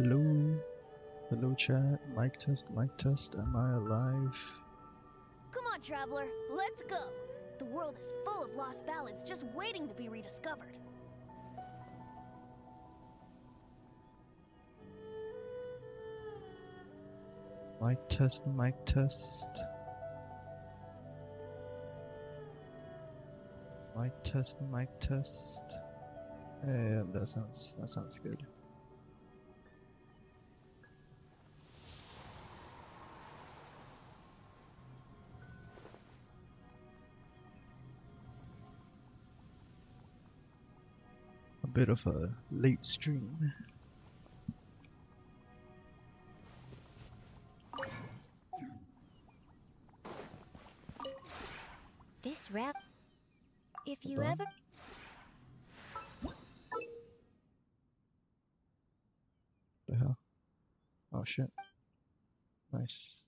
Hello? Hello chat, mic test, am I alive? Come on, traveler, let's go! The world is full of lost ballads just waiting to be rediscovered. Mic test, mic test. Mic test, mic test. Yeah, that sounds good. A bit of a late stream. This rep... If you Hold on. ever... The hell? Oh shit. Nice.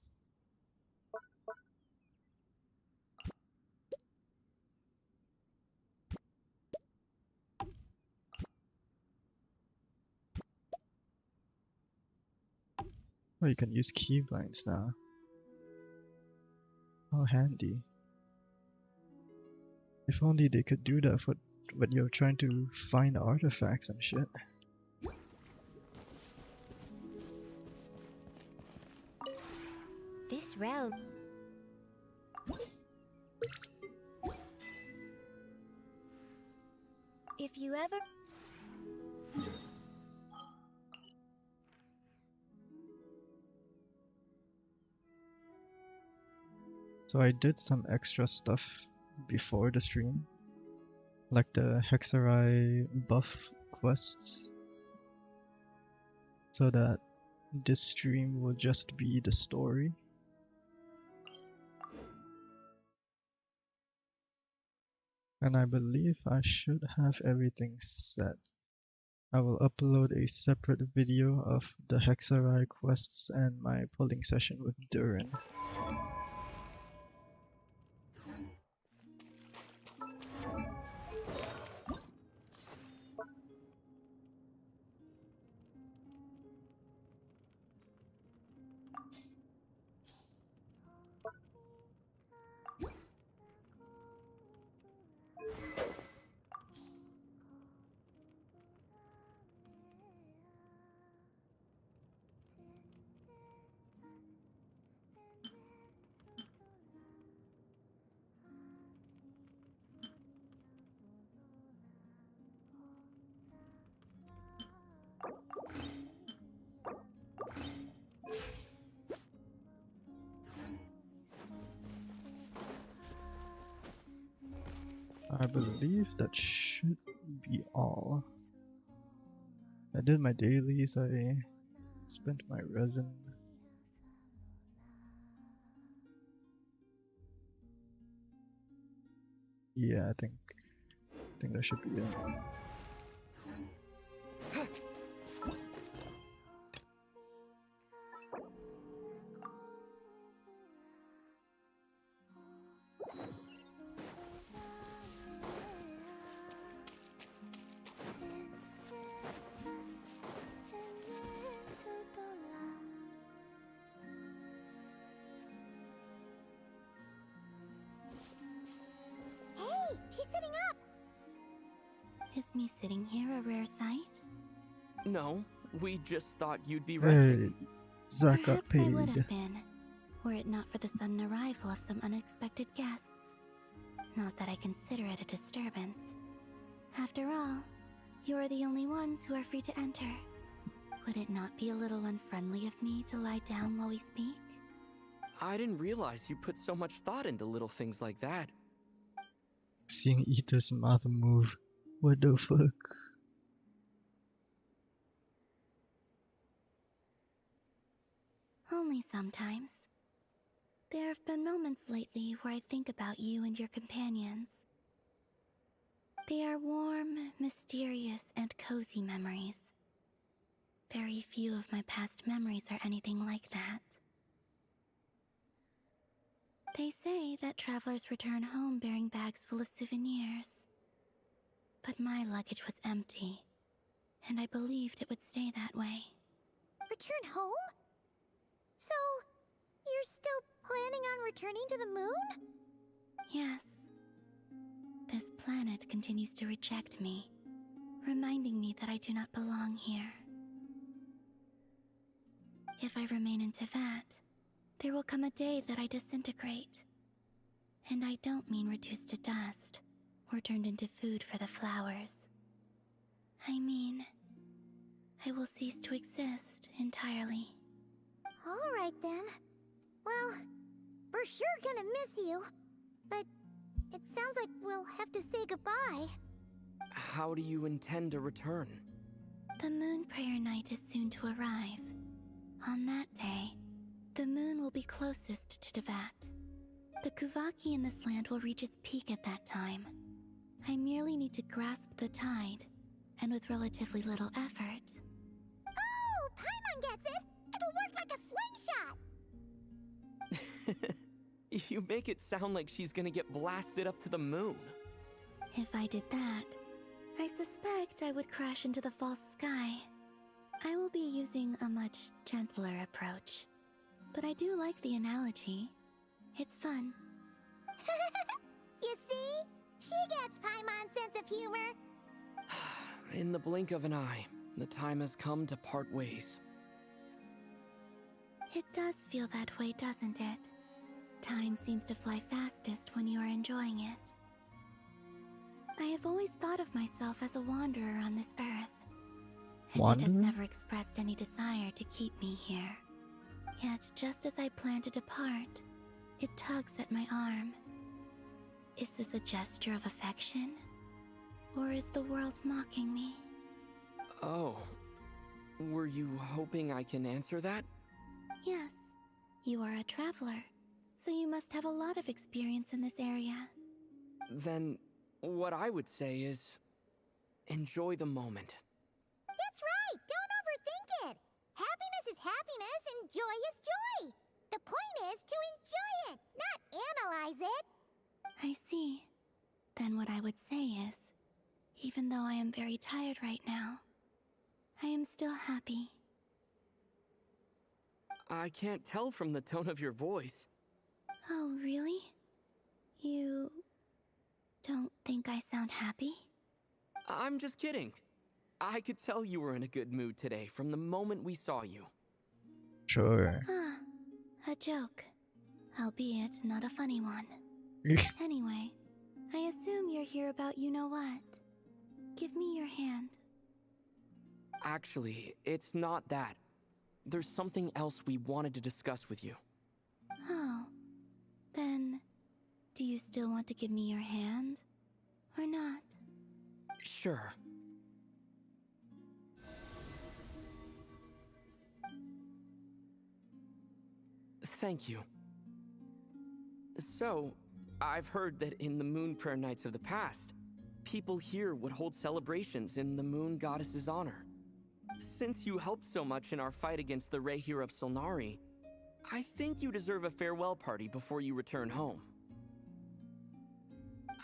Oh, you can use keybinds now. How handy. If only they could do that for when you're trying to find artifacts and shit. This realm... If you ever... So I did some extra stuff before the stream, like the Hexarai buff quests, so that this stream will just be the story. And I believe I should have everything set. I will upload a separate video of the Hexarai quests and my pulling session with Durin. I believe that should be all. I did my dailies, I spent my resin. Yeah, I think that should be it. Hey, she's sitting up! Is me sitting here a rare sight? No, we just thought you'd be resting. Hey, Zach got Perhaps I would paid. have been, were it not for the sudden arrival of some unexpected guests. Not that I consider it a disturbance. After all, you are the only ones who are free to enter. Would it not be a little unfriendly of me to lie down while we speak? I didn't realize you put so much thought into little things like that. Seeing Ether's mouth move. What the fuck? Only sometimes. There have been moments lately where I think about you and your companions. They are warm, mysterious, and cozy memories. Very few of my past memories are anything like that. They say that travelers return home bearing bags full of souvenirs. But my luggage was empty, and I believed it would stay that way. return home? So, you're still planning on returning to the moon? Yes. This planet continues to reject me, reminding me that I do not belong here. If I remain in Teyvat, there will come a day that I disintegrate. And I don't mean reduced to dust, or turned into food for the flowers. I mean, I will cease to exist entirely. Alright then. Well, we're sure gonna miss you. But it sounds like we'll have to say goodbye. How do you intend to return? The moon prayer night is soon to arrive. On that day, the moon will be closest to Teyvat. The Kuvaki in this land will reach its peak at that time. I merely need to grasp the tide, and with relatively little effort. Oh, Paimon gets it! It'll work like a slingshot! You make it sound like she's gonna get blasted up to the moon. If I did that, I suspect I would crash into the false sky. I will be using a much gentler approach. But I do like the analogy. It's fun. You see? She gets Paimon's sense of humor. In the blink of an eye, the time has come to part ways. It does feel that way, doesn't it? Time seems to fly fastest when you are enjoying it. I have always thought of myself as a wanderer on this earth. And it has Wanderer? never expressed any desire to keep me here. Yet, just as I plan to depart, it tugs at my arm. Is this a gesture of affection? Or is the world mocking me? Oh. Were you hoping I can answer that? Yes, you are a traveler, so you must have a lot of experience in this area. Then, what I would say is, enjoy the moment. That's right! Don't overthink it! Happiness is happiness and joy is joy! The point is to enjoy it, not analyze it! I see. Then what I would say is, even though I am very tired right now, I am still happy. I can't tell from the tone of your voice. Oh, really? You don't think I sound happy? I'm just kidding. I could tell you were in a good mood today from the moment we saw you. Sure. Ah, a joke. Albeit not a funny one. Anyway, I assume you're here about you-know-what. Give me your hand. Actually, it's not that. There's something else we wanted to discuss with you. Oh, then, do you still want to give me your hand? Or not? Sure. Thank you. So, I've heard that in the moon prayer nights of the past, people here would hold celebrations in the moon goddess's honor. Since you helped so much in our fight against the Rehir of Solnari, I think you deserve a farewell party before you return home.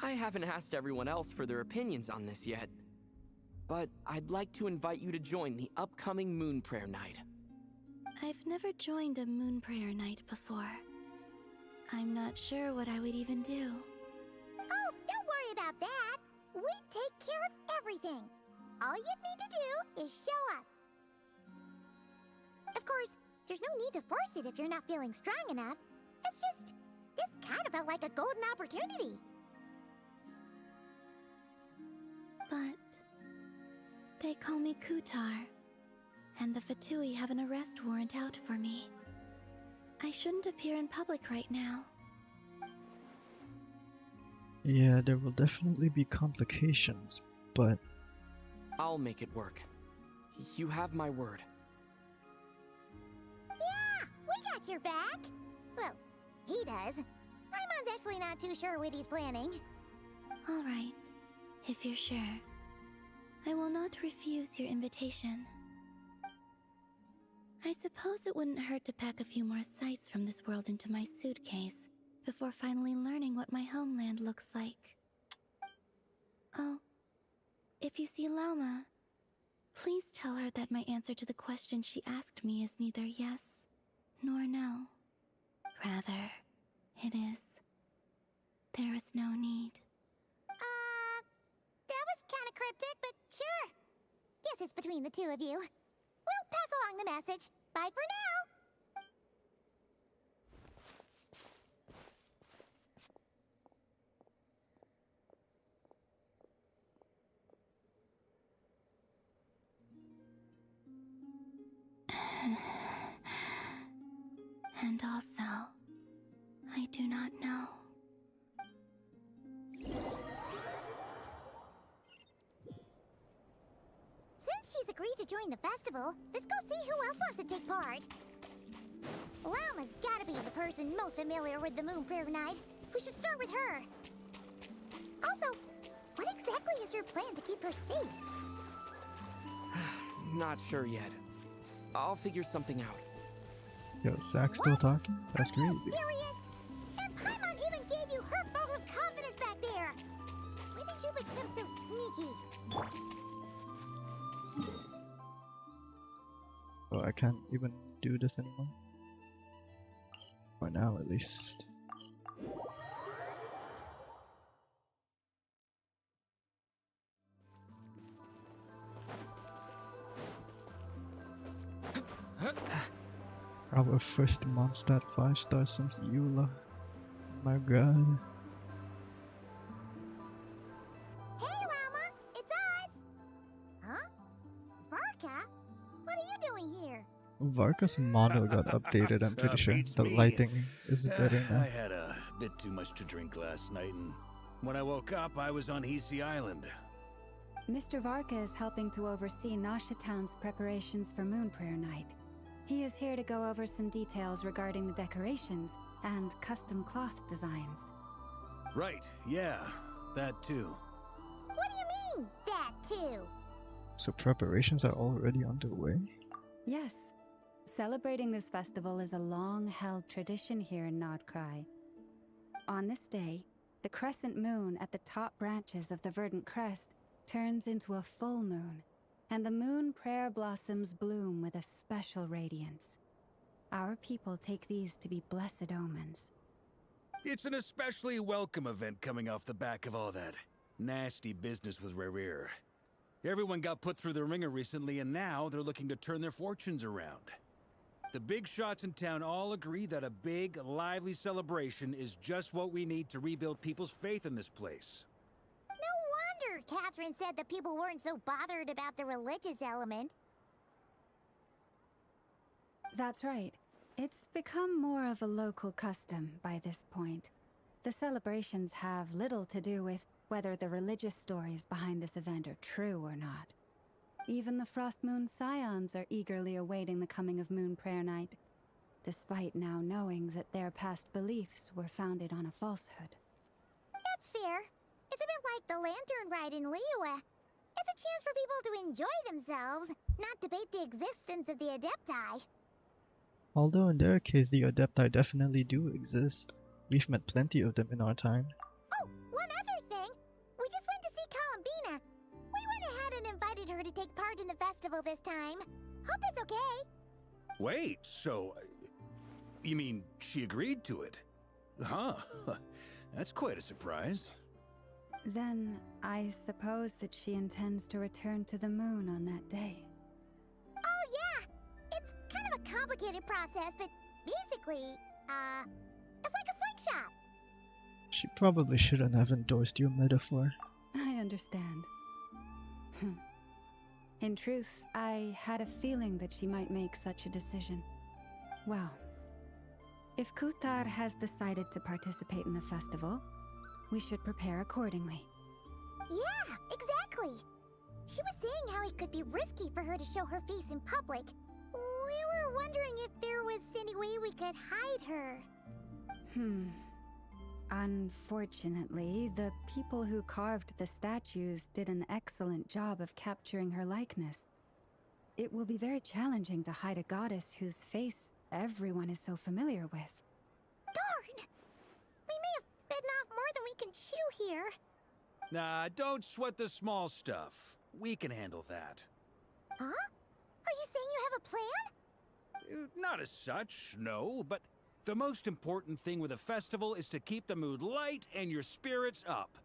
I haven't asked everyone else for their opinions on this yet, but I'd like to invite you to join the upcoming moon prayer night. I've never joined a moon prayer night before. I'm not sure what I would even do. Oh, don't worry about that! We take care of everything! All you need to do is show up. Of course, there's no need to force it if you're not feeling strong enough. It's just, this kind of felt like a golden opportunity. But they call me Kutar, and the Fatui have an arrest warrant out for me. I shouldn't appear in public right now. Yeah, there will definitely be complications, but I'll make it work. You have my word. Yeah, we got your back. Well, he does. Paimon's actually not too sure what he's planning. All right, if you're sure. I will not refuse your invitation. I suppose it wouldn't hurt to pack a few more sights from this world into my suitcase before finally learning what my homeland looks like. Oh, if you see Lauma, Please tell her that my answer to the question she asked me is neither yes nor no. Rather, it is. There is no need. That was kinda cryptic, but sure. Guess it's between the two of you. We'll pass along the message. Bye for now! And also, I do not know. Since she's agreed to join the festival, let's go see who else wants to take part. Llama's gotta be the person most familiar with the Moon Prayer Night. We should start with her. Also, what exactly is your plan to keep her safe? Not sure yet. I'll figure something out. Yo, Zach's still talking? That's Are you great. serious? And Paimon even gave you her vote of confidence back there. When did you become so sneaky? Oh, I can't even do this anymore. For now, at least. Our first Mondstadt 5-star since Eula. My god. Hey, Llama, it's us! Huh? Varka? What are you doing here? Varka's model got updated, I'm pretty sure. Beats The me. lighting is better I now. had a bit too much to drink last night, and when I woke up, I was on Hisi Island. Mr. Varka is helping to oversee Nasha Town's preparations for Moon Prayer Night. He is here to go over some details regarding the decorations and custom cloth designs. Right, yeah, that too. What do you mean, that too? So preparations are already underway? Yes, celebrating this festival is a long-held tradition here in Nodcry. On this day, the crescent moon at the top branches of the verdant crest turns into a full moon, and the moon prayer blossoms bloom with a special radiance. Our people take these to be blessed omens. It's an especially welcome event coming off the back of all that nasty business with Rare. Everyone got put through the ringer recently, and now they're looking to turn their fortunes around. The big shots in town all agree that a big, lively celebration is just what we need to rebuild people's faith in this place. No wonder Catherine said that people weren't so bothered about the religious element. That's right. It's become more of a local custom by this point. The celebrations have little to do with whether the religious stories behind this event are true or not. Even the Frost Moon Scions are eagerly awaiting the coming of Moon Prayer Night, despite now knowing that their past beliefs were founded on a falsehood. That's fair. It's a bit like the lantern ride in Liyue. It's a chance for people to enjoy themselves, not debate the existence of the Adepti. Although in their case the Adepti definitely do exist. We've met plenty of them in our time. Oh, one other thing. We just went to see Columbina. We went ahead and invited her to take part in the festival this time. Hope it's okay. Wait, so... you mean she agreed to it? Huh. That's quite a surprise. Then, I suppose that she intends to return to the moon on that day. Oh, yeah. It's kind of a complicated process, but basically, it's like a slingshot. She probably shouldn't have endorsed your metaphor. I understand. In truth, I had a feeling that she might make such a decision. Well, if Kutar has decided to participate in the festival, we should prepare accordingly. Yeah, exactly. She was saying how it could be risky for her to show her face in public. We were wondering if there was any way we could hide her. Unfortunately, the people who carved the statues did an excellent job of capturing her likeness. It will be very challenging to hide a goddess whose face everyone is so familiar with. Darn! We may have bitten off more than we can chew here. Nah, don't sweat the small stuff. We can handle that. Huh? Are you saying you have a plan? Not as such, no, but the most important thing with a festival is to keep the mood light and your spirits up.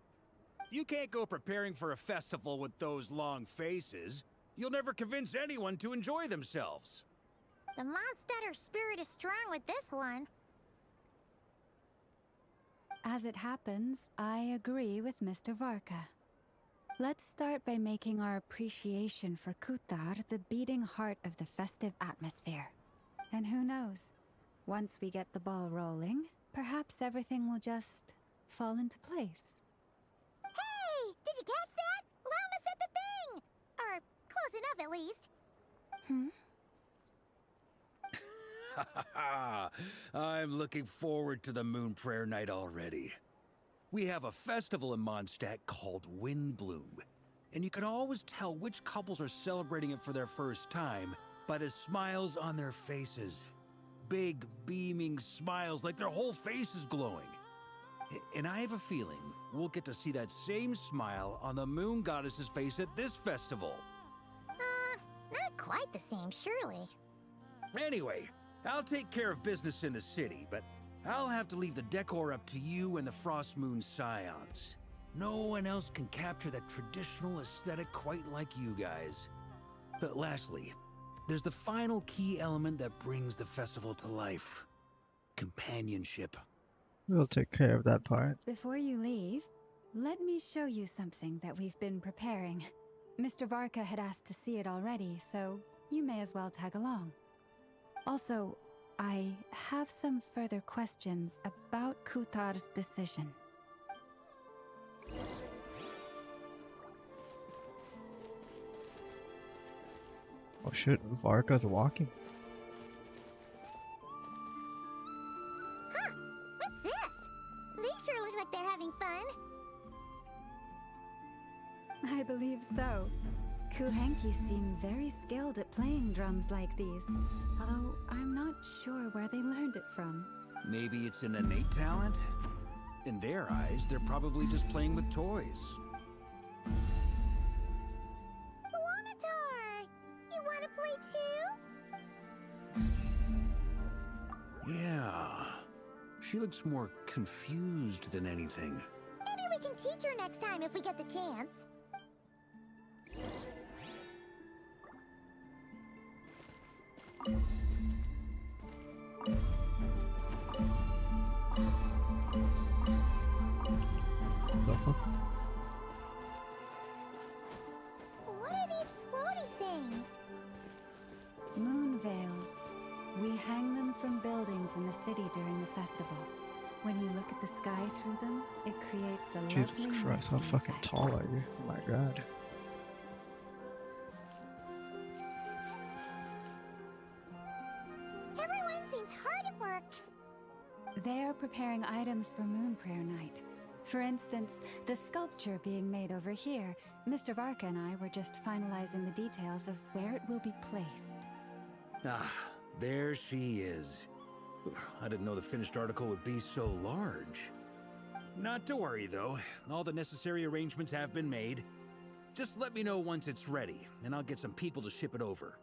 You can't go preparing for a festival with those long faces. You'll never convince anyone to enjoy themselves. The Mondstatter spirit is strong with this one. As it happens, I agree with Mr. Varka. Let's start by making our appreciation for Kutar the beating heart of the festive atmosphere. And who knows? Once we get the ball rolling, perhaps everything will just fall into place. Hey! Did you catch that? Llama said the thing! Or close enough, at least. I'm looking forward to the Moon Prayer Night already. We have a festival in Mondstadt called Windbloom, and you can always tell which couples are celebrating it for their first time by the smiles on their faces. Big, beaming smiles like their whole face is glowing. And I have a feeling we'll get to see that same smile on the Moon Goddess's face at this festival. Not quite the same, surely. Anyway, I'll take care of business in the city, but I'll have to leave the decor up to you and the Frost Moon Scions. No one else can capture that traditional aesthetic quite like you guys. But lastly, there's the final key element that brings the festival to life. Companionship. We'll take care of that part. Before you leave, let me show you something that we've been preparing. Mr. Varka had asked to see it already, so you may as well tag along. Also, I have some further questions about Kutar's decision. Oh shit, Varka's walking. Huh! What's this? They sure look like they're having fun. I believe so. Kuhenki seem very skilled at playing drums like these, although I'm not sure where they learned it from. Maybe it's an innate talent? In their eyes, they're probably just playing with toys. Luanatar! You wanna play too? Yeah. She looks more confused than anything. Maybe we can teach her next time if we get the chance. The fuck? What are these floaty things? Moon veils. We hang them from buildings in the city during the festival. When you look at the sky through them, it creates a Jesus lovely Christ, how misty fucking effect. tall are you? Oh my god. Everyone seems hard at work. They're preparing items for Moon Prayer Night. For instance, the sculpture being made over here, Mr. Varka and I were just finalizing the details of where it will be placed. Ah, there she is. I didn't know the finished article would be so large. Not to worry, though. All the necessary arrangements have been made. Just let me know once it's ready, and I'll get some people to ship it over.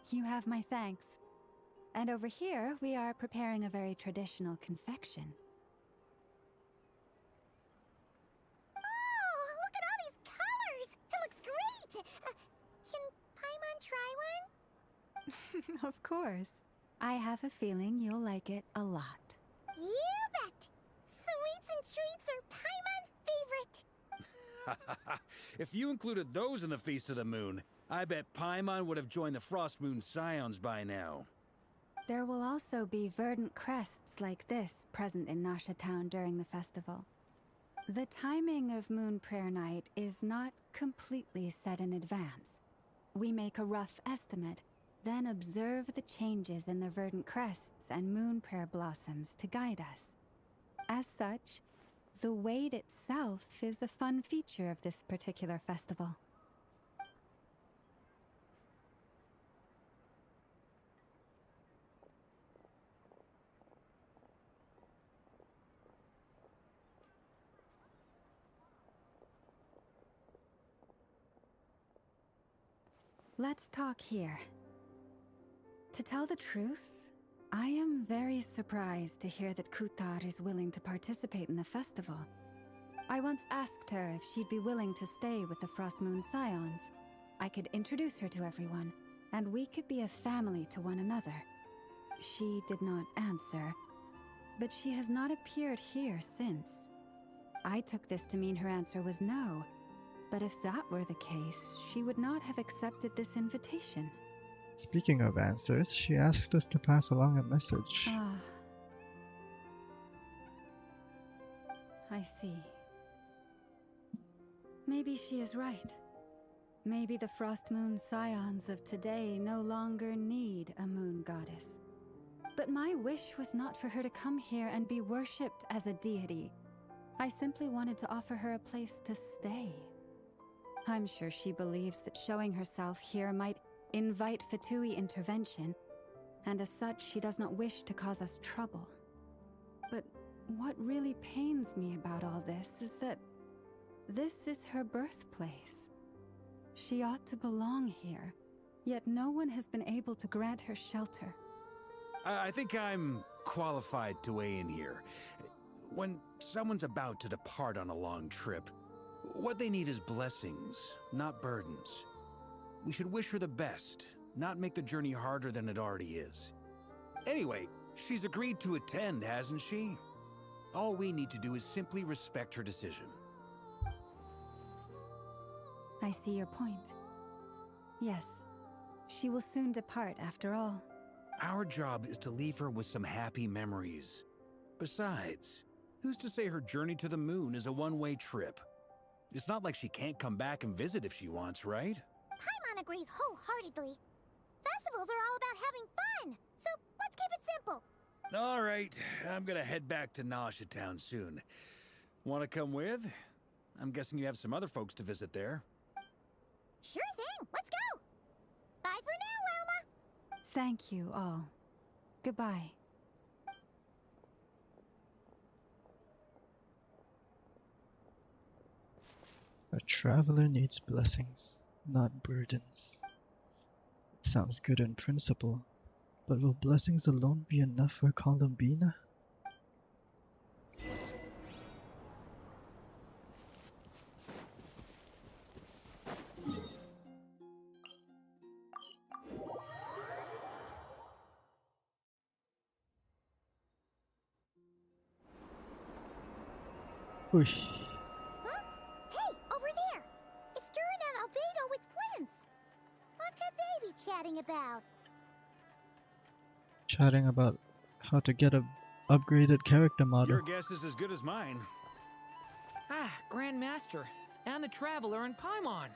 You have my thanks. And over here, we are preparing a very traditional confection. Oh, look at all these colors! It looks great! Can Paimon try one? Of course. I have a feeling you'll like it a lot. You bet! Sweets and treats are Paimon's favorite. If you included those in the Feast of the Moon, I bet Paimon would have joined the Frost Moon Scions by now. There will also be verdant crests like this present in Nasha Town during the festival. The timing of Moon Prayer Night is not completely set in advance. We make a rough estimate, then observe the changes in the verdant crests and moon prayer blossoms to guide us. As such, the wait itself is a fun feature of this particular festival. let's talk here. To tell the truth, I am very surprised to hear that Kutar is willing to participate in the festival. I once asked her if she'd be willing to stay with the Frost Moon Scions. I could introduce her to everyone, and we could be a family to one another. She did not answer, but she has not appeared here since. I took this to mean her answer was no, but if that were the case, she would not have accepted this invitation. Speaking of answers, she asked us to pass along a message. Ah. I see. Maybe she is right. Maybe the Frost Moon Scions of today no longer need a moon goddess. But my wish was not for her to come here and be worshipped as a deity. I simply wanted to offer her a place to stay. I'm sure she believes that showing herself here might invite Fatui intervention, and as such she does not wish to cause us trouble. But what really pains me about all this is that this is her birthplace. She ought to belong here, yet no one has been able to grant her shelter. I think I'm qualified to weigh in here. When someone's about to depart on a long trip, what they need is blessings, not burdens. We should wish her the best, not make the journey harder than it already is. Anyway, she's agreed to attend, hasn't she? All we need to do is simply respect her decision. I see your point. Yes, she will soon depart after all. Our job is to leave her with some happy memories. Besides, who's to say her journey to the moon is a one-way trip? It's not like she can't come back and visit if she wants, right? Paimon agrees wholeheartedly. Festivals are all about having fun, so let's keep it simple. All right, I'm gonna head back to Nasha Town soon. Want to come with? I'm guessing you have some other folks to visit there. Sure thing, let's go! Bye for now, Wilma! Thank you all. Goodbye. A traveler needs blessings, not burdens. It sounds good in principle, but will blessings alone be enough for Columbina? Whoosh. Huh? Hey, over there! It's Durin and Albedo with Flints! What could they be chatting about? Chatting about how to get a upgraded character model. Your guess is as good as mine. Ah, Grand Master, and the Traveler and Paimon.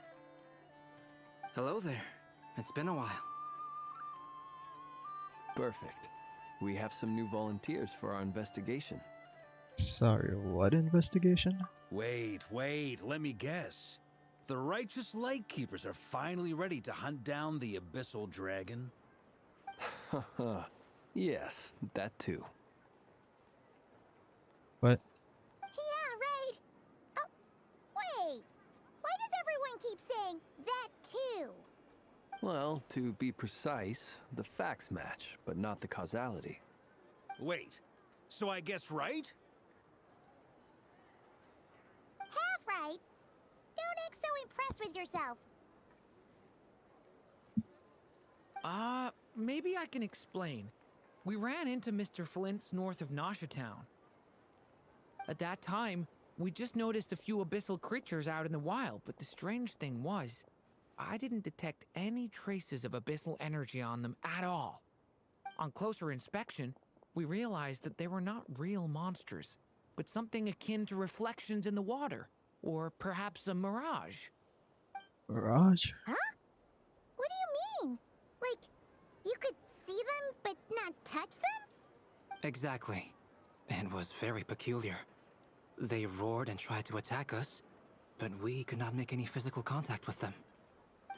Hello there. It's been a while. Perfect. We have some new volunteers for our investigation. Sorry, what investigation? Wait, let me guess. The righteous Lightkeepers are finally ready to hunt down the Abyssal Dragon? Haha. Yes, that too. What? Yeah, right! Oh, wait! Why does everyone keep saying that too? Well, to be precise, the facts match, but not the causality. Wait, so I guessed right? Half right! Don't act so impressed with yourself. Maybe I can explain. We ran into Mr. Flint's north of Nasha Town. At that time, we just noticed a few abyssal creatures out in the wild, but the strange thing was, I didn't detect any traces of abyssal energy on them at all. On closer inspection, we realized that they were not real monsters, but something akin to reflections in the water, or perhaps a mirage. Mirage? Huh? What do you mean? Like, you could see them, but not touch them? Exactly. It was very peculiar. They roared and tried to attack us, but we could not make any physical contact with them.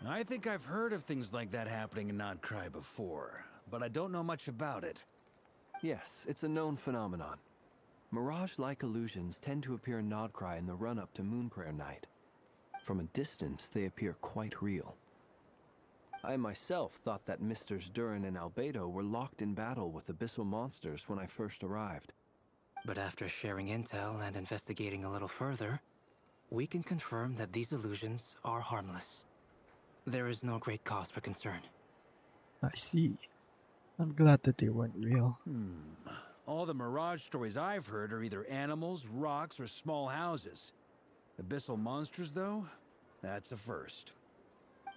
I think I've heard of things like that happening in Nodcry before, but I don't know much about it. Yes, it's a known phenomenon. Mirage-like illusions tend to appear in Nodcry in the run-up to Moonprayer Night. From a distance, they appear quite real. I myself thought that Misters Durin and Albedo were locked in battle with abyssal monsters when I first arrived. But after sharing intel and investigating a little further, we can confirm that these illusions are harmless. There is no great cause for concern. I see. I'm glad that they weren't real. All the Mirage stories I've heard are either animals, rocks, or small houses. Abyssal monsters, though? That's a first.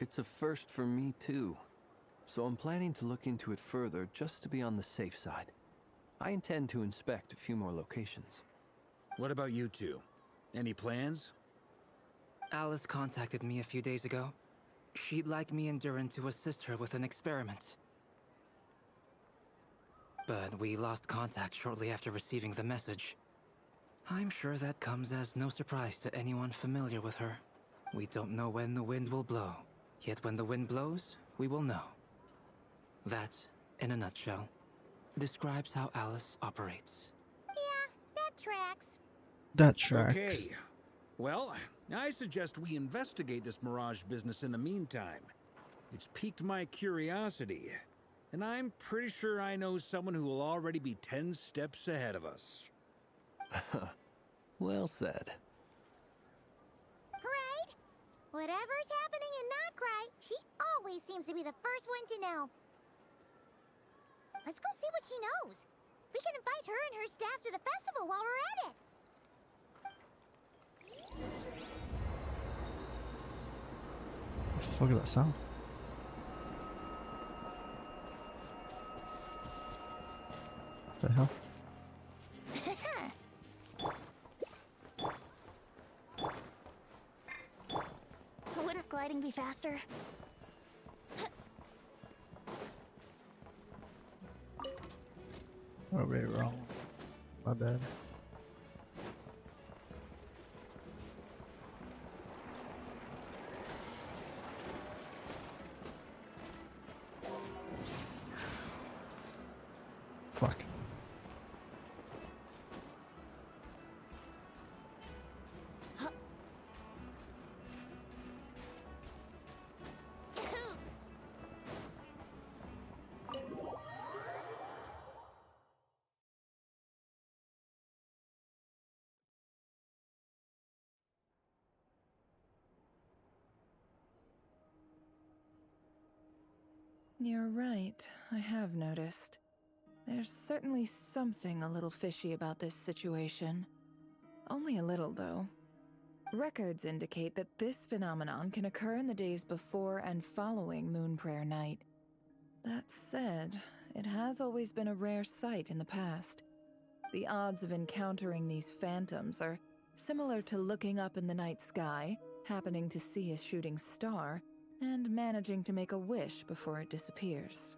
It's a first for me, too. So I'm planning to look into it further just to be on the safe side. I intend to inspect a few more locations. What about you two? Any plans? Alice contacted me a few days ago. She'd like me and Durin to assist her with an experiment. But we lost contact shortly after receiving the message. I'm sure that comes as no surprise to anyone familiar with her. We don't know when the wind will blow, yet when the wind blows, we will know. That, in a nutshell, describes how Alice operates. Yeah, that tracks. That tracks. Okay. Well, I suggest we investigate this Mirage business in the meantime. It's piqued my curiosity, and I'm pretty sure I know someone who will already be 10 steps ahead of us. Well said. Right? Whatever's happening in Notcry, she always seems to be the first one to know. Let's go see what she knows. We can invite her and her staff to the festival while we're at it. What the fuck is that sound? What the hell? Wouldn't gliding be faster? Oh wait, wrong. My bad. Fuck. You're right, I have noticed. There's certainly something a little fishy about this situation. Only a little, though. Records indicate that this phenomenon can occur in the days before and following Moon Prayer Night. That said, it has always been a rare sight in the past. The odds of encountering these phantoms are similar to looking up in the night sky, happening to see a shooting star, and managing to make a wish before it disappears.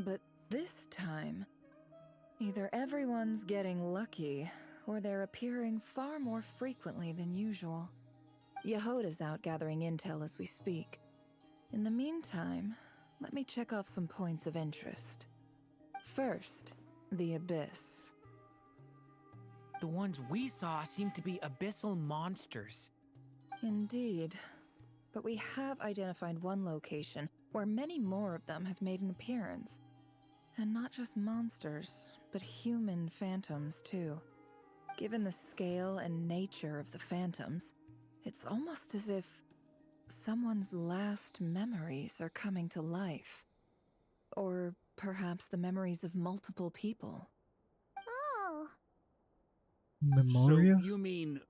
But this time, either everyone's getting lucky, or they're appearing far more frequently than usual. Yehoda's out gathering intel as we speak. In the meantime, let me check off some points of interest. First, the Abyss. The ones we saw seem to be abyssal monsters. Indeed. But we have identified one location where many more of them have made an appearance. And not just monsters, but human phantoms too. Given the scale and nature of the phantoms, it's almost as if someone's last memories are coming to life. Or perhaps the memories of multiple people. Oh. Memoria? So you mean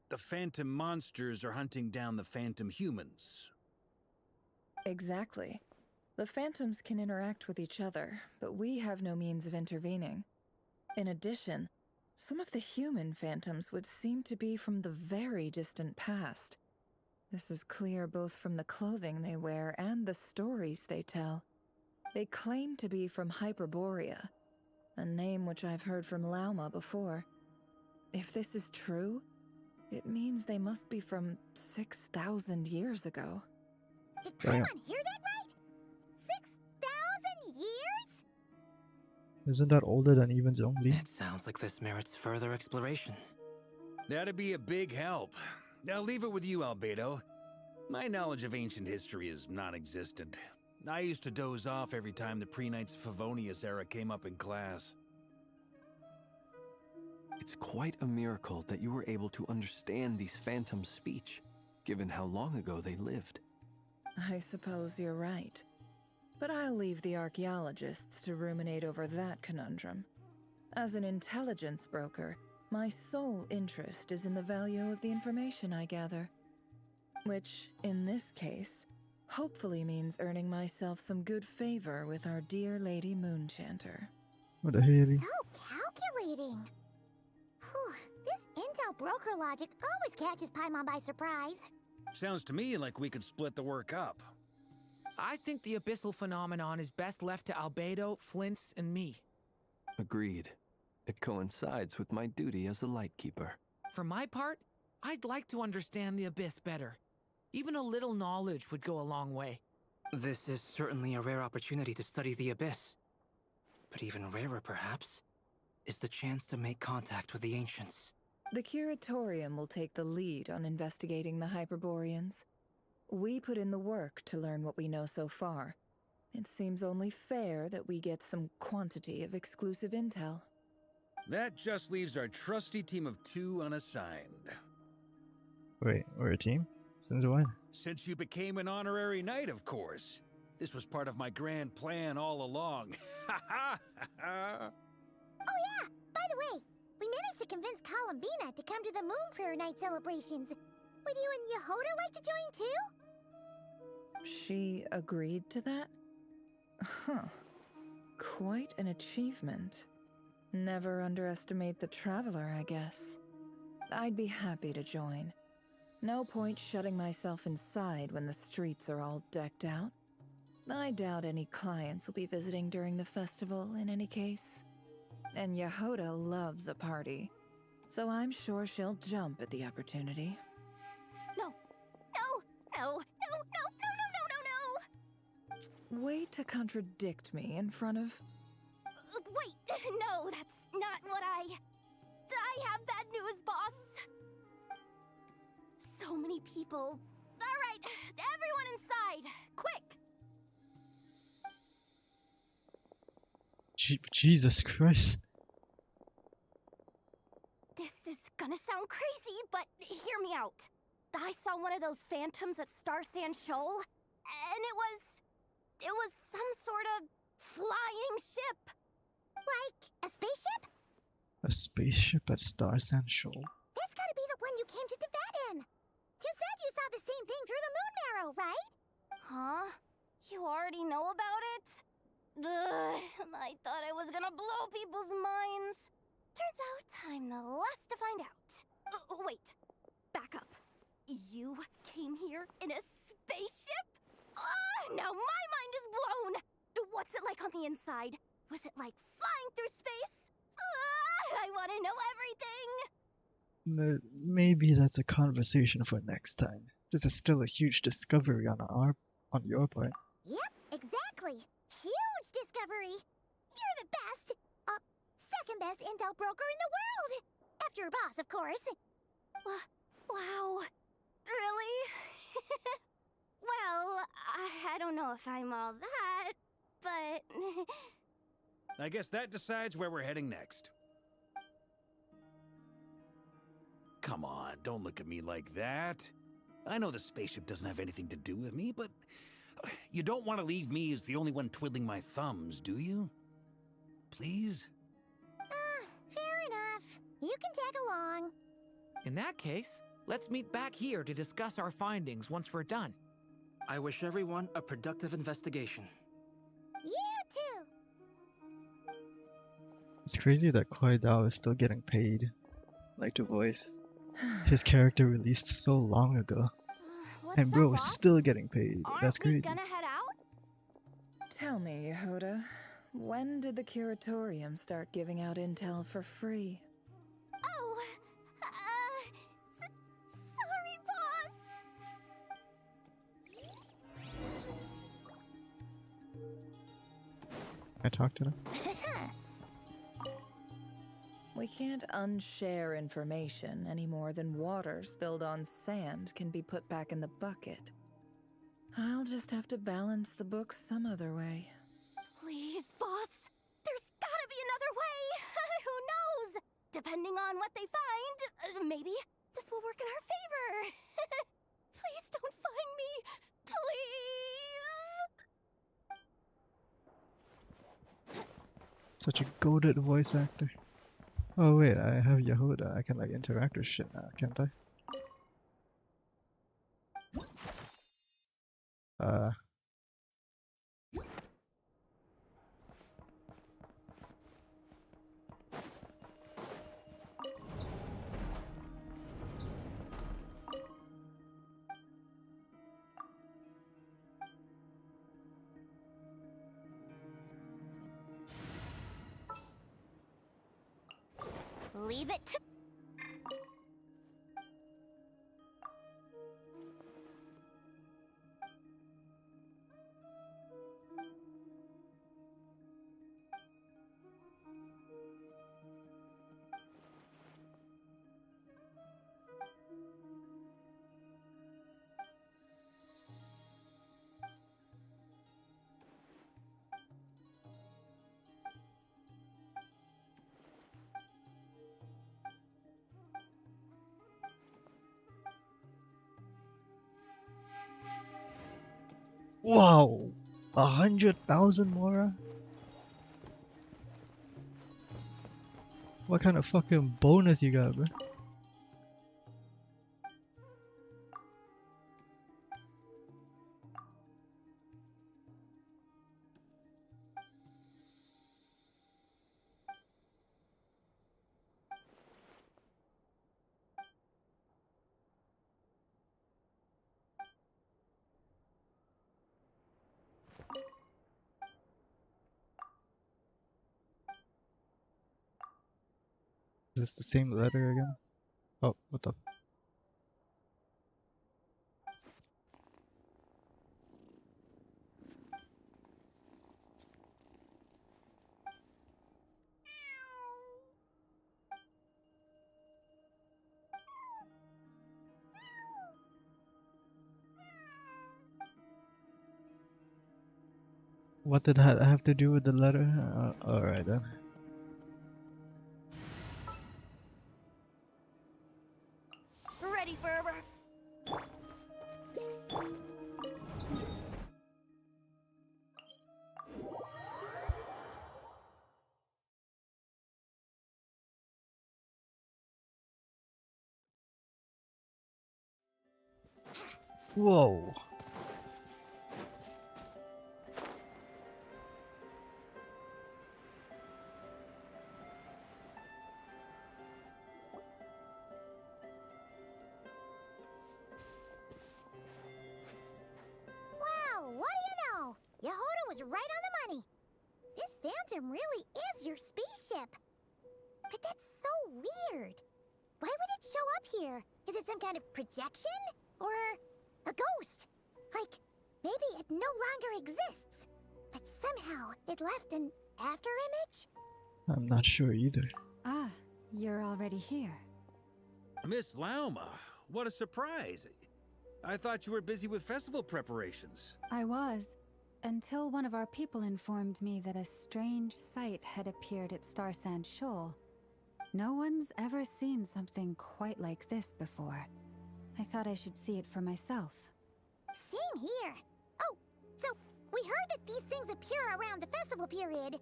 the phantom monsters are hunting down the phantom humans? Exactly. The phantoms can interact with each other, but we have no means of intervening. In addition, some of the human phantoms would seem to be from the very distant past. This is clear both from the clothing they wear and the stories they tell. They claim to be from Hyperborea, a name which I've heard from Lauma before. If this is true, it means they must be from 6,000 years ago. Did Paimon hear that right? 6,000 years? Isn't that older than Evens only? It sounds like this merits further exploration. That'd be a big help. I'll leave it with you, Albedo. My knowledge of ancient history is non-existent. I used to doze off every time the pre-Knights Favonius era came up in class. It's quite a miracle that you were able to understand these phantoms' speech, given how long ago they lived. I suppose you're right. But I'll leave the archaeologists to ruminate over that conundrum. As an intelligence broker, my sole interest is in the value of the information I gather. Which, in this case, hopefully means earning myself some good favor with our dear Lady Moonchanter. What the hell? So calculating. Whew, this intel broker logic always catches Paimon by surprise. Sounds to me like we could split the work up. I think the abyssal phenomenon is best left to Albedo, Flints, and me. Agreed. It coincides with my duty as a lightkeeper. For my part, I'd like to understand the abyss better. Even a little knowledge would go a long way. This is certainly a rare opportunity to study the abyss. But even rarer, perhaps, is the chance to make contact with the ancients. The Curatorium will take the lead on investigating the Hyperboreans. We put in the work to learn what we know so far. It seems only fair that we get some quantity of exclusive intel. That just leaves our trusty team of 2 unassigned. Wait, we're a team? Since when? Since you became an honorary knight, of course. This was part of my grand plan all along. Ha ha ha! Oh yeah, by the way, we managed to convince Columbina to come to the Moon Prayer Night celebrations. Would you and Yehoda like to join too? She agreed to that? Huh. Quite an achievement. Never underestimate the traveler, I guess. I'd be happy to join. No point shutting myself inside when the streets are all decked out. I doubt any clients will be visiting during the festival in any case. And Yehoda loves a party, so I'm sure she'll jump at the opportunity. No, no, no, no, no, no, no, no, no, no! Way to contradict me in front of... Wait, no, that's not what I have bad news, boss. So many people. All right, everyone inside, quick! Jesus Christ. This is gonna sound crazy, but hear me out. I saw one of those phantoms at Star Sand Shoal, and it was some sort of flying ship. Like a spaceship? A spaceship at Star Sand Shoal? That's gotta be the one you came to Tibet in. You said you saw the same thing through the moon marrow, right? Huh? You already know about it? Ugh, I thought I was gonna blow people's minds. Turns out I'm the last to find out. Wait, back up. You came here in a spaceship? Now my mind is blown! What's it like on the inside? Was it like flying through space? I want to know everything! Maybe that's a conversation for next time. This is still a huge discovery on your part. Yep, exactly. Huge discovery. You're the best, second best intel broker in the world. After your boss, of course. Wow. Really? Well, I don't know if I'm all that, but... I guess that decides where we're heading next. Come on, don't look at me like that. I know the spaceship doesn't have anything to do with me, but you don't want to leave me as the only one twiddling my thumbs, do you? Please? Fair enough. You can tag along. In that case, let's meet back here to discuss our findings once we're done. I wish everyone a productive investigation. You too. It's crazy that Kwai Dao is still getting paid, like to voice his character released so long ago, What's and bro up, is boss? still getting paid. Aren't That's we crazy. gonna head out? Tell me, Yehoda, when did the Curatorium start giving out intel for free? Oh, sorry, boss. I talked to them. We can't unshare information any more than water spilled on sand can be put back in the bucket. I'll just have to balance the books some other way. Please, boss. There's gotta be another way. Who knows? Depending on what they find, maybe this will work in our favor. Please don't find me. Please. Such a goated voice actor. Oh wait, I have Yehuda. I can like interact with shit now, can't I? Leave it to... Wow! 100,000 more? What kind of fucking bonus you got, bro? Is this the same letter again? Oh, what the? What did that have to do with the letter? Alright then. Ready for a... Whoa! Well, what do you know? Yehuda was right on the money. This Phantom really is your spaceship. But that's so weird. Why would it show up here? Is it some kind of projection? Or a ghost? Like, maybe it no longer exists. But somehow it left an after image? I'm not sure either. Ah, you're already here. Miss Lauma, what a surprise. I thought you were busy with festival preparations. I was, until one of our people informed me that a strange sight had appeared at Star Sand Shoal. No one's ever seen something quite like this before. I thought I should see it for myself. Same here. Oh, so we heard that these things appear around the festival period.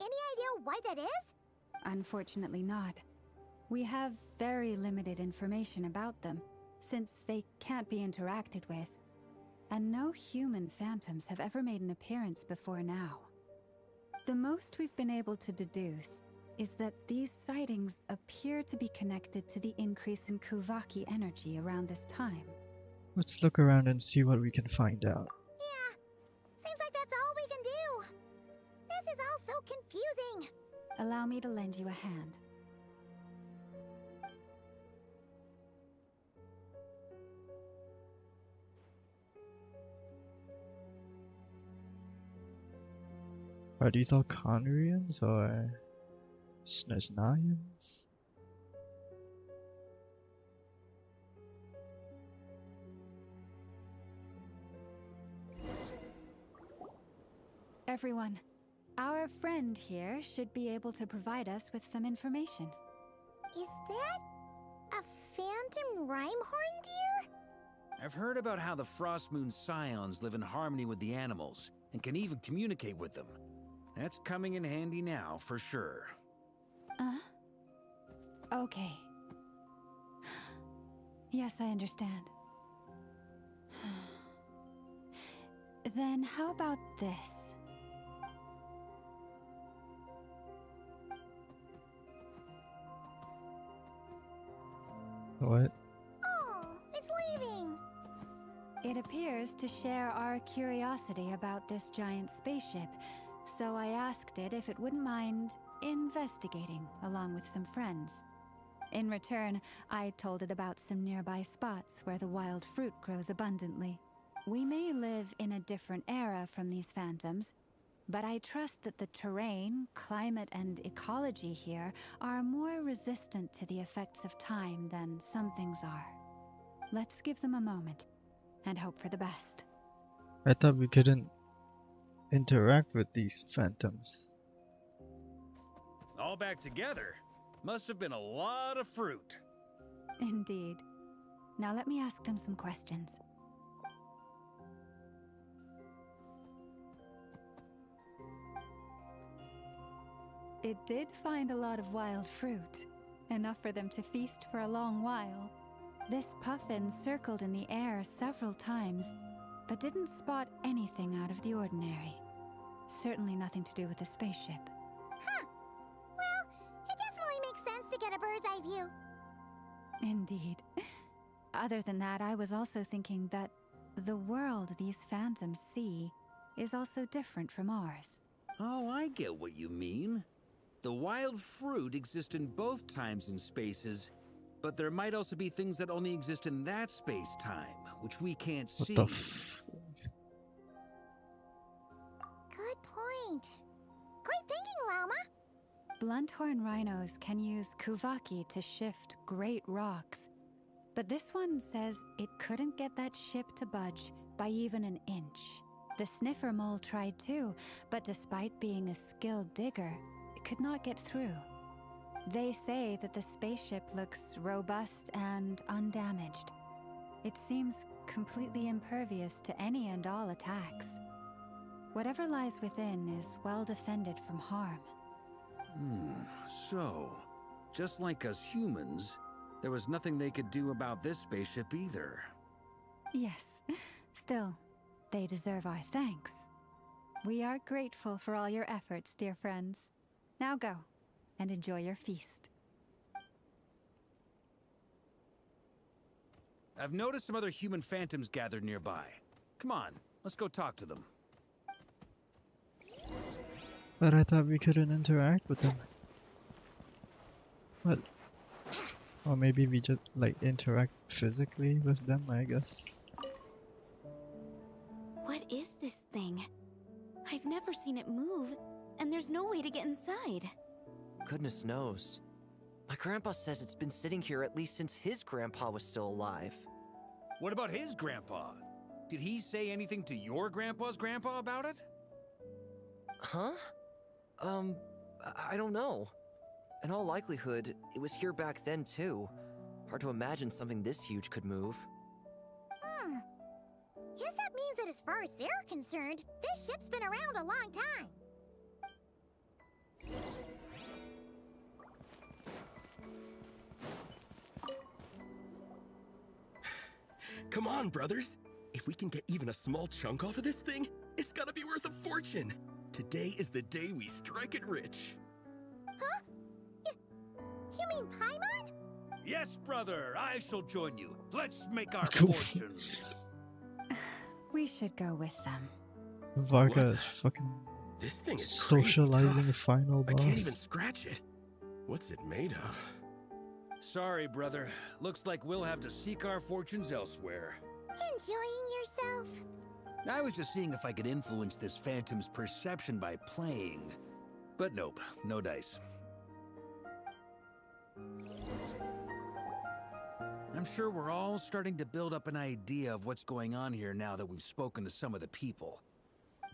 Any idea why that is? Unfortunately not. We have very limited information about them, since they can't be interacted with. And no human phantoms have ever made an appearance before now. The most we've been able to deduce is that these sightings appear to be connected to the increase in Kuvaki energy around this time. Let's look around and see what we can find out. Yeah, seems like that's all we can do. This is all so confusing. Allow me to lend you a hand. Are these all Conrians or Sneznians? everyone. Our friend here should be able to provide us with some information. Is that a phantom Rhyhorn deer? I've heard about how the Frostmoon Scions live in harmony with the animals, and can even communicate with them. That's coming in handy now, for sure. Okay. Yes, I understand. Then how about this? What? Oh, it's leaving. It appears to share our curiosity about this giant spaceship, so I asked it if it wouldn't mind investigating along with some friends. In return, I told it about some nearby spots where the wild fruit grows abundantly. We may live in a different era from these phantoms, but I trust that the terrain, climate, and ecology here are more resistant to the effects of time than some things are. Let's give them a moment and hope for the best. I thought we couldn't interact with these phantoms. All back together? Must have been a lot of fruit. Indeed. Now let me ask them some questions. It did find a lot of wild fruit, enough for them to feast for a long while. This puffin circled in the air several times, but didn't spot anything out of the ordinary. Certainly nothing to do with the spaceship. Huh. Well, it definitely makes sense to get a bird's eye view. Indeed. Other than that, I was also thinking that the world these phantoms see is also different from ours. Oh, I get what you mean. The wild fruit exist in both times and spaces, but there might also be things that only exist in that space-time, which we can't What see. the Good point. Great thinking, Llama. Blunthorn rhinos can use kuvaki to shift great rocks, but this one says it couldn't get that ship to budge by even an inch. The sniffer mole tried too, but despite being a skilled digger, it could not get through. They say that the spaceship looks robust and undamaged. It seems completely impervious to any and all attacks. Whatever lies within is well defended from harm. So, just like us humans, there was nothing they could do about this spaceship either. Yes, still, they deserve our thanks. We are grateful for all your efforts, dear friends. Now go, and enjoy your feast. I've noticed some other human phantoms gathered nearby. Come on, let's go talk to them. But I thought we couldn't interact with them. What? Or maybe we just like interact physically with them, I guess. What is this thing? I've never seen it move, and there's no way to get inside. Goodness knows. My grandpa says it's been sitting here at least since his grandpa was still alive. What about his grandpa? Did he say anything to your grandpa's grandpa about it? Huh? I don't know. In all likelihood, it was here back then too. Hard to imagine something this huge could move. Guess that means that as far as they're concerned, this ship's been around a long time. Come on, brothers. If we can get even a small chunk off of this thing, it's gotta be worth a fortune. Today is the day we strike it rich. Huh? You mean Paimon? Yes, brother, I shall join you. Let's make our Cool. fortune. We should go with them. Varga What? is fucking This thing is socializing crazy the final tough. I can't even boss. scratch it. What's it made of? Sorry, brother. Looks like we'll have to seek our fortunes elsewhere. Enjoying yourself? I was just seeing if I could influence this phantom's perception by playing. But nope, no dice. I'm sure we're all starting to build up an idea of what's going on here now that we've spoken to some of the people.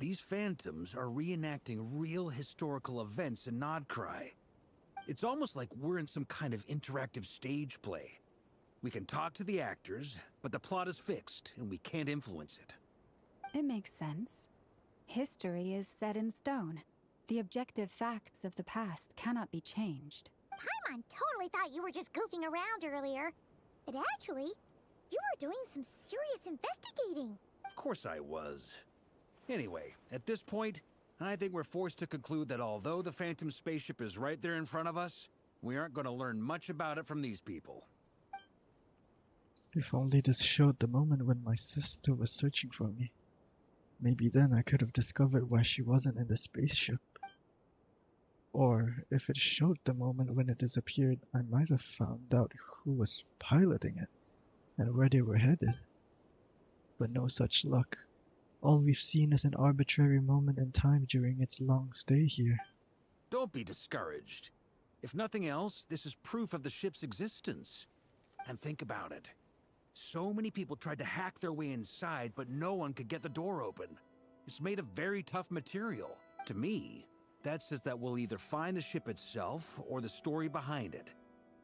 These phantoms are reenacting real historical events in Nodcry. It's almost like we're in some kind of interactive stage play. We can talk to the actors, but the plot is fixed, and we can't influence it. It makes sense. History is set in stone. The objective facts of the past cannot be changed. Paimon totally thought you were just goofing around earlier. But actually, you were doing some serious investigating. Of course I was. Anyway, at this point, I think we're forced to conclude that although the Phantom spaceship is right there in front of us, we aren't going to learn much about it from these people. If only this showed the moment when my sister was searching for me. Maybe then I could have discovered why she wasn't in the spaceship. Or if it showed the moment when it disappeared, I might have found out who was piloting it and where they were headed. But no such luck. All we've seen is an arbitrary moment in time during its long stay here. Don't be discouraged. If nothing else, this is proof of the ship's existence. And think about it. So many people tried to hack their way inside, but no one could get the door open. It's made of very tough material. To me, that says that we'll either find the ship itself or the story behind it.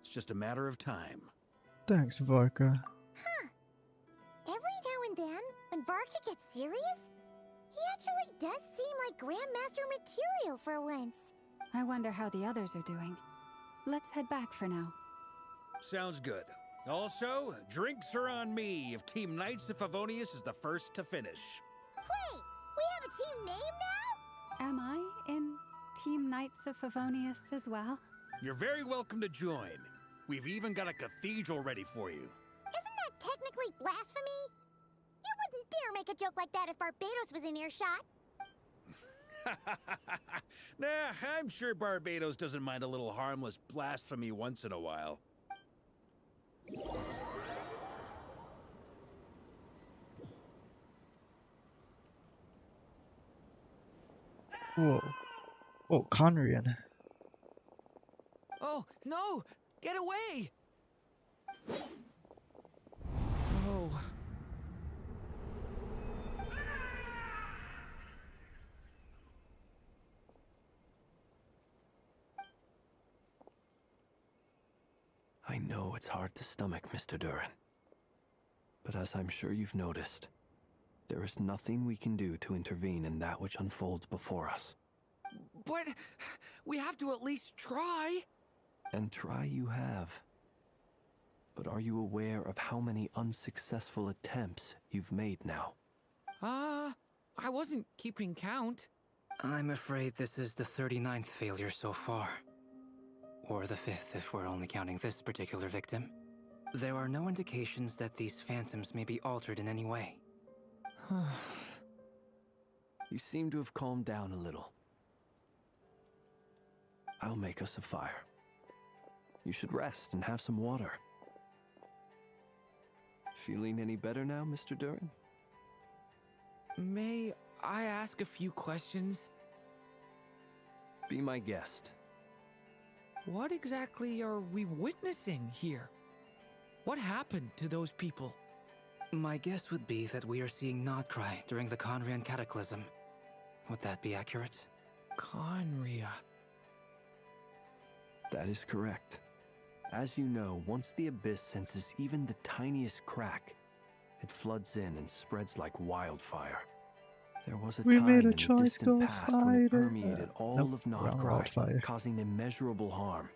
It's just a matter of time. Thanks, Varka. Huh. Every now and then, when Varka gets serious, he actually does seem like Grandmaster material for once. I wonder how the others are doing. Let's head back for now. Sounds good. Also, drinks are on me if Team Knights of Favonius is the first to finish. Wait, we have a team name now? Am I in Team Knights of Favonius as well? You're very welcome to join. We've even got a cathedral ready for you. Isn't that technically blasphemy? You wouldn't dare make a joke like that if Barbados was in earshot. Nah, I'm sure Barbados doesn't mind a little harmless blasphemy once in a while. Whoa. Oh, Conrian. Oh, no! Get away! Oh. I know it's hard to stomach, Mr. Duran. But as I'm sure you've noticed, there is nothing we can do to intervene in that which unfolds before us. But we have to at least try. And try you have. But are you aware of how many unsuccessful attempts you've made now? I wasn't keeping count. I'm afraid this is the 39th failure so far. Or the 5th if we're only counting this particular victim. There are no indications that these phantoms may be altered in any way. You seem to have calmed down a little. I'll make us a fire. You should rest and have some water. Feeling any better now, Mr. Duran? May I ask a few questions? Be my guest. What exactly are we witnessing here? What happened to those people? My guess would be that we are seeing Nodcry during the Conrian Cataclysm. Would that be accurate? Conria. That is correct. As you know, once the Abyss senses even the tiniest crack, it floods in and spreads like wildfire. There was a We time made a in the choice, distant go past when it fight it. permeated all Nope, of wrong Nodcry, wildfire. causing immeasurable harm.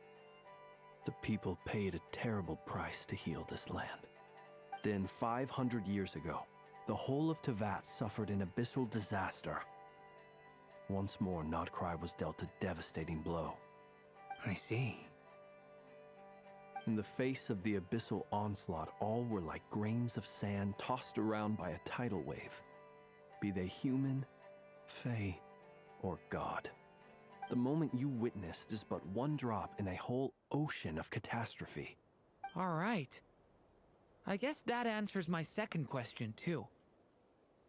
The people paid a terrible price to heal this land. Then, 500 years ago, the whole of Teyvat suffered an abyssal disaster. Once more, Nodcry was dealt a devastating blow. I see. In the face of the abyssal onslaught, all were like grains of sand tossed around by a tidal wave. Be they human, fae, or god. The moment you witnessed is but one drop in a whole ocean of catastrophe. All right. I guess that answers my second question, too.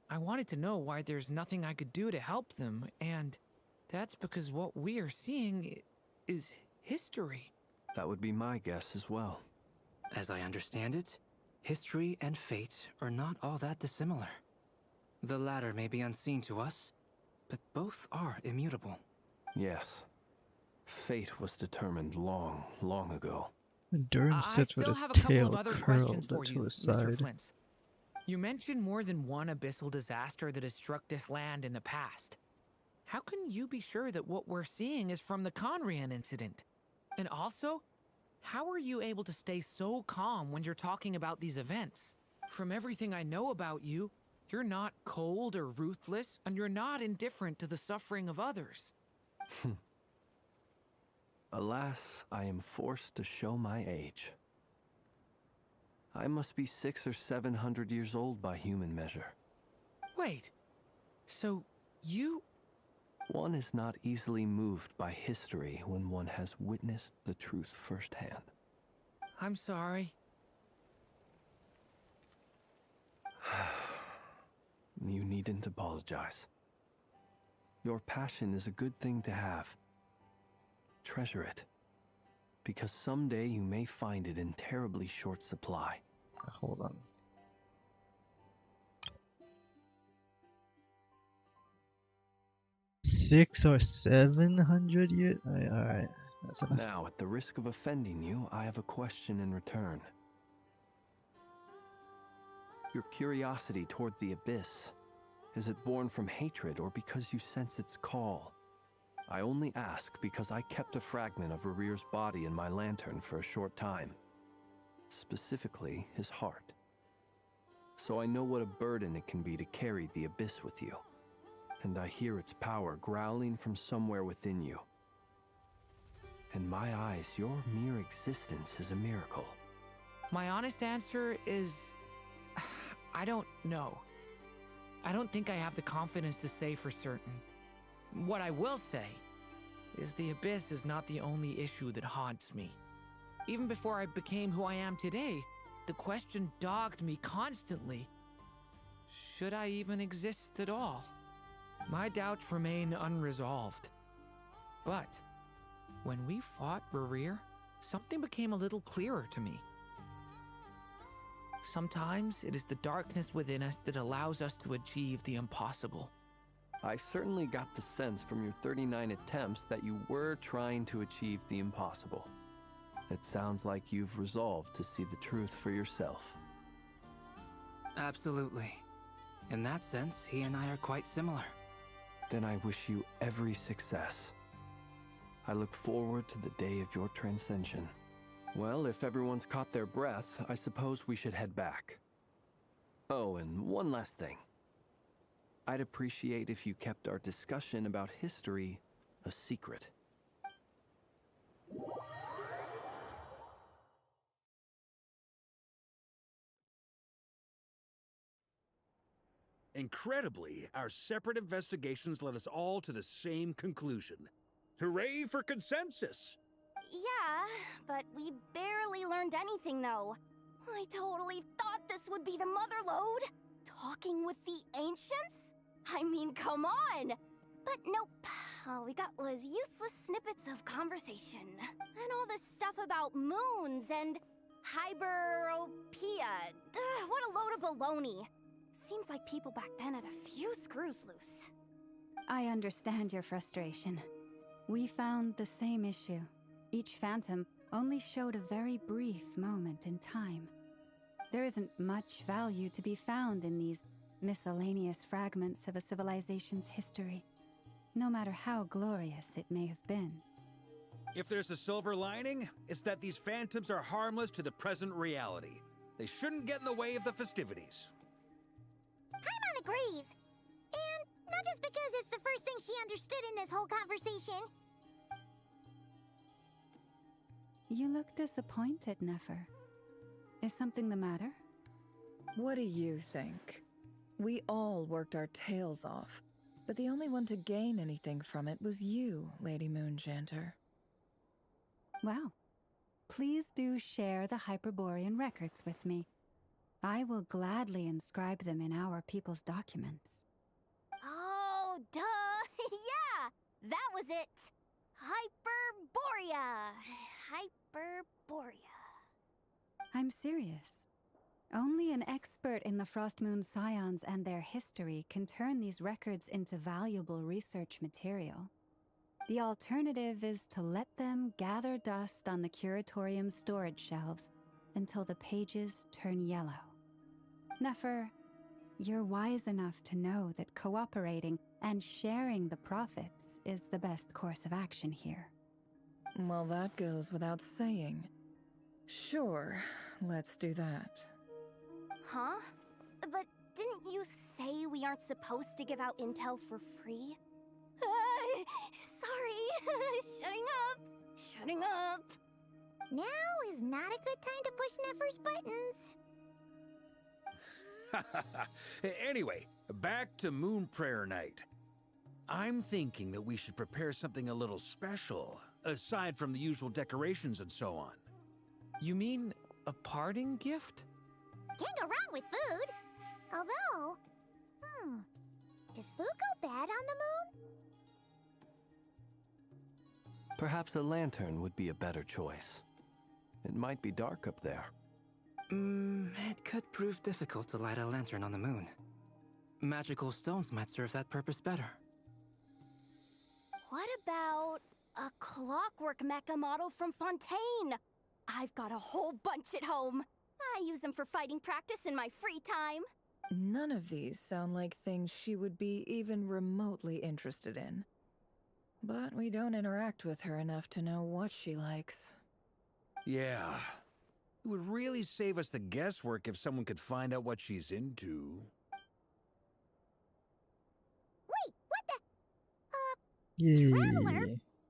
I wanted to know why there's nothing I could do to help them, and that's because what we are seeing is history. That would be my guess as well. As I understand it, history and fate are not all that dissimilar. The latter may be unseen to us, but both are immutable. Yes. Fate was determined long, long ago. Durin I sits with still his have a couple of tail other questions curled for to you, his Mr. side. Flint. You mentioned more than one abyssal disaster that has struck this land in the past. How can you be sure that what we're seeing is from the Conrian incident? And also, how are you able to stay so calm when you're talking about these events? From everything I know about you, you're not cold or ruthless, and you're not indifferent to the suffering of others. Alas, I am forced to show my age. I must be 600 or 700 years old by human measure. Wait, so you... One is not easily moved by history when one has witnessed the truth firsthand. I'm sorry. You needn't apologize. Your passion is a good thing to have. Treasure it, because someday you may find it in terribly short supply. Hold on. Six or 700 years? Alright, that's enough. Now, at the risk of offending you, I have a question in return. Your curiosity toward the Abyss, is it born from hatred or because you sense its call? I only ask because I kept a fragment of Rarir's body in my lantern for a short time. Specifically, his heart. So I know what a burden it can be to carry the Abyss with you. And I hear its power growling from somewhere within you. In my eyes, your mere existence is a miracle. My honest answer is... I don't know. I don't think I have the confidence to say for certain. What I will say is the Abyss is not the only issue that haunts me. Even before I became who I am today, the question dogged me constantly. Should I even exist at all? My doubts remain unresolved. But when we fought Rarir, something became a little clearer to me. Sometimes it is the darkness within us that allows us to achieve the impossible. I certainly got the sense from your 39 attempts that you were trying to achieve the impossible. It sounds like you've resolved to see the truth for yourself. Absolutely. In that sense, he and I are quite similar. Then I wish you every success. I look forward to the day of your transcension. Well, if everyone's caught their breath, I suppose we should head back. Oh, and one last thing. I'd appreciate if you kept our discussion about history a secret. Incredibly, our separate investigations led us all to the same conclusion. Hooray for consensus! Yeah, but we barely learned anything, though. I totally thought this would be the mother lode. Talking with the ancients? I mean, come on! But nope. All we got was useless snippets of conversation. And all this stuff about moons and hyperopia. What a load of baloney. Seems like people back then had a few screws loose. I understand your frustration. We found the same issue. Each phantom only showed a very brief moment in time. There isn't much value to be found in these miscellaneous fragments of a civilization's history, no matter how glorious it may have been. If there's a silver lining, it's that these phantoms are harmless to the present reality. They shouldn't get in the way of the festivities. Paimon agrees. And not just because it's the first thing she understood in this whole conversation. You look disappointed, Nefer. Is something the matter? What do you think? We all worked our tails off, but the only one to gain anything from it was you, Lady Moonjanter. Well, please do share the Hyperborean records with me. I will gladly inscribe them in our people's documents. Oh, duh! Yeah! That was it! Hyperborea! Hyperborea. I'm serious. Only an expert in the Frostmoon Scions and their history can turn these records into valuable research material. The alternative is to let them gather dust on the Curatorium's storage shelves until the pages turn yellow. Nefer, you're wise enough to know that cooperating and sharing the profits is the best course of action here. Well, that goes without saying. Sure, let's do that. Huh? But didn't you say we aren't supposed to give out intel for free? Sorry. Shutting up. Now is not a good time to push Nefer's buttons. Anyway, back to Moon Prayer Night. I'm thinking that we should prepare something a little special, aside from the usual decorations and so on. You mean a parting gift? Can't go wrong with food. Although, does food go bad on the moon? Perhaps a lantern would be a better choice. It might be dark up there. It could prove difficult to light a lantern on the moon. Magical stones might serve that purpose better. What about a clockwork mecha model from Fontaine? I've got a whole bunch at home. I use them for fighting practice in my free time. None of these sound like things she would be even remotely interested in. But we don't interact with her enough to know what she likes. Yeah. It would really save us the guesswork if someone could find out what she's into. Wait, what the? Yay. Traveler?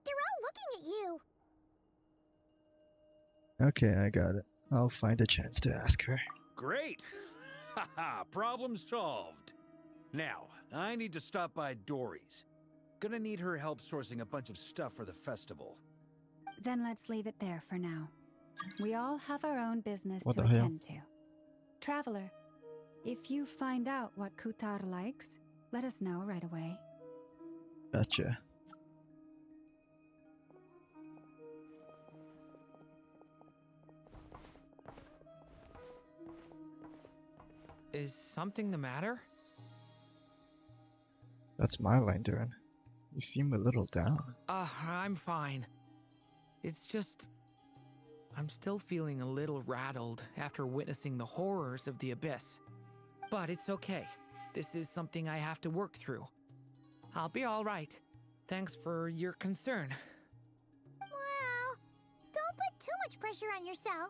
They're all looking at you. Okay, I got it. I'll find a chance to ask her. Great! Haha, problem solved. Now, I need to stop by Dory's. Gonna need her help sourcing a bunch of stuff for the festival. Then let's leave it there for now. We all have our own business What to the hell? attend to. Traveler, if you find out what Kutar likes, let us know right away. Gotcha. Is something the matter? That's my line, Duran. You seem a little down. I'm fine. It's just... I'm still feeling a little rattled after witnessing the horrors of the Abyss. But it's okay. This is something I have to work through. I'll be alright. Thanks for your concern. Well, don't put too much pressure on yourself.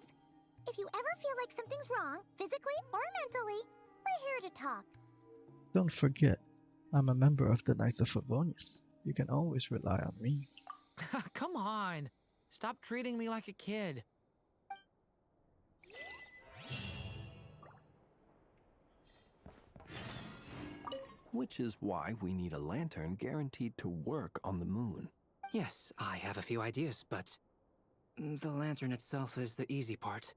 If you ever feel like something's wrong, physically or mentally, we're here to talk. Don't forget, I'm a member of the Knights of Favonius. You can always rely on me. Come on. Stop treating me like a kid. Which is why we need a lantern guaranteed to work on the moon. Yes, I have a few ideas, but the lantern itself is the easy part.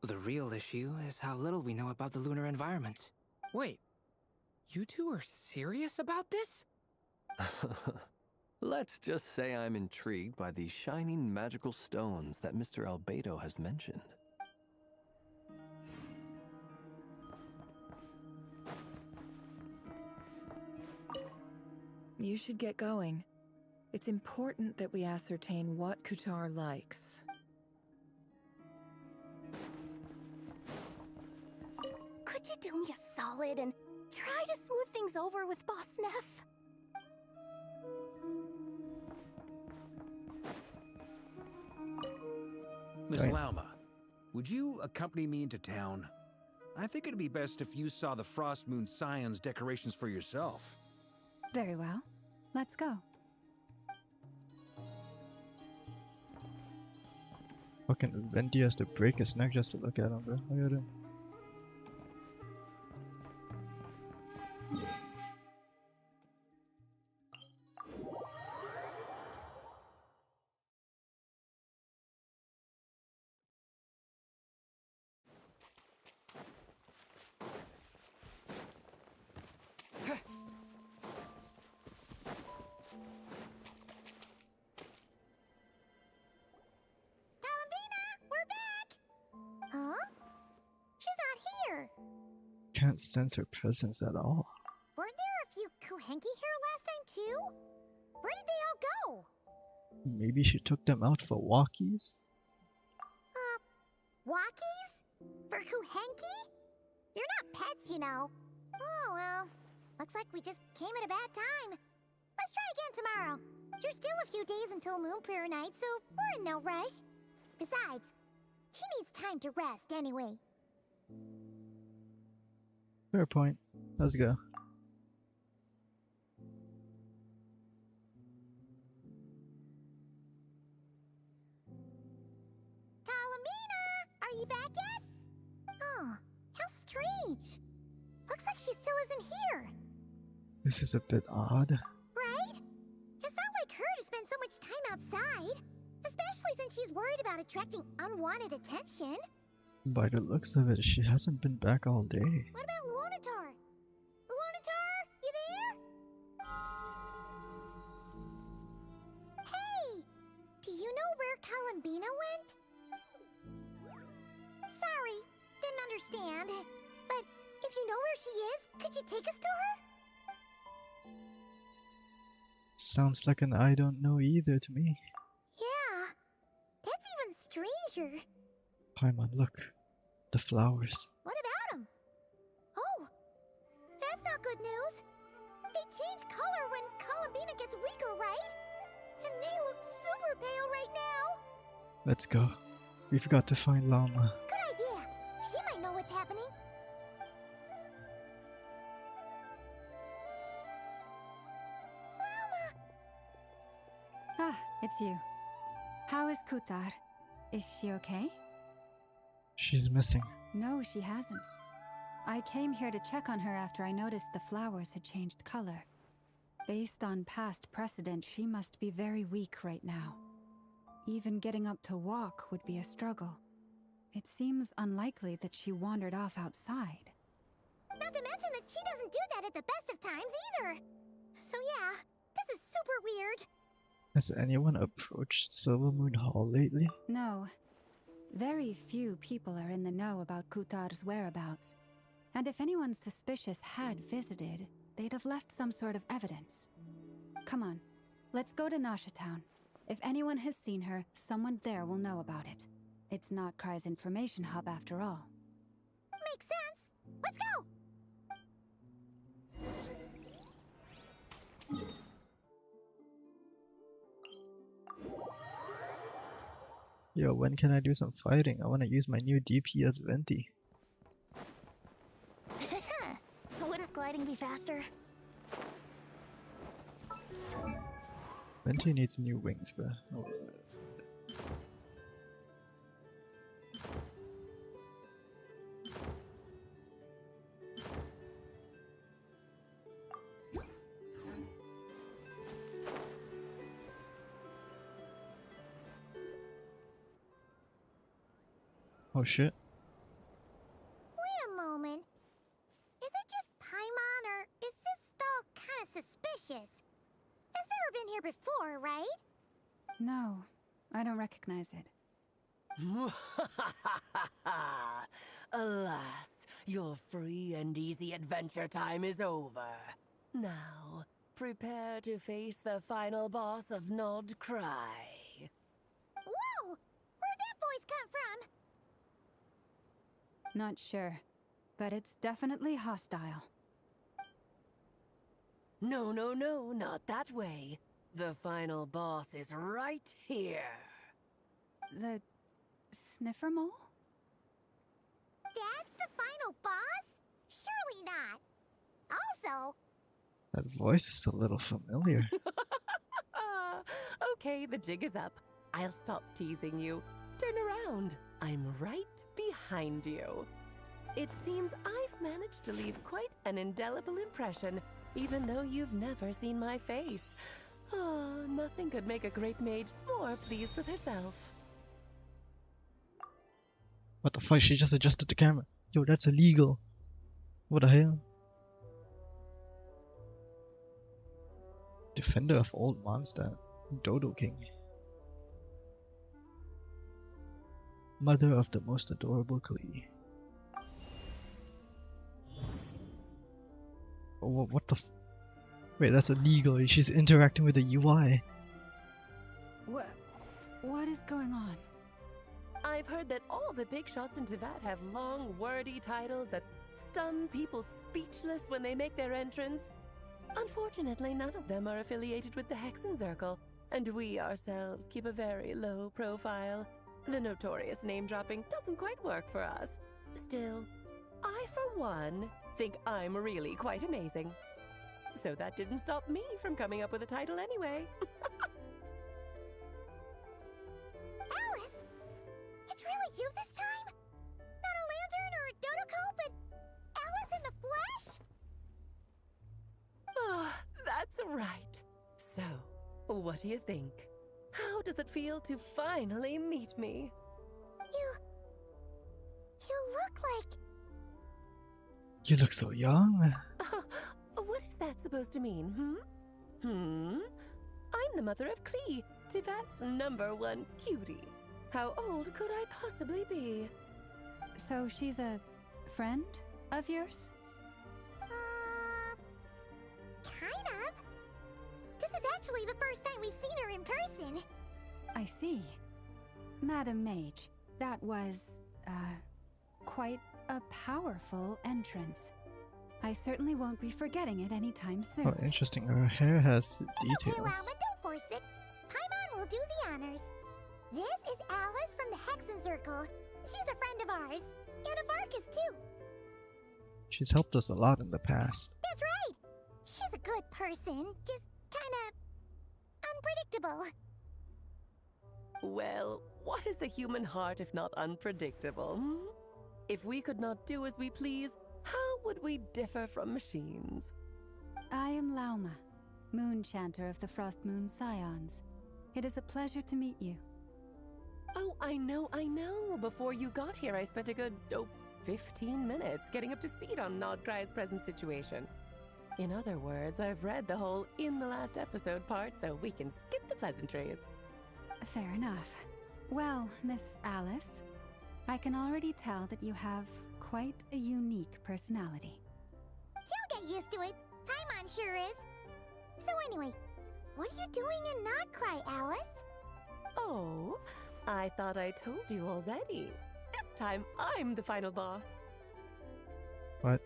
The real issue is how little we know about the lunar environment. Wait, you two are serious about this? Let's just say I'm intrigued by the shining magical stones that Mr. Albedo has mentioned. You should get going. It's important that we ascertain what Kutar likes. Could you do me a solid and try to smooth things over with Boss Neff? Miss Right. Lauma, would you accompany me into town? I think it'd be best if you saw the Frost Moon Scions decorations for yourself. Very well. Let's go. Fucking Venti has to break his neck just to look at him, bro. Look at him. Columbina, we're back! Huh? here? Can't sense her presence at all. Weren't there a few Kuhenki here last time too? Where did they all go? Maybe she took them out for walkies? Walkies? For Kuhenki? You're not pets, you know. Oh, well. Looks like we just came at a bad time. Let's try again tomorrow. There's still a few days until Moon Prayer Night, so we're in no rush. Besides, she needs time to rest anyway. Fair point. Let's go. Kalamina! Are you back yet? Oh, how strange. Looks like she still isn't here. This is a bit odd. Right? It's not like her to spend so much time outside. Especially since she's worried about attracting unwanted attention. By the looks of it, she hasn't been back all day. What about Luanatar? Luanatar, you there? Hey! Do you know where Kalambina went? Sorry, didn't understand. But if you know where she is, could you take us to her? Sounds like an I don't know either to me. Yeah, that's even stranger. Paimon, look. The flowers. What about them? Oh, that's not good news. They change color when Kalambina gets weaker, right? And they look super pale right now. Let's go. We've got to find Llama. Good idea. She might know what's happening. Llama! Ah, it's you. How is Kutar? Is she okay? She's missing. No, she hasn't. I came here to check on her after I noticed the flowers had changed color. Based on past precedent, she must be very weak right now. Even getting up to walk would be a struggle. It seems unlikely that she wandered off outside. Not to mention that she doesn't do that at the best of times either. So yeah, this is super weird. Has anyone approached Silvermoon Hall lately? No. Very few people are in the know about Kutar's whereabouts. And if anyone suspicious had visited, they'd have left some sort of evidence. Come on, let's go to Nasha Town. If anyone has seen her, someone there will know about it. It's not Kry's information hub after all. Makes sense. Let's go! Yo, when can I do some fighting? I want to use my new DP as Venti. Wouldn't gliding be faster? Venti needs new wings, bruh. Oh. Oh shit. Wait a moment. Is it just Paimon, or is this stall kind of suspicious? Has never been here before, right? No, I don't recognize it. Alas, your free and easy adventure time is over. Now, prepare to face the final boss of Nod Cry. Whoa! Where'd that voice come from? Not sure, but it's definitely hostile. No, not that way. The final boss is right here. The sniffer mole? That's the final boss? Surely not. Also, That voice is a little familiar. Okay, the jig is up. I'll stop teasing you. Turn around. I'm right behind you. It seems I've managed to leave quite an indelible impression, even though you've never seen my face. Oh, nothing could make a great mage more pleased with herself. What the fuck? She just adjusted the camera. Yo, that's illegal. What the hell? Defender of Old Mondstadt. Dodo King. Mother of the most adorable Klee. What the? Wait, that's illegal. She's interacting with the UI. What is going on? I've heard that all the big shots in Tevat have long, wordy titles that stun people speechless when they make their entrance. Unfortunately, none of them are affiliated with the Hexenzirkel, and we ourselves keep a very low profile. The notorious name-dropping doesn't quite work for us. Still, I, for one, think I'm really quite amazing. So that didn't stop me from coming up with a title anyway. Alice! It's really you this time? Not a lantern or a Dodoko, but Alice in the flesh? Oh, that's right. So, what do you think? How does it feel to finally meet me? You look like... You look so young. What is that supposed to mean, I'm the mother of Klee, Tevat's #1 cutie. How old could I possibly be? So she's a friend of yours? Kind of. This is actually the first time we've seen her in person. I see. Madam Mage, that was, quite a powerful entrance. I certainly won't be forgetting it anytime soon. Oh, interesting. Her hair has details. Okay, Lama, don't force it. Paimon will do the honors. This is Alice from the Hexenzirkel. She's a friend of ours. And of Arcus, too. She's helped us a lot in the past. That's right. She's a good person. Just kinda... unpredictable. Well, what is the human heart if not unpredictable? If we could not do as we please, how would we differ from machines? I am Lauma, Moon Chanter of the Frost Moon Scions. It is a pleasure to meet you. Oh, I know. Before you got here, I spent a good, 15 minutes getting up to speed on Nodcry's present situation. In other words, I've read the whole in the last episode part, so we can skip the pleasantries. Fair enough. Well, Miss Alice, I can already tell that you have quite a unique personality. He'll get used to it. Paimon sure is. So anyway, what are you doing in Nodcry, Alice? Oh, I thought I told you already. This time, I'm the final boss. What?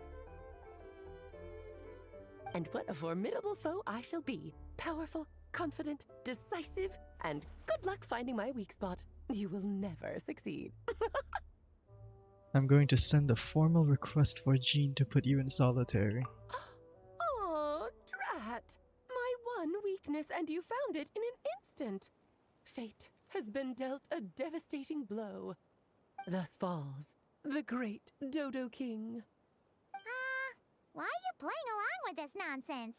And what a formidable foe I shall be. Powerful, confident, decisive, and good luck finding my weak spot. You will never succeed. I'm going to send a formal request for Jean to put you in solitary. Oh, drat! My one weakness, and you found it in an instant. Fate has been dealt a devastating blow. Thus falls the great Dodo King. Why are you playing along with this nonsense?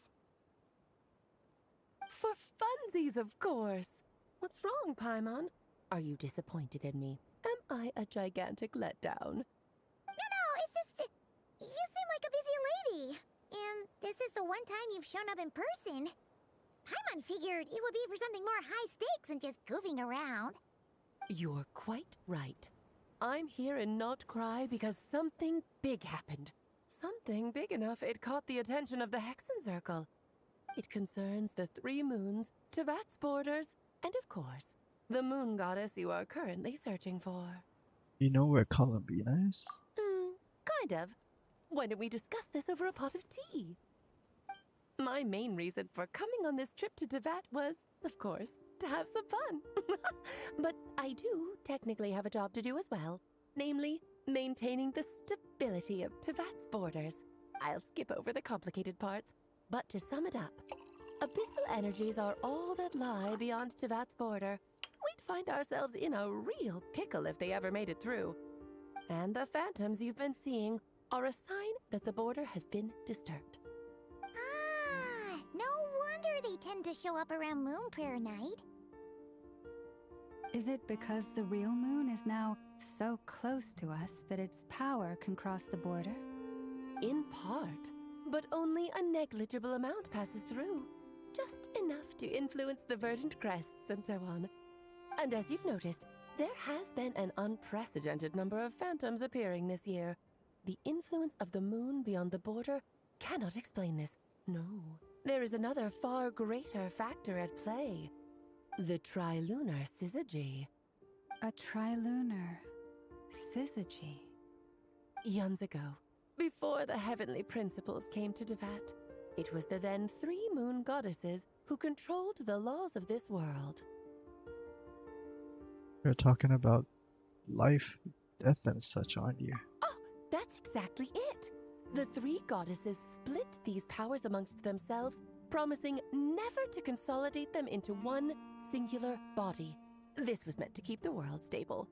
For funsies, of course. What's wrong, Paimon? Are you disappointed in me? Am I a gigantic letdown? No, it's just... you seem like a busy lady. And this is the one time you've shown up in person. Paimon figured it would be for something more high stakes than just goofing around. You're quite right. I'm here in Nodcry because something big happened. Something big enough it caught the attention of the Hexenzirkel. It concerns the 3 moons, Tevat's borders, and of course, the moon goddess you are currently searching for. You know where Columbina is? Kind of. Why don't we discuss this over a pot of tea? My main reason for coming on this trip to Tevat was, of course, to have some fun. But I do technically have a job to do as well. Namely, maintaining the stability of Tevat's borders. I'll skip over the complicated parts, but to sum it up, abyssal energies are all that lie beyond Tevat's border. We'd find ourselves in a real pickle if they ever made it through. And the phantoms you've been seeing are a sign that the border has been disturbed. No wonder they tend to show up around Moon Prayer Night. Is it because the real moon is now so close to us that its power can cross the border? In part, but only a negligible amount passes through. Just enough to influence the verdant crests and so on. And as you've noticed, there has been an unprecedented number of phantoms appearing this year. The influence of the moon beyond the border cannot explain this. No. There is another far greater factor at play. The trilunar syzygy. A trilunar syzygy. Eons ago, before the heavenly principles came to Devat, it was the then 3 moon goddesses who controlled the laws of this world. You're talking about life, death, and such, aren't you? Oh, that's exactly it! The 3 goddesses split these powers amongst themselves, promising never to consolidate them into one singular body. This was meant to keep the world stable.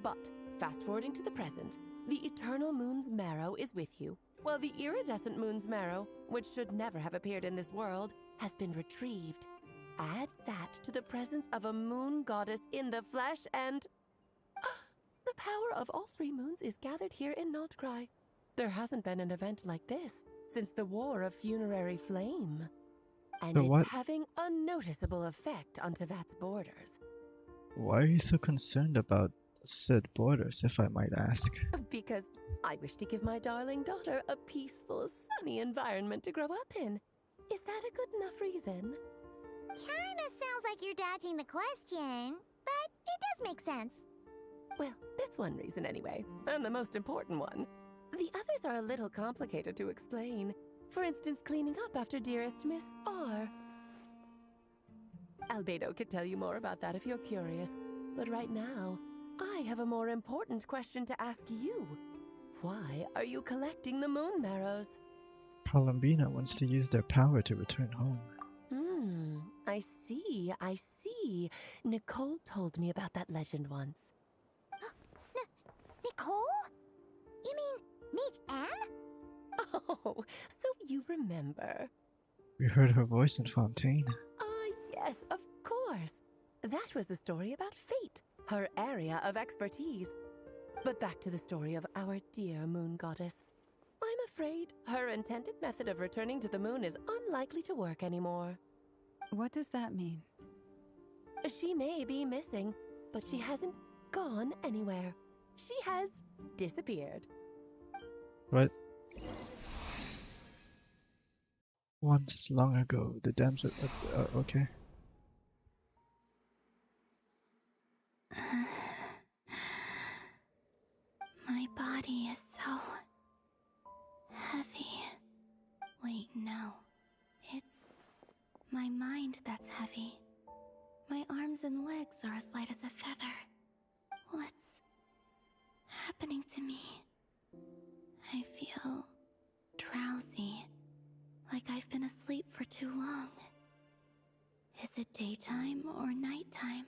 But, fast-forwarding to the present, the eternal moon's marrow is with you, while the iridescent moon's marrow, which should never have appeared in this world, has been retrieved. Add that to the presence of a moon goddess in the flesh and... the power of all 3 moons is gathered here in Notcry. There hasn't been an event like this since the War of Funerary Flame. And So it's what? having a noticeable effect on Tevat's borders. Why are you so concerned about said borders, if I might ask? Because I wish to give my darling daughter a peaceful, sunny environment to grow up in. Is that a good enough reason? Kinda sounds like you're dodging the question, but it does make sense. Well, that's one reason anyway, and the most important one. The others are a little complicated to explain. For instance, cleaning up after dearest Miss R. Albedo could tell you more about that if you're curious, but right now, I have a more important question to ask you. Why are you collecting the moon marrows? Columbina wants to use their power to return home. I see. Nicole told me about that legend once. Nicole? You mean meet Anne? Oh, so you remember. We heard her voice in Fontaine. Yes, of course. That was a story about fate, her area of expertise. But back to the story of our dear moon goddess. I'm afraid her intended method of returning to the moon is unlikely to work anymore. What does that mean? She may be missing, but she hasn't gone anywhere. She has disappeared. What? Once long ago, the damsel... okay. My body is so heavy. Wait, no. It's my mind that's heavy. My arms and legs are as light as a feather. What's happening to me? I feel drowsy, like I've been asleep for too long. Is it daytime or nighttime?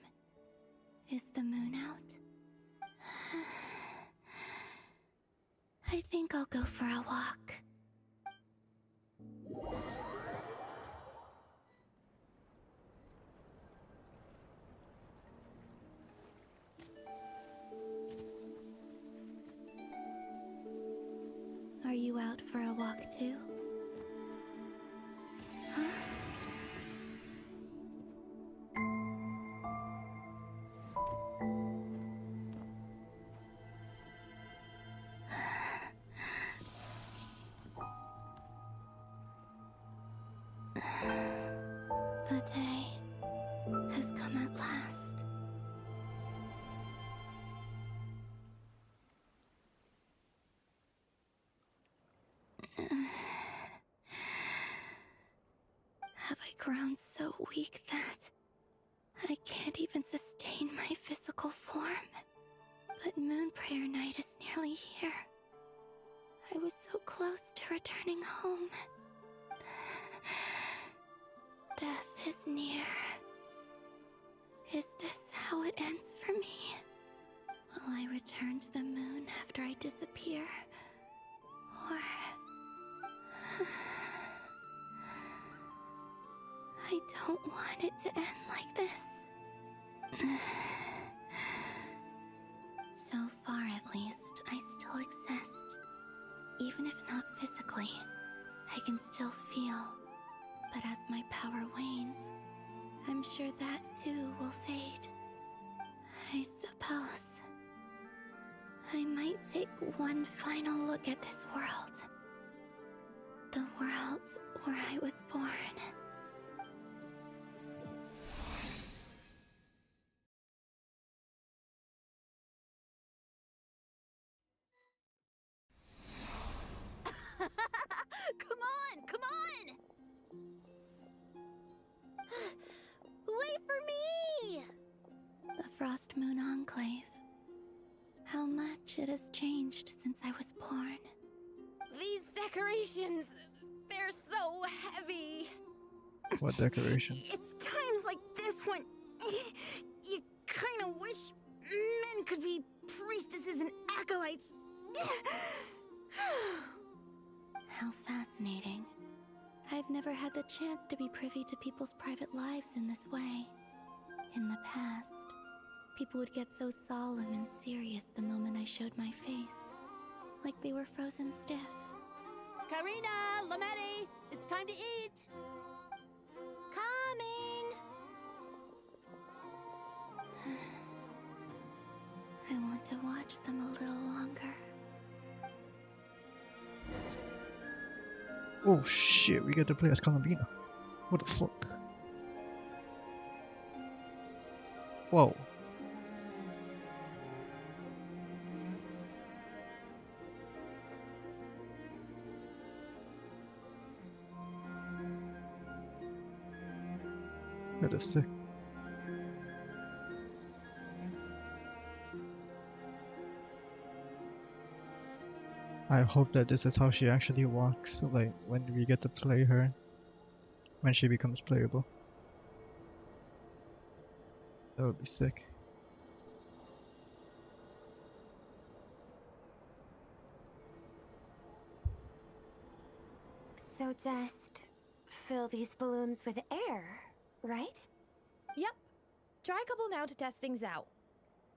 Is the moon out? I think I'll go for a walk. Are you out for a walk too? Huh? The day has come at last. Have I grown so weak that I can't even sustain my physical form? But Moon Prayer Night is nearly here. I was so close to returning home. Death is near. Is this how it ends for me? Will I return to the moon after I disappear? Or... I don't want it to end like this. So far, at least, I still exist. Even if not physically, I can still feel. But as my power wanes, I'm sure that too will fade. I suppose I might take one final look at this world. The world where I was born. Come on, come on! Wait for me! The Frost Moon Enclave. How much it has changed since I was born. These decorations, they're so heavy. What decorations? It's times like this when you kind of wish men could be priestesses and acolytes. How fascinating. I've never had the chance to be privy to people's private lives in this way. In the past, people would get so solemn and serious the moment I showed my face. Like they were frozen stiff. Karina, Lametti, it's time to eat. Coming! I want to watch them a little longer. Oh shit, we get to play as Columbina. What the fuck? Whoa. That is sick. I hope that this is how she actually walks, like when we get to play her, when she becomes playable. That would be sick. So just fill these balloons with air, right? Yep. Try a couple now to test things out.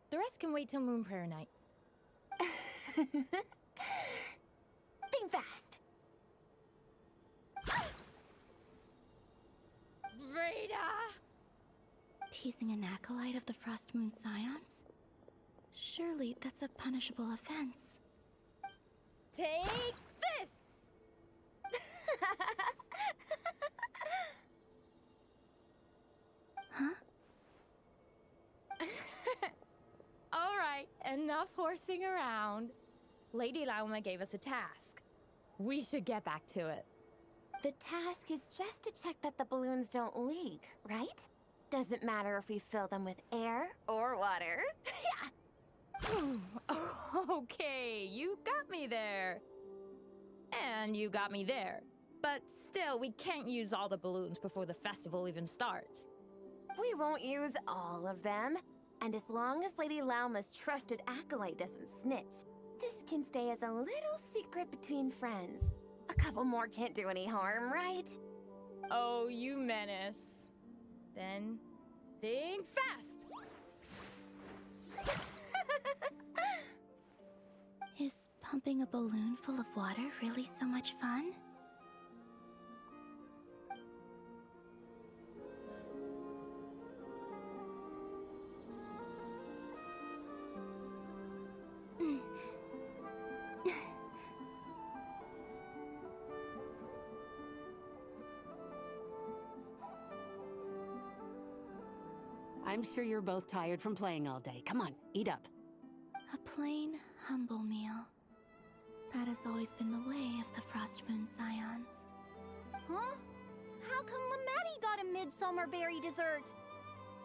The rest can wait till Moon Prayer Night. Think fast. Rita! Teasing an acolyte of the Frost Moon Scions? Surely that's a punishable offense. Take this! Huh? Alright, enough horsing around. Lady Lauma gave us a task. We should get back to it. The task is just to check that the balloons don't leak, right? Doesn't matter if we fill them with air or water. Yeah. Okay, you got me there. And you got me there. But still, we can't use all the balloons before the festival even starts. We won't use all of them. And as long as Lady Lauma's trusted acolyte doesn't snitch, this can stay as a little secret between friends. A couple more can't do any harm, right? Oh, you menace. Then, think fast! Is pumping a balloon full of water really so much fun? I'm sure you're both tired from playing all day. Come on, eat up. A plain, humble meal. That has always been the way of the Frost Moon Scions. Huh? How come Lametti got a midsummer berry dessert?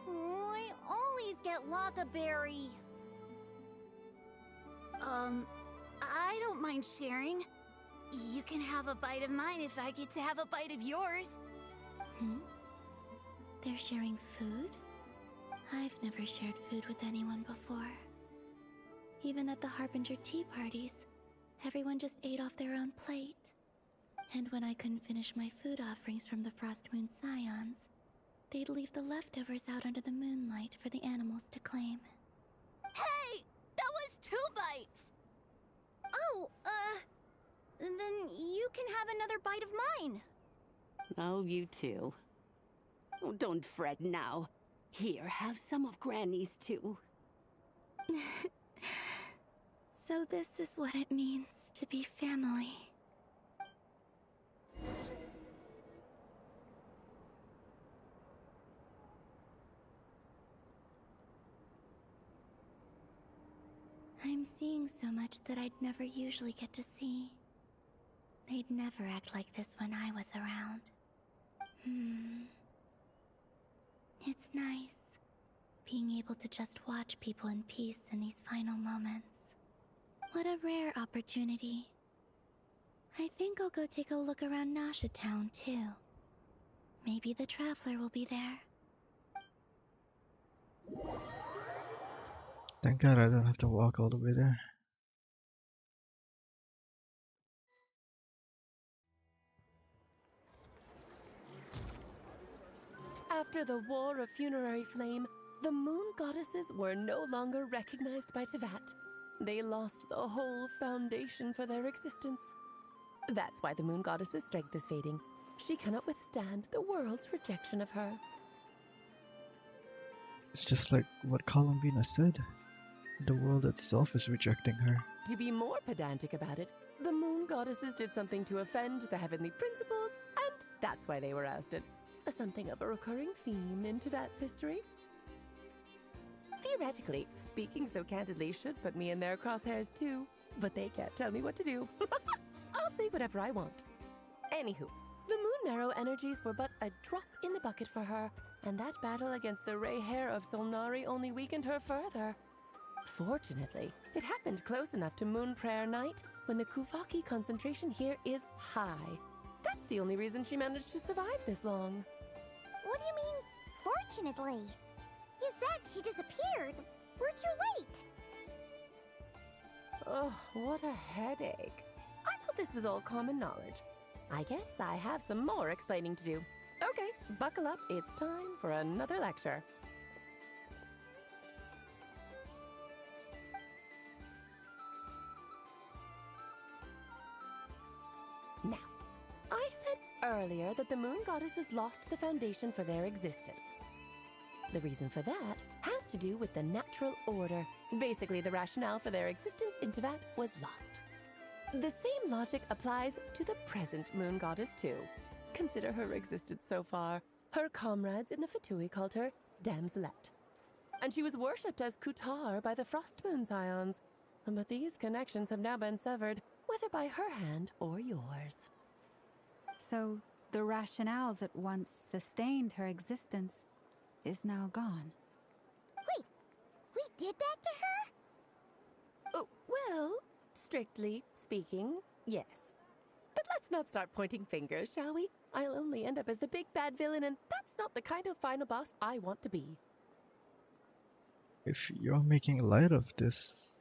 Oh, I always get Lockaberry. I don't mind sharing. You can have a bite of mine if I get to have a bite of yours. They're sharing food? I've never shared food with anyone before. Even at the Harbinger tea parties, everyone just ate off their own plate. And when I couldn't finish my food offerings from the Frost Moon Scions, they'd leave the leftovers out under the moonlight for the animals to claim. Hey! That was 2 bites! Oh, then you can have another bite of mine. Oh, you too. Oh, don't fret now. Here, have some of Granny's too. So this is what it means to be family. I'm seeing so much that I'd never usually get to see. They'd never act like this when I was around. It's nice, being able to just watch people in peace in these final moments. What a rare opportunity. I think I'll go take a look around Nasha Town, too. Maybe the Traveler will be there. Thank God I don't have to walk all the way there. After the War of Funerary Flame, the moon goddesses were no longer recognized by Tevat. They lost the whole foundation for their existence. That's why the moon goddess's strength is fading. She cannot withstand the world's rejection of her. It's just like what Columbina said. The world itself is rejecting her. To be more pedantic about it, the moon goddesses did something to offend the heavenly principles, and that's why they were ousted. Something of a recurring theme in Tevat's history. Theoretically, speaking so candidly should put me in their crosshairs too, but they can't tell me what to do. I'll say whatever I want. Anywho, the Moon Marrow energies were but a drop in the bucket for her, and that battle against the Ray Hair of Solnari only weakened her further. Fortunately, it happened close enough to Moon Prayer Night when the Kuvaki concentration here is high. That's the only reason she managed to survive this long. What do you mean, fortunately? You said she disappeared. We're too late. Oh, what a headache. I thought this was all common knowledge. I guess I have some more explaining to do. Okay, buckle up. It's time for another lecture. Now, I said earlier that the moon goddesses lost the foundation for their existence. The reason for that has to do with the natural order. Basically, the rationale for their existence in Tevat was lost. The same logic applies to the present moon goddess too. Consider her existence so far. Her comrades in the Fatui called her Damselette. And she was worshipped as Kutar by the Frost Moon Scions. But these connections have now been severed, whether by her hand or yours. So, the rationale that once sustained her existence is now gone. Wait, we did that to her? Oh, well, strictly speaking, yes. But let's not start pointing fingers, shall we? I'll only end up as the big bad villain, and that's not the kind of final boss I want to be. If you're making light of this,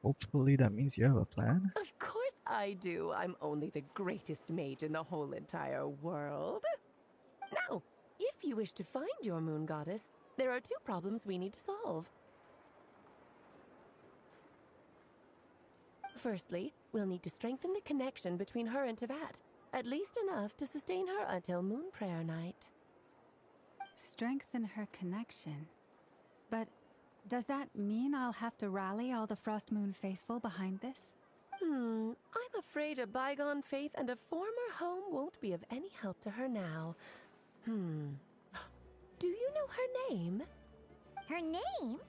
hopefully that means you have a plan. Of course I do. I'm only the greatest mage in the whole entire world. Now, if you wish to find your moon goddess, there are two problems we need to solve. Firstly, we'll need to strengthen the connection between her and Tevat, at least enough to sustain her until Moon Prayer Night. Strengthen her connection. But does that mean I'll have to rally all the Frost Moon faithful behind this? I'm afraid a bygone faith and a former home won't be of any help to her now. Do you know her name? Her name?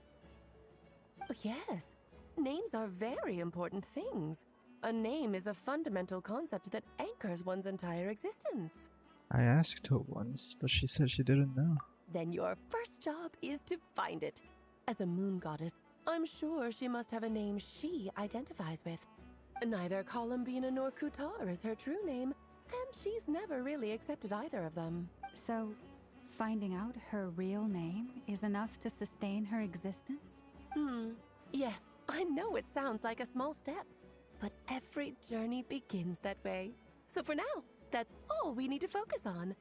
Oh, yes. Names are very important things. A name is a fundamental concept that anchors one's entire existence. I asked her once, but she said she didn't know. Then your first job is to find it. As a moon goddess, I'm sure she must have a name she identifies with. Neither Columbina nor Kutar is her true name, and she's never really accepted either of them. So, finding out her real name is enough to sustain her existence? Yes, I know it sounds like a small step, but every journey begins that way. So for now, that's all we need to focus on.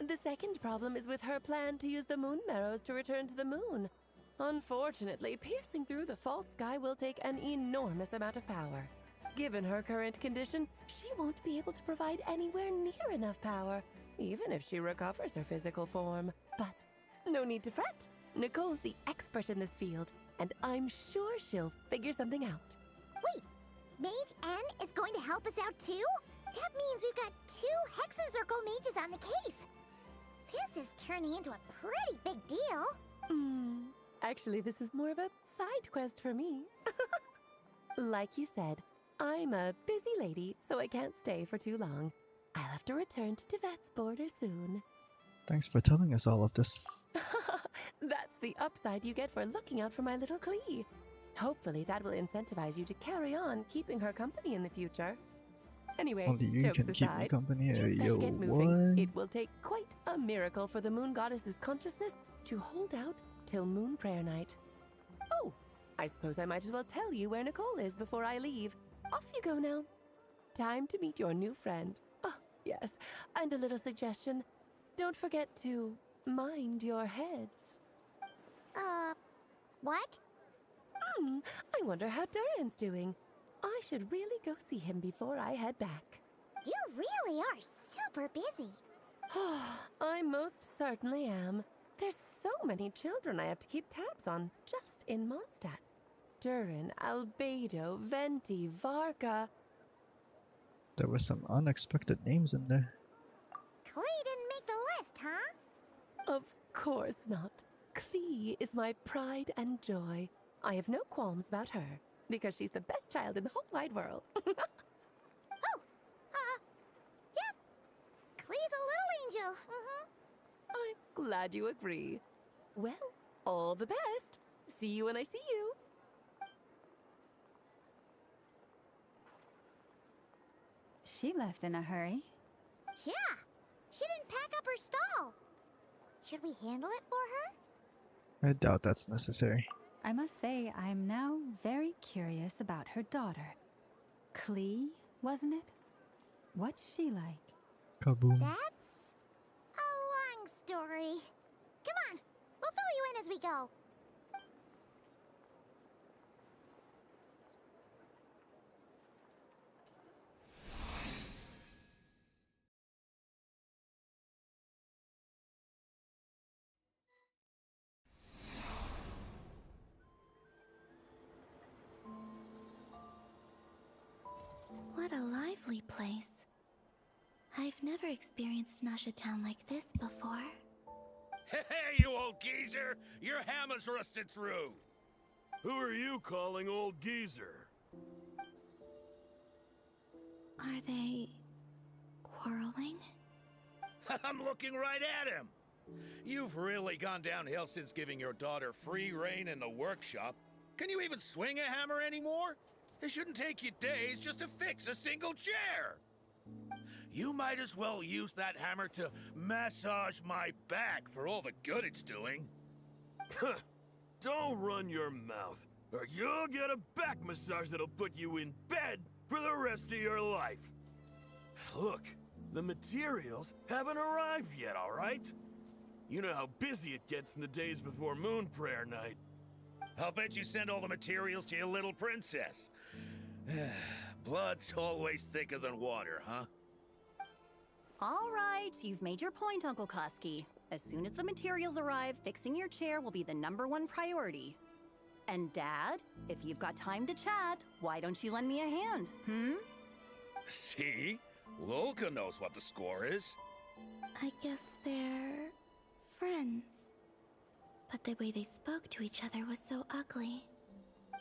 The second problem is with her plan to use the moon marrows to return to the moon. Unfortunately, piercing through the false sky will take an enormous amount of power. Given her current condition, she won't be able to provide anywhere near enough power, even if she recovers her physical form. But no need to fret. Nicole's the expert in this field, and I'm sure she'll figure something out. Wait, Mage N is going to help us out too? That means we've got 2 Hexen Circle mages on the case. This is turning into a pretty big deal. Actually, this is more of a side quest for me. Like you said, I'm a busy lady, so I can't stay for too long. I'll have to return to Tivet's border soon. Thanks for telling us all of this. That's the upside you get for looking out for my little Klee. Hopefully that will incentivize you to carry on keeping her company in the future. Anyway, Only you jokes can keep me aside, company. you'd better Yo, get moving. what? It will take quite a miracle for the Moon Goddess's consciousness to hold out till Moon Prayer Night. Oh, I suppose I might as well tell you where Nicole is before I leave. Off you go now. Time to meet your new friend. Oh, yes, and a little suggestion. Don't forget to mind your heads. What? I wonder how Durin's doing. I should really go see him before I head back. You really are super busy. I most certainly am. There's so many children I have to keep tabs on just in Mondstadt. Durin, Albedo, Venti, Varka. There were some unexpected names in there. Klee didn't make the list, huh? Of course not. Klee is my pride and joy. I have no qualms about her, because she's the best child in the whole wide world. Yep. Klee's a little angel. I'm glad you agree. Well, all the best. See you when I see you. She left in a hurry. Yeah, she didn't pack up her stall. Should we handle it for her? I doubt that's necessary. I must say, I'm now very curious about her daughter. Klee, wasn't it? What's she like? Kaboom. That's a long story. Come on, we'll fill you in as we go. What a lively place. I've never experienced Nasha Town like this before. Hey, you old geezer! Your hammer's rusted through! Who are you calling old geezer? Are they quarreling? I'm looking right at him! You've really gone downhill since giving your daughter free rein in the workshop. Can you even swing a hammer anymore? It shouldn't take you days just to fix a single chair. You might as well use that hammer to massage my back for all the good it's doing. Don't run your mouth, or you'll get a back massage that'll put you in bed for the rest of your life. Look, the materials haven't arrived yet, all right? You know how busy it gets in the days before Moon Prayer Night. I'll bet you send all the materials to your little princess. Blood's always thicker than water, huh? All right, you've made your point, Uncle Koski. As soon as the materials arrive, fixing your chair will be the #1 priority. And Dad, if you've got time to chat, why don't you lend me a hand, See? Lolka knows what the score is. I guess they're friends. But the way they spoke to each other was so ugly.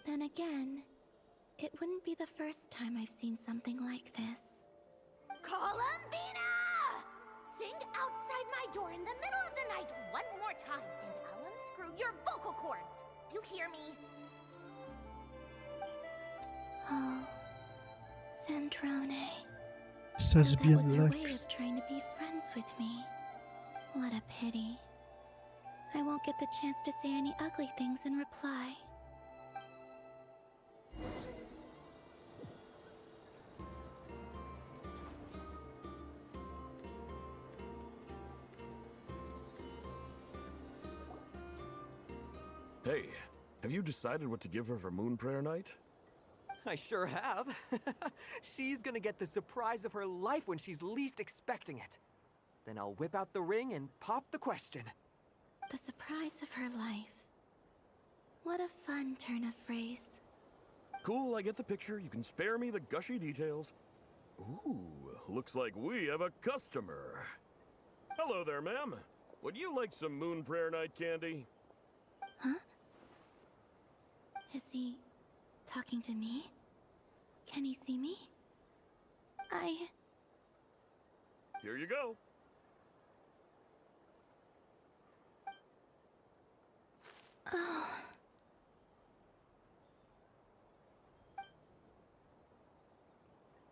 Then again, it wouldn't be the first time I've seen something like this. Columbina! Sing outside my door in the middle of the night one more time, and I'll unscrew your vocal cords. You hear me? Oh, Zandrone. Says So that was bien her way Lex. of trying to be friends with me. What a pity. I won't get the chance to say any ugly things in reply. Hey, have you decided what to give her for Moon Prayer Night? I sure have. She's gonna get the surprise of her life when she's least expecting it. Then I'll whip out the ring and pop the question. The surprise of her life. What a fun turn of phrase. Cool, I get the picture. You can spare me the gushy details. Ooh, looks like we have a customer. Hello there, ma'am. Would you like some Moon Prayer Night candy? Huh? Is he talking to me? Can he see me? Here you go. Oh.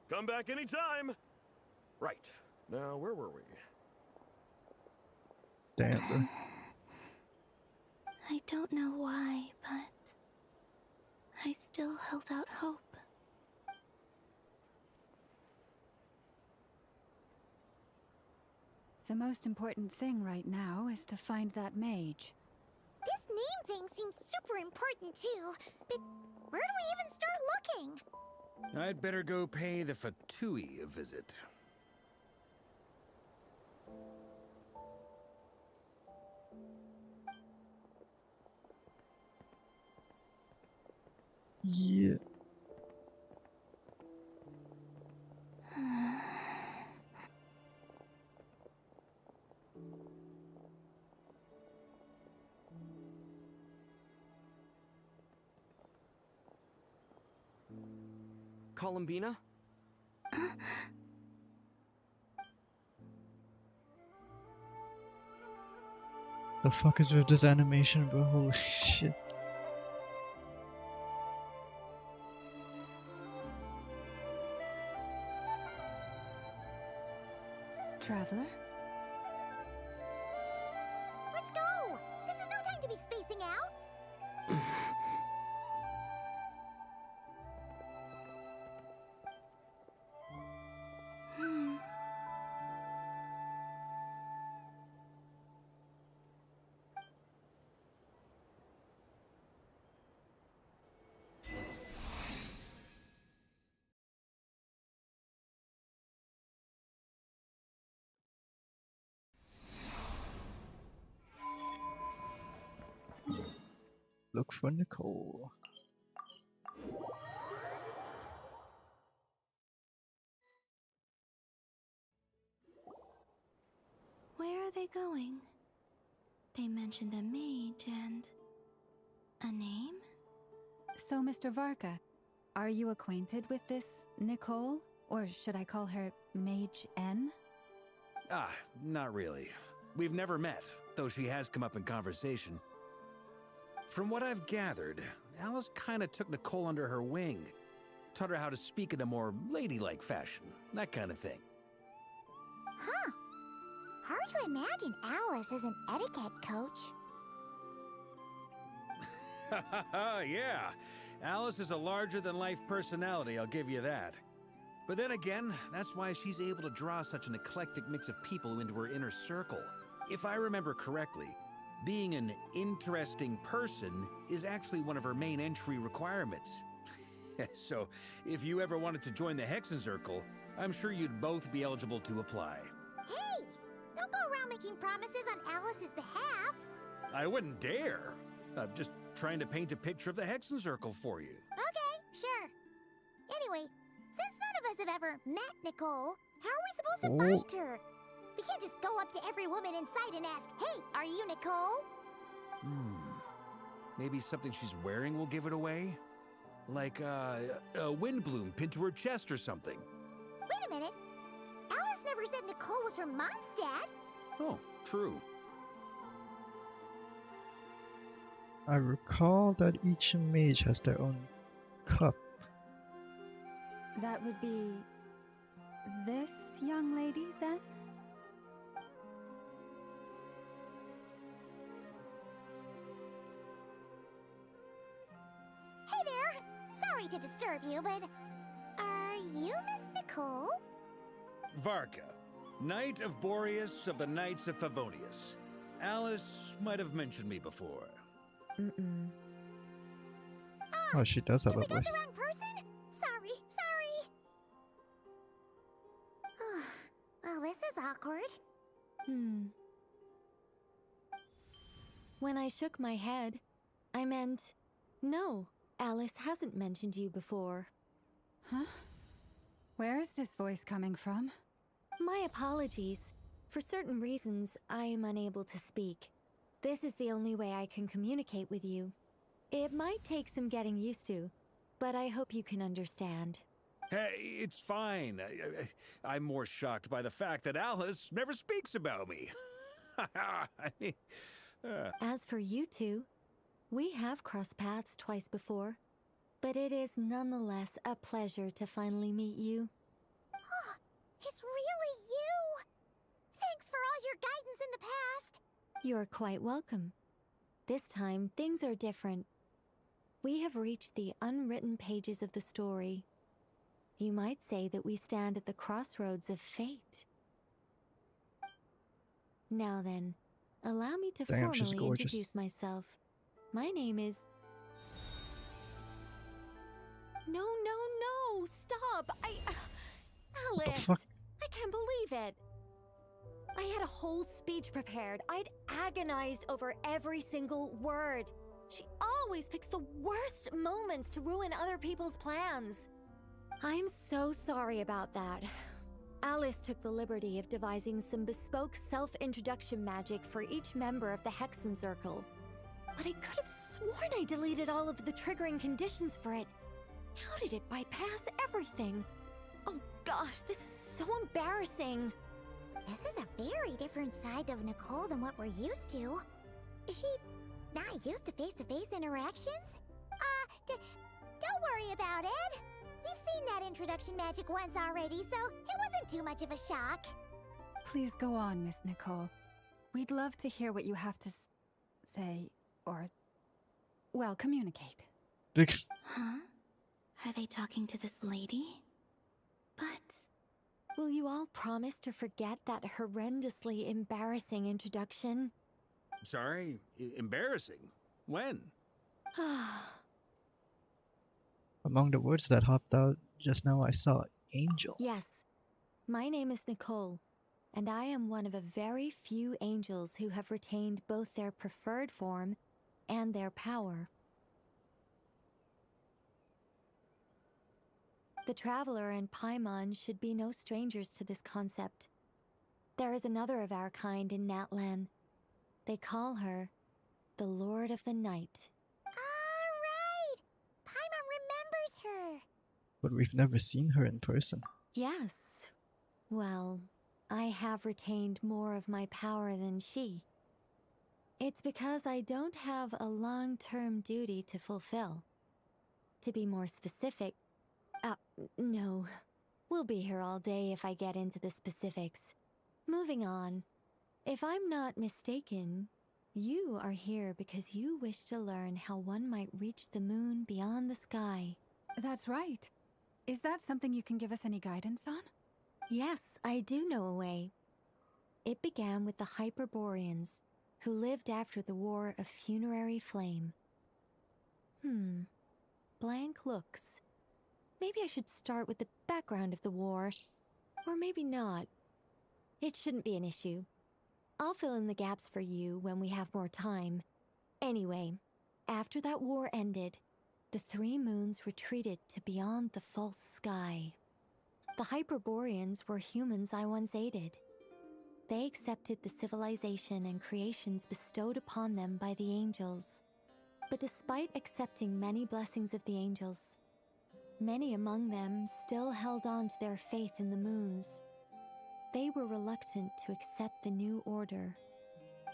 Come back anytime. Right. Now, where were we? Damn, bro. I don't know why, but I still held out hope. The most important thing right now is to find that mage. This name thing seems super important too, but where do we even start looking? I'd better go pay the Fatui a visit. Yeah. Columbina? The fuck is with this animation, bro? Holy shit. Traveler? Let's go! This is no time to be spacing out! Look for Nicole. Where are they going? They mentioned a mage and a name? So, Mr. Varka, are you acquainted with this Nicole? Or should I call her Mage N? Ah, not really. We've never met, though she has come up in conversation. From what I've gathered, Alice kinda took Nicole under her wing. Taught her how to speak in a more ladylike fashion, that kind of thing. Huh. Hard to imagine Alice as an etiquette coach. Yeah, Alice is a larger-than-life personality, I'll give you that. But then again, that's why she's able to draw such an eclectic mix of people into her inner circle. If I remember correctly, being an interesting person is actually one of her main entry requirements. So, if you ever wanted to join the Hexenzirkel, I'm sure you'd both be eligible to apply. Hey! Don't go around making promises on Alice's behalf! I wouldn't dare. I'm just trying to paint a picture of the Hexenzirkel for you. Okay, sure. Anyway, since none of us have ever met Nicole, how are we supposed to find her? We can't just go up to every woman in sight and ask, "Hey, are you Nicole?" Maybe something she's wearing will give it away? Like, a windbloom pinned to her chest or something. Wait a minute. Alice never said Nicole was from Mondstadt. Oh, true. I recall that each mage has their own cup. That would be this young lady, then? Hey there! Sorry to disturb you, but are you Miss Nicole? Varka, Knight of Boreas of the Knights of Favonius. Alice might have mentioned me before. Oh, she does have Have a we got voice. the wrong person? Sorry. Well, this is awkward. When I shook my head, I meant, no, Alice hasn't mentioned you before. Huh? Where is this voice coming from? My apologies. For certain reasons, I am unable to speak. This is the only way I can communicate with you. It might take some getting used to, but I hope you can understand. Hey, it's fine. I'm more shocked by the fact that Alice never speaks about me. I mean, As for you two, we have crossed paths twice before, but it is nonetheless a pleasure to finally meet you. It's really you! Thanks for all your guidance in the past! You're quite welcome. This time, things are different. We have reached the unwritten pages of the story. You might say that we stand at the crossroads of fate. Now then, allow me to Damn, she's formally gorgeous. introduce myself. My name is... No, stop! What the Alice! fuck? I can't believe it! I had a whole speech prepared. I'd agonized over every single word. She always picks the worst moments to ruin other people's plans. I'm so sorry about that. Alice took the liberty of devising some bespoke self-introduction magic for each member of the Hexen Circle. But I could have sworn I deleted all of the triggering conditions for it. How did it bypass everything? Oh gosh, this is so embarrassing. This is a very different side of Nicole than what we're used to. Is she not used to face-to-face interactions? Don't worry about it. We've seen that introduction magic once already, so it wasn't too much of a shock. Please go on, Miss Nicole. We'd love to hear what you have to say, or, well, communicate. Huh? Are they talking to this lady? But... Will you all promise to forget that horrendously embarrassing introduction? sorry, embarrassing. When? Among the words that hopped out just now, I saw angel. Yes. My name is Nicole, and I am one of a very few angels who have retained both their preferred form and their power. The Traveler and Paimon should be no strangers to this concept. There is another of our kind in Natlan. They call her the Lord of the Night. Alright! Paimon remembers her! But we've never seen her in person. Yes. Well, I have retained more of my power than she. It's because I don't have a long-term duty to fulfill. To be more specific, no. We'll be here all day if I get into the specifics. Moving on. If I'm not mistaken, you are here because you wish to learn how one might reach the moon beyond the sky. That's right. Is that something you can give us any guidance on? Yes, I do know a way. It began with the Hyperboreans, who lived after the War of Funerary Flame. Blank looks. Maybe I should start with the background of the war. Or maybe not. It shouldn't be an issue. I'll fill in the gaps for you when we have more time. Anyway, after that war ended, the three moons retreated to beyond the false sky. The Hyperboreans were humans I once aided. They accepted the civilization and creations bestowed upon them by the angels. But despite accepting many blessings of the angels, many among them still held on to their faith in the moons. They were reluctant to accept the new order.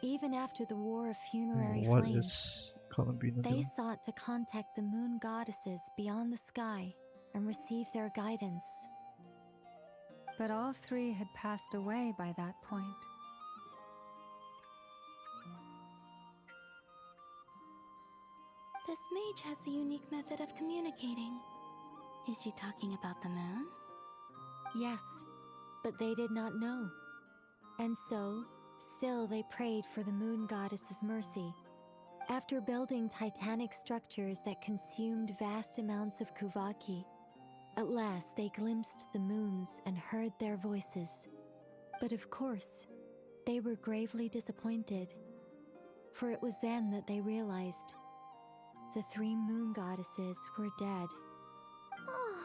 Even after the War of Funerary What Flame, is Columbina they doing? sought to contact the moon goddesses beyond the sky and receive their guidance. But all three had passed away by that point. This mage has a unique method of communicating. Is she talking about the moons? Yes, but they did not know. And so, still they prayed for the moon goddess's mercy. After building titanic structures that consumed vast amounts of Kuvaki, at last they glimpsed the moons and heard their voices. But of course, they were gravely disappointed. For it was then that they realized the three moon goddesses were dead. Oh,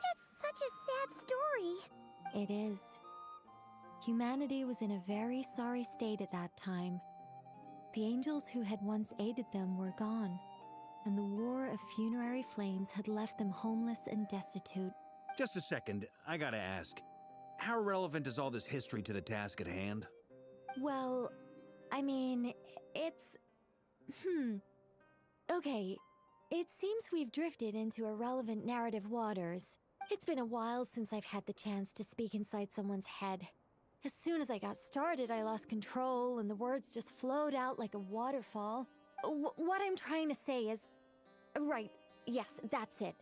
that's such a sad story. It is. Humanity was in a very sorry state at that time. The angels who had once aided them were gone, and the War of Funerary Flames had left them homeless and destitute. Just a second, I gotta ask. How relevant is all this history to the task at hand? Well, I mean, it's... Okay, it seems we've drifted into irrelevant narrative waters. It's been a while since I've had the chance to speak inside someone's head. As soon as I got started, I lost control and the words just flowed out like a waterfall. What I'm trying to say is... Right, yes, that's it.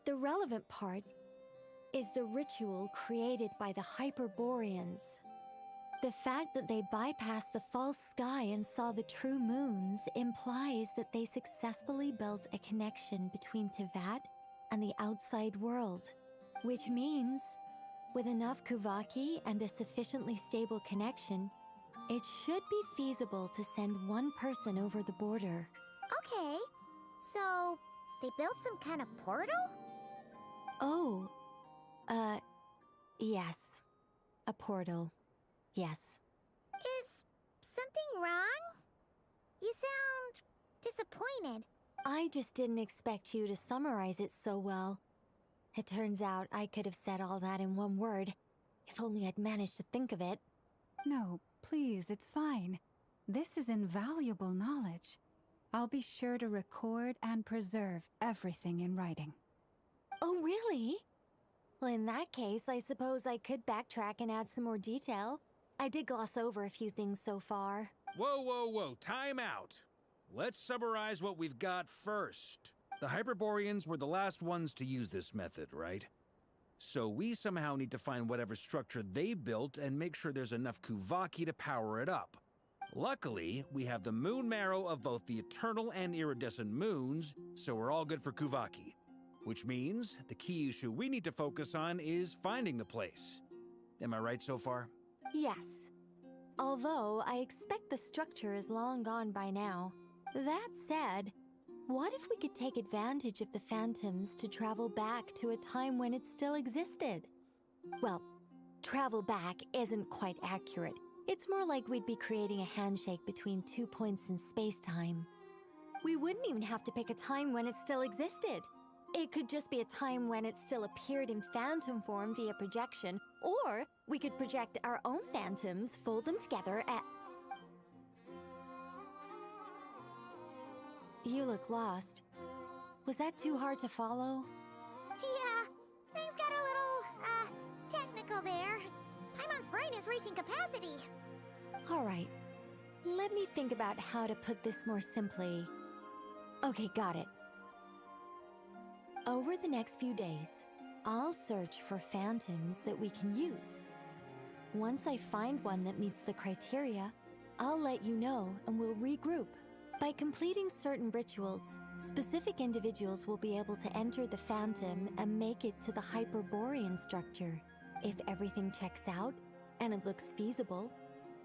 The relevant part is the ritual created by the Hyperboreans. The fact that they bypassed the false sky and saw the true moons implies that they successfully built a connection between Tevat and the outside world. Which means, with enough Kuvaki and a sufficiently stable connection, it should be feasible to send one person over the border. Okay, so they built some kind of portal? Oh, yes. A portal. Yes. Is something wrong? You sound disappointed. I just didn't expect you to summarize it so well. It turns out I could have said all that in one word, if only I'd managed to think of it. No, please, it's fine. This is invaluable knowledge. I'll be sure to record and preserve everything in writing. Oh, really? Well, in that case, I suppose I could backtrack and add some more detail. I did gloss over a few things so far. Whoa, whoa, whoa, time out! Let's summarize what we've got first. The Hyperboreans were the last ones to use this method, right? So we somehow need to find whatever structure they built and make sure there's enough Kuvaki to power it up. Luckily, we have the moon marrow of both the eternal and iridescent moons, so we're all good for Kuvaki. Which means the key issue we need to focus on is finding the place. Am I right so far? Yes. Although, I expect the structure is long gone by now. That said, what if we could take advantage of the phantoms to travel back to a time when it still existed? Well, travel back isn't quite accurate. It's more like we'd be creating a handshake between 2 points in space-time. We wouldn't even have to pick a time when it still existed. It could just be a time when it still appeared in phantom form via projection, or we could project our own phantoms, fold them together, and... You look lost. Was that too hard to follow? Yeah, things got a little, technical there. Paimon's brain is reaching capacity. Alright. Let me think about how to put this more simply. Okay, got it. Over the next few days, I'll search for phantoms that we can use. Once I find one that meets the criteria, I'll let you know and we'll regroup. By completing certain rituals, specific individuals will be able to enter the phantom and make it to the Hyperborean structure. If everything checks out, and it looks feasible,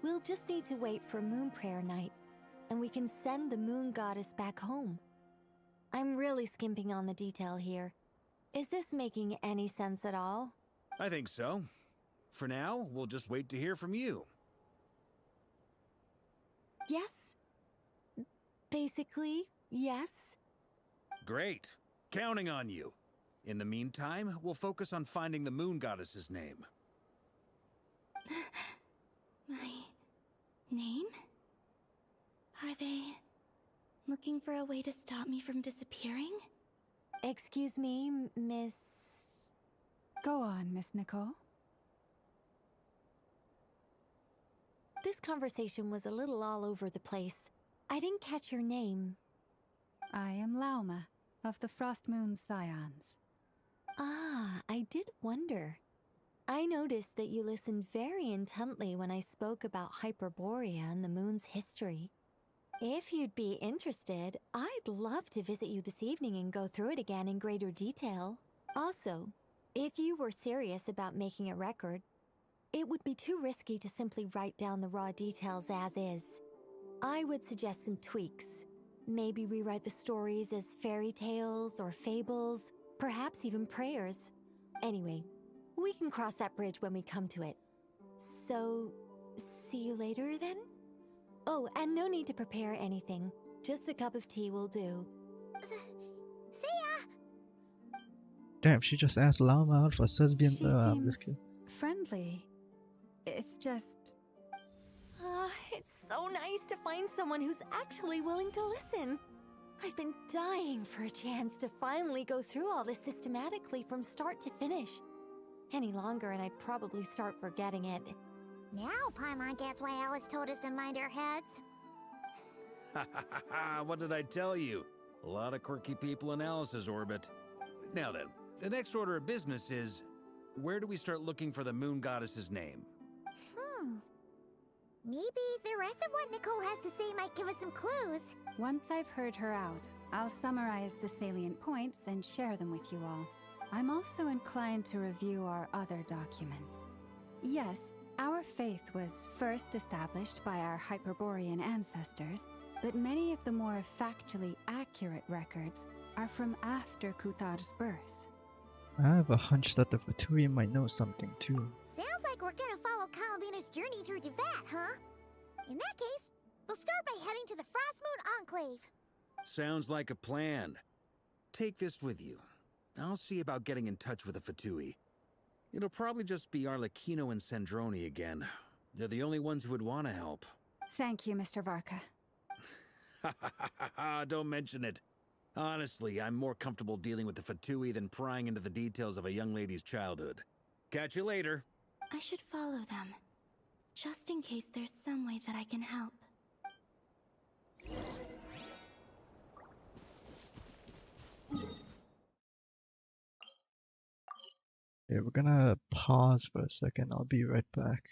we'll just need to wait for Moon Prayer Night, and we can send the Moon Goddess back home. I'm really skimping on the detail here. Is this making any sense at all? I think so. For now, we'll just wait to hear from you. Yes. Basically, yes. Great. Counting on you. In the meantime, we'll focus on finding the Moon Goddess's name. My name? Are they looking for a way to stop me from disappearing? Excuse me, Miss... Go on, Miss Nicole. This conversation was a little all over the place. I didn't catch your name. I am Lauma, of the Frost Moon Scions. Ah, I did wonder. I noticed that you listened very intently when I spoke about Hyperborea and the moon's history. If you'd be interested, I'd love to visit you this evening and go through it again in greater detail. Also, if you were serious about making a record, it would be too risky to simply write down the raw details as is. I would suggest some tweaks. Maybe rewrite the stories as fairy tales or fables, perhaps even prayers. Anyway, we can cross that bridge when we come to it. So, see you later then? Oh, and no need to prepare anything. Just a cup of tea will do. See ya! Damn, she just asked Llama out for lesbian. She I'm seems just kidding. friendly. It's just... It's so nice to find someone who's actually willing to listen. I've been dying for a chance to finally go through all this systematically from start to finish. Any longer and I'd probably start forgetting it. Now Paimon gets why Alice told us to mind our heads. What did I tell you? A lot of quirky people in Alice's orbit. Now then, the next order of business is, where do we start looking for the moon goddess's name? Maybe the rest of what Nicole has to say might give us some clues. Once I've heard her out, I'll summarize the salient points and share them with you all. I'm also inclined to review our other documents. Yes, our faith was first established by our Hyperborean ancestors, but many of the more factually accurate records are from after Kutar's birth. I have a hunch that the Fatui might know something too. Sounds like we're gonna follow Columbina's journey through Devat, huh? In that case, we'll start by heading to the Frostmoon Enclave. Sounds like a plan. Take this with you. I'll see about getting in touch with the Fatui. It'll probably just be Arlecchino and Sandroni again. They're the only ones who would want to help. Thank you, Mr. Varka. Don't mention it. Honestly, I'm more comfortable dealing with the Fatui than prying into the details of a young lady's childhood. Catch you later. I should follow them, just in case there's some way that I can help. Okay, we're gonna pause for a second. I'll be right back.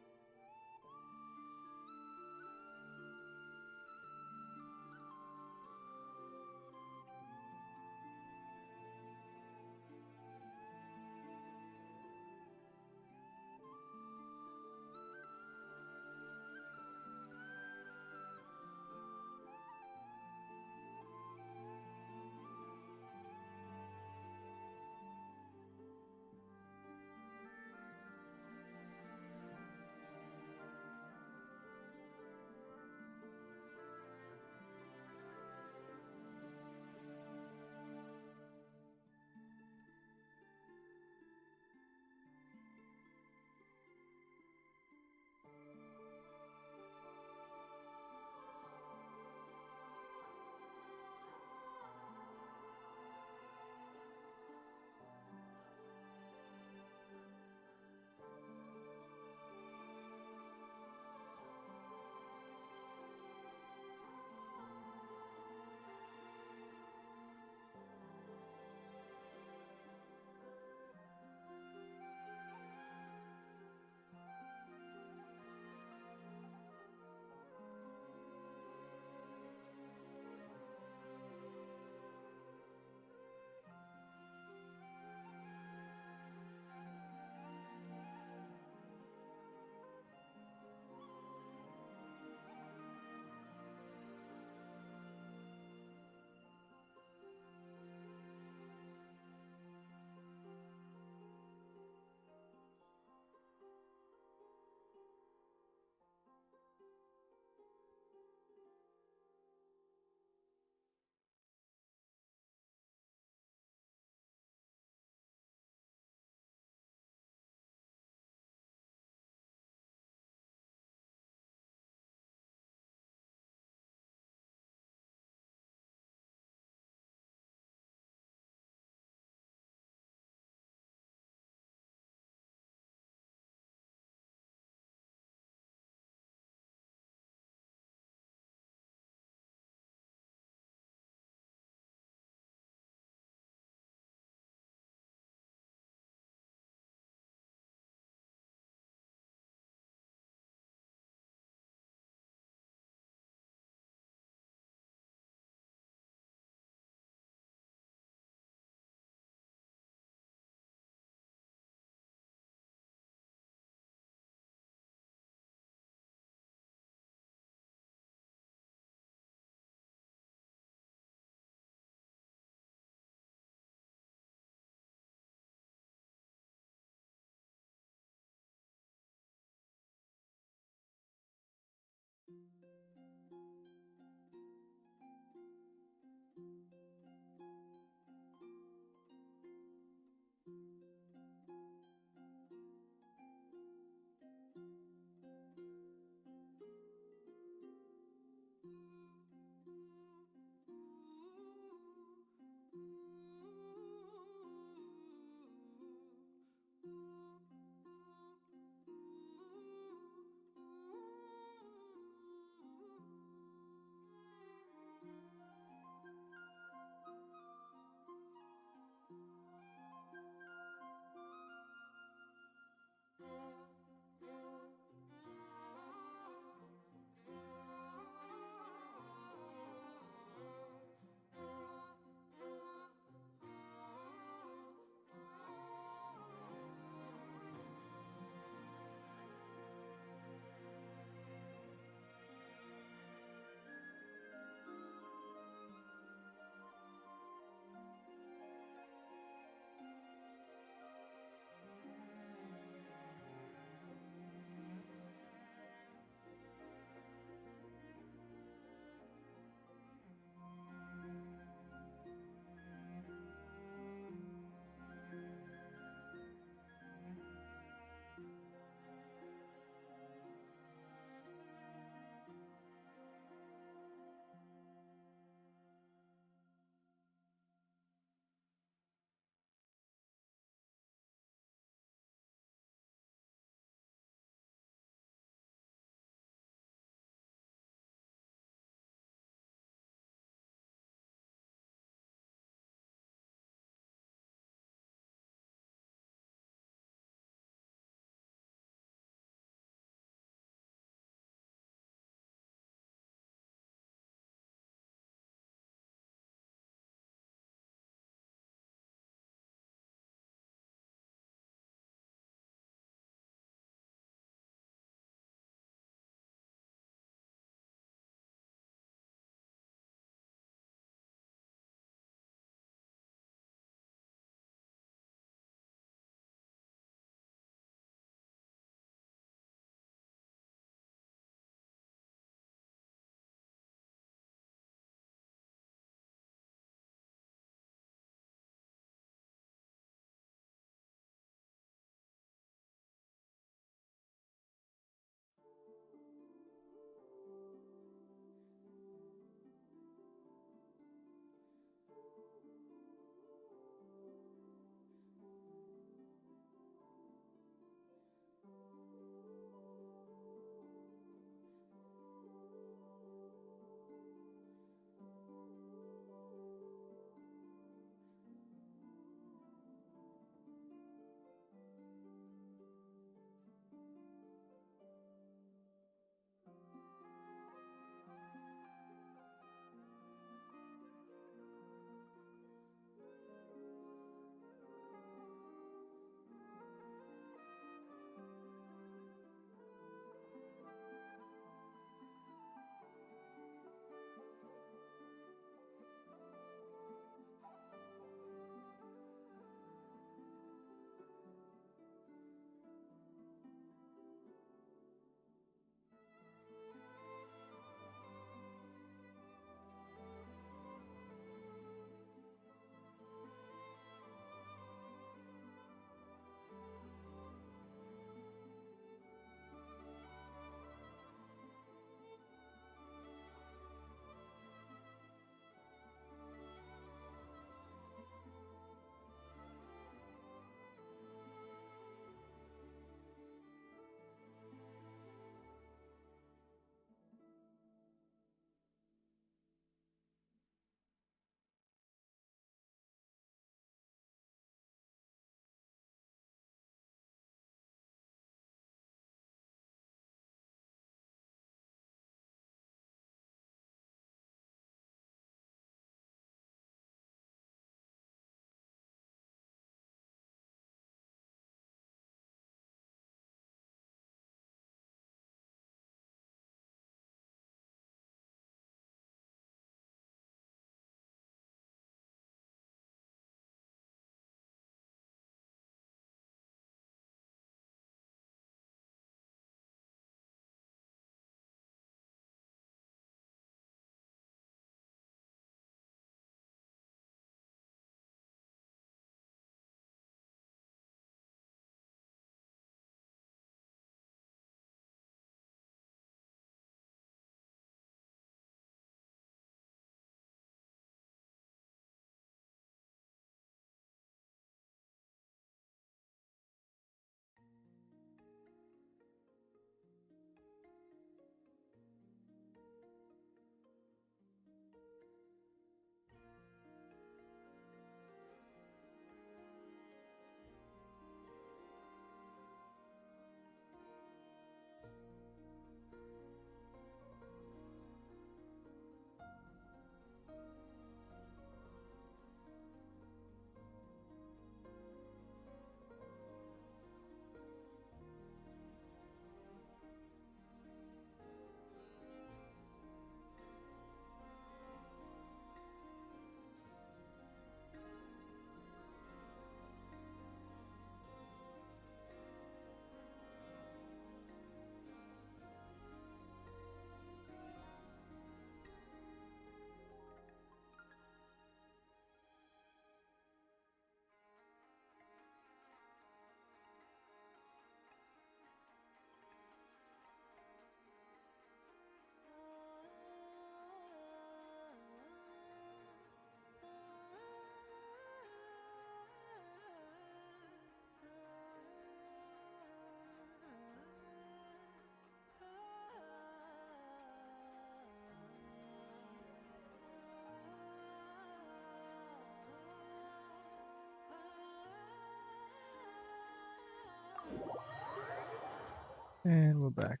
And we're back.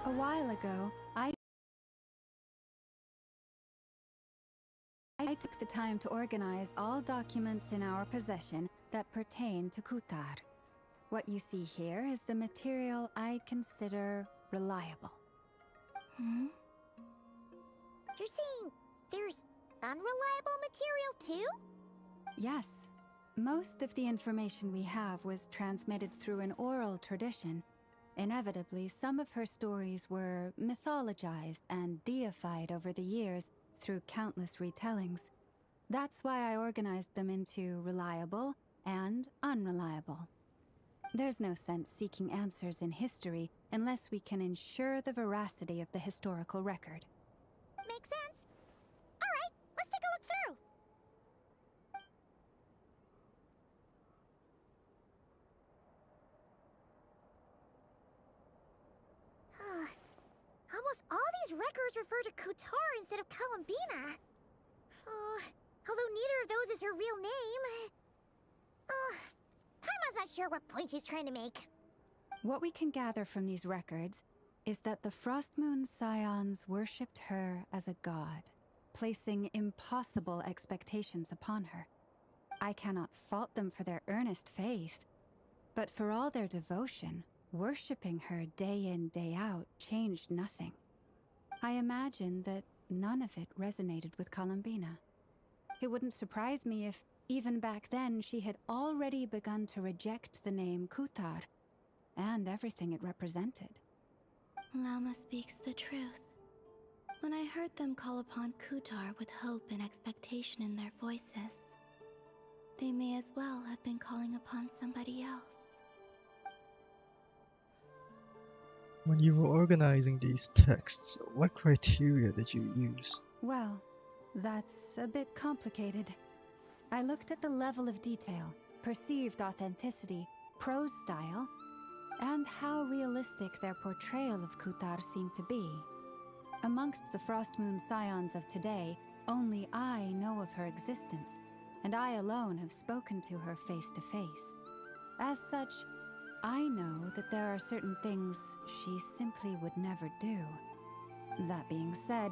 A while ago, I took the time to organize all documents in our possession that pertain to Kutar. What you see here is the material I consider reliable. Hmm? You're saying there's unreliable material too? Yes. Most of the information we have was transmitted through an oral tradition. Inevitably, some of her stories were mythologized and deified over the years through countless retellings. That's why I organized them into reliable and unreliable. There's no sense seeking answers in history unless we can ensure the veracity of the historical record. Makes sense. All right, let's take a look through. Almost all these records refer to Kutar instead of Columbina. Although neither of those is her real name. Paimon's not sure what point she's trying to make. What we can gather from these records is that the Frostmoon Scions worshipped her as a god, placing impossible expectations upon her. I cannot fault them for their earnest faith, but for all their devotion, worshipping her day in, day out changed nothing. I imagine that none of it resonated with Columbina. It wouldn't surprise me if, even back then, she had already begun to reject the name Kutar and everything it represented. Lama speaks the truth. When I heard them call upon Kutar with hope and expectation in their voices, they may as well have been calling upon somebody else. When you were organizing these texts, what criteria did you use? Well, that's a bit complicated. I looked at the level of detail, perceived authenticity, prose style, and how realistic their portrayal of Kutar seemed to be. Amongst the Frostmoon Scions of today, only I know of her existence, and I alone have spoken to her face to face. As such, I know that there are certain things she simply would never do. That being said,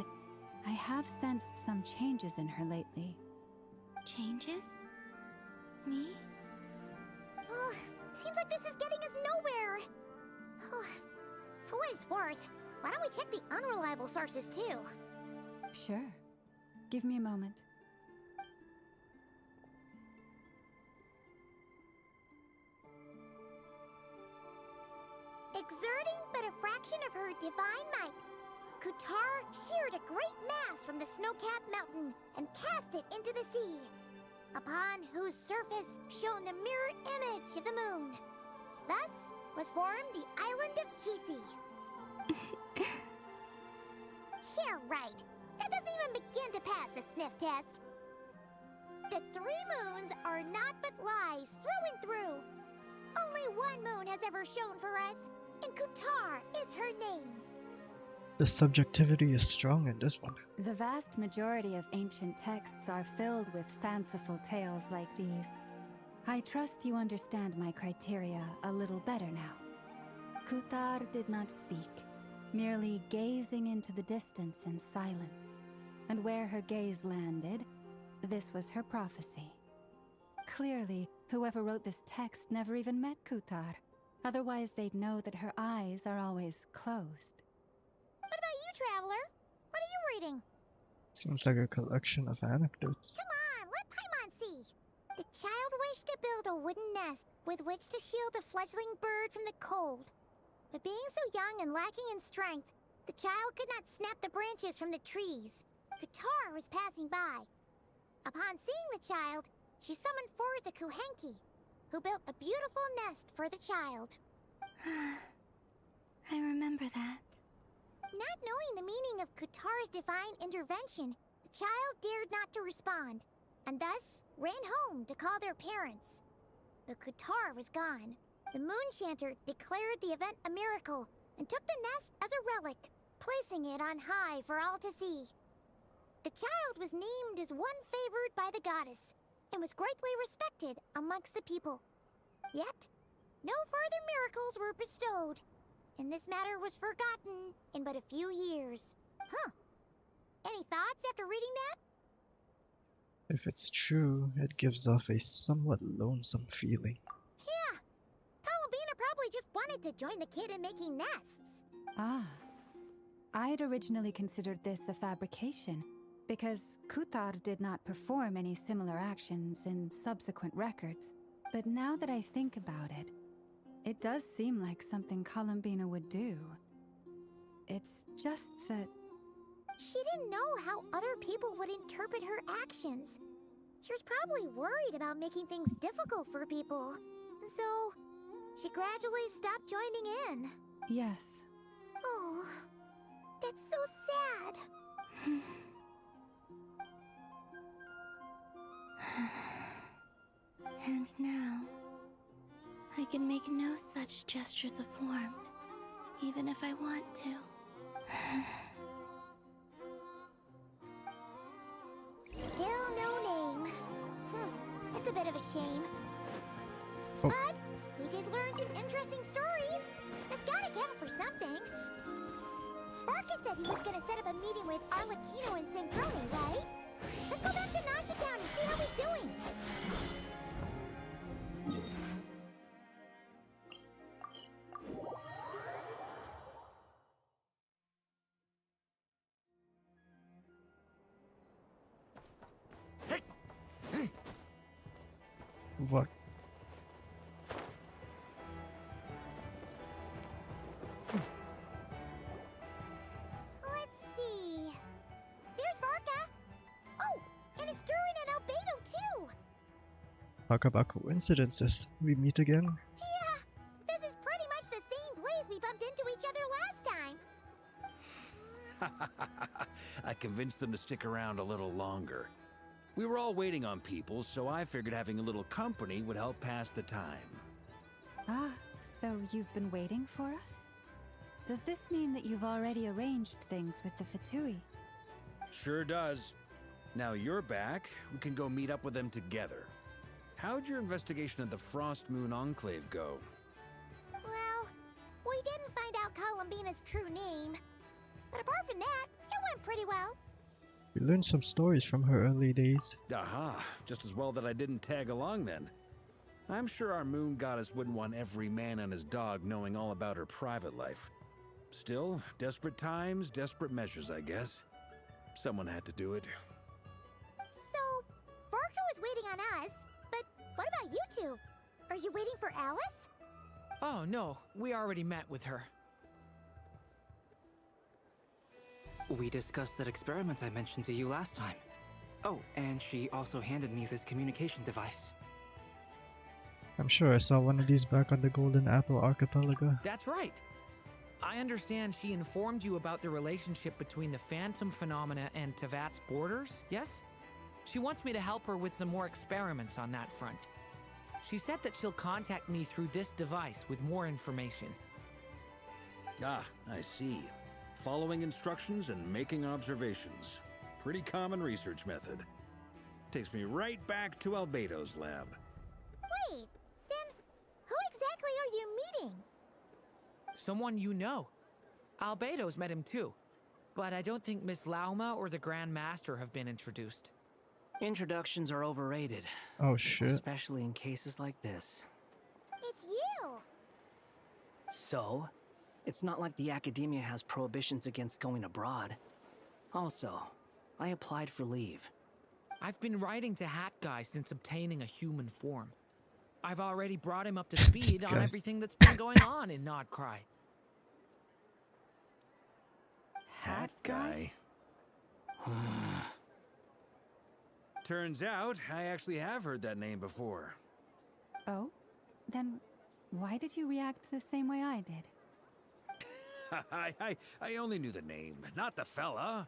I have sensed some changes in her lately. Changes? Me? Seems like this is getting us nowhere. For what it's worth, why don't we check the unreliable sources too? Sure. Give me a moment. Exerting but a fraction of her divine might, Kutar sheared a great mass from the snow-capped mountain and cast it into the sea, upon whose surface shone the mirror image of the moon. Thus was formed the island of Hisi. Yeah, right. That doesn't even begin to pass the sniff test. The three moons are not but lies through and through. Only one moon has ever shone for us, and Kutar is her name. The subjectivity is strong in this one. The vast majority of ancient texts are filled with fanciful tales like these. I trust you understand my criteria a little better now. Kutar did not speak, merely gazing into the distance in silence. And where her gaze landed, this was her prophecy. Clearly, whoever wrote this text never even met Kutar. Otherwise, they'd know that her eyes are always closed. What about you, Traveler? What are you reading? Seems like a collection of anecdotes. Come on, let Paimon see. The child wished to build a wooden nest with which to shield a fledgling bird from the cold. But being so young and lacking in strength, the child could not snap the branches from the trees. Kutar was passing by. Upon seeing the child, she summoned forth the Kuhenki, who built a beautiful nest for the child. I remember that. Not knowing the meaning of Kutar's divine intervention, the child dared not to respond, and thus ran home to call their parents. But Kutar was gone. The Moon Chanter declared the event a miracle and took the nest as a relic, placing it on high for all to see. The child was named as one favored by the goddess, and was greatly respected amongst the people. Yet, no further miracles were bestowed, and this matter was forgotten in but a few years. Huh. Any thoughts after reading that? If it's true, it gives off a somewhat lonesome feeling. Yeah. Columbina probably just wanted to join the kid in making nests. Ah. I'd originally considered this a fabrication, because Kuthar did not perform any similar actions in subsequent records. But now that I think about it, it does seem like something Columbina would do. It's just that... She didn't know how other people would interpret her actions. She was probably worried about making things difficult for people. So, she gradually stopped joining in. Yes. Oh, that's so sad. And now, I can make no such gestures of warmth, even if I want to. Still no name. That's a bit of a shame. Oh. But we did learn some interesting stories. That's gotta count for something. Marcus said he was gonna set up a meeting with Arlecchino and Sangroni, right? Let's go back to Nasha Town and see how he's doing. What? Let's see. There's Varka. Oh, and it's Durin and Albedo too. Talk about coincidences. We meet again? Yeah, this is pretty much the same place we bumped into each other last time. I convinced them to stick around a little longer. We were all waiting on people, so I figured having a little company would help pass the time. Ah, so you've been waiting for us? Does this mean that you've already arranged things with the Fatui? Sure does. Now you're back, we can go meet up with them together. How'd your investigation of the Frost Moon Enclave go? Well, we didn't find out Columbina's true name. But apart from that, it went pretty well. We learned some stories from her early days. Aha, just as well that I didn't tag along then. I'm sure our moon goddess wouldn't want every man and his dog knowing all about her private life. Still, desperate times, desperate measures, I guess. Someone had to do it. So, Varka was waiting on us, but what about you two? Are you waiting for Alice? Oh, no. We already met with her. We discussed that experiment I mentioned to you last time. Oh, and she also handed me this communication device. I'm sure I saw one of these back on the Golden Apple Archipelago. That's right. I understand she informed you about the relationship between the Phantom phenomena and Tevat's borders, yes? She wants me to help her with some more experiments on that front. She said that she'll contact me through this device with more information. Ah, I see. Following instructions and making observations. Pretty common research method. Takes me right back to Albedo's lab. Wait, then who exactly are you meeting? Someone you know. Albedo's met him too. But I don't think Miss Lauma or the Grand Master have been introduced. Introductions are overrated. Oh shit. Especially in cases like this. It's you! So, it's not like the academia has prohibitions against going abroad. Also, I applied for leave. I've been writing to Hat Guy since obtaining a human form. I've already brought him up to speed on everything that's been going on in Nodcry. Hat Guy? Turns out, I actually have heard that name before. Oh? Then why did you react the same way I did? I only knew the name, not the fella.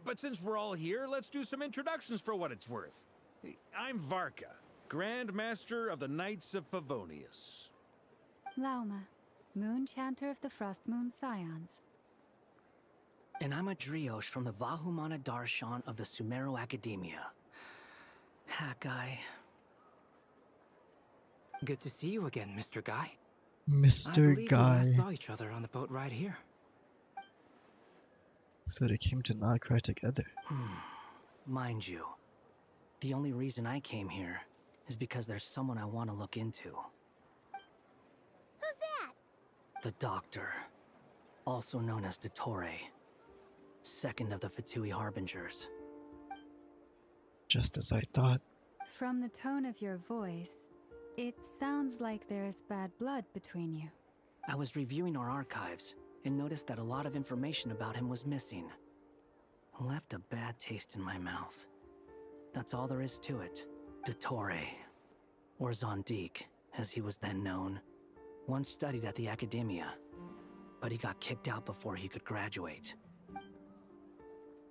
But since we're all here, let's do some introductions for what it's worth. I'm Varka, Grand Master of the Knights of Favonius. Lauma, Moon Chanter of the Frost Moon Scions. And I'm a Driosh from the Vahumana Darshan of the Sumero Academia. Hat guy. Good to see you again, Mr. Guy. I Mr. believe we last Guy. saw each other on the boat ride here. So they came to Notcry together. Mind you, the only reason I came here is because there's someone I want to look into. Who's that? The Doctor, also known as Dottore, second of the Fatui Harbingers. Just as I thought. From the tone of your voice, it sounds like there's bad blood between you. I was reviewing our archives and noticed that a lot of information about him was missing. Left a bad taste in my mouth. That's all there is to it. Dottore, or Zondik, as he was then known, once studied at the Academia, but he got kicked out before he could graduate.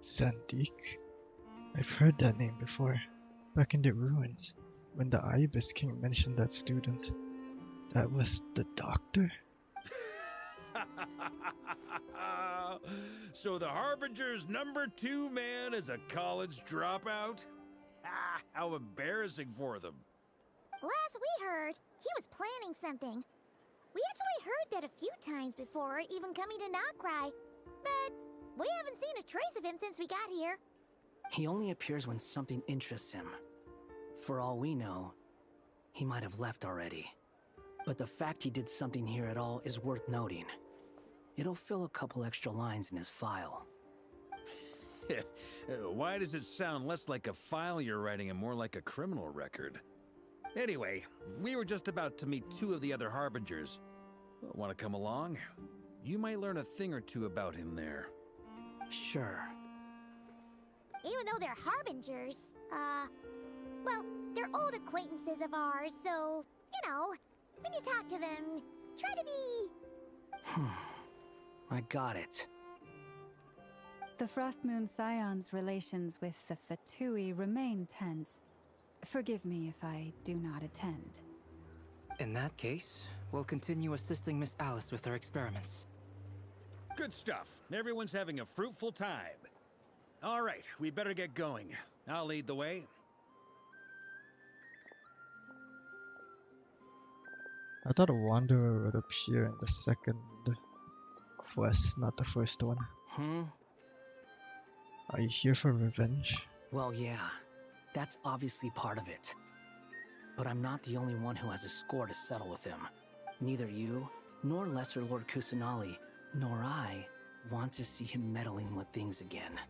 Zandik? I've heard that name before. Back in the ruins, when the Ibis King mentioned that student. That was the Doctor? So the Harbinger's #2 man is a college dropout? How embarrassing for them. Last we heard, he was planning something. We actually heard that a few times before, even coming to Notcry. But we haven't seen a trace of him since we got here. He only appears when something interests him. For all we know, he might have left already. But the fact he did something here at all is worth noting. It'll fill a couple extra lines in his file. Why does it sound less like a file you're writing and more like a criminal record? Anyway, we were just about to meet 2 of the other Harbingers. Want to come along? You might learn a thing or two about him there. Sure. Even though they're Harbingers, well, they're old acquaintances of ours, so, you know, when you talk to them, try to be... I got it. The Frostmoon Scion's relations with the Fatui remain tense. Forgive me if I do not attend. In that case, we'll continue assisting Miss Alice with her experiments. Good stuff. Everyone's having a fruitful time. All right, we better get going. I'll lead the way. I thought a Wanderer would appear in the second quest, not the first one. Are you here for revenge? Well, yeah. That's obviously part of it. But I'm not the only one who has a score to settle with him. Neither you, nor Lesser Lord Kusanali, nor I want to see him meddling with things again.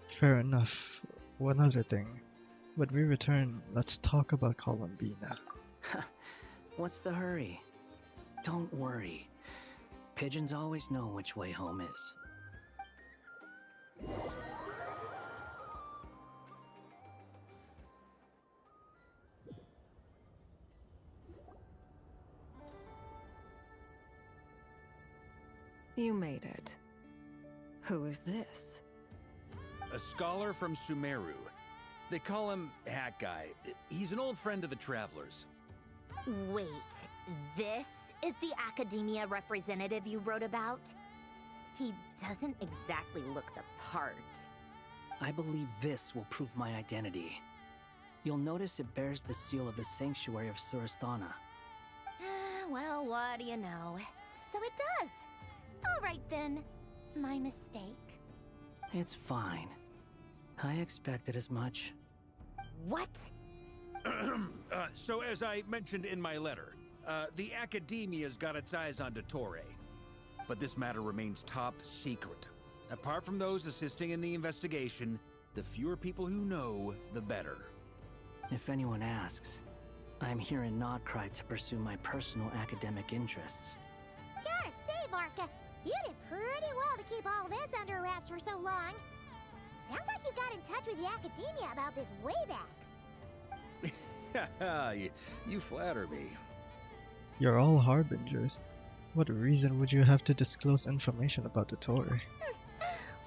Fair enough. One other thing. When we return, let's talk about Columbina. What's the hurry? Don't worry. Pigeons always know which way home is. You made it. Who is this? A scholar from Sumeru. They call him Hat Guy. He's an old friend of the Travelers. Wait, this is the Academia representative you wrote about? He doesn't exactly look the part. I believe this will prove my identity. You'll notice it bears the seal of the Sanctuary of Surasthana. Well, what do you know? So it does. All right then. My mistake. It's fine. I expected as much. What? So as I mentioned in my letter, the Academia's got its eyes on Dottore. But this matter remains top secret. Apart from those assisting in the investigation, the fewer people who know, the better. If anyone asks, I'm here in Notcry to pursue my personal academic interests. Gotta say, Marka, you did pretty well to keep all this under wraps for so long. Sounds like you got in touch with the Academia about this way back. You flatter me. You're all Harbingers. What reason would you have to disclose information about Dottore?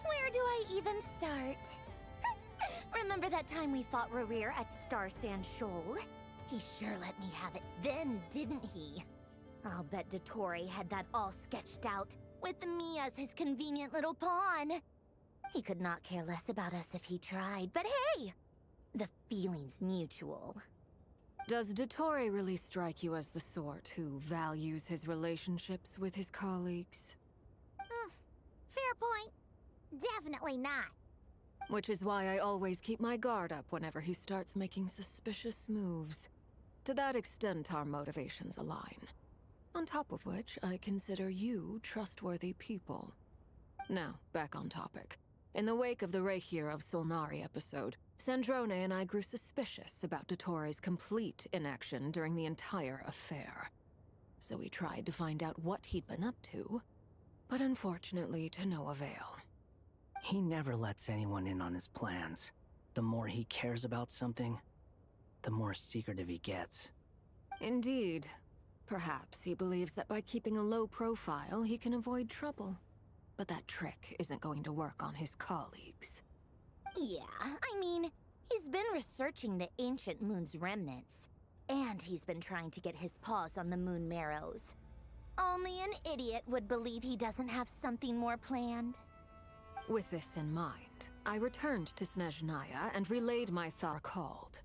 Where do I even start? Remember that time we fought Rerir at Star Sand Shoal? He sure let me have it then, didn't he? I'll bet Dottore had that all sketched out, with me as his convenient little pawn. He could not care less about us if he tried, but hey! The feeling's mutual. Does Dottore really strike you as the sort who values his relationships with his colleagues? Fair point. Definitely not. Which is why I always keep my guard up whenever he starts making suspicious moves. To that extent, our motivations align. On top of which, I consider you trustworthy people. Now, back on topic. In the wake of the Reikir of Solnari episode, Sandrone and I grew suspicious about Dottore's complete inaction during the entire affair. So we tried to find out what he'd been up to, but unfortunately to no avail. He never lets anyone in on his plans. The more he cares about something, the more secretive he gets. Indeed. Perhaps he believes that by keeping a low profile, he can avoid trouble. But that trick isn't going to work on his colleagues. Yeah, I mean, he's been researching the ancient moon's remnants. And he's been trying to get his paws on the moon marrows. Only an idiot would believe he doesn't have something more planned. With this in mind, I returned to Snezhnaya and relayed my thought called.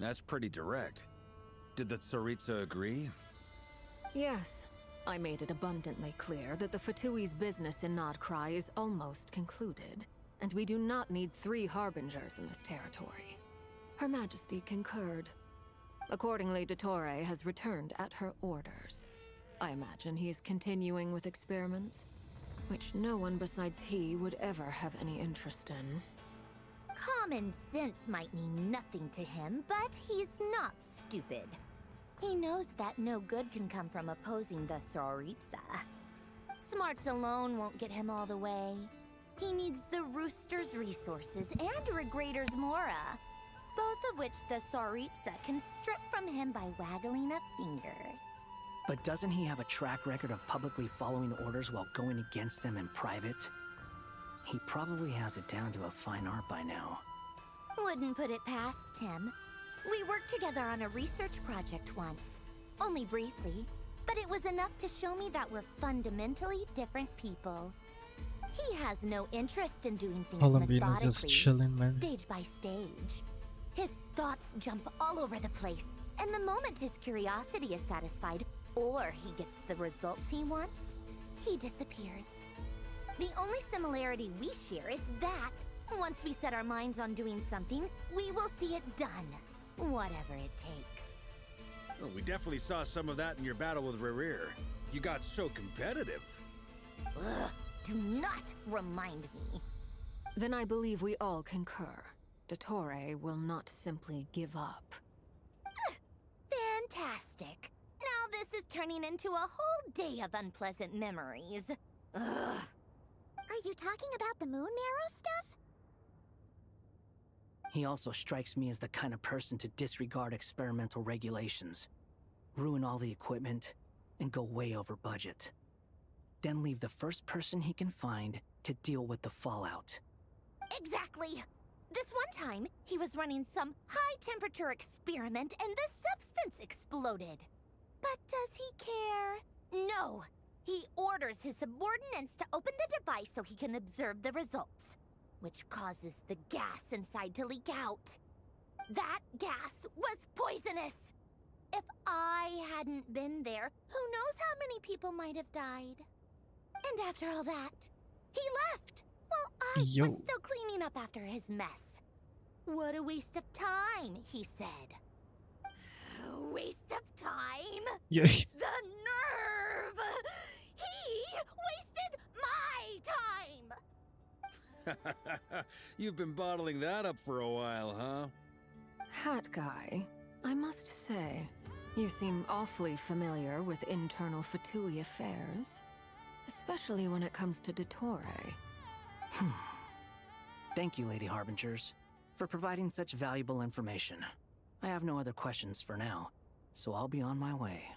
That's pretty direct. Did the Tsaritsa agree? Yes. I made it abundantly clear that the Fatui's business in Nodcry is almost concluded, and we do not need 3 harbingers in this territory. Her Majesty concurred. Accordingly, Dottore has returned at her orders. I imagine he is continuing with experiments, which no one besides he would ever have any interest in. Common sense might mean nothing to him, but he's not stupid. He knows that no good can come from opposing the Tsaritsa. Smarts alone won't get him all the way. He needs the Rooster's resources and Regrator's Mora, both of which the Tsaritsa can strip from him by waggling a finger. But doesn't he have a track record of publicly following orders while going against them in private? He probably has it down to a fine art by now. Wouldn't put it past him. We worked together on a research project once. Only briefly, but it was enough to show me that we're fundamentally different people. He has no interest in doing things Colombians just methodically, chilling, man. stage by stage. His thoughts jump all over the place, and the moment his curiosity is satisfied, or he gets the results he wants, he disappears. The only similarity we share is that, once we set our minds on doing something, we will see it done, whatever it takes. Well, we definitely saw some of that in your battle with Rerir. You got so competitive. Ugh, do not remind me. Then I believe we all concur. Dottore will not simply give up. Fantastic. Now this is turning into a whole day of unpleasant memories. Ugh. Are you talking about the moon marrow stuff? He also strikes me as the kind of person to disregard experimental regulations, ruin all the equipment, and go way over budget. Then leave the first person he can find to deal with the fallout. Exactly. This one time, he was running some high-temperature experiment and the substance exploded. But does he care? No. He orders his subordinates to open the device so he can observe the results, which causes the gas inside to leak out. That gas was poisonous! If I hadn't been there, who knows how many people might have died? And after all that, he left, while I was still cleaning up after his mess. What a waste of time, he said. A waste of time? Yeah. The nerve! He wasted my time! You've been bottling that up for a while, huh? Hat guy, I must say, you seem awfully familiar with internal Fatui affairs. Especially when it comes to Dottore. Thank you, Lady Harbingers, for providing such valuable information. I have no other questions for now, so I'll be on my way.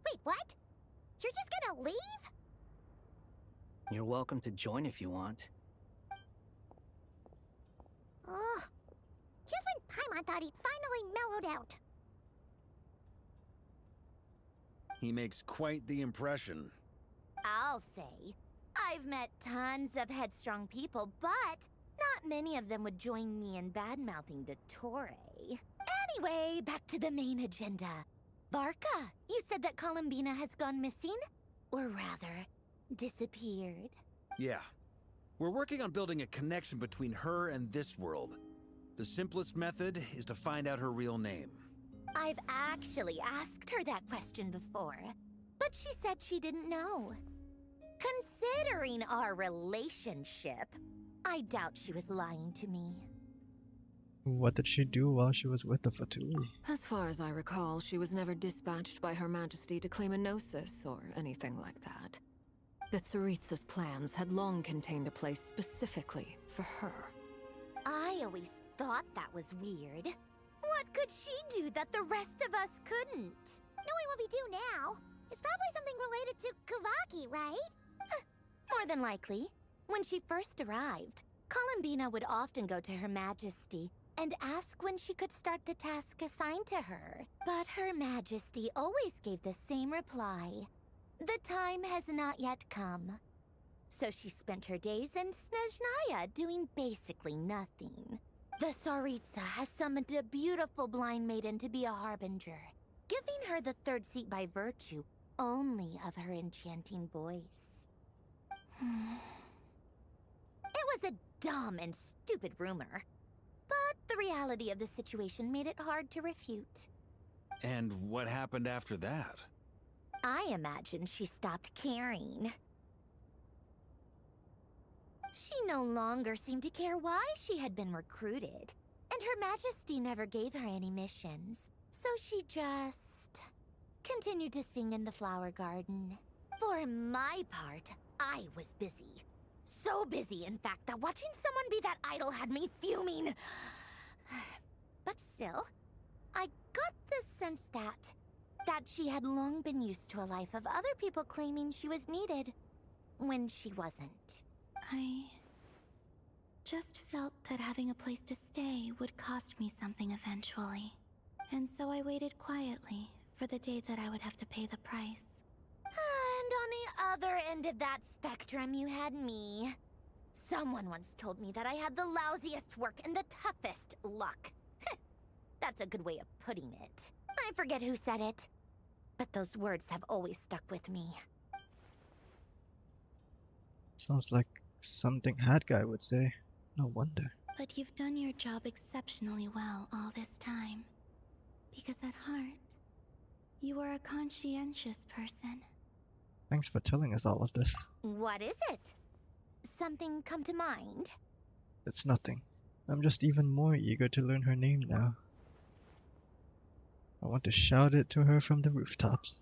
Wait, what? You're just gonna leave? You're welcome to join if you want. Ugh. Just when Paimon thought he'd finally mellowed out. He makes quite the impression. I'll say. I've met tons of headstrong people, but not that many of them would join me in bad-mouthing Dottore. Anyway, back to the main agenda. Barca, you said that Columbina has gone missing? Or rather, disappeared. Yeah. We're working on building a connection between her and this world. The simplest method is to find out her real name. I've actually asked her that question before, but she said she didn't know. Considering our relationship, I doubt she was lying to me. What did she do while she was with the Fatui? As far as I recall, she was never dispatched by Her Majesty to claim a gnosis or anything like that. The Tsaritsa's plans had long contained a place specifically for her. I always thought that was weird. What could she do that the rest of us couldn't? Knowing what we do now, it's probably something related to Kavaki, right? More than likely. When she first arrived, Columbina would often go to Her Majesty and ask when she could start the task assigned to her. But Her Majesty always gave the same reply. The time has not yet come. So she spent her days in Snezhnaya doing basically nothing. The Tsaritsa has summoned a beautiful blind maiden to be a harbinger, giving her the third seat by virtue only of her enchanting voice. It was a dumb and stupid rumor, but the reality of the situation made it hard to refute. And what happened after that? I imagine she stopped caring. She no longer seemed to care why she had been recruited, and Her Majesty never gave her any missions, so she just continued to sing in the flower garden. For my part, I was busy. So busy, in fact, that watching someone be that idol had me fuming. But still, I got the sense that she had long been used to a life of other people claiming she was needed when she wasn't. I just felt that having a place to stay would cost me something eventually. And so I waited quietly for the day that I would have to pay the price. And on the other end of that spectrum, you had me. Someone once told me that I had the lousiest work and the toughest luck. That's a good way of putting it. I forget who said it, but those words have always stuck with me. Sounds like something Hat Guy would say. No wonder. But you've done your job exceptionally well all this time. Because at heart, you are a conscientious person. Thanks for telling us all of this. What is it? Something come to mind? It's nothing. I'm just even more eager to learn her name now. I want to shout it to her from the rooftops.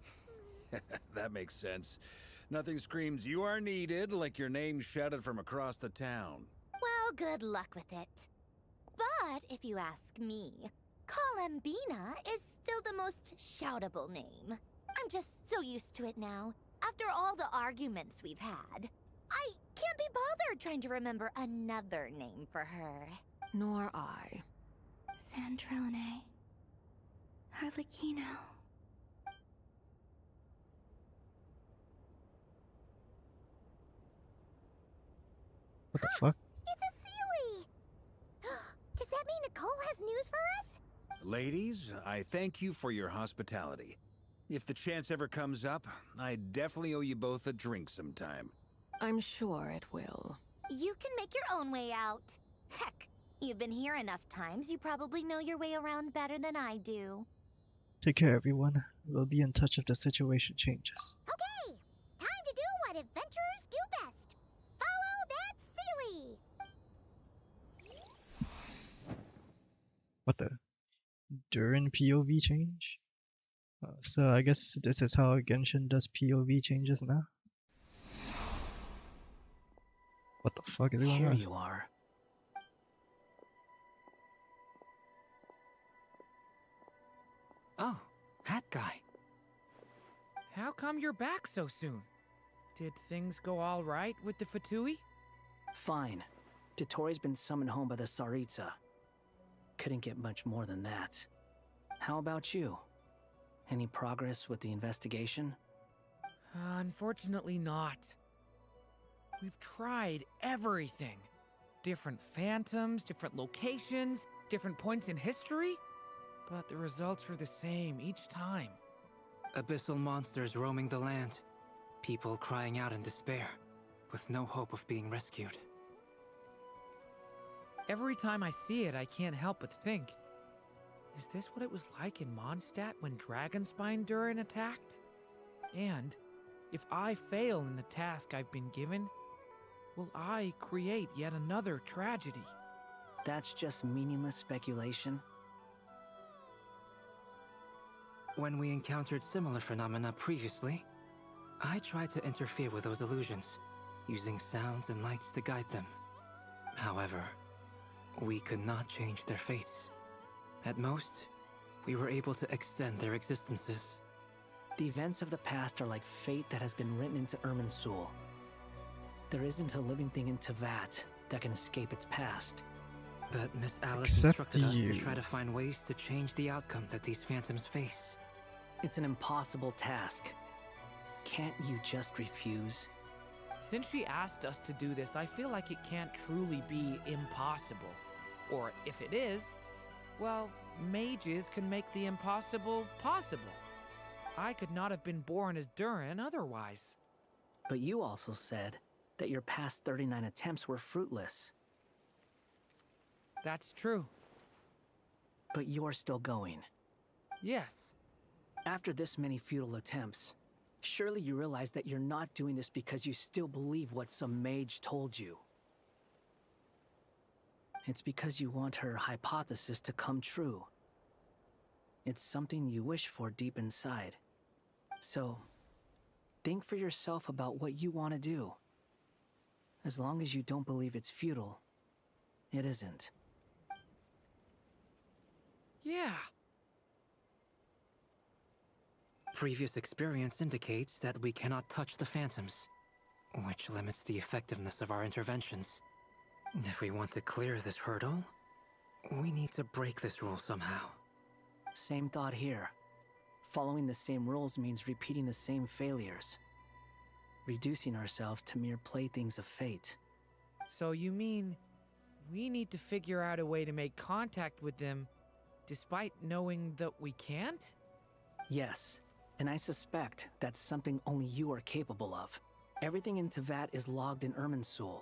That makes sense. Nothing screams you are needed like your name shouted from across the town. Well, good luck with it. But if you ask me, Columbina is still the most shoutable name. I'm just so used to it now. After all the arguments we've had, I can't be bothered trying to remember another name for her. Nor I. Sandrone. Harlequino. What the fuck? It's a Sealy! Does that mean Nicole has news for us? Ladies, I thank you for your hospitality. If the chance ever comes up, I definitely owe you both a drink sometime. I'm sure it will. You can make your own way out. Heck, you've been here enough times, you probably know your way around better than I do. Take care, everyone. We'll be in touch if the situation changes. Okay, time to do what adventurers do best. Follow that Sealy! What the? During POV change? So I guess this is how Genshin does POV changes now? What the fuck is going Here on? you are. Oh, Hat Guy. How come you're back so soon? Did things go all right with the Fatui? Fine. Dottore's been summoned home by the Tsaritsa. Couldn't get much more than that. How about you? Any progress with the investigation? Unfortunately not. We've tried everything. different phantoms, different locations, different points in history, but the results were the same each time. Abyssal monsters roaming the land. People crying out in despair, with no hope of being rescued. Every time I see it, I can't help but think, is this what it was like in Mondstadt when Dragonspine Durin attacked? And if I fail in the task I've been given, will I create yet another tragedy? That's just meaningless speculation. When we encountered similar phenomena previously, I tried to interfere with those illusions, using sounds and lights to guide them. However, we could not change their fates. At most, we were able to extend their existences. The events of the past are like fate that has been written into Irminsul. There isn't a living thing in Tevat that can escape its past. But Miss Alice Except instructed us to you. try to find ways to change the outcome that these phantoms face. It's an impossible task. Can't you just refuse? Since she asked us to do this, I feel like it can't truly be impossible. Or if it is, well, mages can make the impossible possible. I could not have been born as Durin otherwise. But you also said that your past 39 attempts were fruitless. That's true. But you're still going. Yes. After this many futile attempts, surely you realize that you're not doing this because you still believe what some mage told you. It's because you want her hypothesis to come true. It's something you wish for deep inside. So, think for yourself about what you want to do. As long as you don't believe it's futile, it isn't. Yeah. Previous experience indicates that we cannot touch the phantoms, which limits the effectiveness of our interventions. If we want to clear this hurdle, we need to break this rule somehow. Same thought here. Following the same rules means repeating the same failures. Reducing ourselves to mere playthings of fate. So you mean we need to figure out a way to make contact with them despite knowing that we can't? Yes, and I suspect that's something only you are capable of. Everything in Tevat is logged in Irminsul,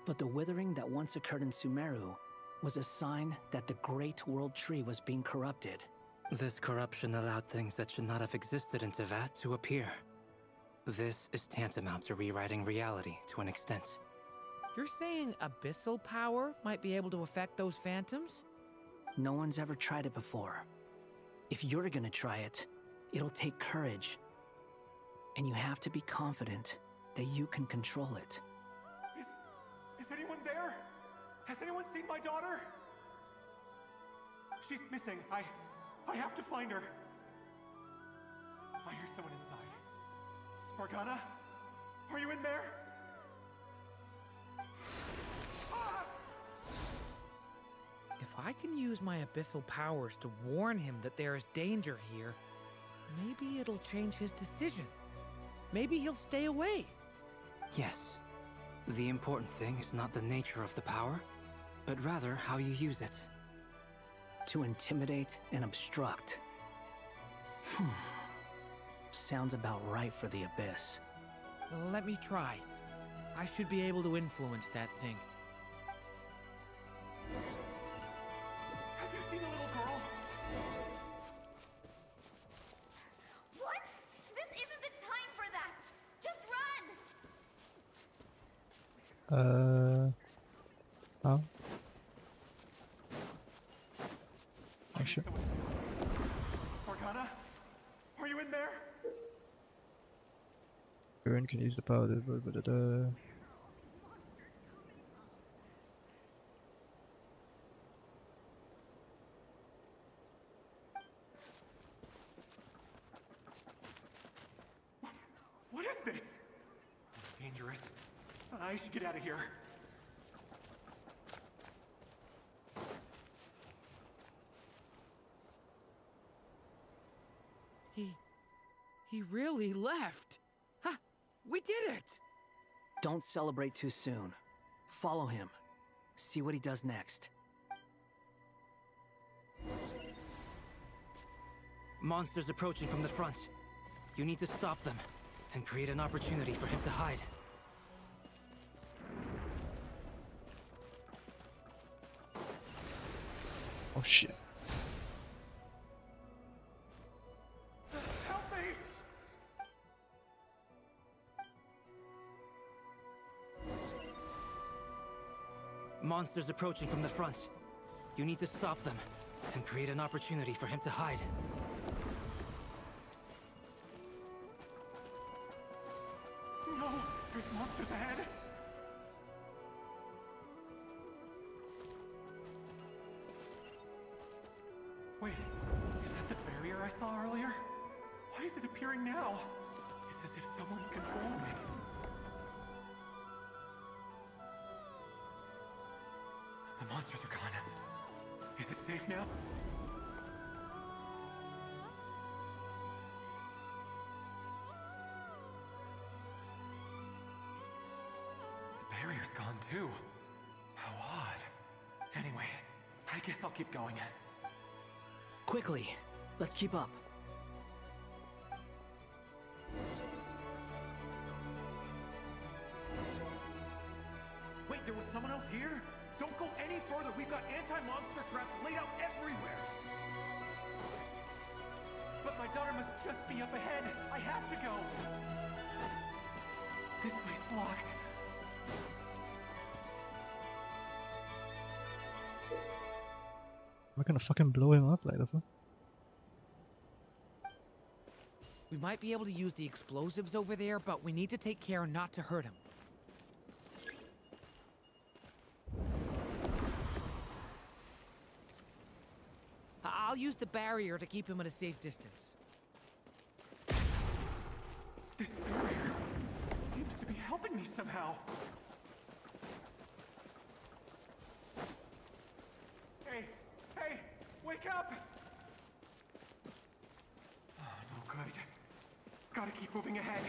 but the withering that once occurred in Sumeru was a sign that the Great World Tree was being corrupted. This corruption allowed things that should not have existed in Tevat to appear. This is tantamount to rewriting reality to an extent. You're saying abyssal power might be able to affect those phantoms? No one's ever tried it before. If you're gonna try it, it'll take courage. And you have to be confident that you can control it. Is anyone there? Has anyone seen my daughter? She's missing. I have to find her. I hear someone inside. Spargana? Are you in there? Ah! If I can use my abyssal powers to warn him that there is danger here, maybe it'll change his decision. Maybe he'll stay away. Yes. The important thing is not the nature of the power, but rather how you use it. To intimidate and obstruct. Sounds about right for the Abyss. Let me try. I should be able to influence that thing. Have you seen a little girl? What? This isn't the time for that! Just run! How? I should. Spargana? Are you in there? Everyone can use the power. What is this? It's dangerous. I should get out of here. He really left. Ha! We did it! Don't celebrate too soon. Follow him. See what he does next. Monsters approaching from the front. You need to stop them and create an opportunity for him to hide. Oh shit. Help me! Monsters approaching from the front. You need to stop them and create an opportunity for him to hide. No! There's monsters ahead! Wait, is that the barrier I saw earlier? Why is it appearing now? It's as if someone's controlling it. The monsters are gone. Is it safe now? The barrier's gone too. How odd. Anyway, I guess I'll keep going. Quickly, let's keep up. Wait, there was someone else here? Don't go any further. We've got anti-monster traps laid out everywhere. But my daughter must just be up ahead. I have to go. This way's blocked. We're gonna fucking blow him up later. We might be able to use the explosives over there, but we need to take care not to hurt him. I'll use the barrier to keep him at a safe distance. This barrier seems to be helping me somehow. Hey, hey, wake up! Oh, no good. Gotta keep moving ahead.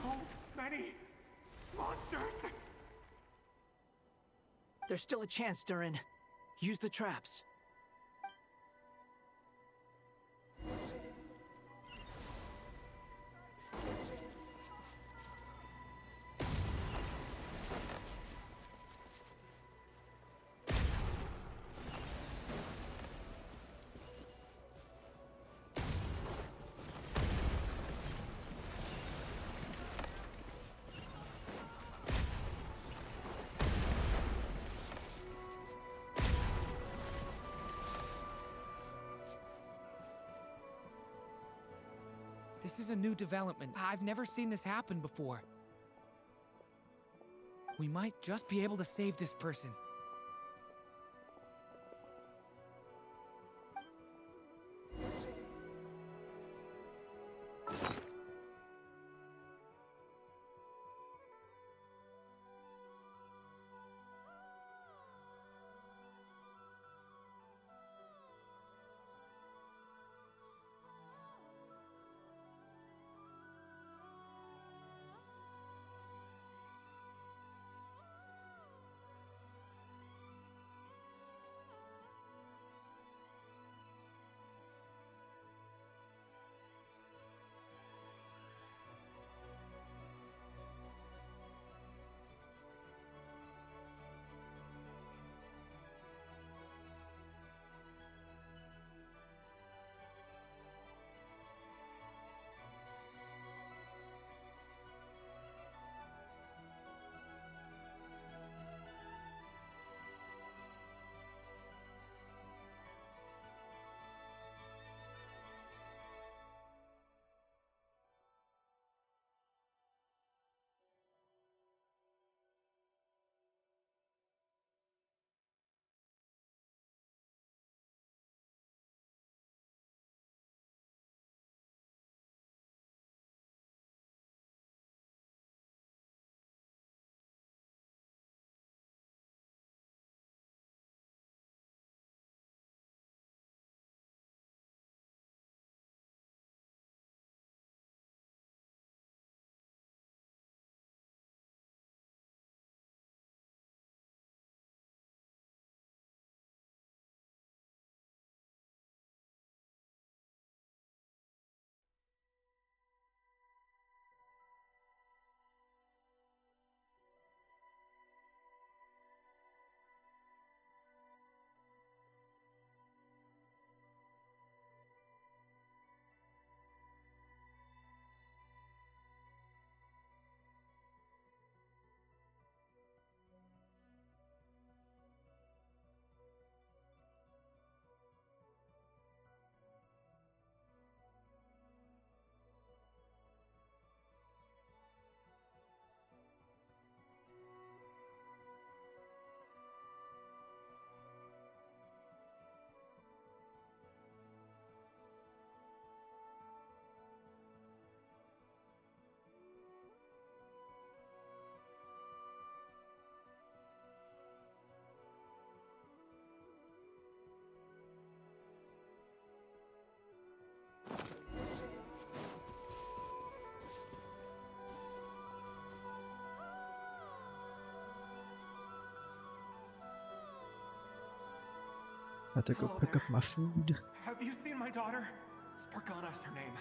So many monsters! There's still a chance, Durin. Use the traps. This is a new development. I've never seen this happen before. We might just be able to save this person. Had to go Hello pick there. up my food. Have you seen my daughter? Spargana is her name.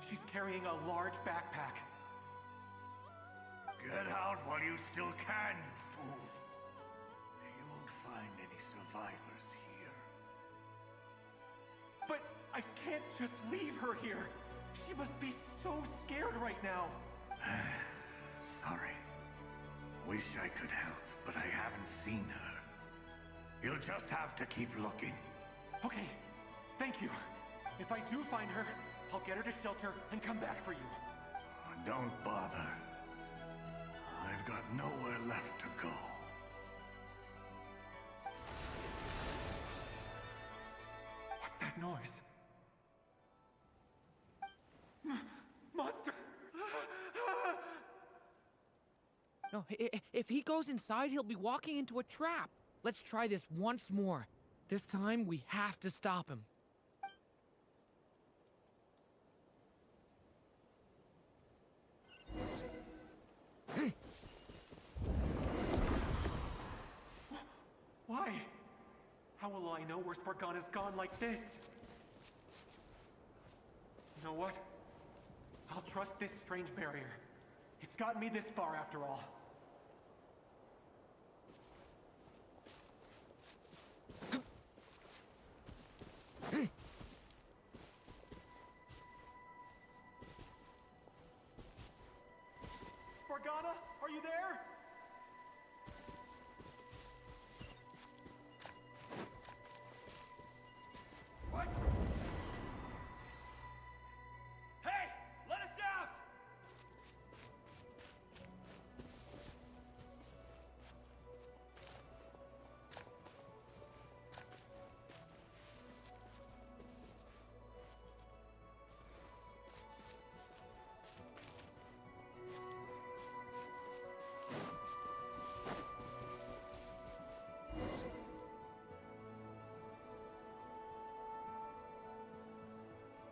She's carrying a large backpack. Get out while you still can, you fool. You won't find any survivors here. But I can't just leave her here. She must be so scared right now. Sorry. Wish I could help, but I haven't seen her. You'll just have to keep looking. Okay, thank you. If I do find her, I'll get her to shelter and come back for you. Don't bother. I've got nowhere left to go. What's that noise? Monster! No, if he goes inside, he'll be walking into a trap. Let's try this once more. This time, we have to stop him. Why? How will I know where Spargana's gone like this? You know what? I'll trust this strange barrier. It's gotten me this far after all. Spargana, are you there? What? Hey! Let us out!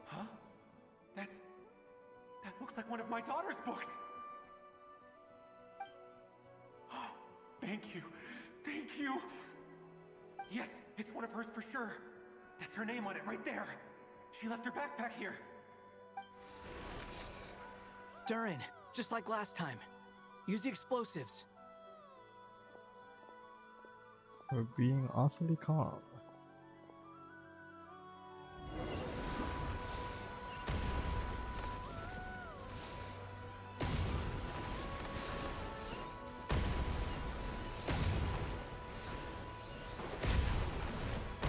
Huh? That looks like one of my daughter's books. Oh, thank you. Thank you. Yes, it's one of hers for sure. That's her name on it right there. She left her backpack here. Durin, just like last time. Use the explosives. We're being awfully calm.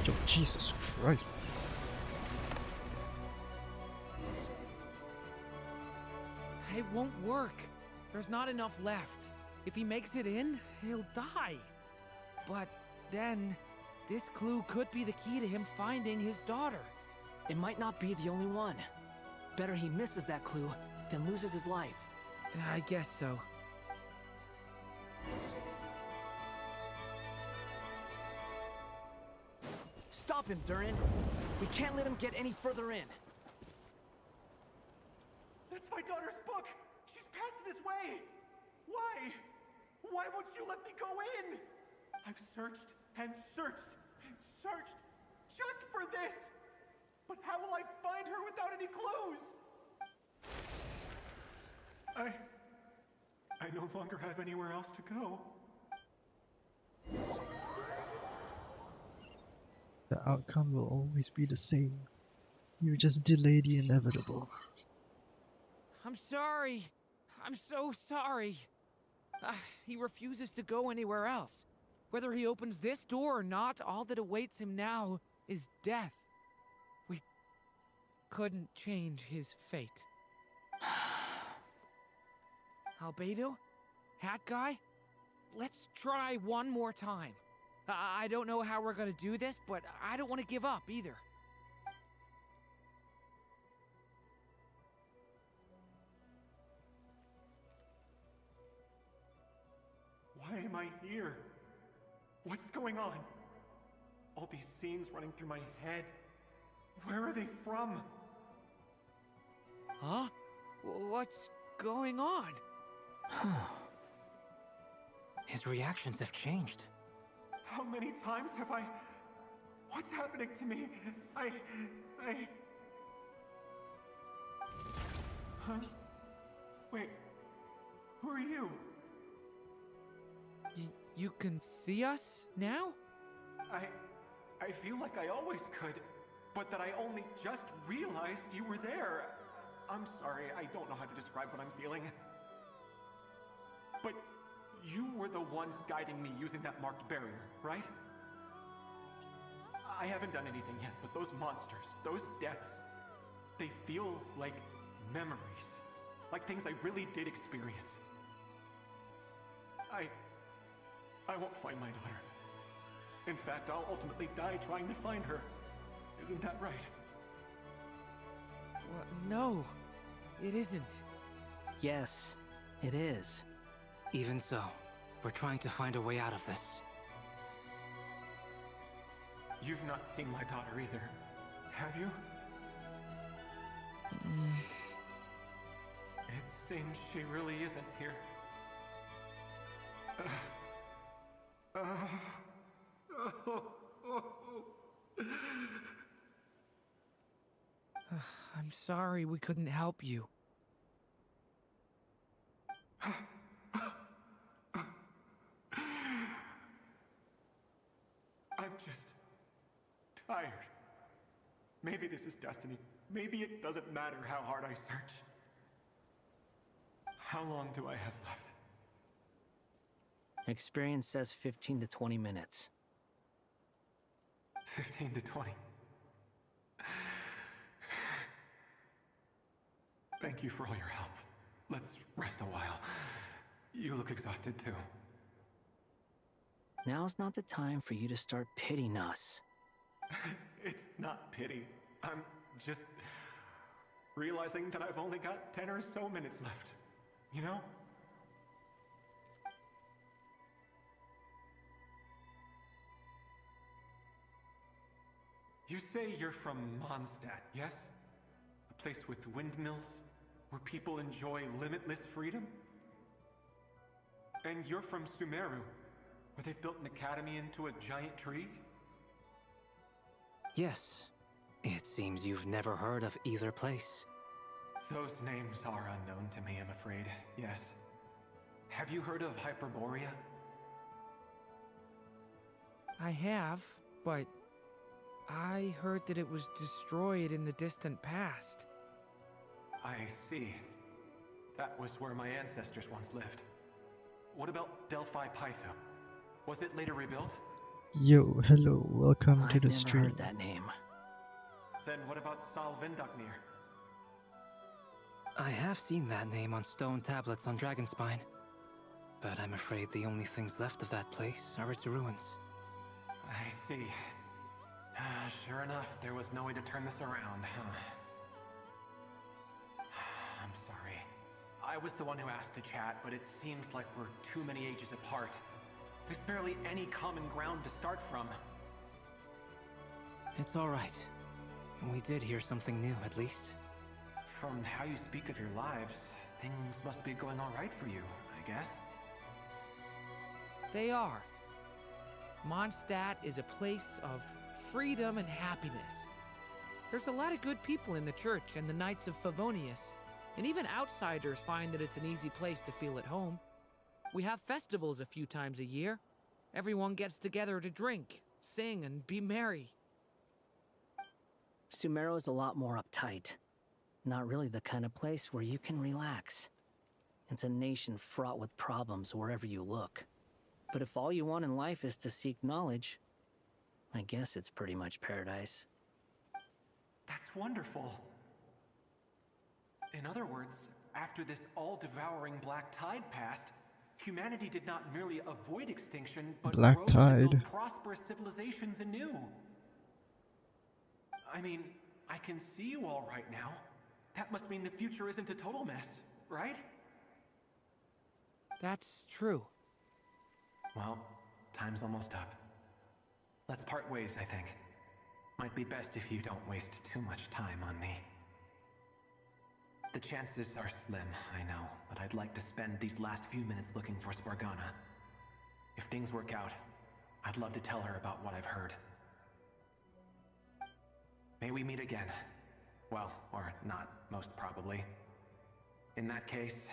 Oh, Jesus Christ. It won't work. There's not enough left. If he makes it in, he'll die. But then, this clue could be the key to him finding his daughter. It might not be the only one. Better he misses that clue than loses his life. I guess so. Stop him, Durin. We can't let him get any further in. That's my daughter's book! She's passed this way! Why? Why won't you let me go in? I've searched and searched and searched just for this! But how will I find her without any clues? I no longer have anywhere else to go. The outcome will always be the same. You just delay the inevitable. I'm sorry. I'm so sorry. He refuses to go anywhere else. Whether he opens this door or not, all that awaits him now is death. We couldn't change his fate. Albedo? Hat Guy? Let's try one more time. I don't know how we're gonna do this, but I don't want to give up either. Why am I here? What's going on? All these scenes running through my head. Where are they from? Huh? What's going on? His reactions have changed. How many times have I What's happening to me? I... Huh? Wait, who are you? You can see us now? I feel like I always could, but that I only just realized you were there. I'm sorry, I don't know how to describe what I'm feeling. But you were the ones guiding me using that marked barrier, right? I haven't done anything yet, but those monsters, those deaths, they feel like memories. Like things I really did experience. I won't find my daughter. In fact, I'll ultimately die trying to find her. Isn't that right? Well, no, it isn't. Yes, it is. Even so, we're trying to find a way out of this. You've not seen my daughter either, have you? It seems she really isn't here. I'm sorry we couldn't help you. I'm just tired. Maybe this is destiny. Maybe it doesn't matter how hard I search. How long do I have left? Experience says 15 to 20 minutes. 15 to 20. Thank you for all your help. Let's rest a while. You look exhausted too. Now's not the time for you to start pitying us. It's not pity. I'm just realizing that I've only got 10 or so minutes left. You know? You say you're from Mondstadt, yes? A place with windmills, where people enjoy limitless freedom? And you're from Sumeru, where they've built an academy into a giant tree? Yes. It seems you've never heard of either place. Those names are unknown to me, I'm afraid, yes. Have you heard of Hyperborea? I have, but I heard that it was destroyed in the distant past. I see. That was where my ancestors once lived. What about Delphi Pytho? Was it later rebuilt? Yo, hello, welcome to I've the never stream. heard that name. Then what about Sal Vindaknir? I have seen that name on stone tablets on Dragonspine. But I'm afraid the only things left of that place are its ruins. I see. Sure enough, there was no way to turn this around, huh? I'm sorry. I was the one who asked to chat, but it seems like we're too many ages apart. There's barely any common ground to start from. It's all right. We did hear something new, at least. From how you speak of your lives, things must be going all right for you, I guess. They are. Mondstadt is a place of freedom and happiness. There's a lot of good people in the church and the Knights of Favonius, and even outsiders find that it's an easy place to feel at home. We have festivals a few times a year. Everyone gets together to drink, sing, and be merry. Sumeru is a lot more uptight. Not really the kind of place where you can relax. It's a nation fraught with problems wherever you look. But if all you want in life is to seek knowledge, I guess it's pretty much paradise. That's wonderful. In other words, after this all-devouring black tide passed, humanity did not merely avoid extinction, but Black rose to tide. build prosperous civilizations anew. I mean, I can see you all right now. That must mean the future isn't a total mess, right? That's true. Well, time's almost up. Let's part ways, I think. Might be best if you don't waste too much time on me. The chances are slim, I know, but I'd like to spend these last few minutes looking for Spargana. If things work out, I'd love to tell her about what I've heard. May we meet again. Well, or not, most probably. In that case,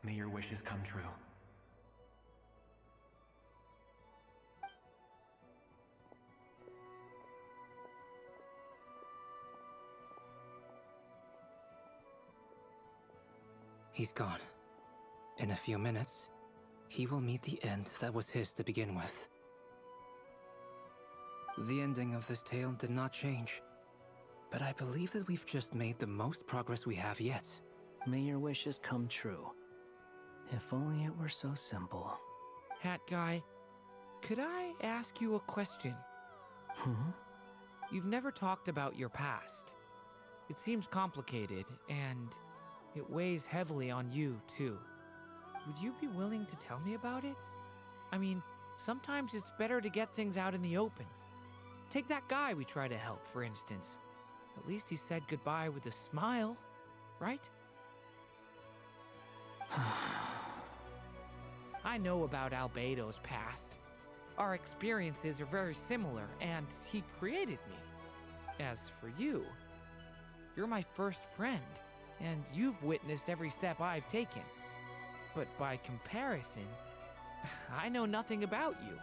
may your wishes come true. He's gone. In a few minutes, he will meet the end that was his to begin with. The ending of this tale did not change, but I believe that we've just made the most progress we have yet. May your wishes come true. If only it were so simple. Hat guy, could I ask you a question? You've never talked about your past. It seems complicated, and it weighs heavily on you, too. Would you be willing to tell me about it? I mean, sometimes it's better to get things out in the open. Take that guy we try to help, for instance. At least he said goodbye with a smile, right? I know about Albedo's past. Our experiences are very similar, and he created me. As for you, you're my first friend, and you've witnessed every step I've taken. But by comparison, I know nothing about you.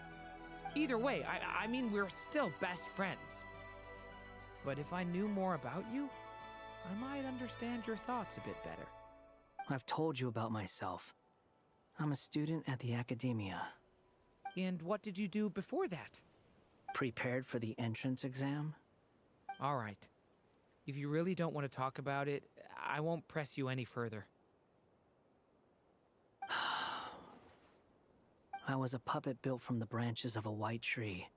Either way, I mean, we're still best friends. But if I knew more about you, I might understand your thoughts a bit better. I've told you about myself. I'm a student at the academia. And what did you do before that? Prepared for the entrance exam? All right. If you really don't want to talk about it, I won't press you any further. I was a puppet built from the branches of a white tree,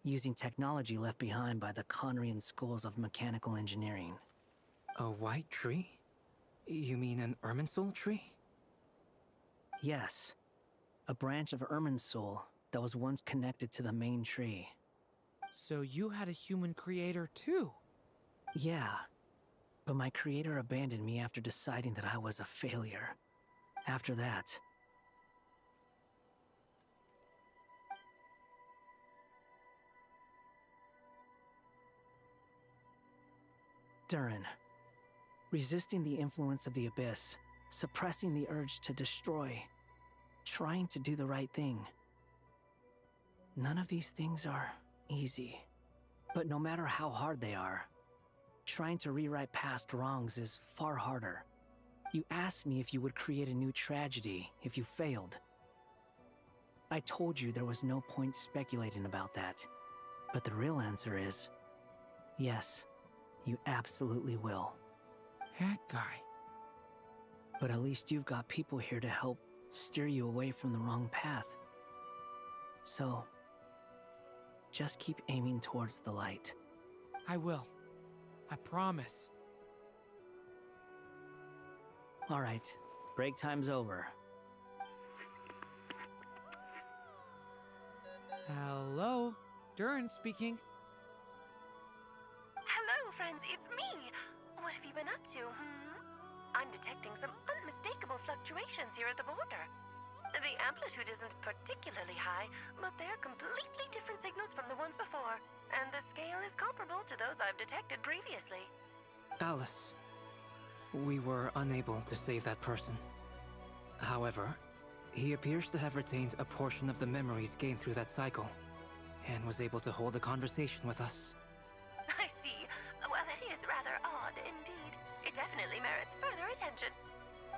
using technology left behind by the Conrian schools of mechanical engineering. A white tree? You mean an Irminsul tree? Yes. A branch of Irminsul that was once connected to the main tree. So you had a human creator too? Yeah. But my creator abandoned me after deciding that I was a failure. After that, Durin. Resisting the influence of the Abyss, suppressing the urge to destroy, trying to do the right thing. None of these things are easy. But no matter how hard they are, trying to rewrite past wrongs is far harder. You asked me if you would create a new tragedy if you failed. I told you there was no point speculating about that. But the real answer is, yes, you absolutely will. That guy. But at least you've got people here to help steer you away from the wrong path. So, just keep aiming towards the light. I will. I promise. All right, break time's over. Hello, Durin speaking. Hello, friends, it's me. What have you been up to, I'm detecting some unmistakable fluctuations here at the border. The amplitude isn't particularly high, but they're completely different signals from the ones before, and the scale is comparable to those I've detected previously. Alice, we were unable to save that person. However, he appears to have retained a portion of the memories gained through that cycle, and was able to hold a conversation with us. I see. Well, that is rather odd indeed. It definitely merits further attention.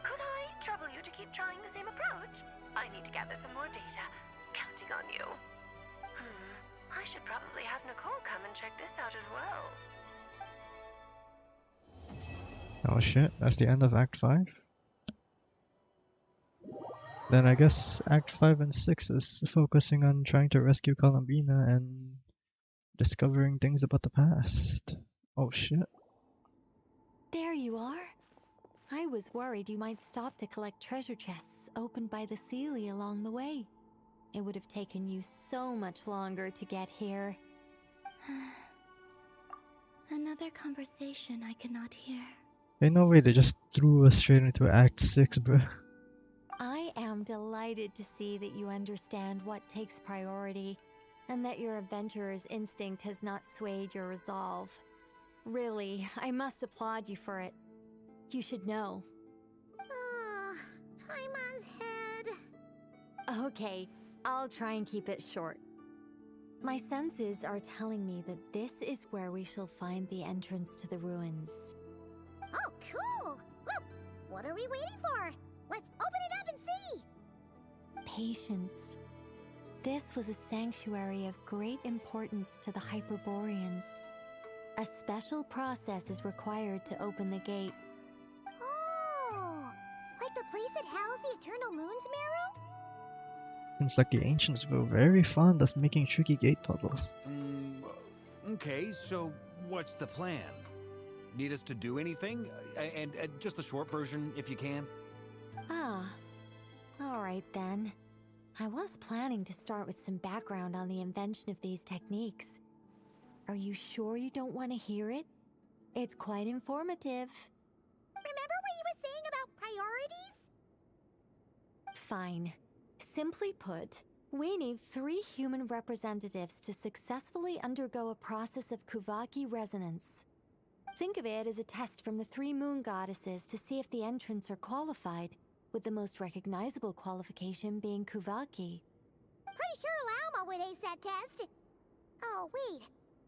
Could I trouble you to keep trying the same approach? I need to gather some more data. Counting on you. I should probably have Nicole come and check this out as well. Oh shit, that's the end of Act 5? Then I guess Act 5 and 6 is focusing on trying to rescue Columbina and discovering things about the past. Oh shit. There you are. I was worried you might stop to collect treasure chests opened by the Seelie along the way. It would have taken you so much longer to get here. Another conversation I cannot hear. Ain't no way they just threw us straight into Act 6, bruh. I am delighted to see that you understand what takes priority, and that your adventurer's instinct has not swayed your resolve. Really, I must applaud you for it. You should know. Paimon's head. Okay, I'll try and keep it short. My senses are telling me that this is where we shall find the entrance to the ruins. Oh, cool! Well, what are we waiting for? Let's open it up and see! Patience. This was a sanctuary of great importance to the Hyperboreans. A special process is required to open the gate. Oh! Like the place that housed the Eternal Moon's Marrow? Seems like the ancients were very fond of making tricky gate puzzles. Okay, so what's the plan? Need us to do anything? And just the short version, if you can. Alright then. I was planning to start with some background on the invention of these techniques. Are you sure you don't want to hear it? It's quite informative. Remember what you were saying about priorities? Fine. Simply put, we need 3 human representatives to successfully undergo a process of Kuvaki resonance. Think of it as a test from the 3 moon goddesses to see if the entrants are qualified, with the most recognizable qualification being Kuvaki. Pretty sure Lauma would ace that test. Oh, wait.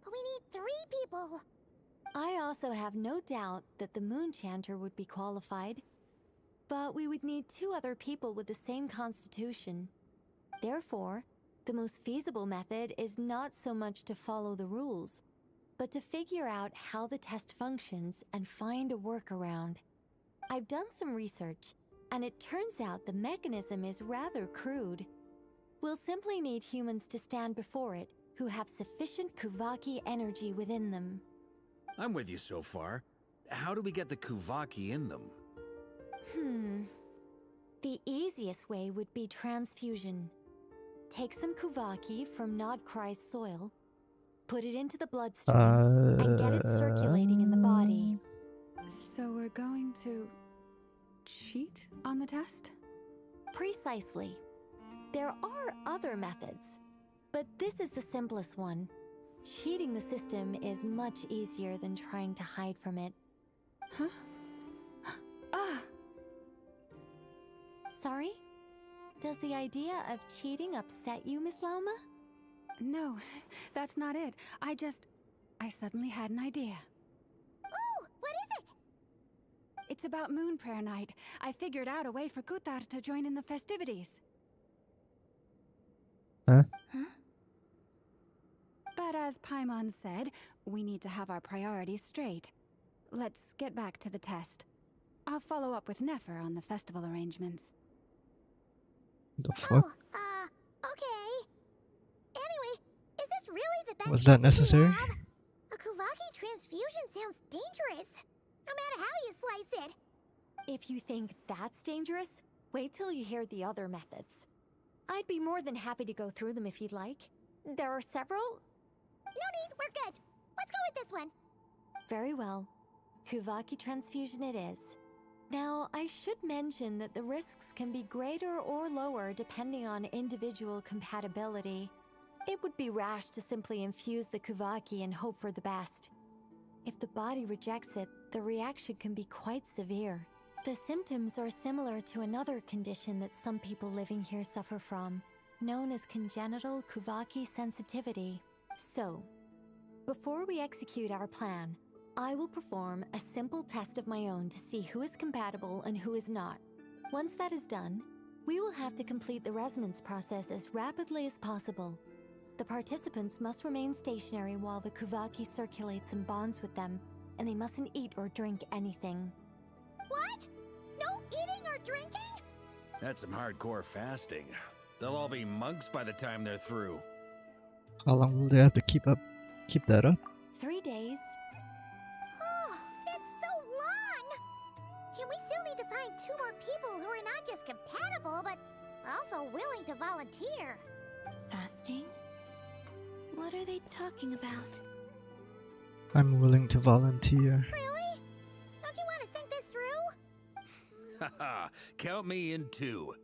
But we need 3 people. I also have no doubt that the Moon Chanter would be qualified. But we would need 2 other people with the same constitution. Therefore, the most feasible method is not so much to follow the rules, but to figure out how the test functions and find a workaround. I've done some research, and it turns out the mechanism is rather crude. We'll simply need humans to stand before it who have sufficient Kuvaki energy within them. I'm with you so far. How do we get the Kuvaki in them? The easiest way would be transfusion. Take some Kuvaki from Nodcry's soil, put it into the bloodstream, and get it circulating in the body. So we're going to cheat on the test? Precisely. There are other methods, but this is the simplest one. Cheating the system is much easier than trying to hide from it. Huh? Sorry? Does the idea of cheating upset you, Miss Lauma? No, that's not it. I suddenly had an idea. Oh, what is it? It's about Moon Prayer Night. I figured out a way for Kuthar to join in the festivities. Huh? But as Paimon said, we need to have our priorities straight. Let's get back to the test. I'll follow up with Nefer on the festival arrangements. The fuck? Okay. Anyway, is this really the best Was that method we necessary? have? A Kuvaki transfusion sounds dangerous, no matter how you slice it. If you think that's dangerous, wait till you hear the other methods. I'd be more than happy to go through them if you'd like. There are several. No need, we're good. Let's go with this one. Very well. Kuvaki transfusion it is. Now, I should mention that the risks can be greater or lower depending on individual compatibility. It would be rash to simply infuse the Kuvaki and hope for the best. If the body rejects it, the reaction can be quite severe. The symptoms are similar to another condition that some people living here suffer from, known as congenital Kuvaki sensitivity. So, before we execute our plan, I will perform a simple test of my own to see who is compatible and who is not. Once that is done, we will have to complete the resonance process as rapidly as possible. The participants must remain stationary while the Kuvaki circulates and bonds with them, and they mustn't eat or drink anything. What? No eating or drinking? That's some hardcore fasting. They'll all be monks by the time they're through. How long will they have to keep that up? 3 days. Oh, that's so long! And we still need to find 2 more people who are not just compatible, but also willing to volunteer. Fasting? What are they talking about? I'm willing to volunteer. Really? Don't you want to think this through? Haha, count me in too.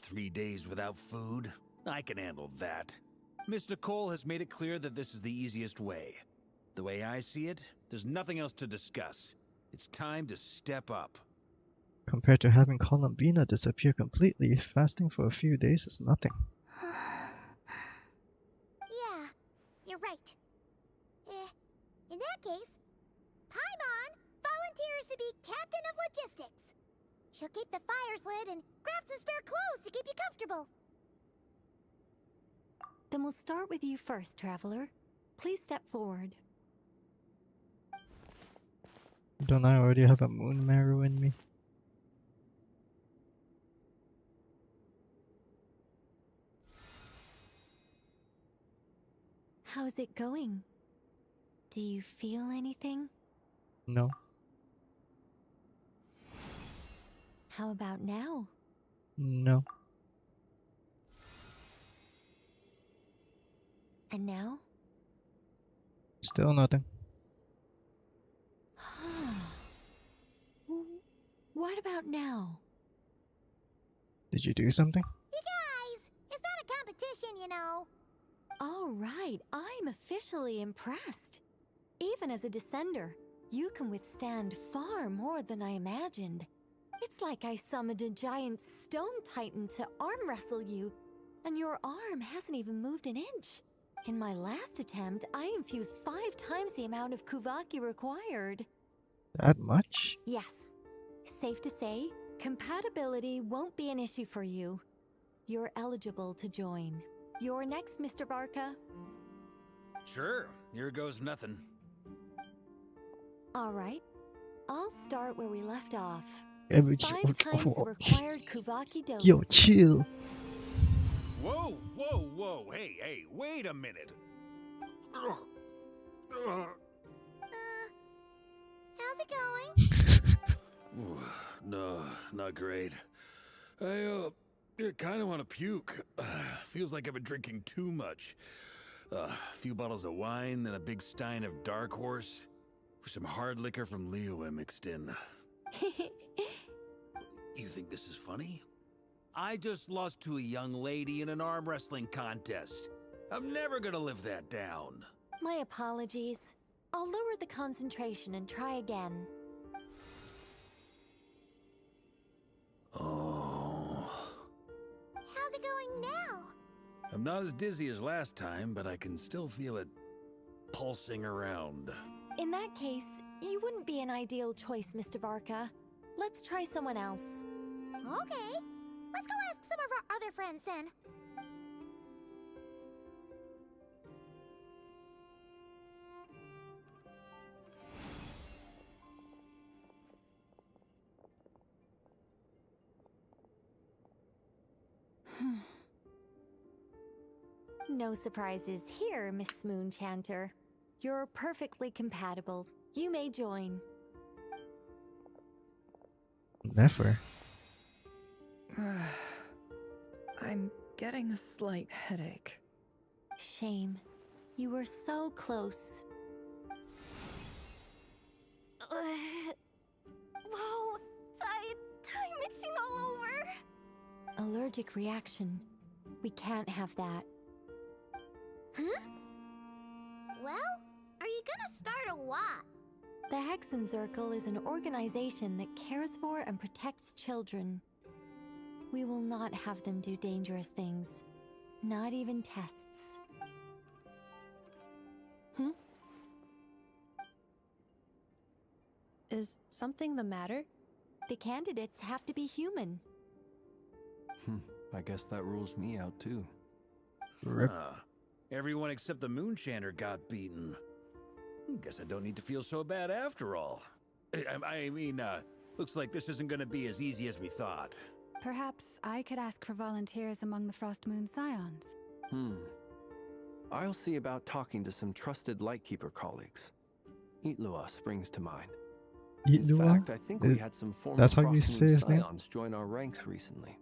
3 days without food? I can handle that. Miss Nicole has made it clear that this is the easiest way. The way I see it, There's nothing else to discuss. It's time to step up. Compared to having Columbina disappear completely, fasting for a few days is nothing. Yeah, you're right. In that case, Paimon volunteers to be Captain of Logistics. She'll keep the fires lit and grab some spare clothes to keep you comfortable. Then we'll start with you first, Traveler. Please step forward. Don't I already have a moon marrow in me? How's it going? Do you feel anything? No. How about now? No. And now? Still nothing. What about now? Did you do something? You guys, it's not a competition, you know. All right, I'm officially impressed. Even as a descender, you can withstand far more than I imagined. It's like I summoned a giant stone titan to arm wrestle you, and your arm hasn't even moved an inch. In my last attempt, I infused 5 times the amount of Kuvaki required. That much? Yes. Safe to say, compatibility won't be an issue for you. You're eligible to join. You're next, Mr. Varka. Sure, here goes nothing. All right. I'll start where we left off. 5 Every times the required Kuvaki dose. Yo, chill. Whoa, whoa, whoa, hey, wait a minute. How's it going? No, not great. I kind of want to puke. Feels like I've been drinking too much. A few bottles of wine, then a big stein of Dark Horse, with some hard liquor from Liyue mixed in. You think this is funny? I just lost to a young lady in an arm wrestling contest. I'm never gonna live that down. My apologies. I'll lower the concentration and try again. Oh. How's it going now? I'm not as dizzy as last time, but I can still feel it pulsing around. In that case, you wouldn't be an ideal choice, Mr. Varka. Let's try someone else. Okay. Let's go ask some of our other friends then. No surprises here, Miss Moonchanter. You're perfectly compatible. You may join. Never. I'm getting a slight headache. Shame. You were so close. Whoa! Time itching all over! Allergic reaction. We can't have that. Huh? Well, are you gonna start a what? The Hexenzirkel is an organization that cares for and protects children. We will not have them do dangerous things. Not even tests. Is something the matter? The candidates have to be human. I guess that rules me out too. Everyone except the Moonchanter got beaten. Guess I don't need to feel so bad after all. I mean, looks like this isn't gonna be as easy as we thought. Perhaps I could ask for volunteers among the Frost Moon Scions. I'll see about talking to some trusted Lightkeeper colleagues. Itlua springs to mind. In fact, I think we had some former That's how you Frost say Moon his name? Scions join our ranks recently.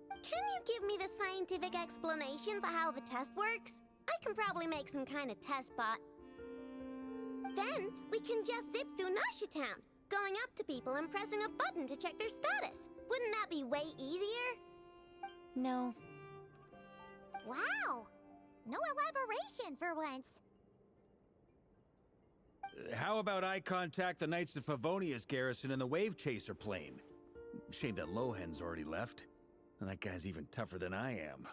Can you give me the scientific explanation for how the test works? I can probably make some kind of test bot. Then we can just zip through Nasha Town, going up to people and pressing a button to check their status. Wouldn't that be way easier? No. Wow! No elaboration for once. How about I contact the Knights of Favonia's garrison in the Wave Chaser plane? Shame that Lohan's already left. And that guy's even tougher than I am.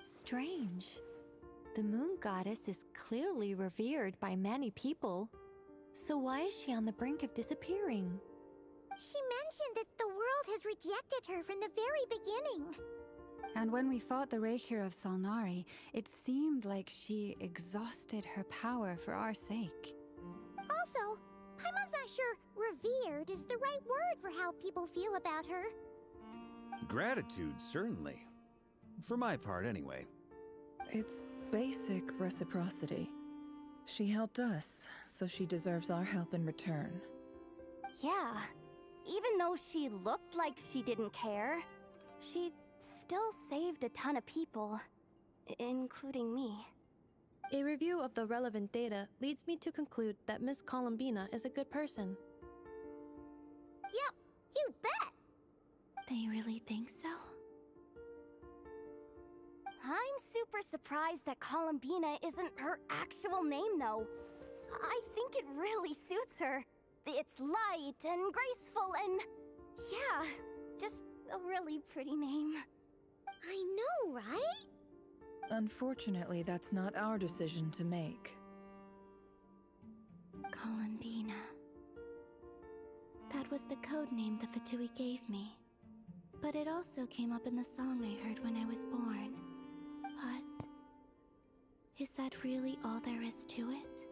Strange. The moon goddess is clearly revered by many people. So why is she on the brink of disappearing? She mentioned that the world has rejected her from the very beginning. And when we fought the Reikir of Solnari, it seemed like she exhausted her power for our sake. Also, Paimon's not sure revered is the right word for how people feel about her. Gratitude, certainly. For my part, anyway. It's basic reciprocity. She helped us, so she deserves our help in return. Yeah. Even though she looked like she didn't care, she still saved a ton of people, including me. A review of the relevant data leads me to conclude that Miss Columbina is a good person. Yep, you bet! They really think so? I'm super surprised that Columbina isn't her actual name, though. I think it really suits her. It's light and graceful and... yeah, just a really pretty name. I know, right? Unfortunately, that's not our decision to make. Columbina. That was the code name the Fatui gave me. But it also came up in the song I heard when I was born. But... is that really all there is to it?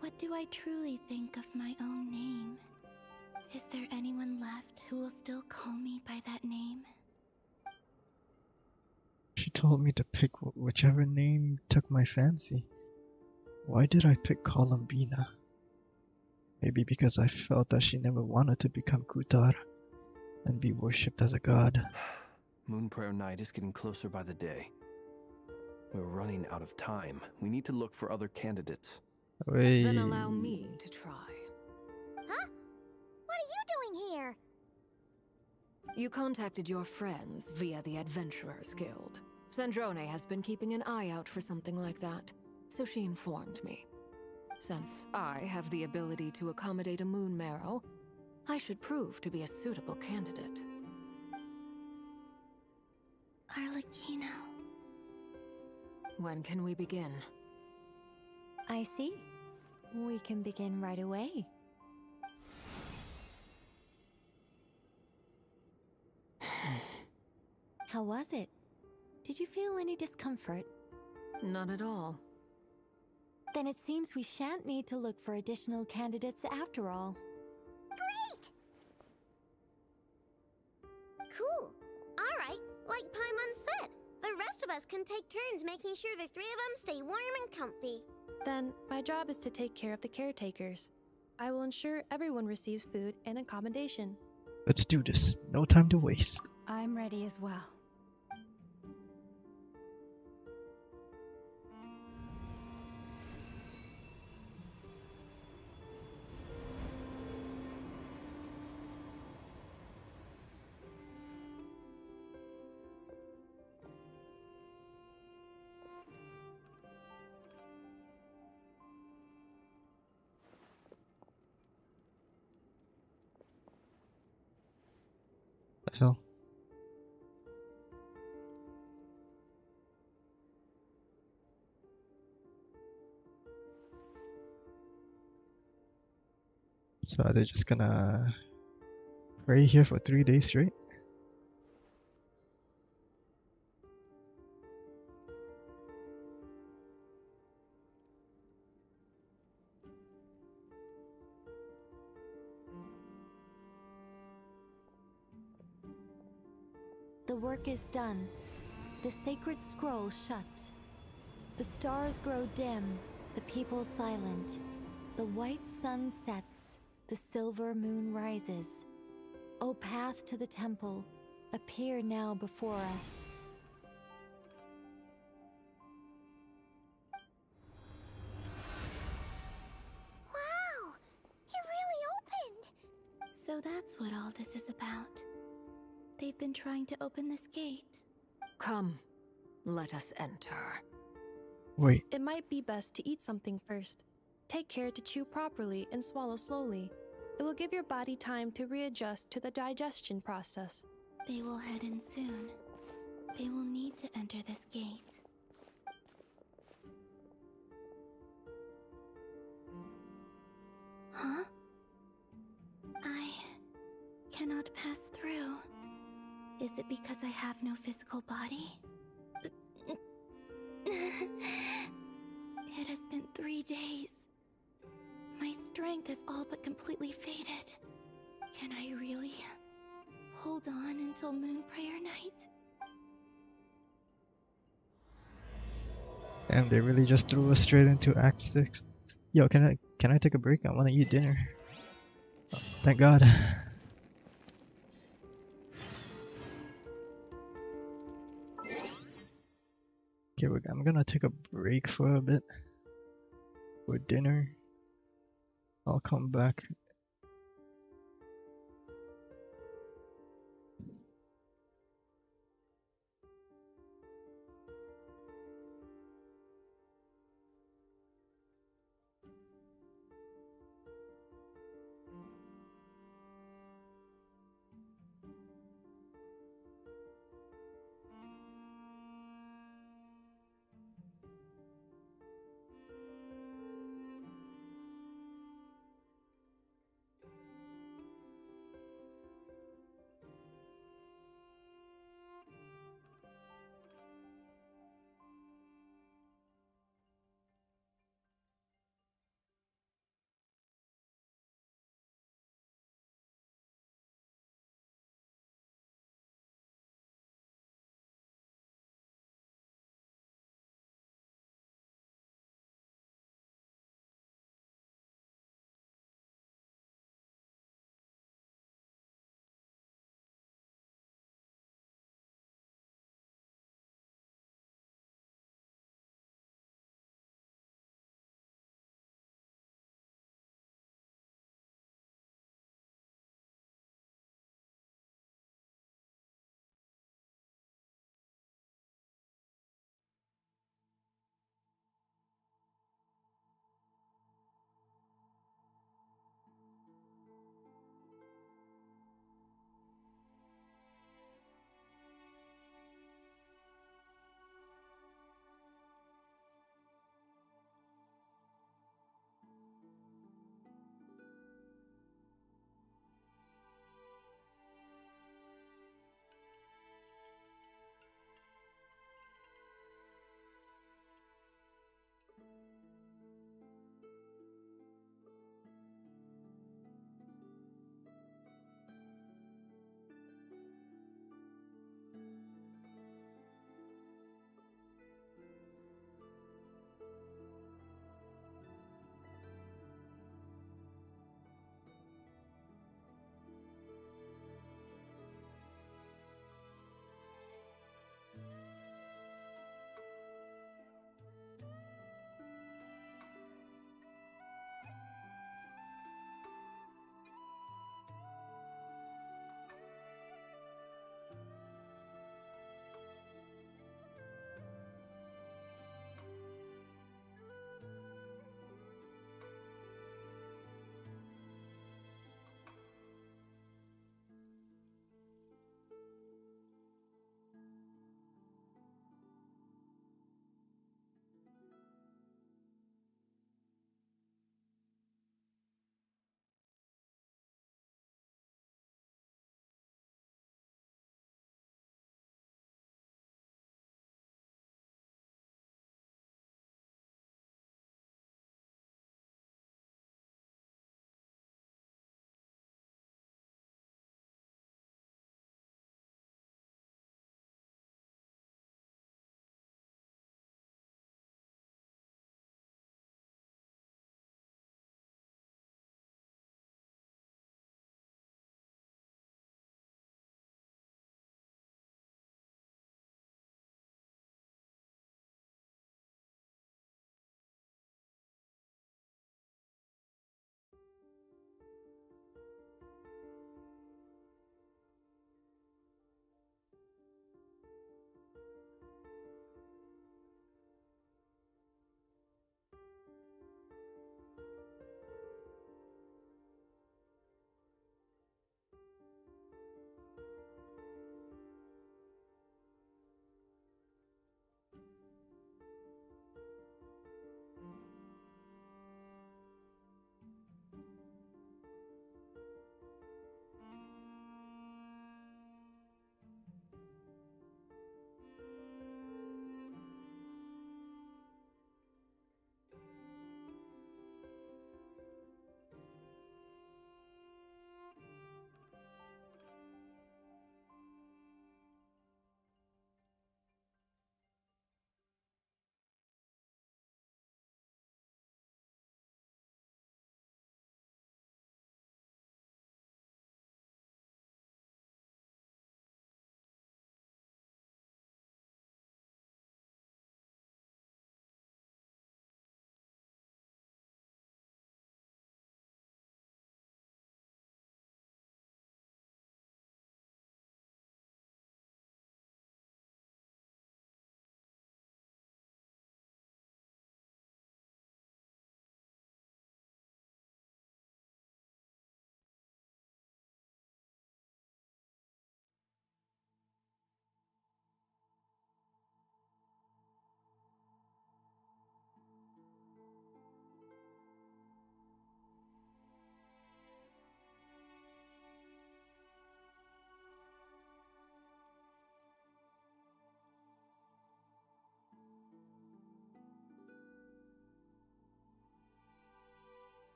What do I truly think of my own name? Is there anyone left who will still call me by that name? She told me to pick whichever name took my fancy. Why did I pick Columbina? Maybe because I felt that she never wanted to become Kutar and be worshipped as a god. Moon Prayer Night is getting closer by the day. We're running out of time. We need to look for other candidates. Then allow me to try. Huh? What are you doing here? You contacted your friends via the Adventurers Guild. Sandrone has been keeping an eye out for something like that, so she informed me. Since I have the ability to accommodate a moon marrow, I should prove to be a suitable candidate. Arlecchino. When can we begin? I see. We can begin right away. How was it? Did you feel any discomfort? Not at all. Then it seems we shan't need to look for additional candidates after all. Great! Cool. Alright, like Paimon said, the rest of us can take turns making sure the three of them stay warm and comfy. Then, my job is to take care of the caretakers. I will ensure everyone receives food and accommodation. Let's do this. No time to waste. I'm ready as well. The hell? So are they just gonna pray here for 3 days straight? The work is done. The sacred scroll shut. The stars grow dim, the people silent. The white sun sets, the silver moon rises. O path to the temple, appear now before us. Wow! It really opened! So that's what all this is about. They've been trying to open this gate. Come, let us enter. Wait. It might be best to eat something first. Take care to chew properly and swallow slowly. It will give your body time to readjust to the digestion process. They will head in soon. They will need to enter this gate. Huh? I cannot pass through. Is it because I have no physical body? It has been 3 days. My strength is all but completely faded. Can I really hold on until Moon Prayer Night? And they really just threw us straight into Act 6. Yo, can I take a break? I want to eat dinner. Oh, thank God. Okay, I'm gonna take a break for a bit for dinner. I'll come back.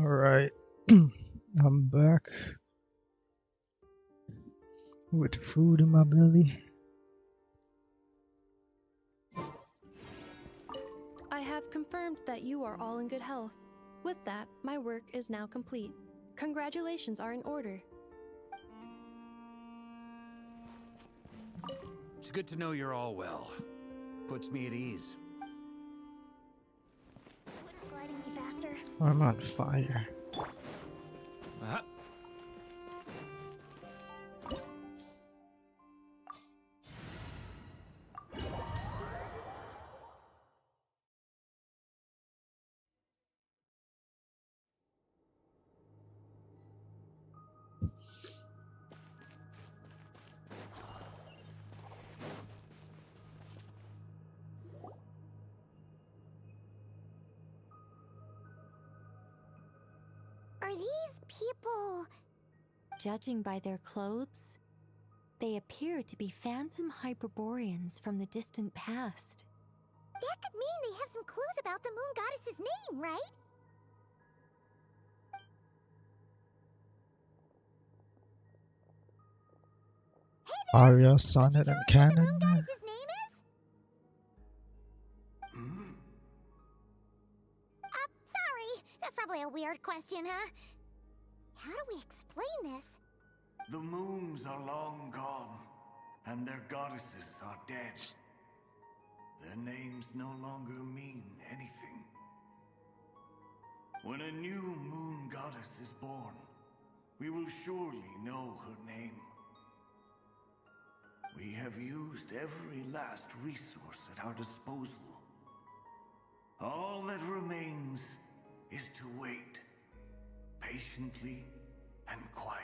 Alright, I'm back with food in my belly. I have confirmed that you are all in good health. With that, my work is now complete. Congratulations are in order. It's good to know you're all well. Puts me at ease. Wouldn't gliding be faster? I'm on fire. Are these people... Judging by their clothes, they appear to be phantom Hyperboreans from the distant past. That could mean they have some clues about the moon goddess's name, right? Arya, Sonnet, and Canon. Goddess's name is? Sorry. That's probably a weird question, huh? How do we explain this? The moons are long gone, and their goddesses are dead. Their names no longer mean anything. When a new moon goddess is born, we will surely know her name. We have used every last resource at our disposal. All that remains is to wait, patiently and quietly.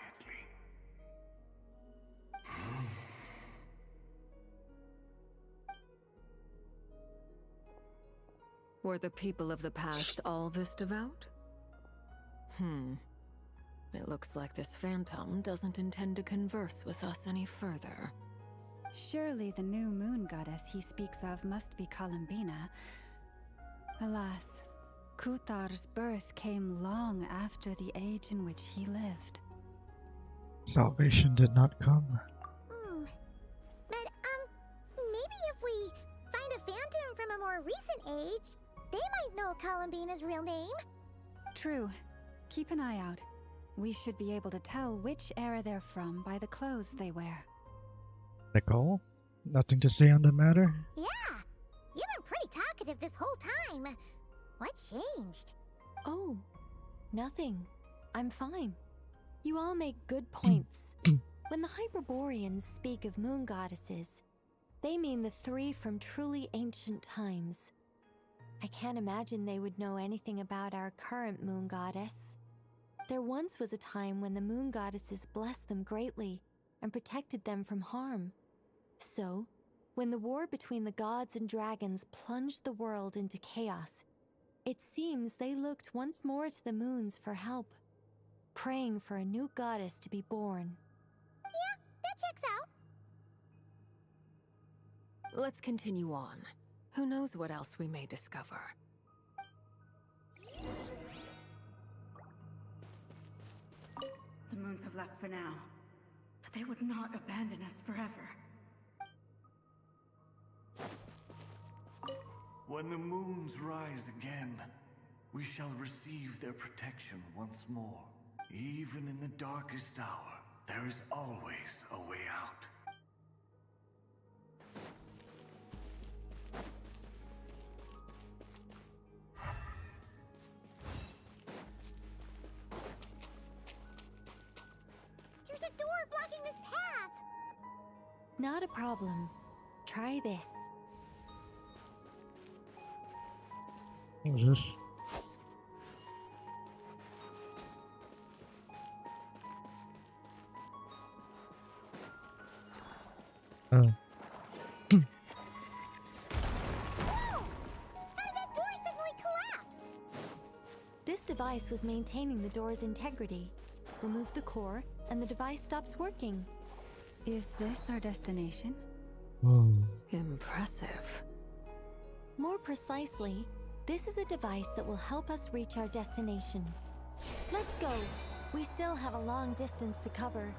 Were the people of the past all this devout? It looks like this phantom doesn't intend to converse with us any further. Surely the new moon goddess he speaks of must be Columbina. Alas, Kuthar's birth came long after the age in which he lived. Salvation did not come. But, maybe if we find a phantom from a more recent age, they might know Columbina's real name. True. Keep an eye out. We should be able to tell which era they're from by the clothes they wear. Nicole? Nothing to say on the matter? Yeah, you've been pretty talkative this whole time. What changed? Oh, nothing. I'm fine. You all make good points. When the Hyperboreans speak of moon goddesses, they mean the three from truly ancient times. I can't imagine they would know anything about our current moon goddess. There once was a time when the moon goddesses blessed them greatly and protected them from harm. So, when the war between the gods and dragons plunged the world into chaos, it seems they looked once more to the moons for help, praying for a new goddess to be born. Yeah, that checks out. Let's continue on. Who knows what else we may discover? The moons have left for now, but they would not abandon us forever. When the moons rise again, we shall receive their protection once more. Even in the darkest hour, there is always a way out. There's a door blocking this path! Not a problem. Try this. What's this? This device was maintaining the door's integrity. Remove the core, and the device stops working. Is this our destination? Whoa. Impressive. More precisely, this is a device that will help us reach our destination. Let's go. We still have a long distance to cover.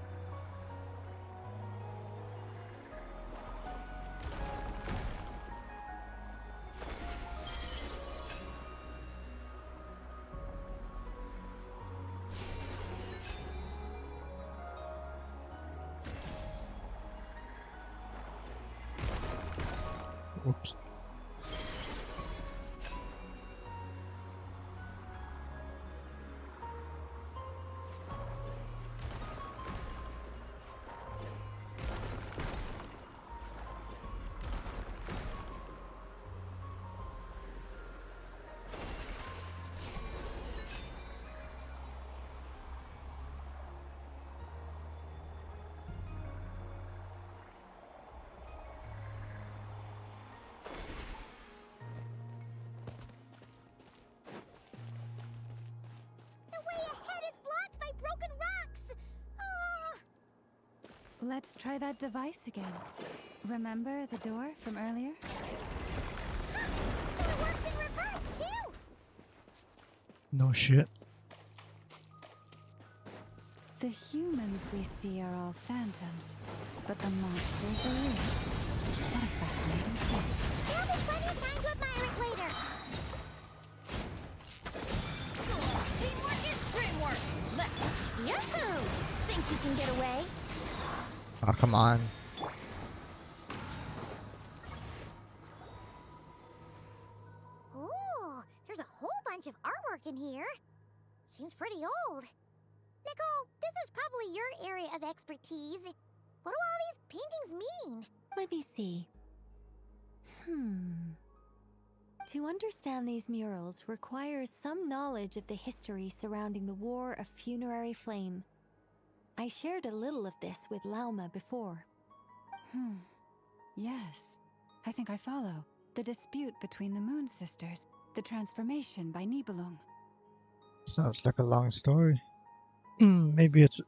Oops. Let's try that device again. Remember the door from earlier? So it works in reverse, too! No shit. The humans we see are all phantoms, but the monsters are real. What a fascinating thing. There'll be plenty of time to admire it later! Teamwork is dreamwork! Let's... Yahoo! Think you can get away? Oh, come on. Ooh, there's a whole bunch of artwork in here. Seems pretty old. Nicole, this is probably your area of expertise. What do all these paintings mean? Let me see. To understand these murals requires some knowledge of the history surrounding the War of Funerary Flame. I shared a little of this with Lauma before. Yes. I think I follow. The dispute between the Moon Sisters. The transformation by Nibelung. Sounds like a long story. Maybe it's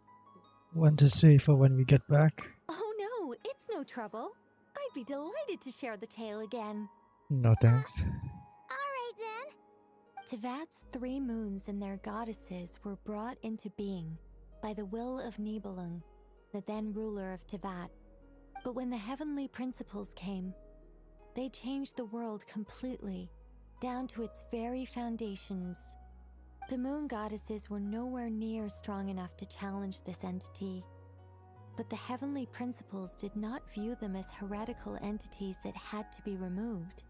one to say for when we get back. Oh no, it's no trouble. I'd be delighted to share the tale again. No thanks. Alright then. Tevat's 3 moons and their goddesses were brought into being by the will of Nibelung, the then ruler of Tevat. But when the heavenly principles came, they changed the world completely, down to its very foundations. The moon goddesses were nowhere near strong enough to challenge this entity. But the heavenly principles did not view them as heretical entities that had to be removed.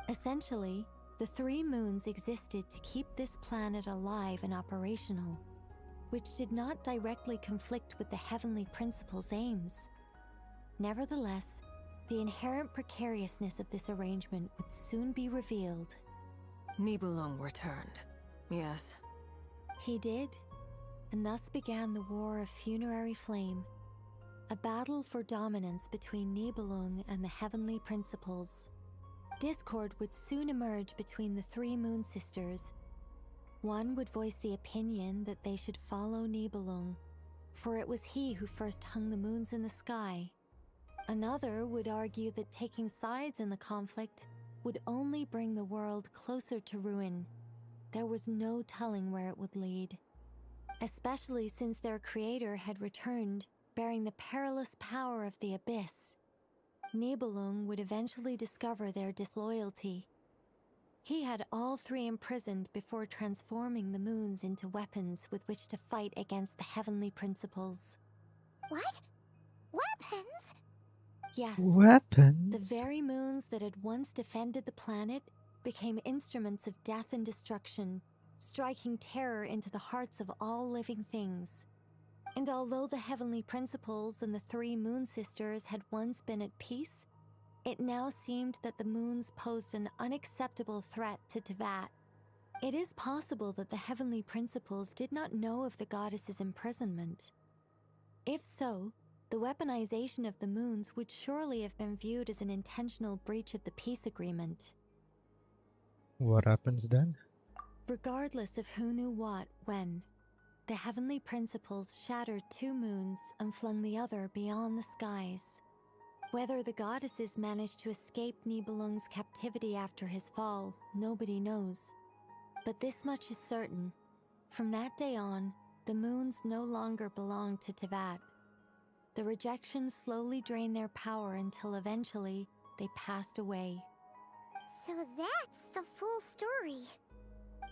Essentially, the 3 moons existed to keep this planet alive and operational, which did not directly conflict with the heavenly principles' aims. Nevertheless, the inherent precariousness of this arrangement would soon be revealed. Nibelung returned. Yes. He did, and thus began the War of Funerary Flame, a battle for dominance between Nibelung and the heavenly principles. Discord would soon emerge between the 3 Moon Sisters. One would voice the opinion that they should follow Nibelung, for it was he who first hung the moons in the sky. Another would argue that taking sides in the conflict would only bring the world closer to ruin. There was no telling where it would lead, especially since their creator had returned, bearing the perilous power of the abyss. Nibelung would eventually discover their disloyalty. He had all 3 imprisoned before transforming the moons into weapons with which to fight against the heavenly principles. What? Weapons? Yes. Weapons? The very moons that had once defended the planet became instruments of death and destruction, striking terror into the hearts of all living things. And although the heavenly principles and the 3 Moon Sisters had once been at peace, it now seemed that the moons posed an unacceptable threat to Tevat. It is possible that the heavenly principles did not know of the goddess's imprisonment. If so, the weaponization of the moons would surely have been viewed as an intentional breach of the peace agreement. What happens then? Regardless of who knew what, when, the heavenly principles shattered 2 moons and flung the other beyond the skies. Whether the goddesses managed to escape Nibelung's captivity after his fall, nobody knows. But this much is certain. From that day on, the moons no longer belonged to Tevat. The rejections slowly drained their power until eventually they passed away. So that's the full story.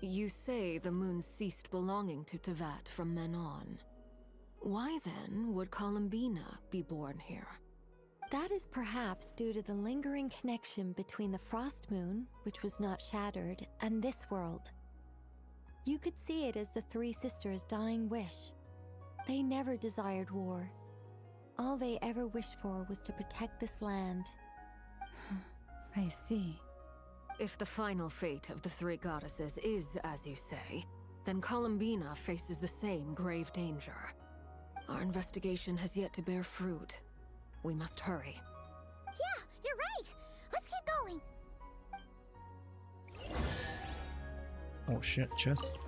You say the moon ceased belonging to Tevat from then on. Why then would Columbina be born here? That is perhaps due to the lingering connection between the Frost Moon, which was not shattered, and this world. You could see it as the three sisters' dying wish. They never desired war. All they ever wished for was to protect this land. I see. If the final fate of the three goddesses is as you say, then Columbina faces the same grave danger. Our investigation has yet to bear fruit. We must hurry. Yeah, you're right! Let's keep going! Oh shit, chest.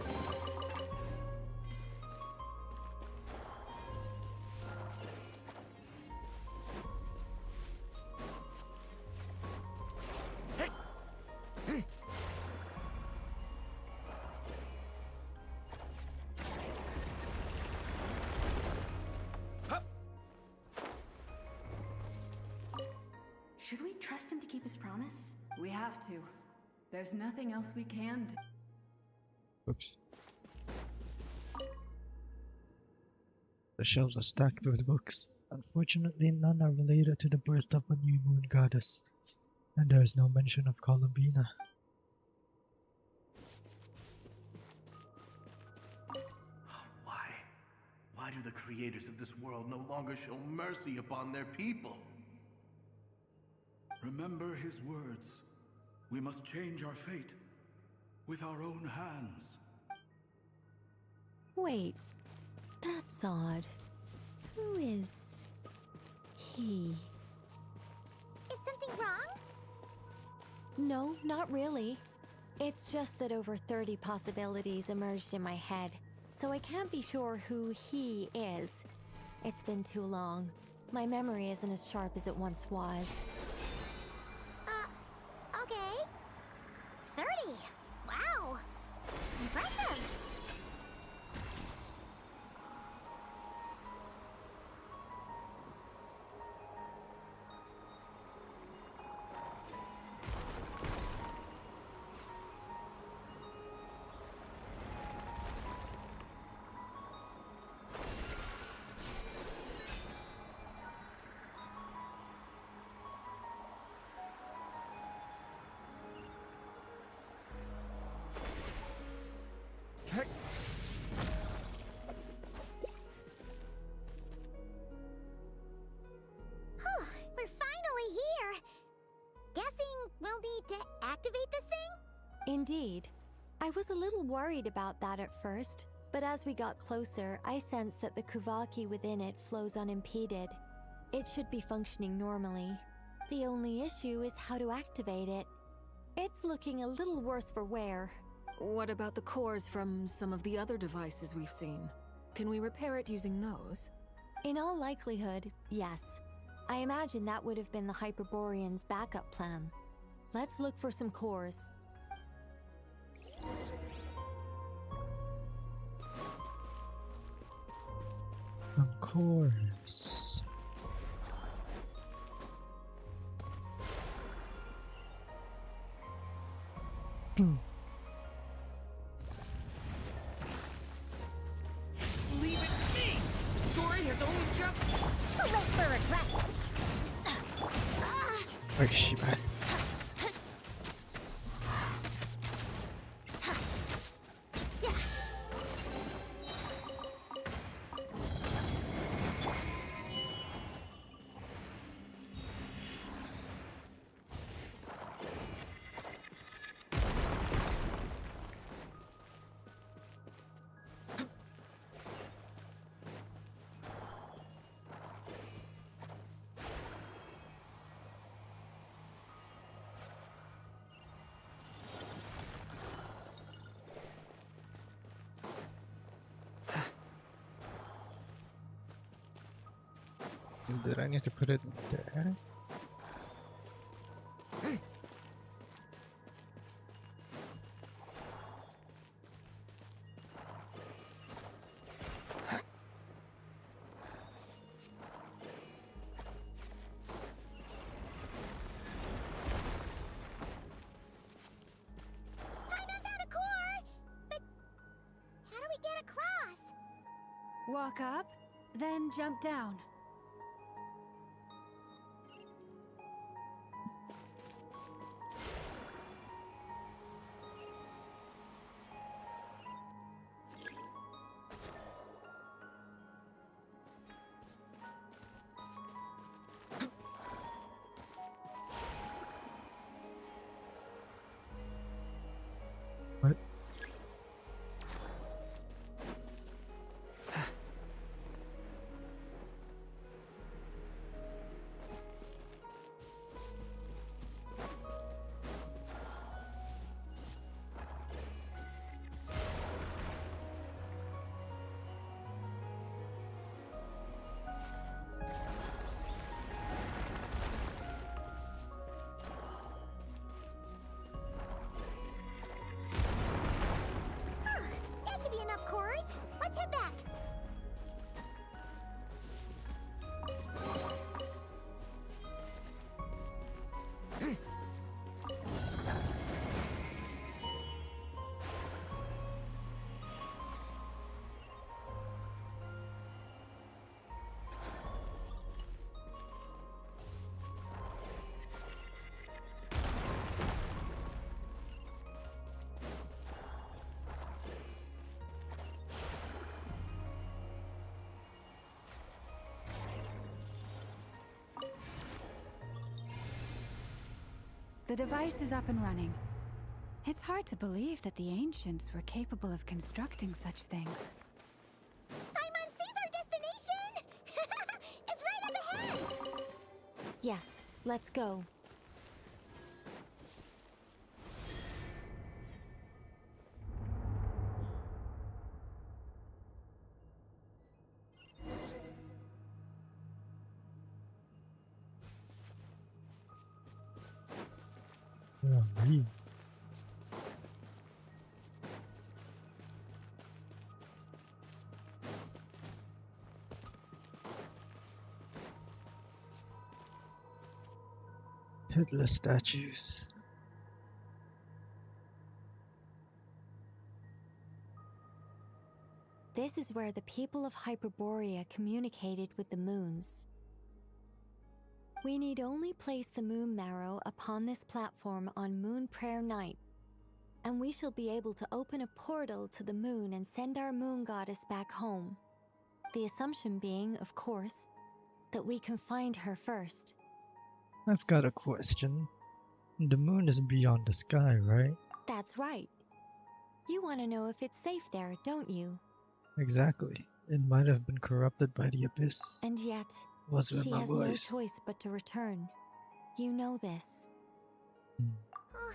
Should we trust him to keep his promise? We have to. There's nothing else we can do. Oops. The shelves are stacked with books. Unfortunately, none are related to the birth of a new moon goddess, and there is no mention of Columbina. Why? Why do the creators of this world no longer show mercy upon their people? Remember his words. We must change our fate with our own hands. Wait, that's odd. Who is he? Is something wrong? No, not really. It's just that over 30 possibilities emerged in my head, so I can't be sure who he is. It's been too long. My memory isn't as sharp as it once was. Okay. 30! Wow! Impressive! We're finally here! Guessing we'll need to activate this thing? Indeed. I was a little worried about that at first, but as we got closer, I sensed that the Kuvaki within it flows unimpeded. It should be functioning normally. The only issue is how to activate it. It's looking a little worse for wear. What about the cores from some of the other devices we've seen? Can we repair it using those? In all likelihood, yes. I imagine that would have been the Hyperborean's backup plan. Let's look for some cores. Of course. Leave it to me! The story has only just... Too late for regret! Wait, she bad. Did I need to put it there? walk up, then jump down. What? That should be enough cores. Let's head back. The device is up and running. It's hard to believe that the ancients were capable of constructing such things. Paimon sees our destination! It's right up ahead! Yes, let's go. Golly. Headless statues. This is where the people of Hyperborea communicated with the moons. We need only place the moon marrow upon this platform on Moon Prayer Night, and we shall be able to open a portal to the moon and send our moon goddess back home. The assumption being, of course, that we can find her first. I've got a question. The moon is beyond the sky, right? That's right. You want to know if it's safe there, don't you? Exactly. It might have been corrupted by the abyss. And yet, Was with she my has voice. no choice but to return. You know this. Oh,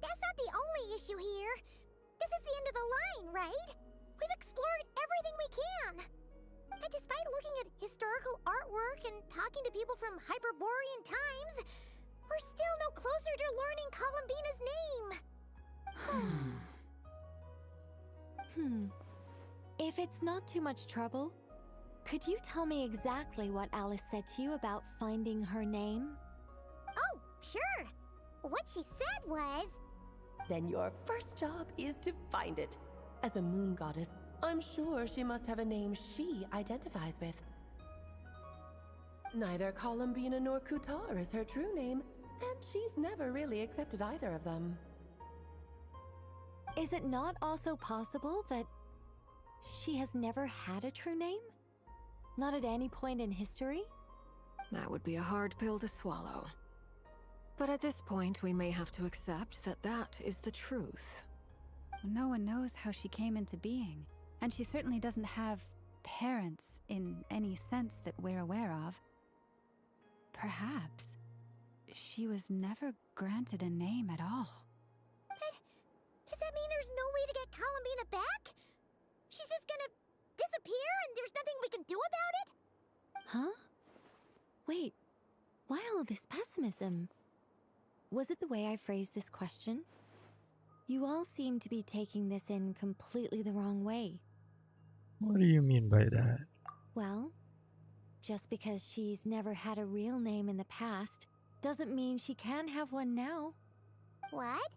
that's not the only issue here. This is the end of the line, right? We've explored everything we can. And despite looking at historical artwork and talking to people from Hyperborean times, we're still no closer to learning Columbina's name. If it's not too much trouble, could you tell me exactly what Alice said to you about finding her name? Oh, sure. What she said was... Then your first job is to find it. As a moon goddess, I'm sure she must have a name she identifies with. Neither Columbina nor Kutar is her true name, and she's never really accepted either of them. Is it not also possible that she has never had a true name? Not at any point in history? That would be a hard pill to swallow. But at this point, we may have to accept that that is the truth. No one knows how she came into being, and she certainly doesn't have parents in any sense that we're aware of. Perhaps she was never granted a name at all. Does that mean there's no way to get Columbina back? She's just gonna disappear and there's nothing we can do about it? Huh? Wait, why all this pessimism? Was it the way I phrased this question? You all seem to be taking this in completely the wrong way. What do you mean by that? Well, just because she's never had a real name in the past doesn't mean she can't have one now. What?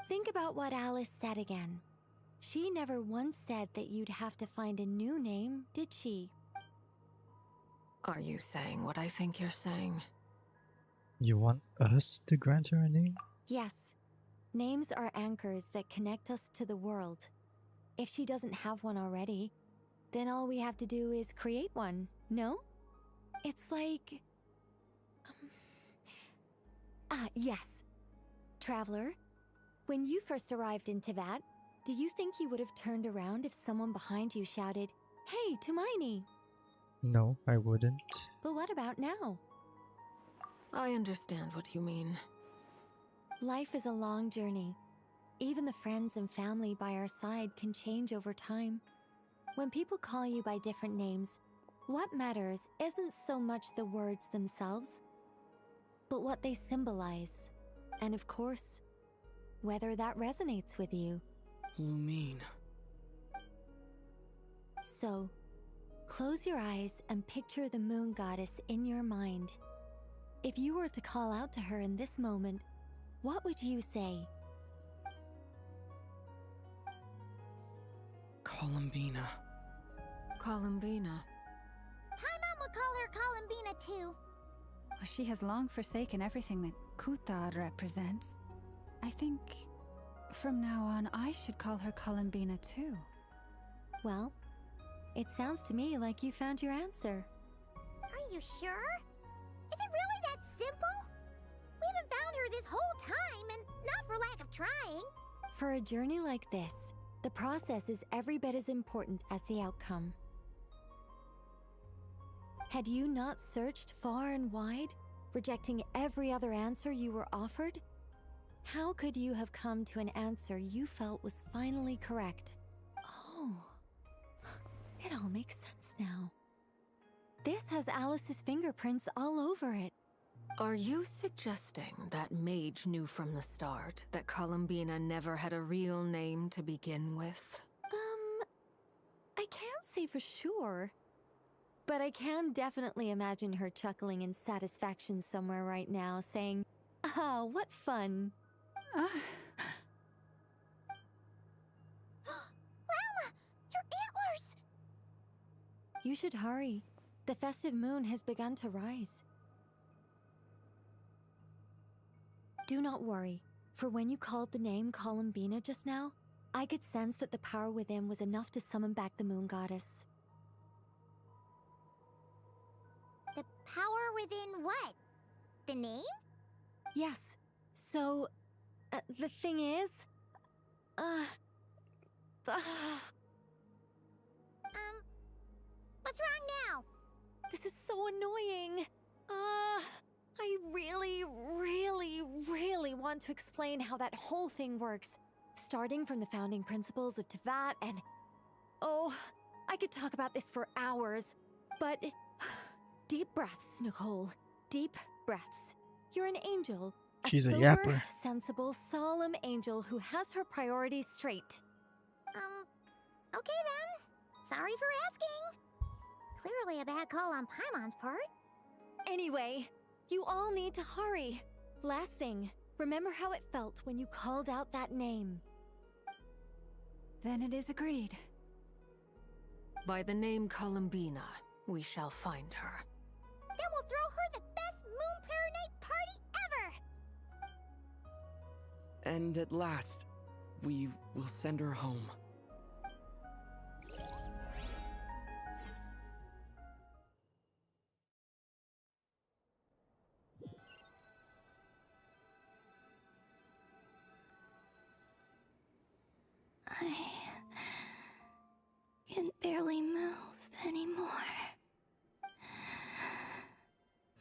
Think about what Alice said again. She never once said that you'd have to find a new name, did she? Are you saying what I think you're saying? You want us to grant her a name? Yes. Names are anchors that connect us to the world. If she doesn't have one already, then all we have to do is create one, no? It's like... yes. Traveler, when you first arrived in Teyvat, do you think you would have turned around if someone behind you shouted, "Hey, Tumaini"? No, I wouldn't. But what about now? I understand what you mean. Life is a long journey. Even the friends and family by our side can change over time. When people call you by different names, what matters isn't so much the words themselves, but what they symbolize. And of course, whether that resonates with you. Lumine. So, close your eyes and picture the moon goddess in your mind. If you were to call out to her in this moment, what would you say? Columbina. Columbina. Paimon would call her Columbina too. Well, she has long forsaken everything that Kuthar represents. I think from now on I should call her Columbina too. Well, it sounds to me like you found your answer. Are you sure? Is it really that simple? We haven't found her this whole time, and not for lack of trying. For a journey like this, the process is every bit as important as the outcome. Had you not searched far and wide, rejecting every other answer you were offered? How could you have come to an answer you felt was finally correct? Oh, it all makes sense now. This has Alice's fingerprints all over it. Are you suggesting that Mage knew from the start that Columbina never had a real name to begin with? I can't say for sure. But I can definitely imagine her chuckling in satisfaction somewhere right now, saying, "Ah, what fun." Llama! Your antlers! You should hurry. The festive moon has begun to rise. Do not worry, for when you called the name Columbina just now, I could sense that the power within was enough to summon back the moon goddess. The power within what? The name? Yes. So, the thing is... What's wrong now? This is so annoying. I really want to explain how that whole thing works. Starting from the founding principles of Teyvat and... Oh, I could talk about this for hours, but... Deep breaths, Nicole. Deep breaths. You're an angel. She's a sober, yapper. sensible, solemn angel who has her priorities straight. Okay then. Sorry for asking. Clearly a bad call on Paimon's part. Anyway, you all need to hurry. Last thing, remember how it felt when you called out that name. Then it is agreed. By the name Columbina, we shall find her. Then we'll throw her the best Moon Prayer Night party ever! And at last, we will send her home. I can barely move anymore.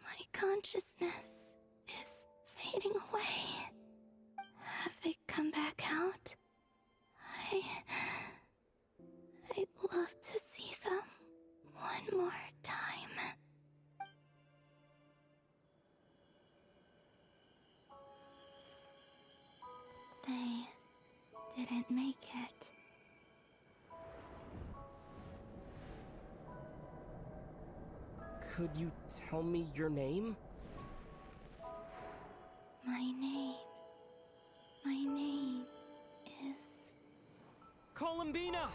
My consciousness is fading away. Have they come back out? I'd love to see them one more time. They didn't make it. Could you tell me your name? My name is... Columbina! Columbina!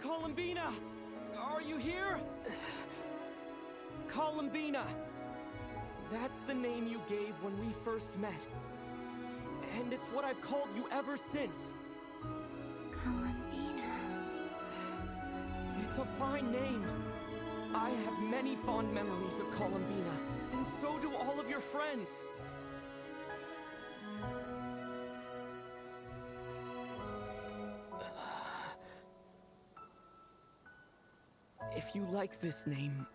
Columbina! Are you here? Columbina! That's the name you gave when we first met. And it's what I've called you ever since. Columbina. It's a fine name. I have many fond memories of Columbina, and so do all of your friends. If you like this name...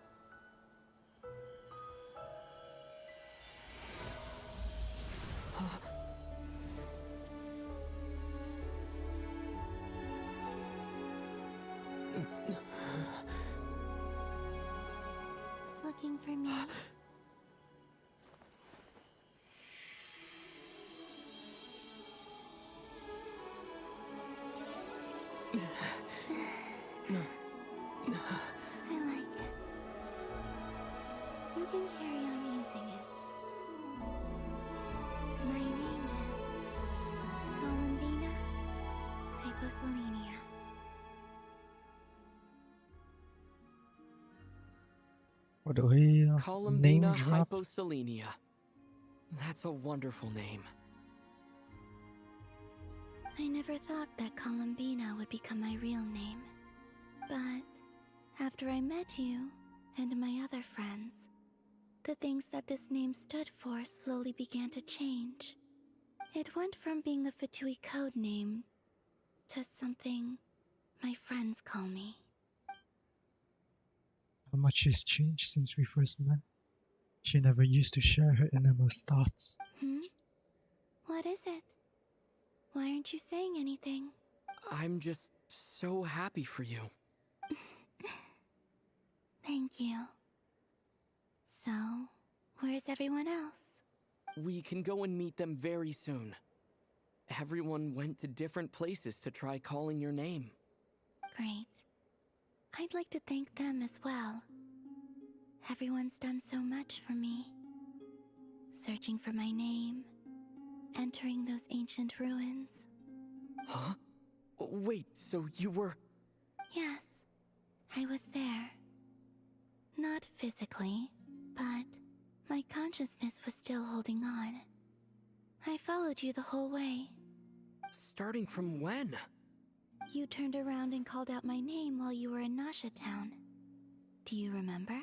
Looking for me? I like it. You can carry on using it. My name is Columbina Hyposelenia. What a name Columbina drop. Hyposelenia. That's a wonderful name. I never thought that Columbina would become my real name. But after I met you and my other friends, the things that this name stood for slowly began to change. It went from being a Fatui code name to something my friends call me. How much she's changed since we first met. She never used to share her innermost thoughts. What is it? Why aren't you saying anything? I'm just so happy for you. Thank you. So, where's everyone else? We can go and meet them very soon. Everyone went to different places to try calling your name. Great. I'd like to thank them as well. Everyone's done so much for me. Searching for my name, entering those ancient ruins. Huh? Wait, so you were... Yes, I was there. Not physically, but my consciousness was still holding on. I followed you the whole way. Starting from when? You turned around and called out my name while you were in Nasha Town. Do you remember?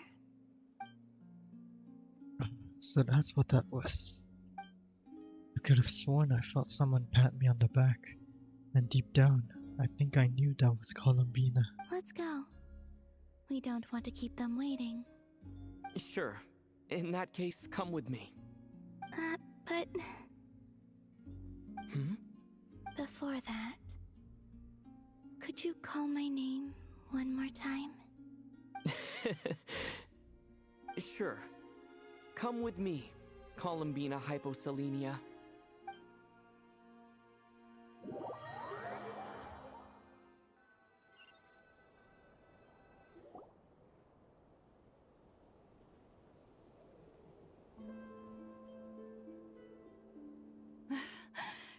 So that's what that was. I could have sworn I felt someone pat me on the back. And deep down, I think I knew that was Columbina. Let's go. We don't want to keep them waiting. Sure. In that case, come with me. But... Hmm? Before that... Could you call my name one more time? Sure. Come with me, Columbina Hyposelenia.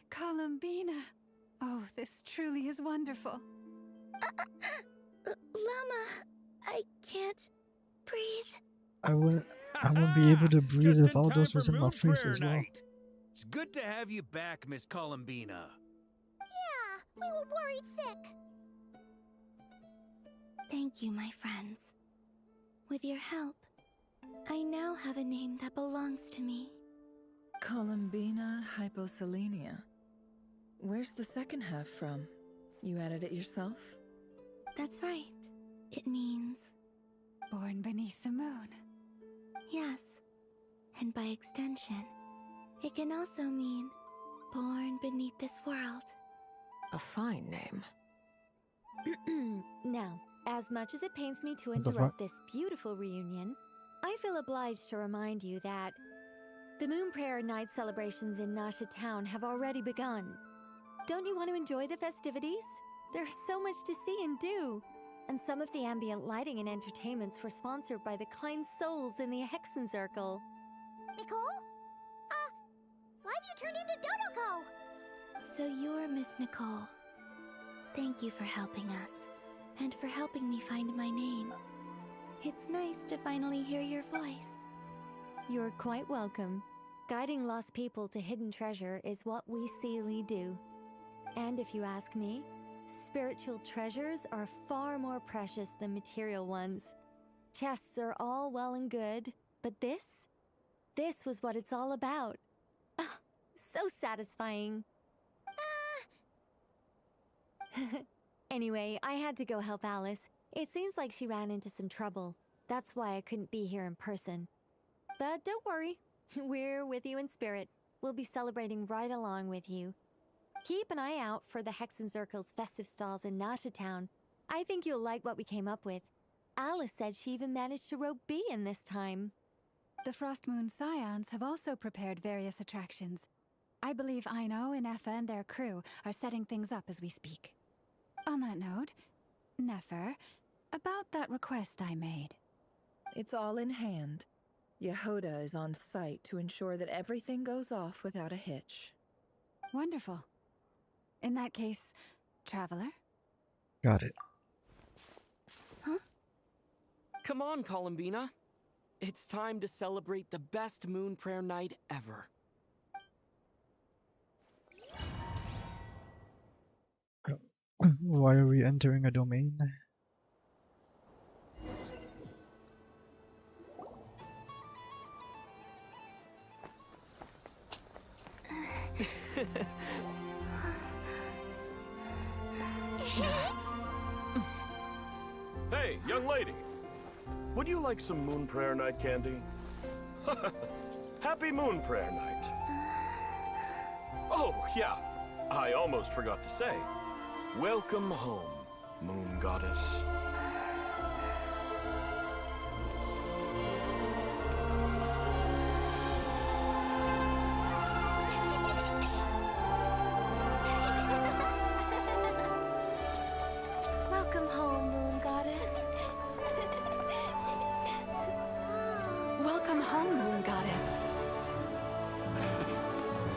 Columbina! Oh, this truly is wonderful. Llama, I can't breathe. I won't be able to breathe if all those was in my face Prayer as well. Night. It's good to have you back, Miss Columbina. Yeah, we were worried sick. Thank you, my friends. With your help, I now have a name that belongs to me. Columbina Hyposelenia. Where's the second half from? You added it yourself? That's right. It means... Born beneath the moon. Yes. And by extension, it can also mean born beneath this world. A fine name. Now, as much as it pains me to What the interrupt this beautiful reunion, I feel obliged to remind you that the Moon Prayer Night celebrations in Nasha Town have already begun. Don't you want to enjoy the festivities? There's so much to see and do. And some of the ambient lighting and entertainments were sponsored by the kind souls in the Hexen Circle. Nicole? Why have you turned into Dodoko? So you're Miss Nicole. Thank you for helping us, and for helping me find my name. It's nice to finally hear your voice. You're quite welcome. Guiding lost people to hidden treasure is what we Seelie do. And if you ask me, spiritual treasures are far more precious than material ones. Chests are all well and good, but this was what it's all about. Ah, so satisfying. Anyway, I had to go help Alice. It seems like she ran into some trouble. That's why I couldn't be here in person. But don't worry, we're with you in spirit. We'll be celebrating right along with you. Keep an eye out for the Hexenzirkel's festive stalls in Nasha Town. I think you'll like what we came up with. Alice said she even managed to rope B in this time. The Frost Moon Scions have also prepared various attractions. I believe Aino, Nefer, and their crew are setting things up as we speak. On that note, Nefer, about that request I made. It's all in hand. Yehoda is on site to ensure that everything goes off without a hitch. Wonderful. In that case, Traveler? Got it. Huh? Come on, Columbina. It's time to celebrate the best Moon Prayer Night ever. Why are we entering a domain? Hey, young lady. Would you like some Moon Prayer Night candy? Happy Moon Prayer Night. Oh, yeah. I almost forgot to say. Welcome home, Moon Goddess. Welcome home, Moon Goddess. Welcome home, Moon Goddess.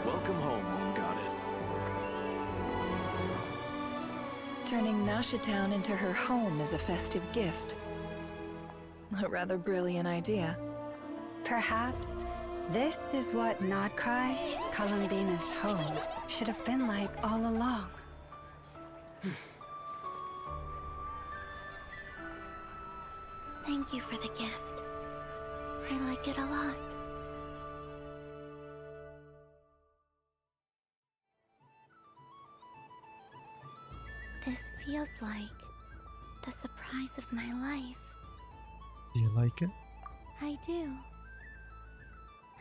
Welcome home, Moon Goddess. Turning Nasha Town into her home is a festive gift. A rather brilliant idea. Perhaps this is what Nodcry, Columbina's home, should have been like all along. Thank you for the gift. I like it a lot. This feels like the surprise of my life. Do you like it? I do.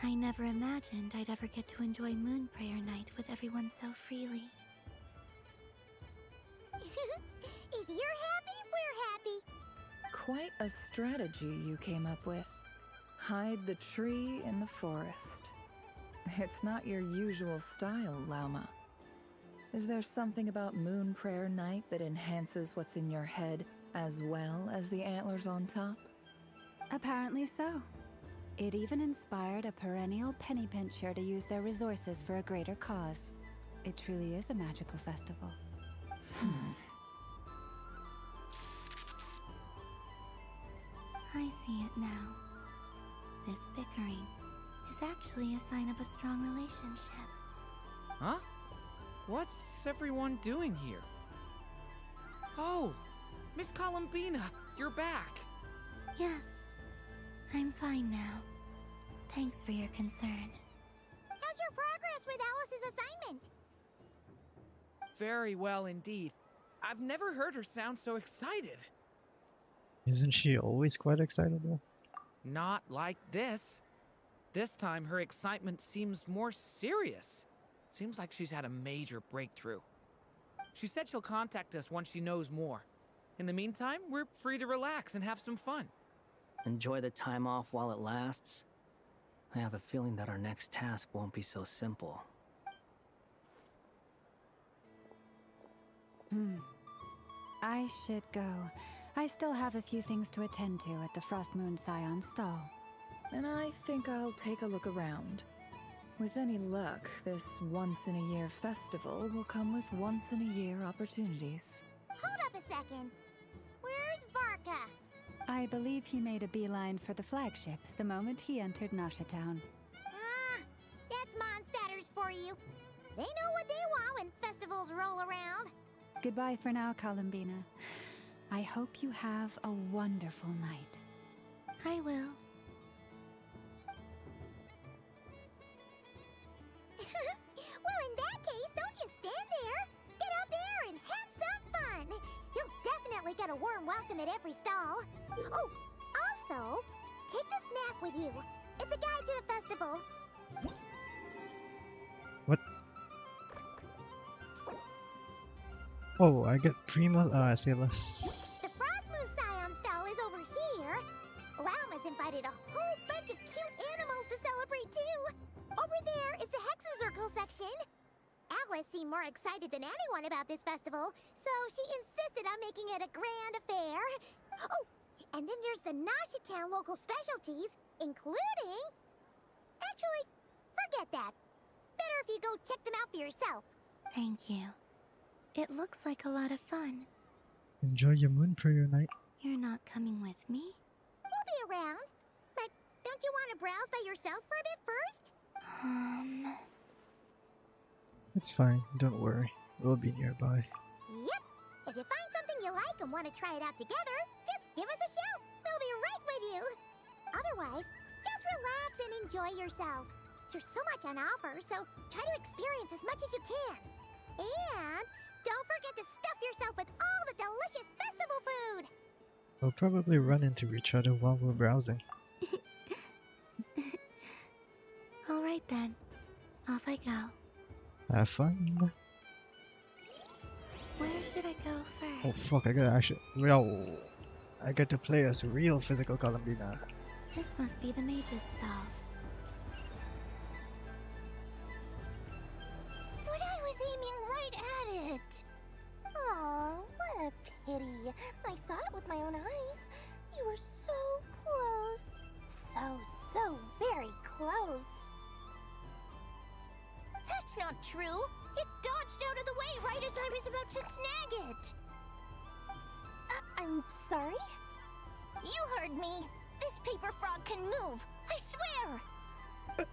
I never imagined I'd ever get to enjoy Moon Prayer Night with everyone so freely. If you're happy, we're happy. Quite a strategy you came up with. Hide the tree in the forest. It's not your usual style, Lauma. Is there something about Moon Prayer Night that enhances what's in your head as well as the antlers on top? Apparently so. It even inspired a perennial penny pincher to use their resources for a greater cause. It truly is a magical festival. I see it now. This bickering is actually a sign of a strong relationship. Huh? What's everyone doing here? Oh, Miss Columbina, you're back. Yes, I'm fine now. Thanks for your concern. How's your progress with Alice's assignment? Very well indeed. I've never heard her sound so excited. Isn't she always quite excited though? Not like this. This time her excitement seems more serious. Seems like she's had a major breakthrough. She said she'll contact us once she knows more. In the meantime, we're free to relax and have some fun. Enjoy the time off while it lasts. I have a feeling that our next task won't be so simple. I should go. I still have a few things to attend to at the Frost Moon Scion stall. and I think I'll take a look around. With any luck, this once-in-a-year festival will come with once-in-a-year opportunities. Hold up a second. Where's Varka? I believe he made a beeline for the flagship the moment he entered Nashatown. Ah, that's Mondstadters for you. They know what they want when festivals roll around. Goodbye for now, Columbina. I hope you have a wonderful night. I will. Well, in that case, don't just stand there. Get out there and have some fun. You'll definitely get a warm welcome at every stall. Oh, also, take this map with you. It's a guide to the festival. What? Oh, I get Primo. I see less. The Frostmoon Scion stall is over here. Lauma's invited a whole bunch of cute animals to celebrate too. Over there is the Hexacircle section. Alice seemed more excited than anyone about this festival, so she insisted on making it a grand affair. Oh, and then there's the Nashatown local specialties, including... Actually, forget that. Better if you go check them out for yourself. Thank you. It looks like a lot of fun. Enjoy your moon prayer night. You're not coming with me? We'll be around. But don't you want to browse by yourself for a bit first? It's fine, don't worry. We'll be nearby. Yep. If you find something you like and want to try it out together, just give us a shout. We'll be right with you. Otherwise, just relax and enjoy yourself. There's so much on offer, so try to experience as much as you can. And don't forget to stuff yourself with all the delicious festival food. We'll probably run into each other while we're browsing. Alright then. Off I go. Have fun. Where should I go first? Oh fuck, I gotta actually... Yo! I get to play as real physical Columbina. This must be the mage's stall. But I was aiming right at it. Aw, what a pity. I saw it with my own eyes. You were so close. So very close. That's not true. It dodged out of the way right as I was about to snag it. I'm sorry? You heard me. This paper frog can move. I swear.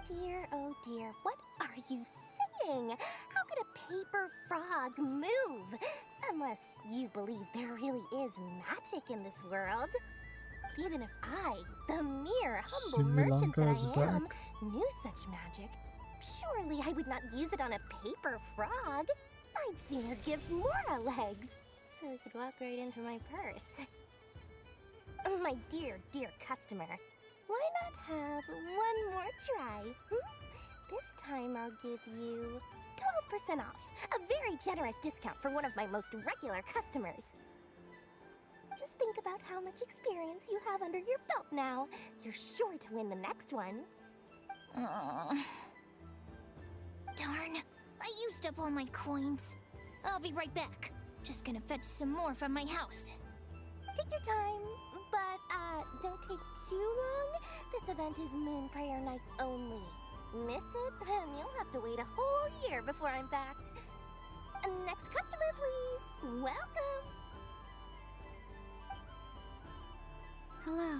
Dear, oh dear, what are you saying? How could a paper frog move? Unless you believe there really is magic in this world. Even if I, the mere humble merchant that I am, knew such magic, surely I would not use it on a paper frog. I'd sooner give Mora legs, so I could walk right into my purse. My dear, dear customer, why not have one more try? This time I'll give you 12% off, a very generous discount for one of my most regular customers. Just think about how much experience you have under your belt now. You're sure to win the next one. Darn, I used up all my coins. I'll be right back. Just gonna fetch some more from my house. Take your time, but don't take too long. This event is Moon Prayer Night only. Miss it, and you'll have to wait a whole year before I'm back. Next customer, please. Welcome. Hello.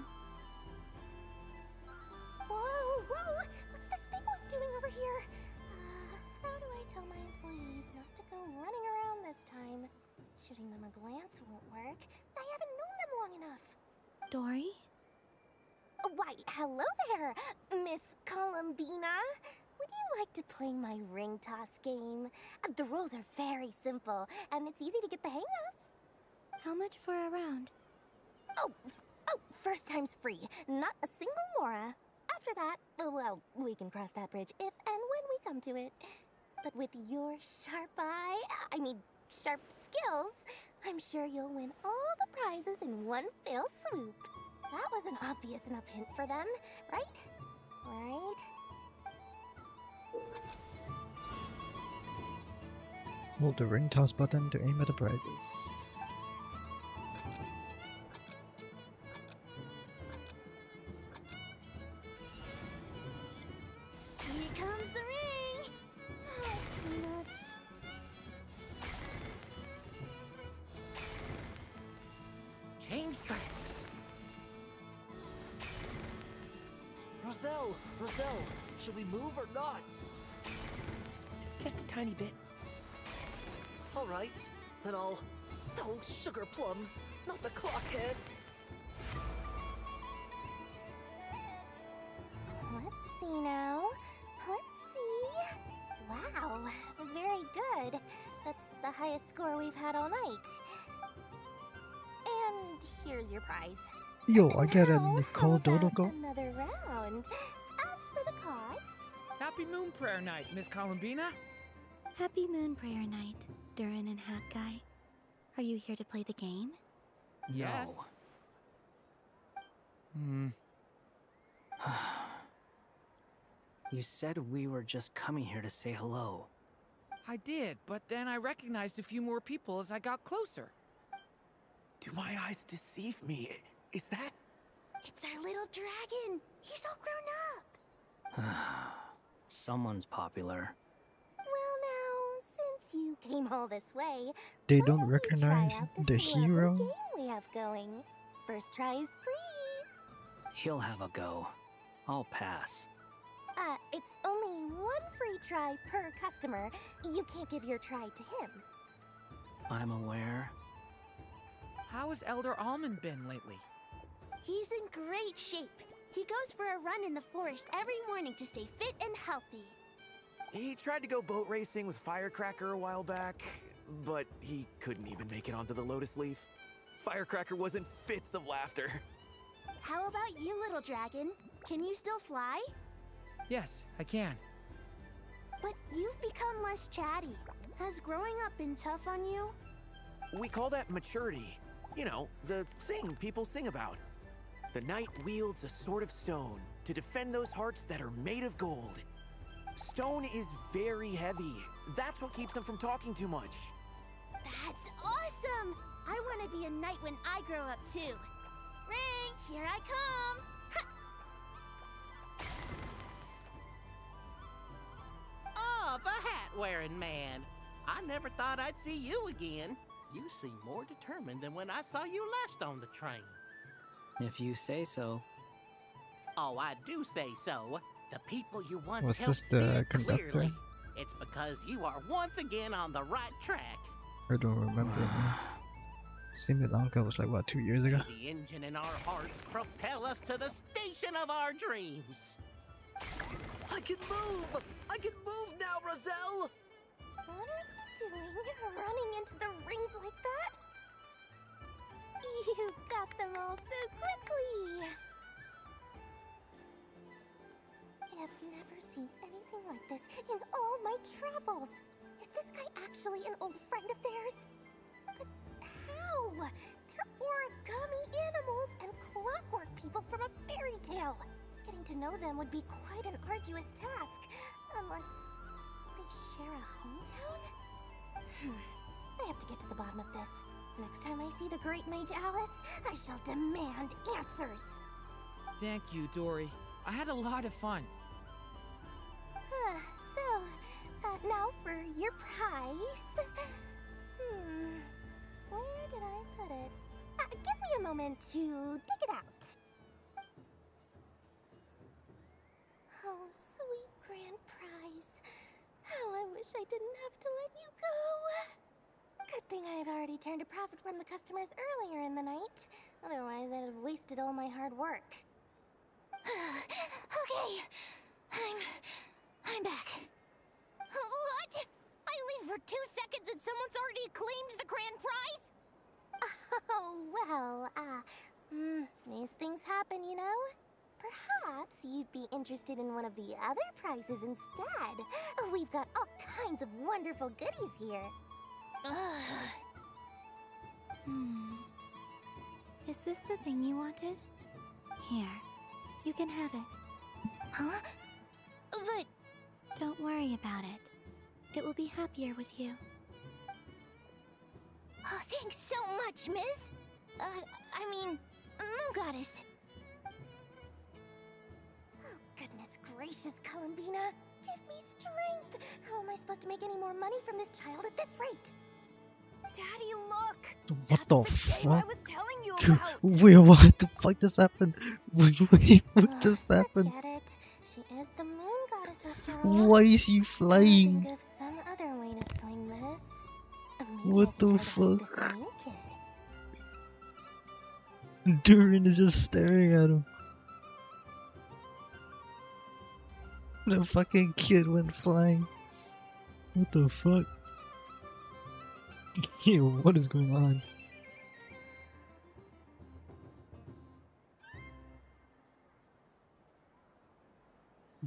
Whoa, what's this big one doing over here? How do I tell my employees not to go running around this time? Shooting them a glance won't work. I haven't known them long enough. Dory? Why, hello there, Miss Columbina. Would you like to play my ring toss game? The rules are very simple, and it's easy to get the hang of. How much for a round? Oh, first time's free. Not a single Mora. After that, well, we can cross that bridge if and when we come to it. But with your sharp sharp skills, I'm sure you'll win all the prizes in one fell swoop. That was an obvious enough hint for them, right? Right? Hold the ring toss button to aim at the prizes. Roselle, should we move or not? Just a tiny bit. All right, then I'll... Oh, sugar plums, not the clockhead. Let's see now. Let's see. Wow, very good. That's the highest score we've had all night. And here's your prize. Yo, I get a Now, Nicole how about Dodoko. another round? As for the cost... Happy Moon Prayer Night, Miss Columbina. Happy Moon Prayer Night, Durin and Hat Guy. Are you here to play the game? Yes. You said we were just coming here to say hello. I did, but then I recognized a few more people as I got closer. Do my eyes deceive me? Is that... It's our little dragon. He's all grown up. Someone's popular. Well now, since you came all this way, They why don't don't we recognize try out the this lovely hero. game we have going. First try is free. He'll have a go. I'll pass. It's only one free try per customer. You can't give your try to him. I'm aware. How has Elder Almond been lately? He's in great shape. He goes for a run in the forest every morning to stay fit and healthy. He tried to go boat racing with Firecracker a while back, but he couldn't even make it onto the Lotus Leaf. Firecracker was in fits of laughter. How about you, little dragon? Can you still fly? Yes, I can. But you've become less chatty. Has growing up been tough on you? We call that maturity. You know, the thing people sing about. The knight wields a sword of stone to defend those hearts that are made of gold. Stone is very heavy. That's what keeps him from talking too much. That's awesome! I want to be a knight when I grow up too. Ring, here I come! Oh, the hat-wearing man. I never thought I'd see you again. You seem more determined than when I saw you last on the train. If you say so. Oh, I do say so. The people you once Was helped this see the it conductor? clearly. It's because you are once again on the right track. I don't remember. Man. Simi Lanka was like, what, 2 years ago? The engine in our hearts propel us to the station of our dreams. I can move! I can move now, Roselle! What are you doing, running into the rings like that? You got them all so quickly! I have never seen anything like this in all my travels. Is this guy actually an old friend of theirs? But how? They're origami animals and clockwork people from a fairy tale. Getting to know them would be quite an arduous task, unless they share a hometown? I have to get to the bottom of this. Next time I see the great mage Alice, I shall demand answers. Thank you, Dory. I had a lot of fun. Now for your prize. Where did I put it? Give me a moment to dig it out. Oh, sweet grand prize. How I wish I didn't have to let you go. Good thing I have already turned a profit from the customers earlier in the night. Otherwise, I'd have wasted all my hard work. Okay, I'm back. What? I leave for 2 seconds and someone's already claimed the grand prize? Oh, well, these things happen, you know? Perhaps you'd be interested in one of the other prizes instead. We've got all kinds of wonderful goodies here. Is this the thing you wanted? Here, you can have it. Huh? But... Don't worry about it. It will be happier with you. Oh, thanks so much, Miss. Moon Goddess. Oh, goodness gracious, Columbina. Give me strength. How am I supposed to make any more money from this child at this rate? Daddy, look! What the I fuck? was telling you about. Wait, what the fuck just happened? Wait, what just happened? Forget it. after all. Why is he I flying? think of some other way to swing this. Maybe What I the can try to fight fuck? this new kid. Durin is just staring at him. The fucking kid went flying. What the fuck? Yo, what is going on?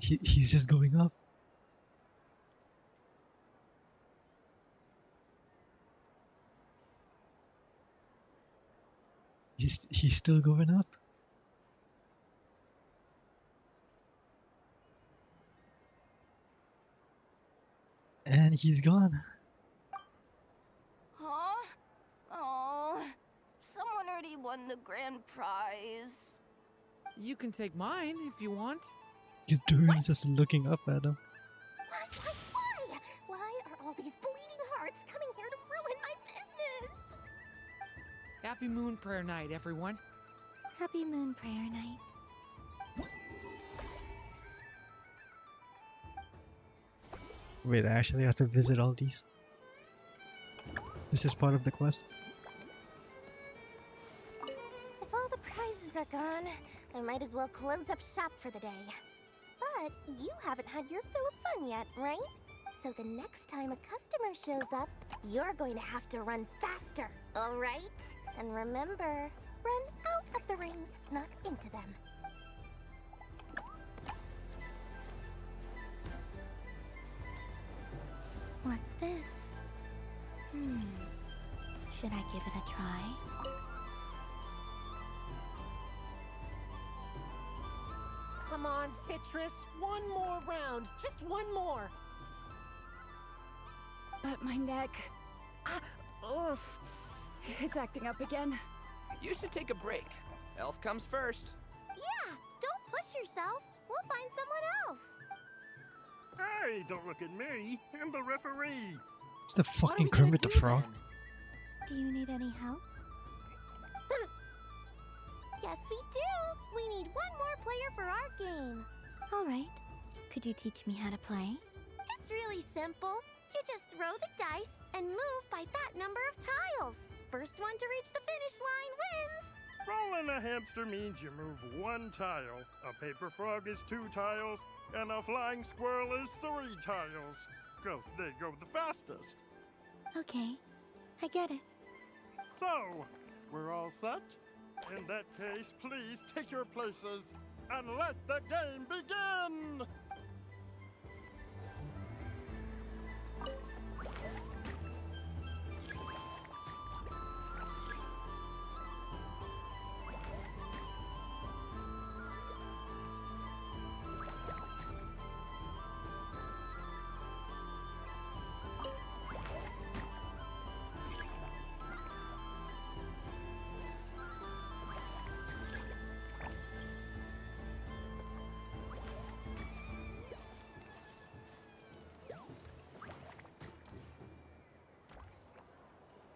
He's just going up. He's still going up. And he's gone. Huh? Oh, someone already won the grand prize. You can take mine if you want. Because Durin's just looking up at him. Why? Why are all these bleeding hearts coming here to ruin my business? Happy Moon Prayer Night, everyone. Happy Moon Prayer Night. Wait, I actually have to visit all these? This is part of the quest? If all the prizes are gone, I might as well close up shop for the day. But you haven't had your fill of fun yet, right? So the next time a customer shows up, you're going to have to run faster, alright? And remember, run out of the rings, not into them. What's this? Should I give it a try? Come on, Citrus. One more round. Just one more. But my neck... oof. It's acting up again. You should take a break. Health comes first. Yeah, don't push yourself. We'll find someone else. Hey, don't look at me. I'm the referee. It's the fucking Kermit the Frog. Do you need any help? Yes, we do. We need one more player for our game. Alright. Could you teach me how to play? It's really simple. You just throw the dice and move by that number of tiles. First one to reach the finish line wins. Rolling a hamster means you move one tile. A paper frog is 2 tiles, and a flying squirrel is 3 tiles. Because they go the fastest. Okay, I get it. So, we're all set? In that case, please take your places and let the game begin!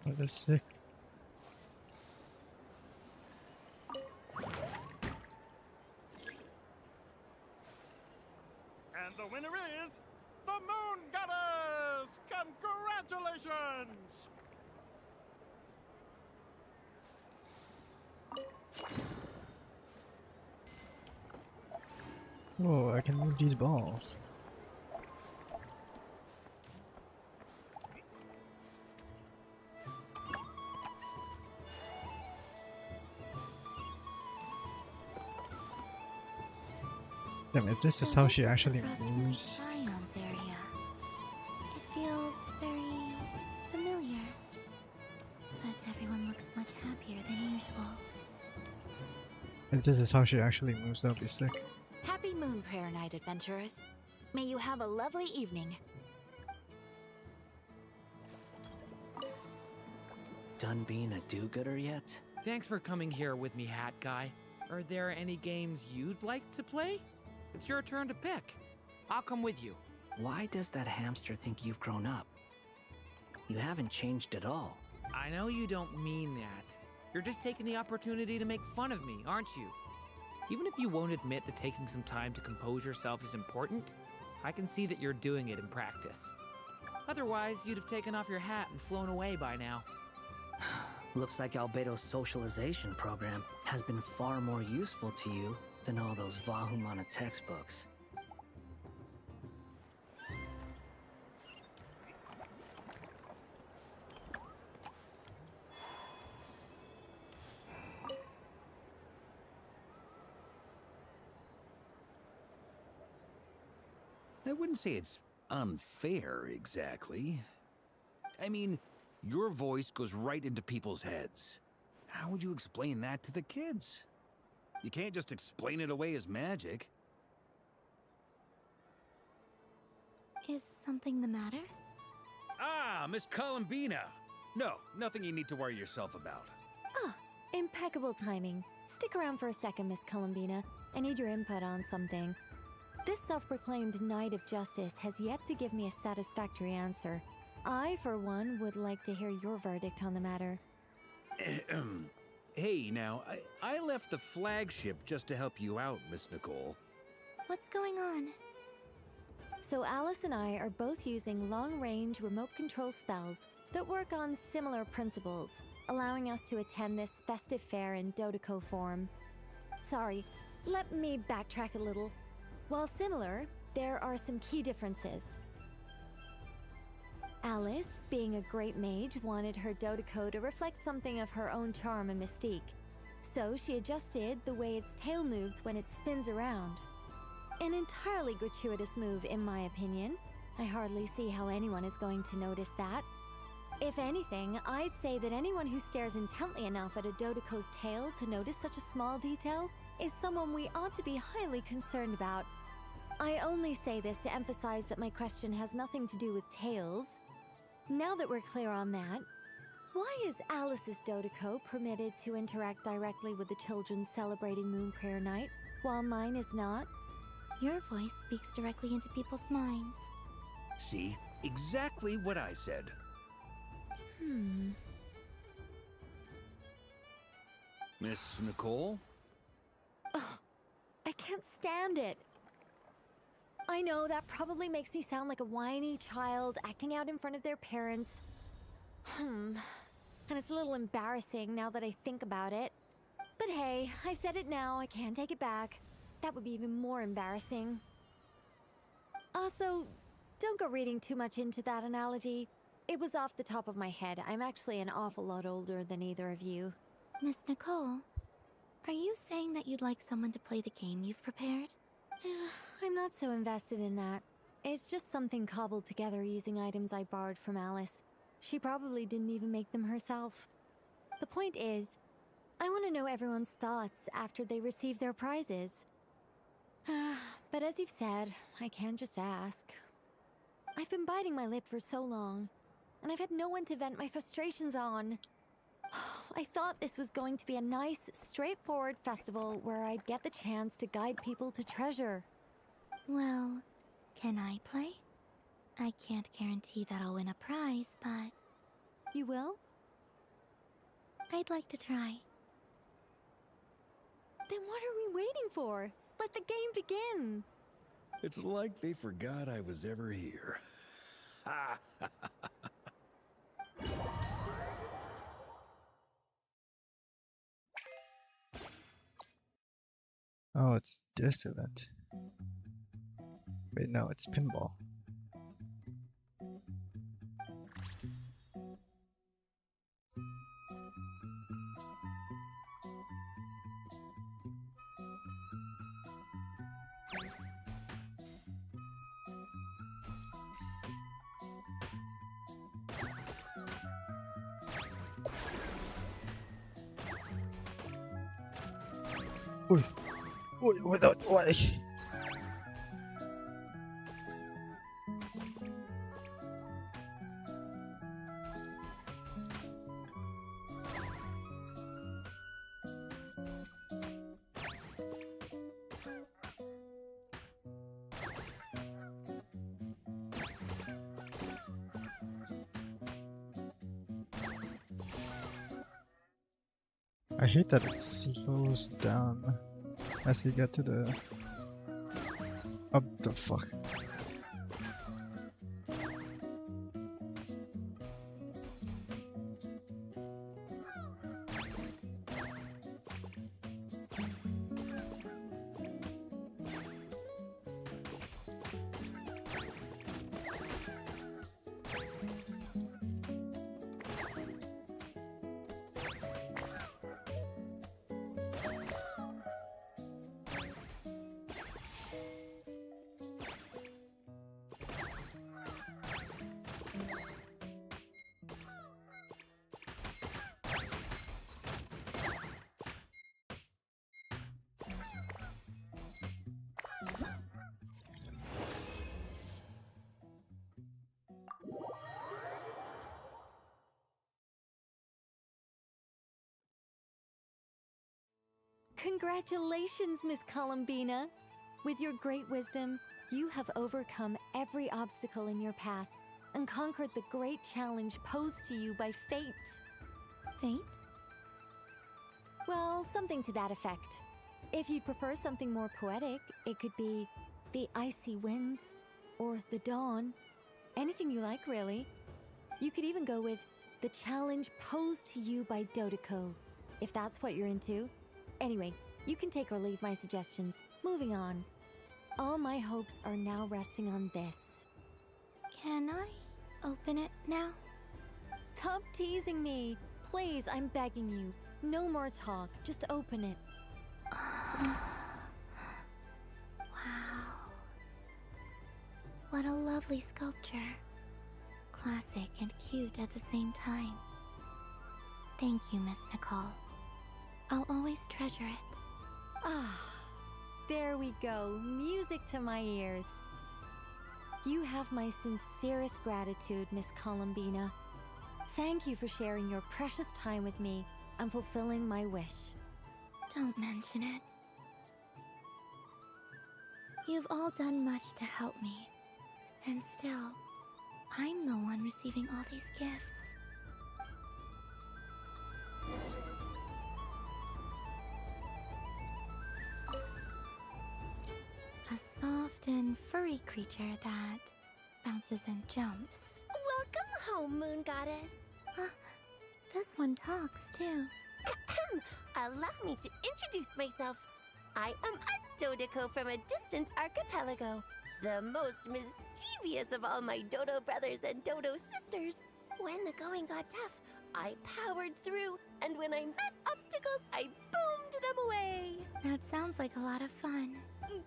That is sick. And the winner is the Moon Goddess! Congratulations! Whoa, I can move these balls. Damn, if this is how she actually moves. Archon's area. It feels very familiar. But everyone looks much happier than usual. If this is how she actually moves, that'll be sick. Happy Moon Prayer Night, adventurers. May you have a lovely evening. Done being a do-gooder yet? Thanks for coming here with me, Hat Guy. Are there any games you'd like to play? It's your turn to pick. I'll come with you. Why does that hamster think you've grown up? You haven't changed at all. I know you don't mean that. You're just taking the opportunity to make fun of me, aren't you? Even if you won't admit that taking some time to compose yourself is important, I can see that you're doing it in practice. Otherwise, you'd have taken off your hat and flown away by now. Looks like Albedo's socialization program has been far more useful to you than all those Vahumana textbooks. I wouldn't say it's unfair, exactly. I mean, your voice goes right into people's heads. How would you explain that to the kids? You can't just explain it away as magic. Is something the matter? Ah, Miss Columbina! No, nothing you need to worry yourself about. Ah, impeccable timing. Stick around for a second, Miss Columbina. I need your input on something. This self-proclaimed Knight of Justice has yet to give me a satisfactory answer. I, for one, would like to hear your verdict on the matter. Hey, now, I left the flagship just to help you out, Miss Nicole. What's going on? So Alice and I are both using long-range remote control spells that work on similar principles, allowing us to attend this festive fair in Dodeco form. Sorry, let me backtrack a little. While similar, there are some key differences. Alice, being a great mage, wanted her Dodeco to reflect something of her own charm and mystique, so she adjusted the way its tail moves when it spins around. An entirely gratuitous move, in my opinion. I hardly see how anyone is going to notice that. If anything, I'd say that anyone who stares intently enough at a Dodeco's tail to notice such a small detail is someone we ought to be highly concerned about. I only say this to emphasize that my question has nothing to do with tails. Now that we're clear on that, why is Alice's Dodeco permitted to interact directly with the children celebrating Moon Prayer Night, while mine is not? Your voice speaks directly into people's minds. See? Exactly what I said. Miss Nicole? Ugh, I can't stand it. I know that probably makes me sound like a whiny child acting out in front of their parents. And it's a little embarrassing now that I think about it. But hey, I said it now, I can't take it back. That would be even more embarrassing. Also, don't go reading too much into that analogy. It was off the top of my head. I'm actually an awful lot older than either of you. Miss Nicole, are you saying that you'd like someone to play the game you've prepared? I'm not so invested in that. It's just something cobbled together using items I borrowed from Alice. She probably didn't even make them herself. The point is, I want to know everyone's thoughts after they receive their prizes. But as you've said, I can't just ask. I've been biting my lip for so long, and I've had no one to vent my frustrations on. I thought this was going to be a nice, straightforward festival where I'd get the chance to guide people to treasure. Well, can I play? I can't guarantee that I'll win a prize, but... You will? I'd like to try. Then what are we waiting for? Let the game begin! It's like they forgot I was ever here. Oh, it's this event. Wait, no, it's pinball. Oi! Oi, without why? I hate that it slows down as you get to the... Up the fuck. Congratulations, Miss Columbina! With your great wisdom, you have overcome every obstacle in your path and conquered the great challenge posed to you by fate. Fate? Well, something to that effect. If you'd prefer something more poetic, it could be the icy winds or the dawn. Anything you like, really. You could even go with the challenge posed to you by Dodeko, if that's what you're into. Anyway, you can take or leave my suggestions. Moving on. All my hopes are now resting on this. Can I open it now? Stop teasing me. Please, I'm begging you. No more talk. Just open it. Wow. What a lovely sculpture. Classic and cute at the same time. Thank you, Miss Nicole. I'll always treasure it. Ah, there we go. Music to my ears. You have my sincerest gratitude, Miss Columbina. Thank you for sharing your precious time with me and fulfilling my wish. Don't mention it. You've all done much to help me, and still, I'm the one receiving all these gifts. A soft and furry creature that bounces and jumps. Welcome home, Moon Goddess. This one talks, too. Allow me to introduce myself. I am a Dodeko from a distant archipelago, the most mischievous of all my Dodo brothers and Dodo sisters. When the going got tough, I powered through, and when I met obstacles, I boomed them away. That sounds like a lot of fun.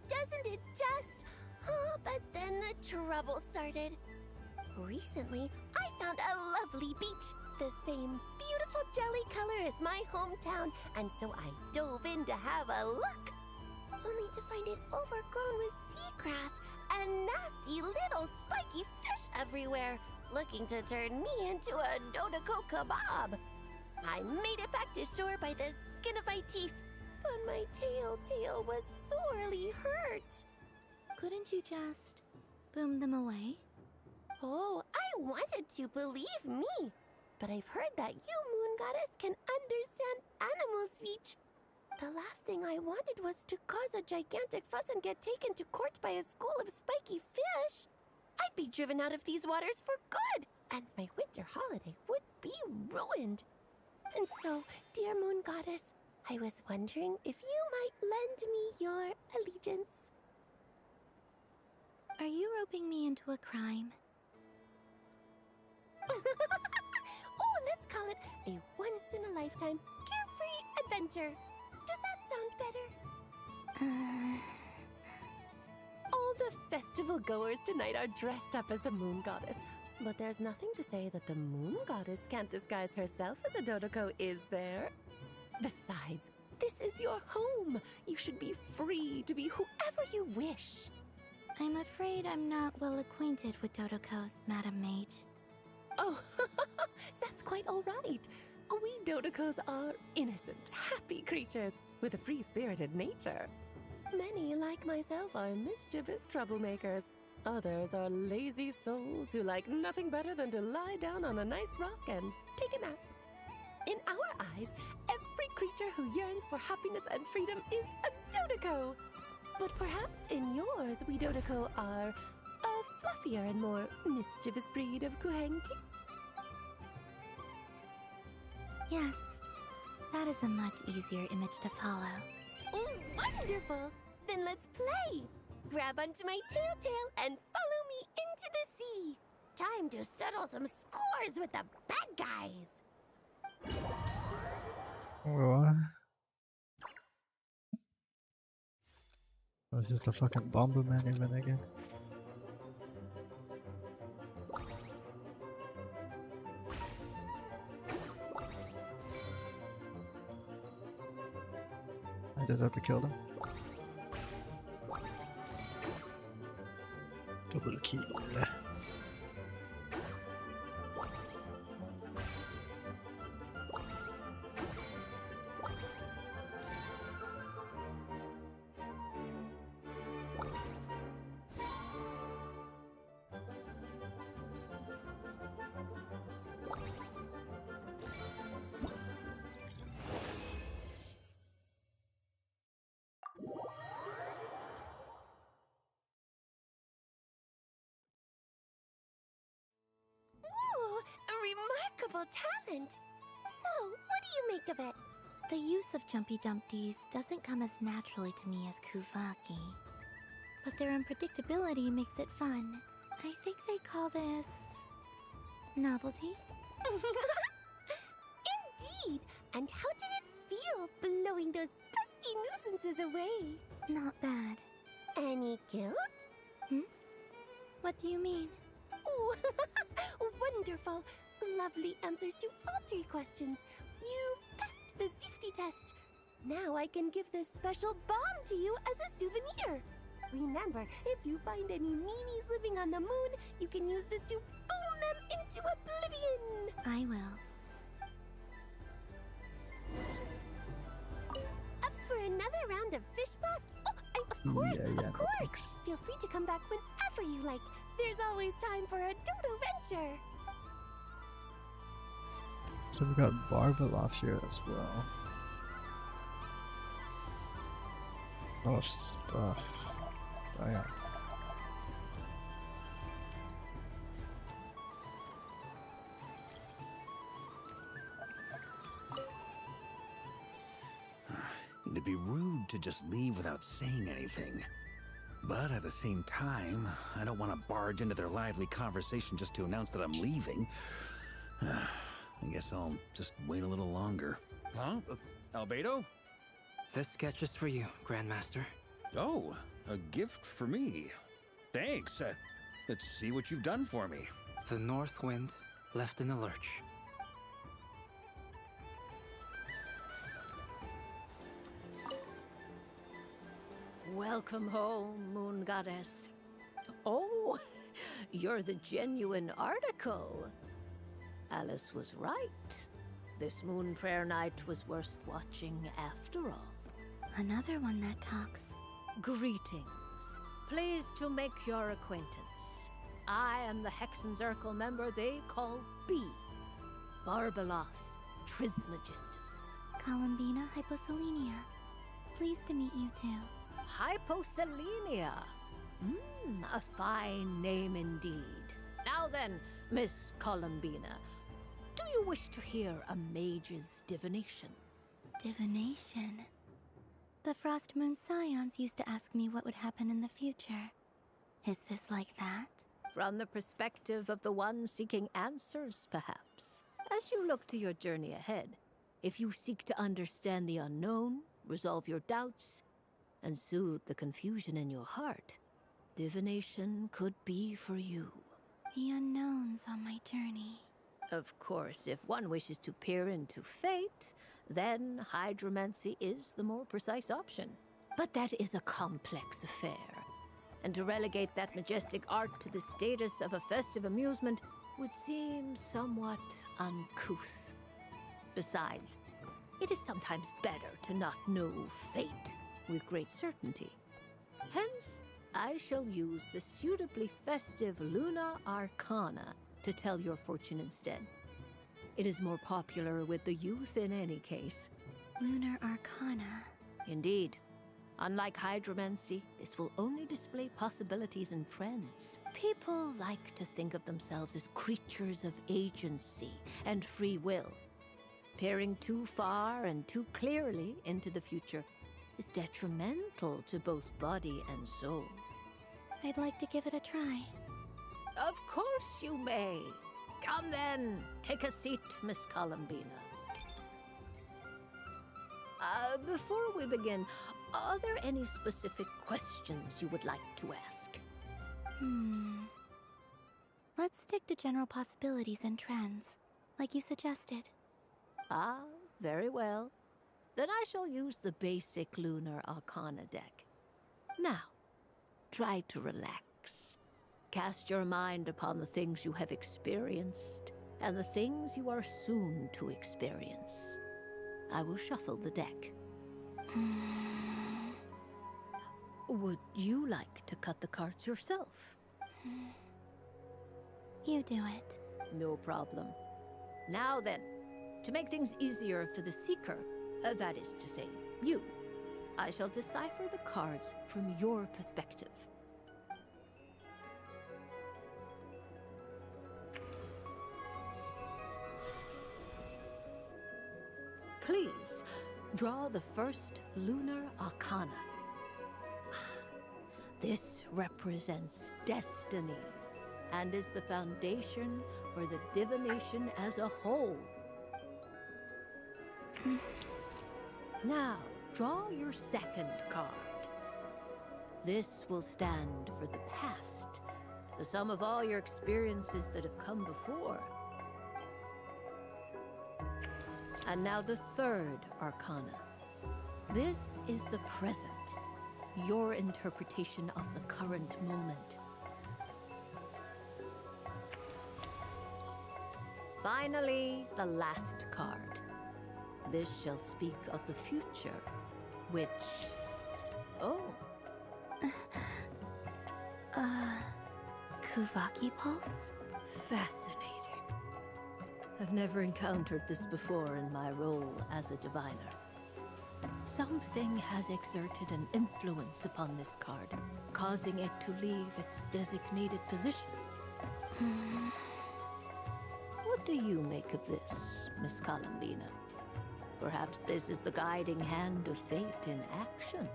Doesn't it just? Oh, but then the trouble started. Recently, I found a lovely beach, the same beautiful jelly color as my hometown, and so I dove in to have a look. Only to find it overgrown with seagrass and nasty little spiky fish everywhere, looking to turn me into a Dodeko kebab. I made it back to shore by the skin of my teeth, but my tail was sorely hurt. Couldn't you just boom them away? Oh, I wanted to, believe me. But I've heard that you, Moon Goddess, can understand animal speech. The last thing I wanted was to cause a gigantic fuss and get taken to court by a school of spiky fish. I'd be driven out of these waters for good, and my winter holiday would be ruined. And so, dear Moon Goddess, I was wondering if you might lend me your allegiance. Are you roping me into a crime? Oh, let's call it a once-in-a-lifetime carefree adventure. Does that sound better? All the festival goers tonight are dressed up as the Moon Goddess. But there's nothing to say that the Moon Goddess can't disguise herself as a Dodeko, is there? Besides, this is your home. You should be free to be whoever you wish. I'm afraid I'm not well acquainted with Dodekos, Madam Mage. Oh, that's quite all right. We Dodekos are innocent, happy creatures with a free-spirited nature. Many, like myself, are mischievous troublemakers. Others are lazy souls who like nothing better than to lie down on a nice rock and take a nap. In our eyes, every creature who yearns for happiness and freedom is a Dodeko. But perhaps in yours, we Dodeko are a fluffier and more mischievous breed of Kuhenki? Yes, that is a much easier image to follow. Oh, wonderful! Then let's play! Grab onto my tail and follow me into the sea! Time to settle some scores with the bad guys! What? Was this the fucking Bomberman event again? I just have to kill them. Double kill. remarkable talent. So, what do you make of it? The use of Jumpy Dumpties doesn't come as naturally to me as Kuvaki. But their unpredictability makes it fun. I think they call this... novelty? Indeed! And how did it feel blowing those pesky nuisances away? Not bad. Any guilt? What do you mean? Oh, wonderful! Lovely answers to all 3 questions. You've passed the safety test. Now I can give this special bomb to you as a souvenir. Remember, if you find any meanies living on the moon, you can use this to boom them into oblivion. I will. Up for another round of fish blast? Oh, of course, Yeah, of course. Feel free to come back whenever you like. There's always time for a dodo venture. So we got Barbeloth here as well. Oh, stuff. Damn. It'd be rude to just leave without saying anything. But at the same time, I don't want to barge into their lively conversation just to announce that I'm leaving. I guess I'll just wait a little longer. Huh? Albedo? This sketch is for you, Grandmaster. Oh, a gift for me. Thanks. Let's see what you've done for me. The North Wind left in a lurch. Welcome home, Moon Goddess. Oh, you're the genuine article. Alice was right. This Moon Prayer Night was worth watching after all. Another one that talks. Greetings. Pleased to make your acquaintance. I am the Hexenzirkel member they call B. Barbeloth Trismegistus. Columbina Hyposelenia. Pleased to meet you too. Hyposelenia. A fine name indeed. Now then, Miss Columbina, do you wish to hear a mage's divination? Divination? The Frost Moon Scions used to ask me what would happen in the future. Is this like that? From the perspective of the one seeking answers, perhaps. As you look to your journey ahead, if you seek to understand the unknown, resolve your doubts, and soothe the confusion in your heart, divination could be for you. The unknowns on my journey. Of course, if one wishes to peer into fate, then hydromancy is the more precise option. But that is a complex affair, and to relegate that majestic art to the status of a festive amusement would seem somewhat uncouth. Besides, it is sometimes better to not know fate with great certainty. Hence, I shall use the suitably festive Luna Arcana to tell your fortune instead. It is more popular with the youth in any case. Lunar Arcana. Indeed. Unlike hydromancy, this will only display possibilities and trends. People like to think of themselves as creatures of agency and free will. Peering too far and too clearly into the future is detrimental to both body and soul. I'd like to give it a try. Of course you may. Come then, take a seat, Miss Columbina. Before we begin, are there any specific questions you would like to ask? Let's stick to general possibilities and trends, like you suggested. Ah, very well. Then I shall use the basic Lunar Arcana deck. Now, try to relax. Cast your mind upon the things you have experienced and the things you are soon to experience. I will shuffle the deck. Would you like to cut the cards yourself? You do it. No problem. Now then, to make things easier for the seeker, that is to say, you, I shall decipher the cards from your perspective. Please, draw the first lunar arcana. This represents destiny and is the foundation for the divination as a whole. Now, draw your second card. This will stand for the past, the sum of all your experiences that have come before. And now the third arcana. This is the present, your interpretation of the current moment. Finally, the last card. This shall speak of the future, which... Oh. Kuvaki Pulse? Fascinating. I've never encountered this before in my role as a diviner. Something has exerted an influence upon this card, causing it to leave its designated position. What do you make of this, Miss Columbina? Perhaps this is the guiding hand of fate in action.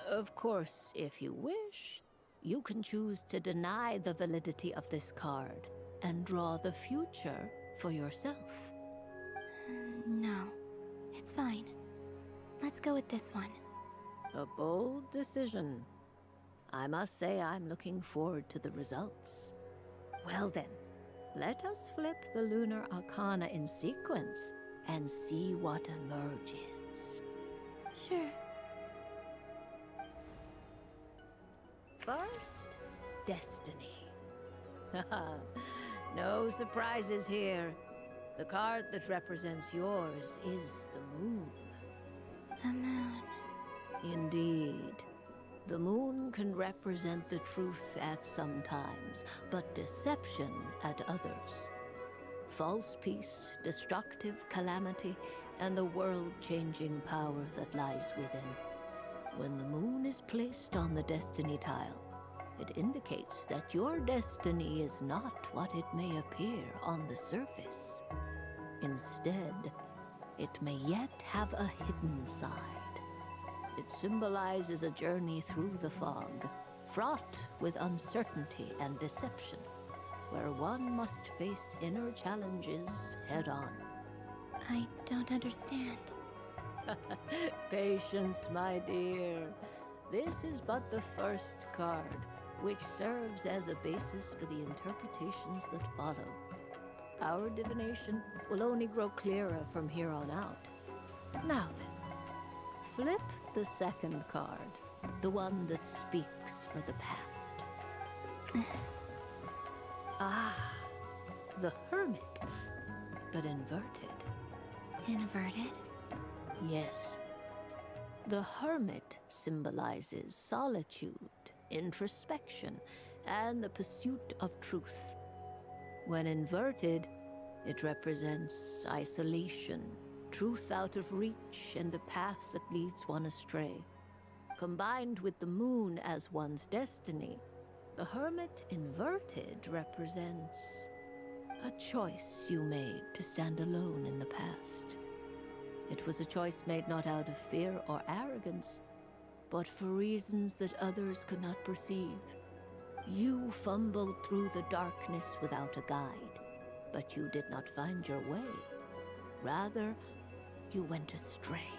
Of course, if you wish, you can choose to deny the validity of this card and draw the future for yourself. No, it's fine. Let's go with this one. A bold decision. I must say I'm looking forward to the results. Well then, let us flip the lunar arcana in sequence and see what emerges. Sure. First, destiny. No surprises here. The card that represents yours is the moon. The moon. Indeed. The moon can represent the truth at some times, but deception at others. False peace, destructive calamity, and the world-changing power that lies within. When the moon is placed on the destiny tile, it indicates that your destiny is not what it may appear on the surface. Instead, it may yet have a hidden side. It symbolizes a journey through the fog, fraught with uncertainty and deception, where one must face inner challenges head-on. I don't understand. Patience, my dear. This is but the first card, which serves as a basis for the interpretations that follow. Our divination will only grow clearer from here on out. Now then, flip the second card, the one that speaks for the past. The Hermit, but inverted. Inverted? Yes. The Hermit symbolizes solitude, introspection, and the pursuit of truth. When inverted, it represents isolation, truth out of reach, and a path that leads one astray. Combined with the moon as one's destiny, the Hermit inverted represents a choice you made to stand alone in the past. It was a choice made not out of fear or arrogance, but for reasons that others could not perceive. You fumbled through the darkness without a guide, but you did not find your way. Rather, you went astray.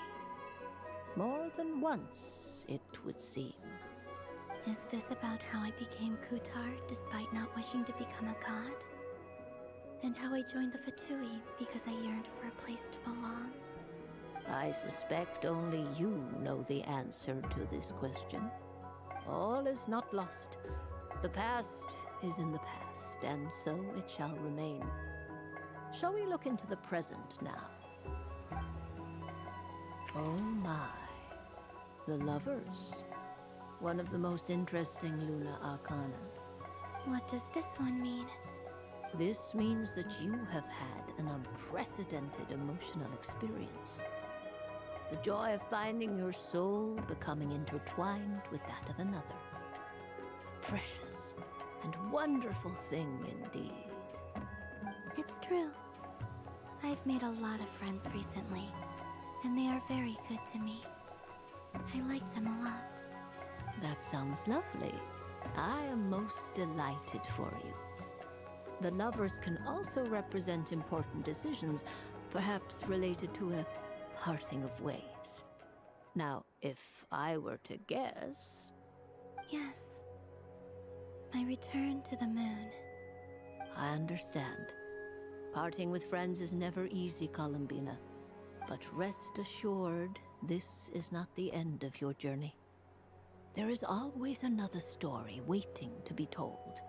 More than once, it would seem. Is this about how I became Kutar despite not wishing to become a god? And how I joined the Fatui because I yearned for a place to belong? I suspect only you know the answer to this question. All is not lost. The past is in the past, and so it shall remain. Shall we look into the present now? Oh my. The Lovers. One of the most interesting Lunar Arcana. What does this one mean? This means that you have had an unprecedented emotional experience. The joy of finding your soul becoming intertwined with that of another. A precious and wonderful thing indeed. It's true. I've made a lot of friends recently. and they are very good to me. I like them a lot. That sounds lovely. I am most delighted for you. The lovers can also represent important decisions, perhaps related to a parting of ways. Now, if I were to guess... Yes. My return to the moon. I understand. Parting with friends is never easy, Columbina. But rest assured, this is not the end of your journey. There is always another story waiting to be told.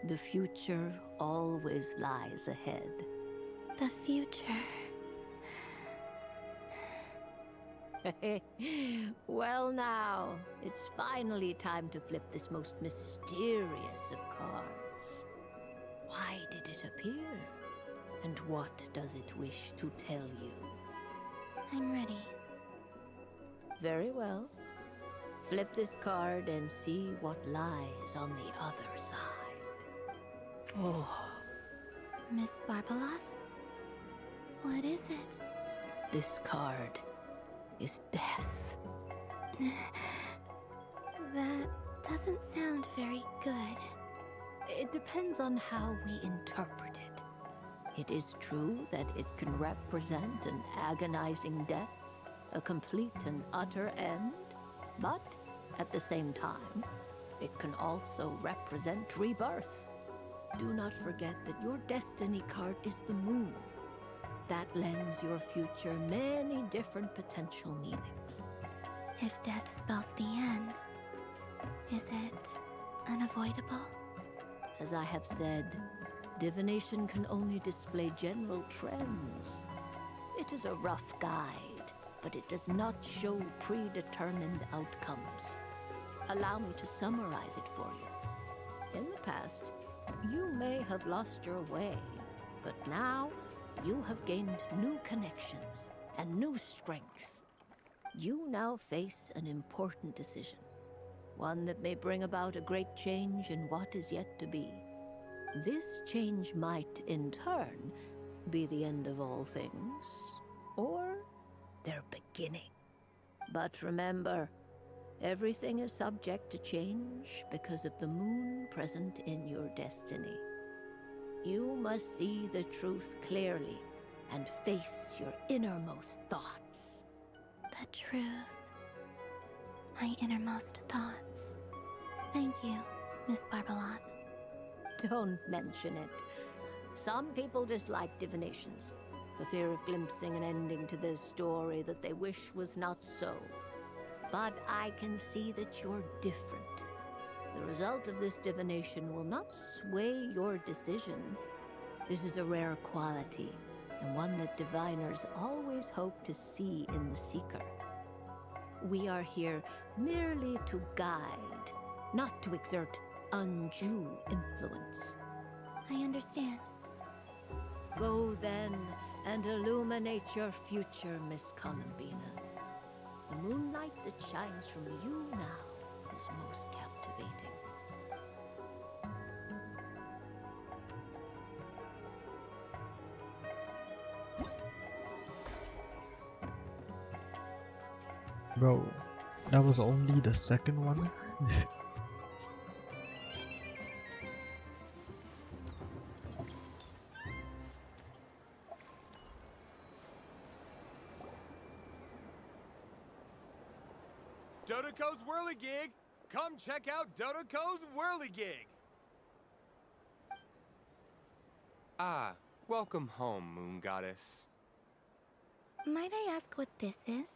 The future always lies ahead. The future. Well now, it's finally time to flip this most mysterious of cards. Why did it appear? And what does it wish to tell you? I'm ready. Very well. Flip this card and see what lies on the other side. Oh. Miss Barbeloth? What is it? This card is death. That doesn't sound very good. It depends on how we interpret it. It is true that it can represent an agonizing death, a complete and utter end, but at the same time, it can also represent rebirth. Do not forget that your destiny card is the moon. That lends your future many different potential meanings. If death spells the end, is it unavoidable? As I have said, divination can only display general trends. It is a rough guide, but it does not show predetermined outcomes. Allow me to summarize it for you. In the past, you may have lost your way, but now you have gained new connections and new strength. You now face an important decision, one that may bring about a great change in what is yet to be. This change might, in turn, be the end of all things, or their beginning. But remember, everything is subject to change because of the moon present in your destiny. You must see the truth clearly and face your innermost thoughts. The truth. My innermost thoughts. Thank you, Miss Barbeloth. Don't mention it. Some people dislike divinations, for fear of glimpsing an ending to their story that they wish was not so. But I can see that you're different. The result of this divination will not sway your decision. This is a rare quality, and one that diviners always hope to see in the seeker. We are here merely to guide, not to exert undue influence. I understand. Go then and illuminate your future, Miss Columbina. The moonlight that shines from you now is most captivating. Bro, that was only the second one? Dodoco's Whirligig! Come check out Dodoco's Whirligig! Ah, welcome home, Moon Goddess. Might I ask what this is?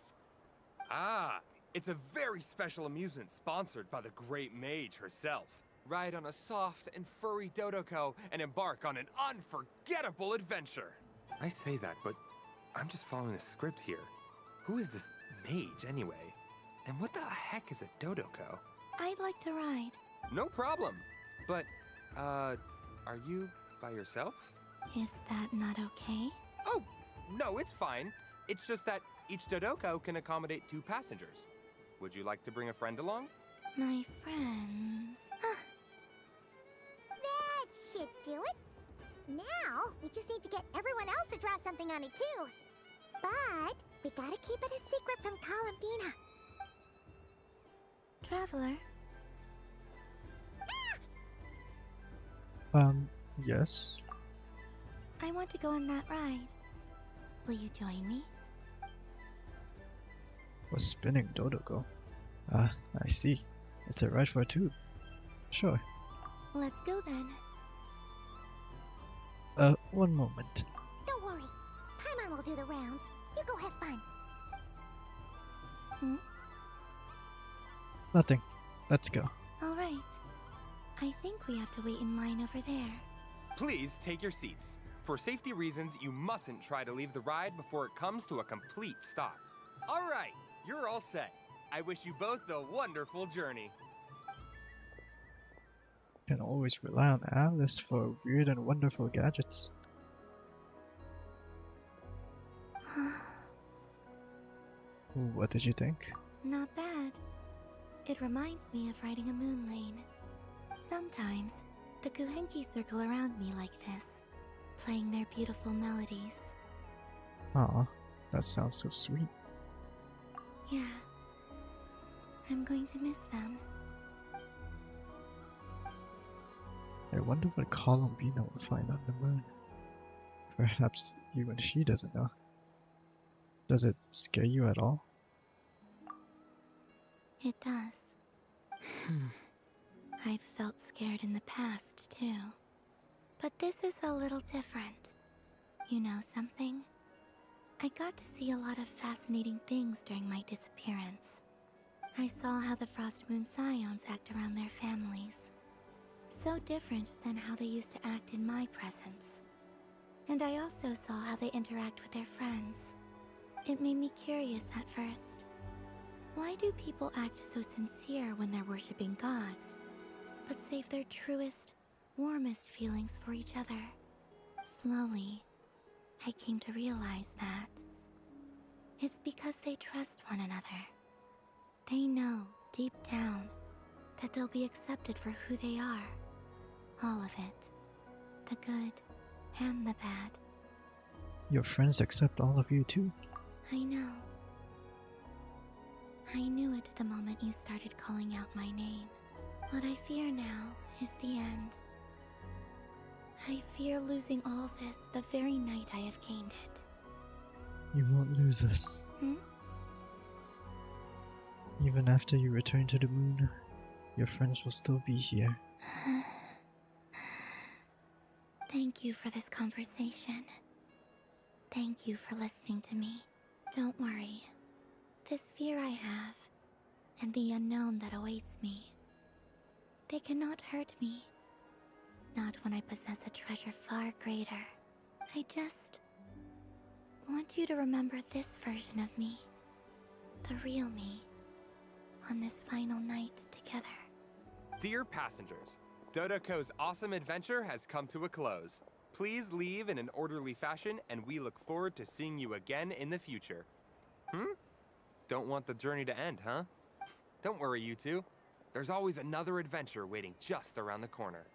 Ah, it's a very special amusement sponsored by the great mage herself. Ride on a soft and furry Dodoco and embark on an unforgettable adventure. I say that, but I'm just following a script here. Who is this mage, anyway? And what the heck is a Dodoco? I'd like to ride. No problem. But, are you by yourself? Is that not okay? Oh, no, it's fine. It's just that each Dodoco can accommodate 2 passengers. Would you like to bring a friend along? My friends. That should do it. Now, we just need to get everyone else to draw something on it too. But We gotta keep it a secret from Columbina. Traveler, Yes? I want to go on that ride. Will you join me? A spinning Dodoko. Ah, I see. It's a ride for two. Sure. Let's go then. One moment. Don't worry. Paimon will do the rounds. You go have fun. Nothing. Let's go. All right. I think we have to wait in line over there. Please take your seats. For safety reasons, you mustn't try to leave the ride before it comes to a complete stop. All right, you're all set. I wish you both a wonderful journey. Can always rely on Alice for weird and wonderful gadgets. What did you think? Not bad. It reminds me of riding a moon lane. Sometimes, the Kuhenki circle around me like this, playing their beautiful melodies. Aw, that sounds so sweet. Yeah. I'm going to miss them. I wonder what Columbina will find on the moon. Perhaps even she doesn't know. Does it scare you at all? It does. I've felt scared in the past, too. But this is a little different. You know something? I got to see a lot of fascinating things during my disappearance. I saw how the Frost Moon Scions act around their families. So different than how they used to act in my presence. And I also saw how they interact with their friends. It made me curious at first. Why do people act so sincere when they're worshipping gods, but save their truest, warmest feelings for each other? Slowly, I came to realize that it's because they trust one another. They know, deep down, that they'll be accepted for who they are. All of it. The good and the bad. Your friends accept all of you too? I know. I knew it the moment you started calling out my name. What I fear now is the end. I fear losing all this the very night I have gained it. You won't lose us. Even after you return to the moon, your friends will still be here. Thank you for this conversation. Thank you for listening to me. Don't worry. This fear I have, and the unknown that awaits me, they cannot hurt me. Not when I possess a treasure far greater. I just want you to remember this version of me. The real me. On this final night together. Dear passengers, Dodoko's awesome adventure has come to a close. Please leave in an orderly fashion, and we look forward to seeing you again in the future. Don't want the journey to end, huh? Don't worry, you two. There's always another adventure waiting just around the corner.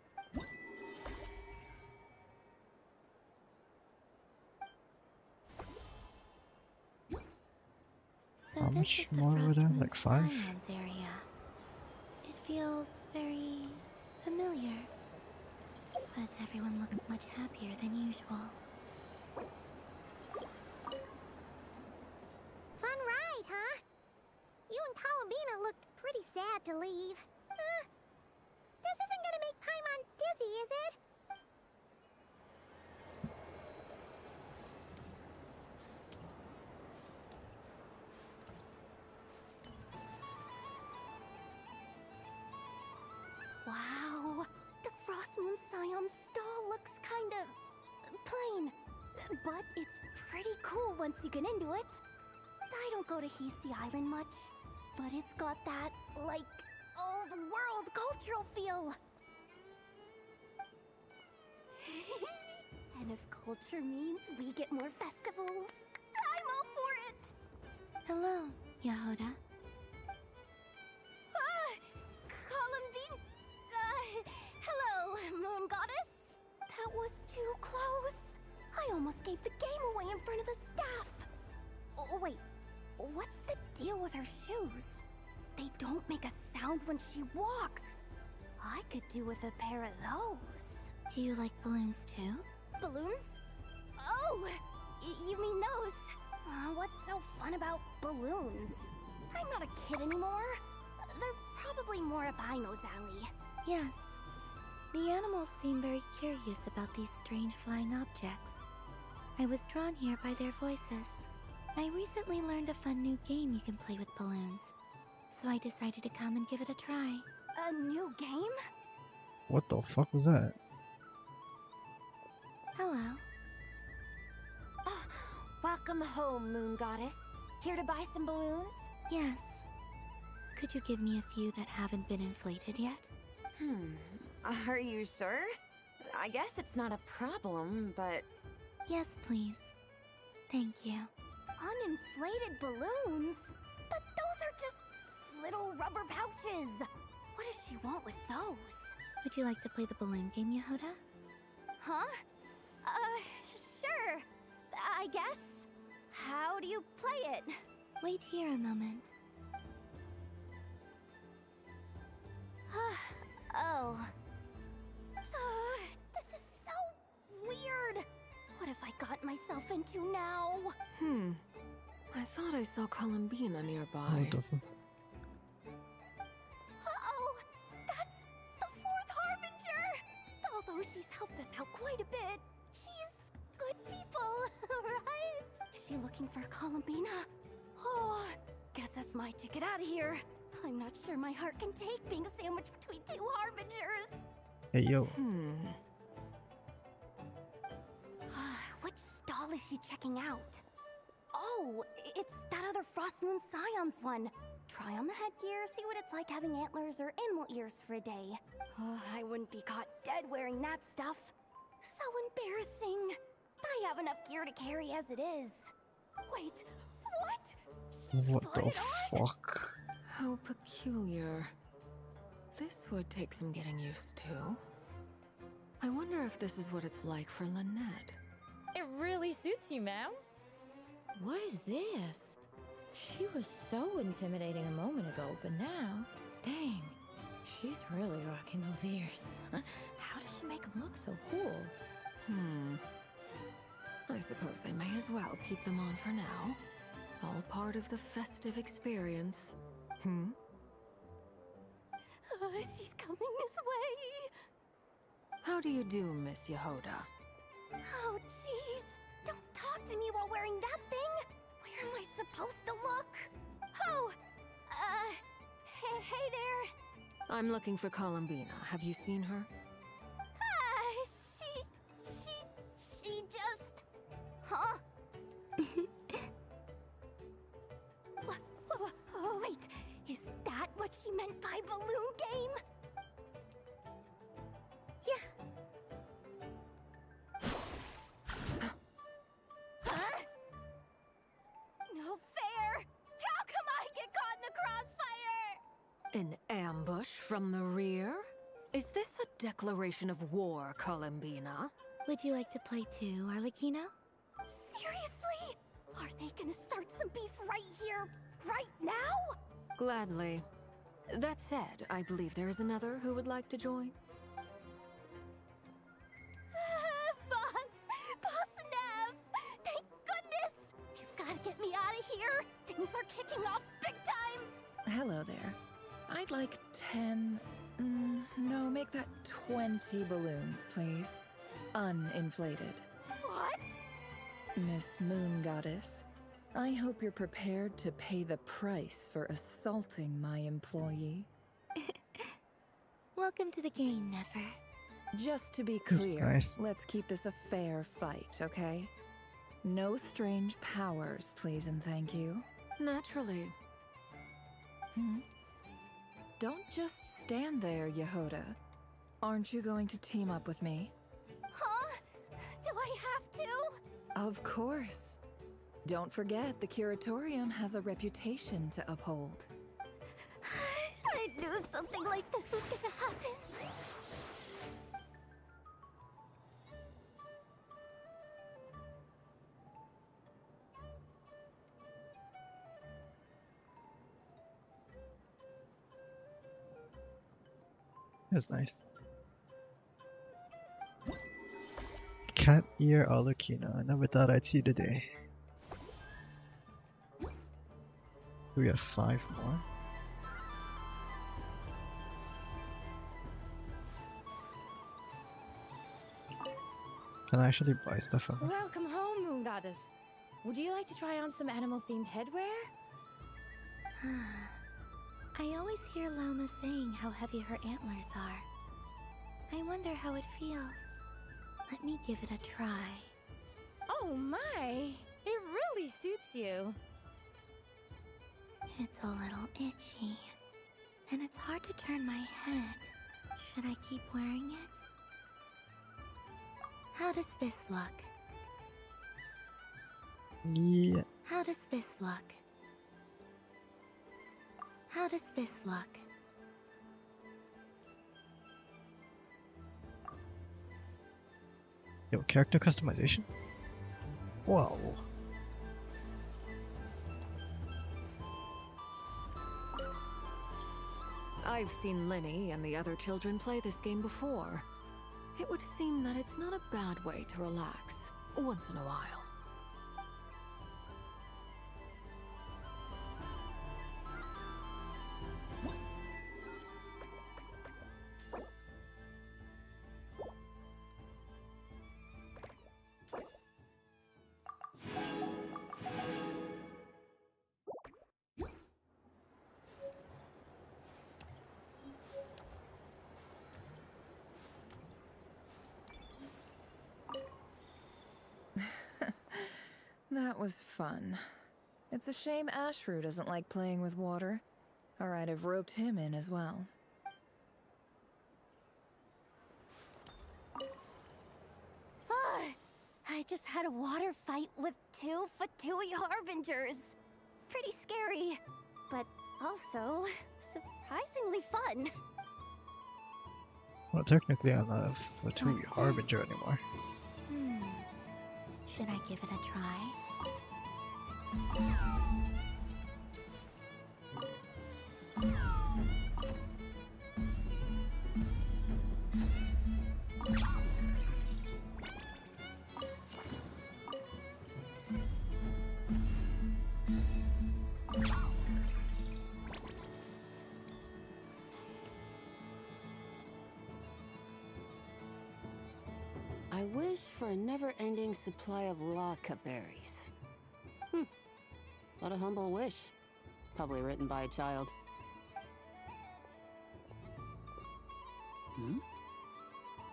So how much more were there? Like 5? Area. It feels very familiar. But everyone looks much happier than usual. Fun ride, huh? You and Columbina looked pretty sad to leave. This isn't gonna make Paimon dizzy, is it? Wow, the Frost Moon Scion stall looks kind of plain, but it's pretty cool once you get into it. I don't go to Hisi Island much, but it's got that, like, old world cultural feel. And if culture means we get more festivals, I'm all for it! Hello, Yahoda. Columbine... hello, Moon Goddess? That was too close. I almost gave the game away in front of the staff. wait. What's the deal with her shoes? They don't make a sound when she walks. I could do with a pair of those. Do you like balloons too? Balloons? Oh, you mean those? What's so fun about balloons? I'm not a kid anymore. They're probably more up Aino's alley. Yes. The animals seem very curious about these strange flying objects. I was drawn here by their voices. I recently learned a fun new game you can play with balloons, so I decided to come and give it a try. A new game? What the fuck was that? Hello. Welcome home, Moon Goddess. Here to buy some balloons? Yes. Could you give me a few that haven't been inflated yet? Are you sure? I guess it's not a problem, but... Yes, please. Thank you. Uninflated balloons? But those are just little rubber pouches. What does she want with those? Would you like to play the balloon game, Yehoda? Huh? Sure. I guess. How do you play it? Wait here a moment. Oh. This is so weird. What have I got myself into now? I thought I saw Columbina nearby. What the fuck? Oh, that's the fourth Harbinger! Although she's helped us out quite a bit, she's good people, right? Is she looking for Columbina? Oh, guess that's my ticket out of here. I'm not sure my heart can take being sandwiched between two Harbingers. Hey, yo. Which stall is she checking out? Oh, it's that other Frost Moon Scion's one. Try on the headgear, see what it's like having antlers or animal ears for a day. I wouldn't be caught dead wearing that stuff. So embarrassing. I have enough gear to carry as it is. Wait, what? What the fuck? How peculiar. This would take some getting used to. I wonder if this is what it's like for Lynette. It really suits you, ma'am. What is this? She was so intimidating a moment ago, but now, dang, she's really rocking those ears. How does she make them look so cool? I suppose I may as well keep them on for now. All part of the festive experience. She's coming this way. How do you do, Miss Yehoda? Oh, jeez. Don't talk to me while wearing that thing. Where am I supposed to look? Oh, hey there. I'm looking for Columbina. Have you seen her? She just... Huh? Wait, is that what she meant by balloon game? No fair! How come I get caught in the crossfire? An ambush from the rear? Is this a declaration of war, Columbina? Would you like to play too, Arlecchino? Seriously? Are they gonna start some beef right here, right now? Gladly. That said, I believe there is another who would like to join. Boss Nev! Thank goodness! You've gotta get me out of here! Things are kicking off big time! Hello there. I'd like 10... no, make that 20 balloons, please. Uninflated. What? Miss Moon Goddess, I hope you're prepared to pay the price for assaulting my employee. Welcome to the game, Nefer. Just to be This is clear, nice. let's keep this a fair fight, okay? No strange powers, please and thank you. Naturally. Don't just stand there, Yehoda. Aren't you going to team up with me? Huh? Do I have to? Of course. Don't forget, the Curatorium has a reputation to uphold. I knew something like this was gonna happen. That's nice. Cat ear Alucina. I never thought I'd see the day. We got 5 more. Can I actually buy stuff from her? Welcome home, Moon Goddess. Would you like to try on some animal-themed headwear? I always hear Llama saying how heavy her antlers are. I wonder how it feels. Let me give it a try. Oh my! It really suits you. It's a little itchy, and it's hard to turn my head. Should I keep wearing it? How does this look? Yeah. How does this look? How does this look? Yo, character customization? Whoa. I've seen Lenny and the other children play this game before. It would seem that it's not a bad way to relax once in a while. That was fun. It's a shame Ashru doesn't like playing with water, or I'd have roped him in as well. I just had a water fight with 2 Fatui Harbingers. Pretty scary, but also surprisingly fun. Well, technically I'm not a Fatui Harbinger anymore. Should I give it a try? I wish for a never-ending supply of laka berries. What a humble wish. Probably written by a child.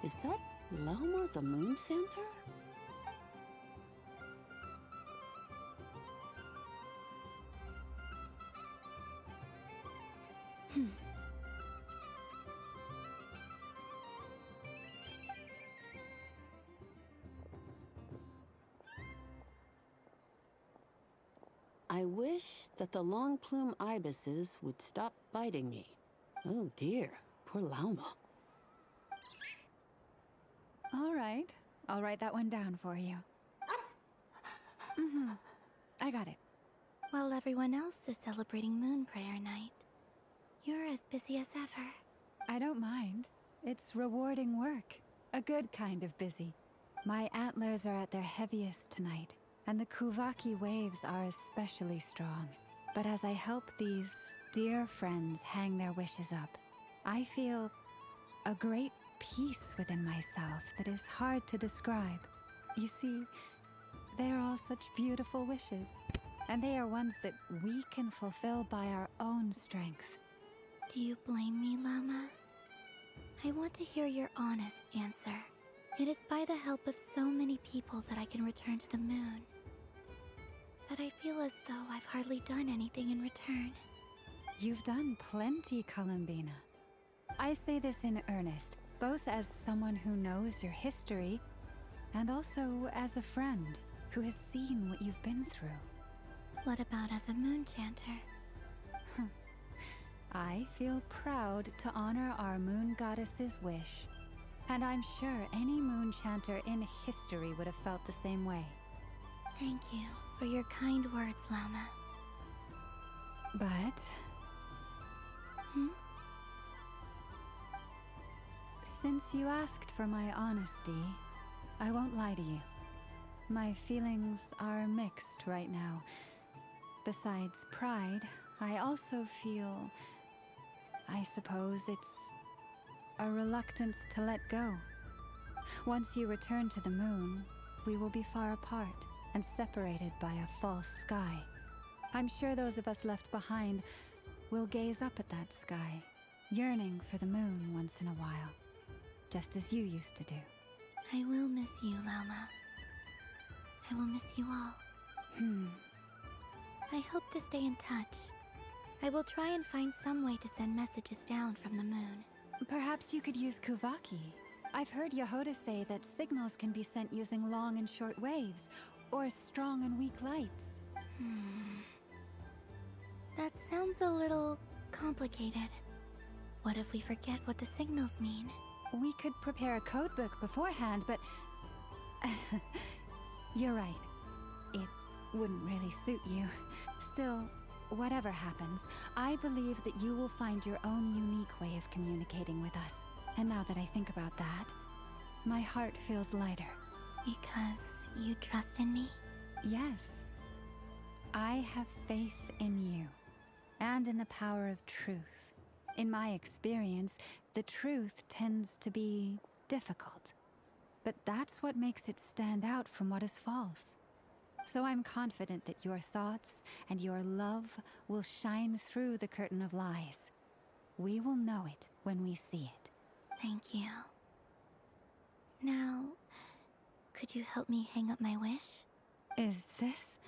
Is that Lauma the Moon Chanter? I wish that the long plume ibises would stop biting me. Oh dear, poor Lauma. All right. I'll write that one down for you. I got it. While everyone else is celebrating Moon Prayer Night, you're as busy as ever. I don't mind. It's rewarding work. A good kind of busy. My antlers are at their heaviest tonight, and the Kuvaki waves are especially strong. But as I help these dear friends hang their wishes up, I feel a great peace within myself that is hard to describe. You see, they are all such beautiful wishes, and they are ones that we can fulfill by our own strength. Do you blame me, Llama? I want to hear your honest answer. It is by the help of so many people that I can return to the moon. But I feel as though I've hardly done anything in return. You've done plenty, Columbina. I say this in earnest, both as someone who knows your history, and also as a friend who has seen what you've been through. What about as a moon chanter? I feel proud to honor our moon goddess's wish, and I'm sure any moon chanter in history would have felt the same way. Thank you for your kind words, Llama. But... Since you asked for my honesty, I won't lie to you. My feelings are mixed right now. Besides pride, I also feel, I suppose it's a reluctance to let go. Once you return to the moon, we will be far apart and separated by a false sky. I'm sure those of us left behind will gaze up at that sky, yearning for the moon once in a while, just as you used to do. I will miss you, Lama. I will miss you all. I hope to stay in touch. I will try and find some way to send messages down from the moon. Perhaps you could use Kuvaki. I've heard Yehoda say that signals can be sent using long and short waves, or strong and weak lights. That sounds a little complicated. What if we forget what the signals mean? We could prepare a codebook beforehand, but... You're right. It wouldn't really suit you. Still, whatever happens, I believe that you will find your own unique way of communicating with us. And now that I think about that, my heart feels lighter. Because you trust in me? Yes. I have faith in you, and in the power of truth. In my experience, the truth tends to be difficult. But that's what makes it stand out from what is false. So I'm confident that your thoughts and your love will shine through the curtain of lies. We will know it when we see it. Thank you. Now, could you help me hang up my wish? Is this?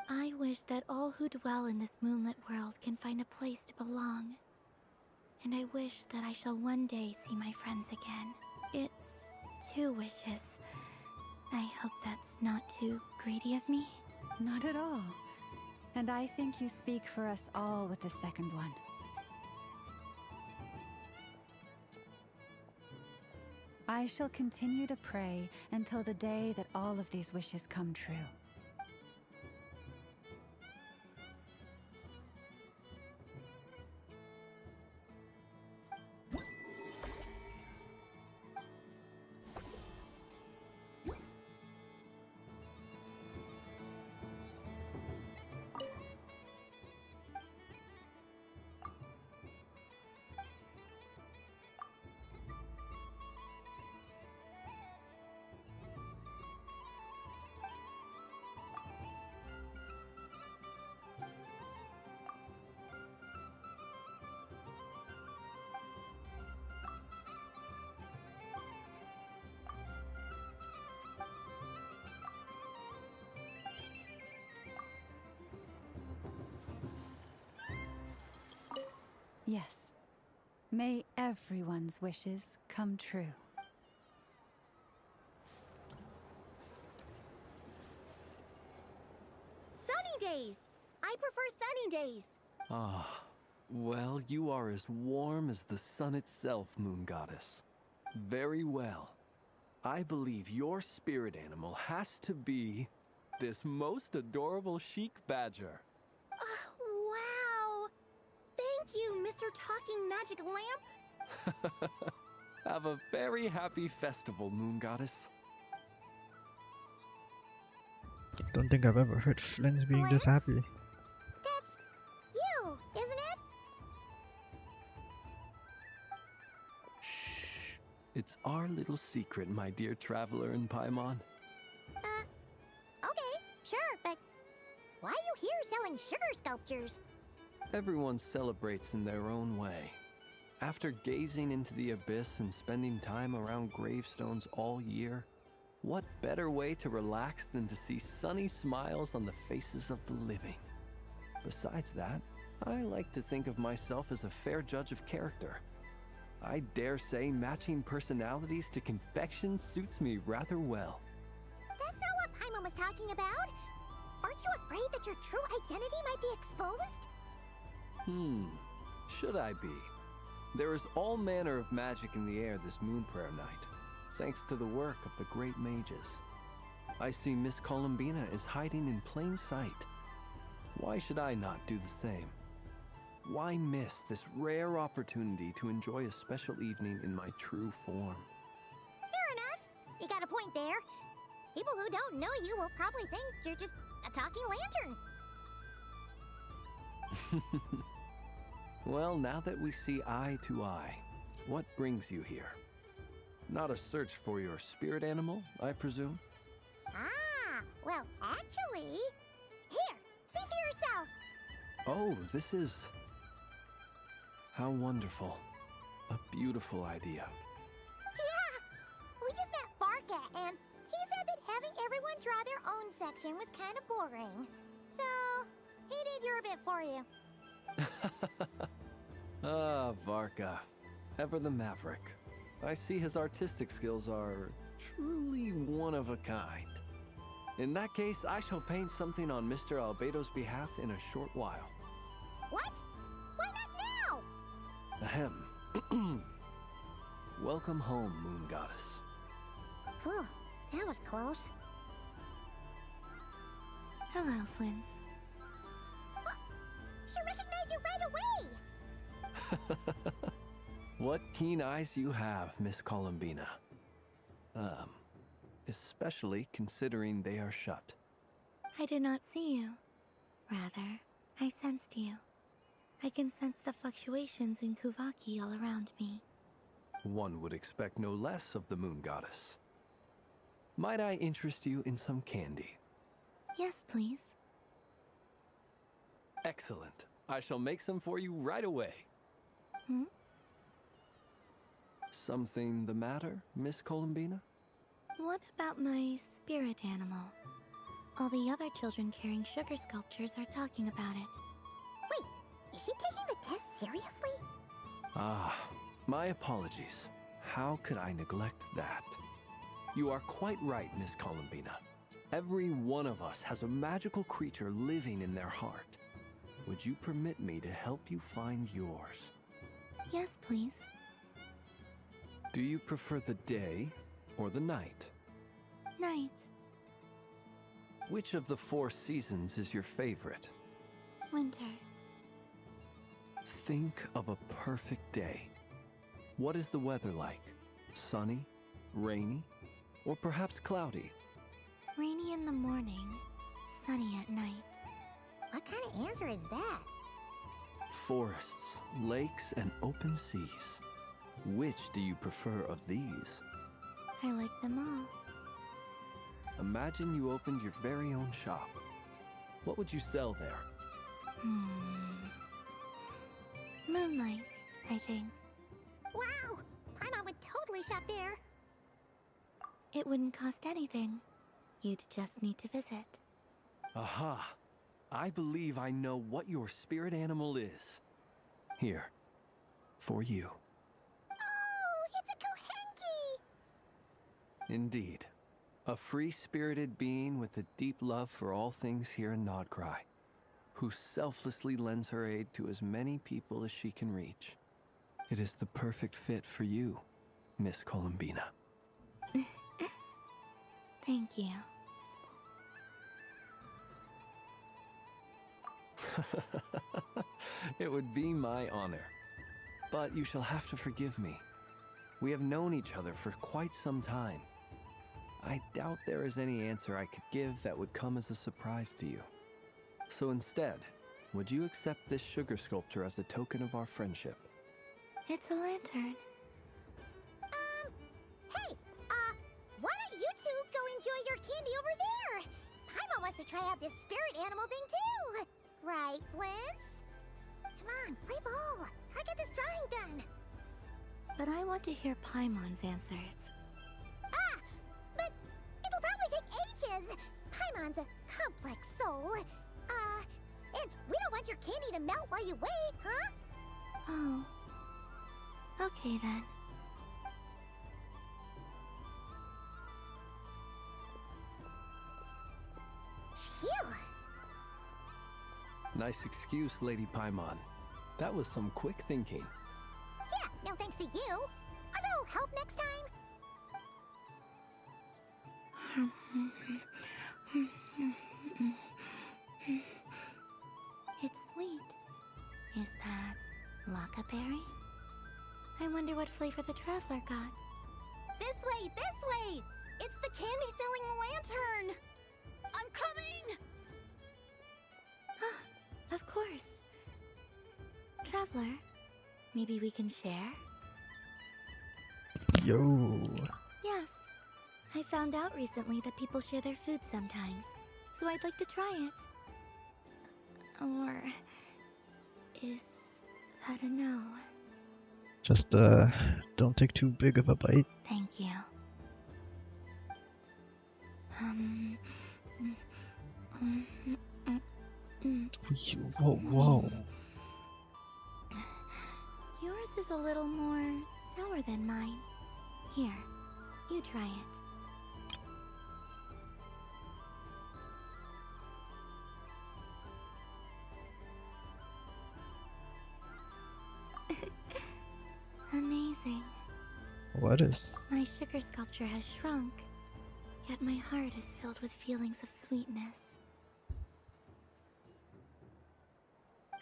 I wish that all who dwell in this moonlit world can find a place to belong. And I wish that I shall one day see my friends again. It's 2 wishes. I hope that's not too greedy of me. Not at all. And I think you speak for us all with the second one. I shall continue to pray until the day that all of these wishes come true. Yes. May everyone's wishes come true. Sunny days! I prefer sunny days. Ah, well, you are as warm as the sun itself, Moon Goddess. Very well. I believe your spirit animal has to be this most adorable chic badger. Wow! Thank you, Mr. Talking Magic Lamp. Have a very happy festival, Moon Goddess. Don't think I've ever heard Flynn's being this happy. That's you, isn't it? Shh. It's our little secret, my dear traveler in Paimon. Okay, sure, but why are you here selling sugar sculptures? Everyone celebrates in their own way. After gazing into the abyss and spending time around gravestones all year, what better way to relax than to see sunny smiles on the faces of the living? Besides that, I like to think of myself as a fair judge of character. I dare say matching personalities to confection suits me rather well. That's not what Paimon was talking about. Aren't you afraid that your true identity might be exposed? Should I be? There is all manner of magic in the air this moon prayer night, thanks to the work of the great mages. I see Miss Columbina is hiding in plain sight. Why should I not do the same? Why miss this rare opportunity to enjoy a special evening in my true form? Fair enough. You got a point there. People who don't know you will probably think you're just a talking lantern. Well, now that we see eye to eye, what brings you here? Not a search for your spirit animal, I presume? Ah, well, actually... Here, see for yourself! Oh, this is... How wonderful. A beautiful idea. Yeah! We just met Barca, and he said that having everyone draw their own section was kind of boring. So, he did your bit for you. Ah, Varka. Ever the maverick. I see his artistic skills are truly one of a kind. In that case, I shall paint something on Mr. Albedo's behalf in a short while. What? Why not now? Ahem. Welcome home, Moon Goddess. Whew, that was close. Hello, Flint. She recognized you right away! What keen eyes you have, Miss Columbina. Especially considering they are shut. I did not see you. Rather, I sensed you. I can sense the fluctuations in Kuvaki all around me. One would expect no less of the Moon Goddess. Might I interest you in some candy? Yes, please. Excellent. I shall make some for you right away. Hmm? Something the matter, Miss Columbina? What about my spirit animal? All the other children carrying sugar sculptures are talking about it. Wait, is she taking the test seriously? Ah, my apologies. How could I neglect that? You are quite right, Miss Columbina. Every one of us has a magical creature living in their heart. Would you permit me to help you find yours? Yes, please. Do you prefer the day or the night? Night. Which of the 4 seasons is your favorite? Winter. Think of a perfect day. What is the weather like? Sunny, rainy, or perhaps cloudy? Rainy in the morning, sunny at night. What kind of answer is that? Forests, lakes, and open seas. Which do you prefer of these? I like them all. Imagine you opened your very own shop. What would you sell there? Moonlight, I think. Wow! Paimon would totally shop there. It wouldn't cost anything. You'd just need to visit. Aha! I believe I know what your spirit animal is. Here, for you. Oh, it's a Kohenki! Indeed. A free-spirited being with a deep love for all things here in Nodcry, who selflessly lends her aid to as many people as she can reach. It is the perfect fit for you, Miss Columbina. Thank you. It would be my honor. But you shall have to forgive me. We have known each other for quite some time. I doubt there is any answer I could give that would come as a surprise to you. So instead, would you accept this sugar sculpture as a token of our friendship? It's a lantern. Hey, why don't you two go enjoy your candy over there? Paimon wants to try out this spirit animal thing too. Right, Blintz? Come on, play ball. I get this drawing done. But I want to hear Paimon's answers. But it'll probably take ages. Paimon's a complex soul. And we don't want your candy to melt while you wait, huh? Oh. Okay then. Phew. Nice excuse, Lady Paimon. That was some quick thinking. Yeah, no thanks to you. A little help next time. It's sweet. Is that Lockaberry? I wonder what flavor the traveler got. This way! This way! It's the candy-selling lantern! I'm coming! Of course. Traveler, maybe we can share? Yo. Yes. I found out recently that people share their food sometimes, so I'd like to try it. Or is that a no? Just don't take too big of a bite. Thank you. Whoa, whoa. Yours is a little more sour than mine. Here, you try it. Amazing. What is? My sugar sculpture has shrunk, yet my heart is filled with feelings of sweetness.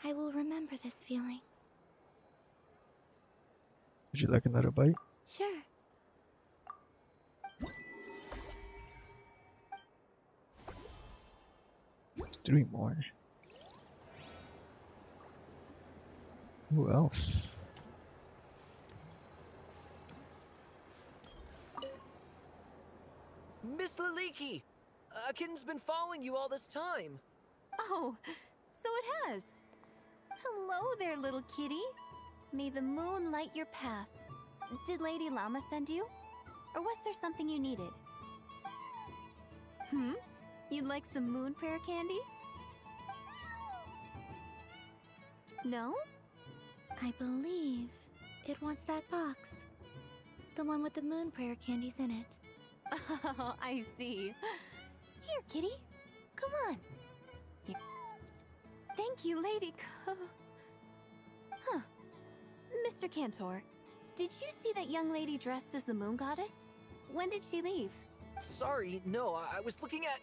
I will remember this feeling. Would you like another bite? Sure. Three more. Who else? Miss Laliki! A kitten's been following you all this time. Oh, so it has. Hello there, little kitty. May the moon light your path. Did Lady Llama send you? Or was there something you needed? You'd like some moon prayer candies? No? I believe it wants that box. The one with the moon prayer candies in it. Oh, I see. Here, kitty. Come on. Here. Thank you, Lady Huh. Mr. Cantor, did you see that young lady dressed as the moon goddess? When did she leave? Sorry, no, I was looking at...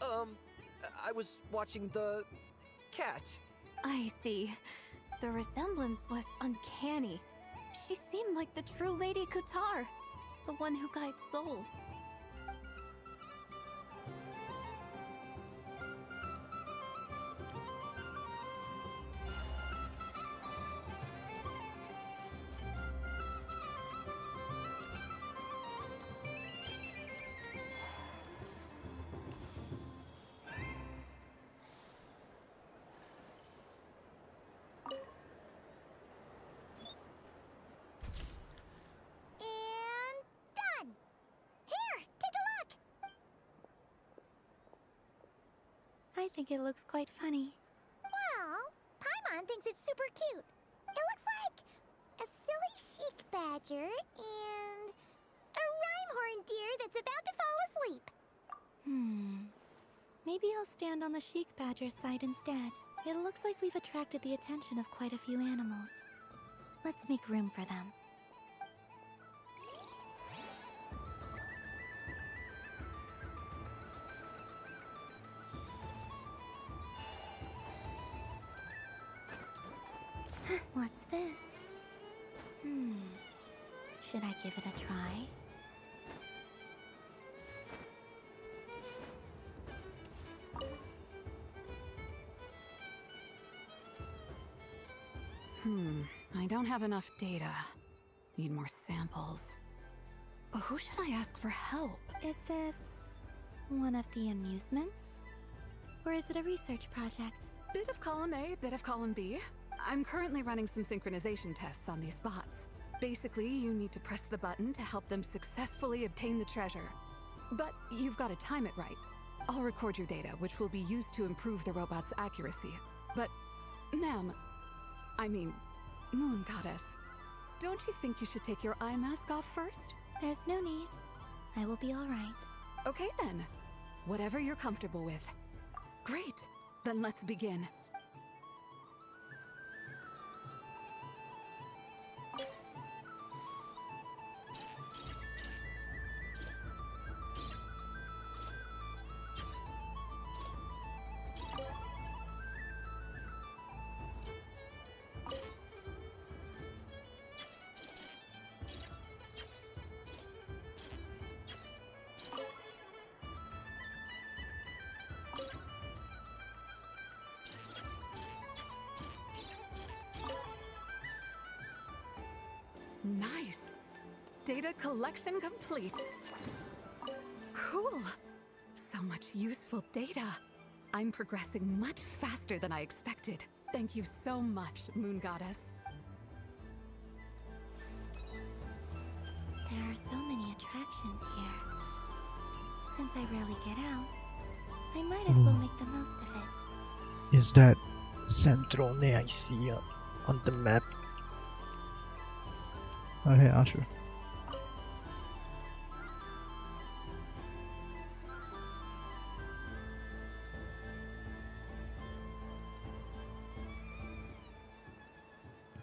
I was watching the... cat. I see. The resemblance was uncanny. She seemed like the true Lady Kutar, the one who guides souls. I think it looks quite funny. Well, Paimon thinks it's super cute. It looks like a silly chic badger and a rhyme-horn deer that's about to fall asleep. Maybe I'll stand on the chic badger's side instead. It looks like we've attracted the attention of quite a few animals. Let's make room for them. What's this? Should I give it a try? I don't have enough data. Need more samples. Who should I ask for help? Is this one of the amusements? Or is it a research project? Bit of column A, bit of column B. I'm currently running some synchronization tests on these bots. Basically, you need to press the button to help them successfully obtain the treasure. But you've got to time it right. I'll record your data, which will be used to improve the robot's accuracy. But, ma'am, I mean, Moon Goddess, don't you think you should take your eye mask off first? There's no need. I will be all right. Okay then. Whatever you're comfortable with. Great. Then let's begin. Nice. Data collection complete. Cool. So much useful data. I'm progressing much faster than I expected. Thank you so much, Moon Goddess. There are so many attractions here. Since I rarely get out, I might as well make the most of it. Is that Centrone I see on the map? Oh, hey, Asher.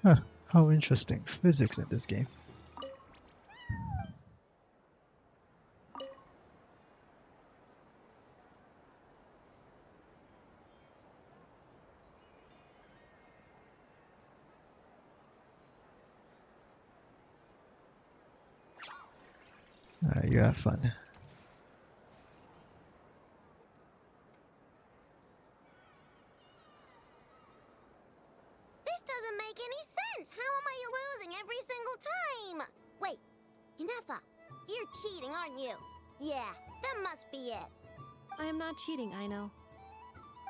Huh, how interesting. Physics in this game. You have fun. This doesn't make any sense! How am I losing every single time? Wait, Inefa, you're cheating, aren't you? Yeah, that must be it. I am not cheating, I know.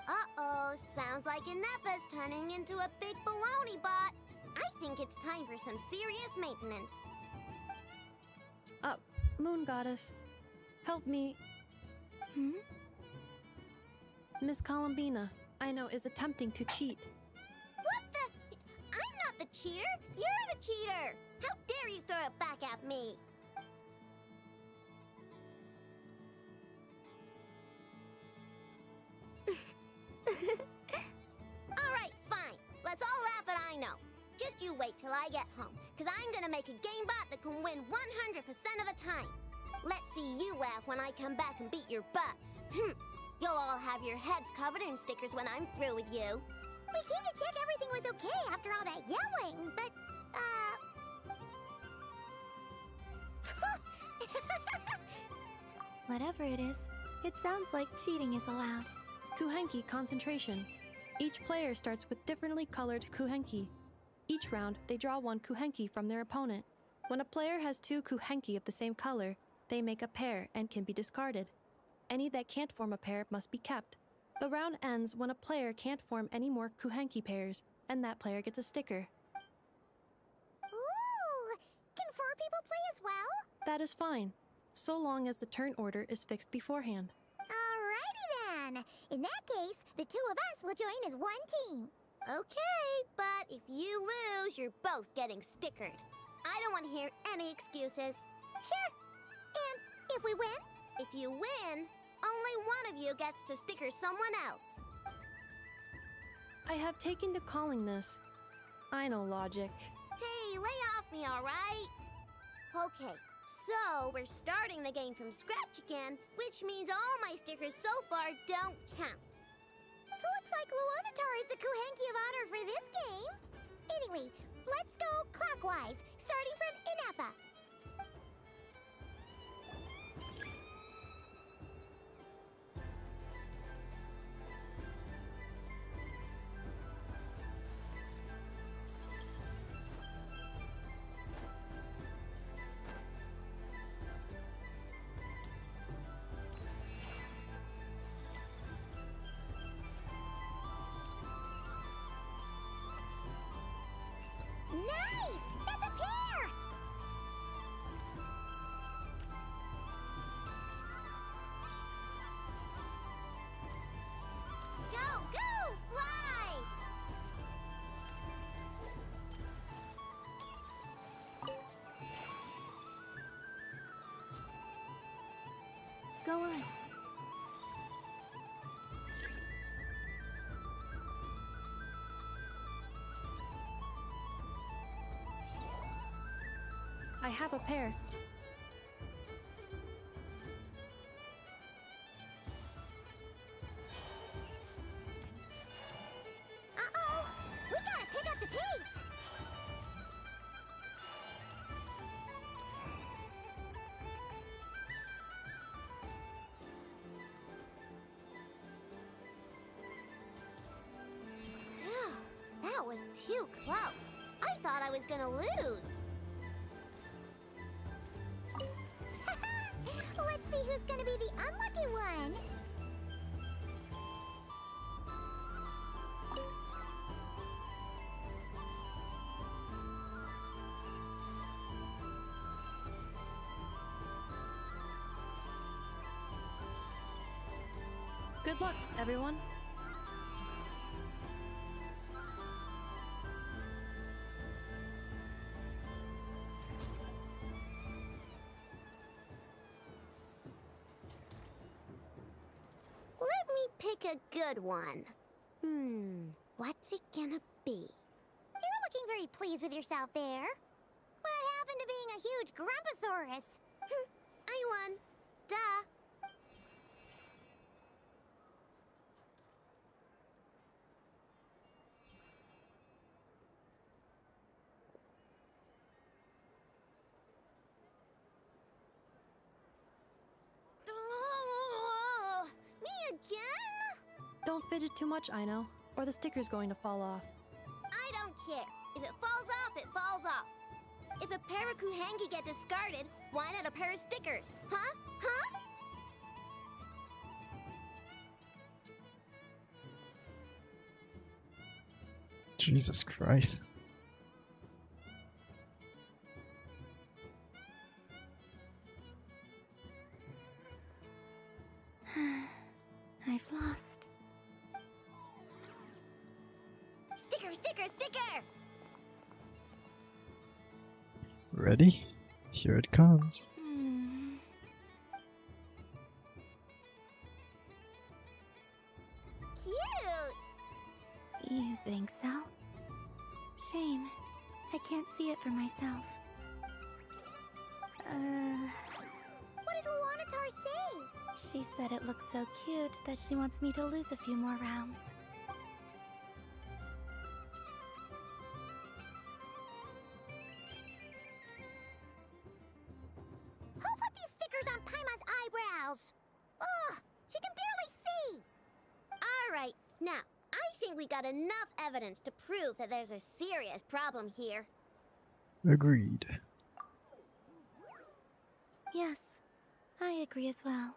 Uh-oh, sounds like Inefa's turning into a big baloney bot. I think it's time for some serious maintenance. Moon Goddess, help me. Miss Columbina, I know, is attempting to cheat. What the? I'm not the cheater! You're the cheater! How dare you throw it back at me? Alright, fine. Let's all laugh at I know. Just you wait till I get home, because I'm gonna make a game bot that can win 100% of the time. Let's see you laugh when I come back and beat your butts. You'll all have your heads covered in stickers when I'm through with you. We came to check everything was okay after all that yelling, but, Whatever it is, it sounds like cheating is allowed. Kuhenki concentration. Each player starts with differently colored Kuhenki. Each round, they draw one Kuhenki from their opponent. When a player has two Kuhenki of the same color, they make a pair and can be discarded. Any that can't form a pair must be kept. The round ends when a player can't form any more Kuhenki pairs, and that player gets a sticker. Ooh! Can 4 people play as well? That is fine, so long as the turn order is fixed beforehand. Alrighty then! In that case, the 2 of us will join as one team. Okay, but if you lose, you're both getting stickered. I don't want to hear any excuses. Sure. And if we win? If you win, only one of you gets to sticker someone else. I have taken to calling this. I know logic. Hey, lay off me, alright? Okay, so we're starting the game from scratch again, which means all my stickers so far don't count. Looks like Luonatar is the Kuhenki of honor for this game. Anyway, let's go clockwise, starting from Inefa. Nice! That's a pair! Go, go, fly! Go on. I have a pair. Uh-oh! We gotta pick up the pace! Phew, that was too close. I thought I was gonna lose. who's gonna be the unlucky one. Good luck, everyone. Let me pick a good one. What's it gonna be? You're looking very pleased with yourself there. What happened to being a huge Grumposaurus? I won. Duh. Oh, me again? Don't fidget too much, I know, or the sticker's going to fall off. I don't care. If it falls off, it falls off. If a pair of Kuhengi get discarded, why not a pair of stickers? Huh? Huh? Jesus Christ. I've lost. Sticker, sticker, sticker! Ready? Here it comes. Cute! You think so? Shame. I can't see it for myself. What did Luanatar say? She said it looks so cute that she wants me to lose a few more rounds. Who put these stickers on Paima's eyebrows? Ugh, she can barely see. Alright, now, I think we got enough evidence to prove that there's a serious problem here. Agreed. Yes, I agree as well.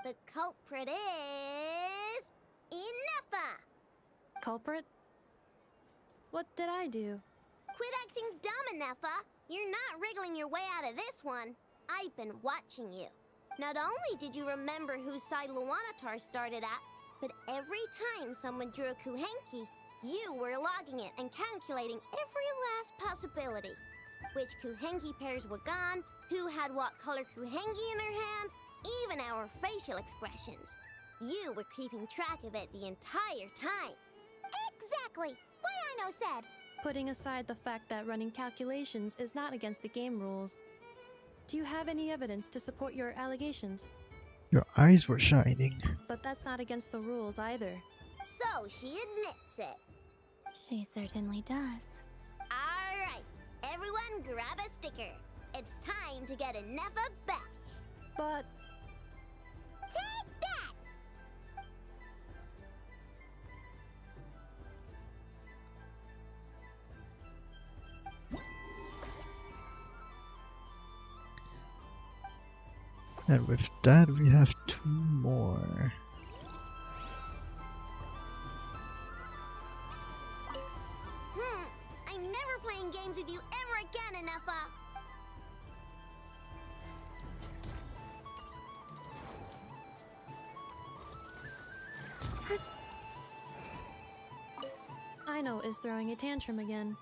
The culprit is... Ineffa! Culprit? What did I do? Quit acting dumb, Ineffa! You're not wriggling your way out of this one. I've been watching you. Not only did you remember whose side Luanatar started at, but every time someone drew a Kuhenki, you were logging it and calculating every last possibility. Which Kuhenki pairs were gone, who had what color Kuhenki in their hand, even our facial expressions. You were keeping track of it the entire time. Exactly! What Aino said! Putting aside the fact that running calculations is not against the game rules, do you have any evidence to support your allegations? Your eyes were shining. But that's not against the rules either. So she admits it. She certainly does. Alright, everyone grab a sticker. It's time to get Ineffa back. But... Take that! And with that, we have 2 more. I'm never playing games with you ever again, Ineffa! Aino is throwing a tantrum again.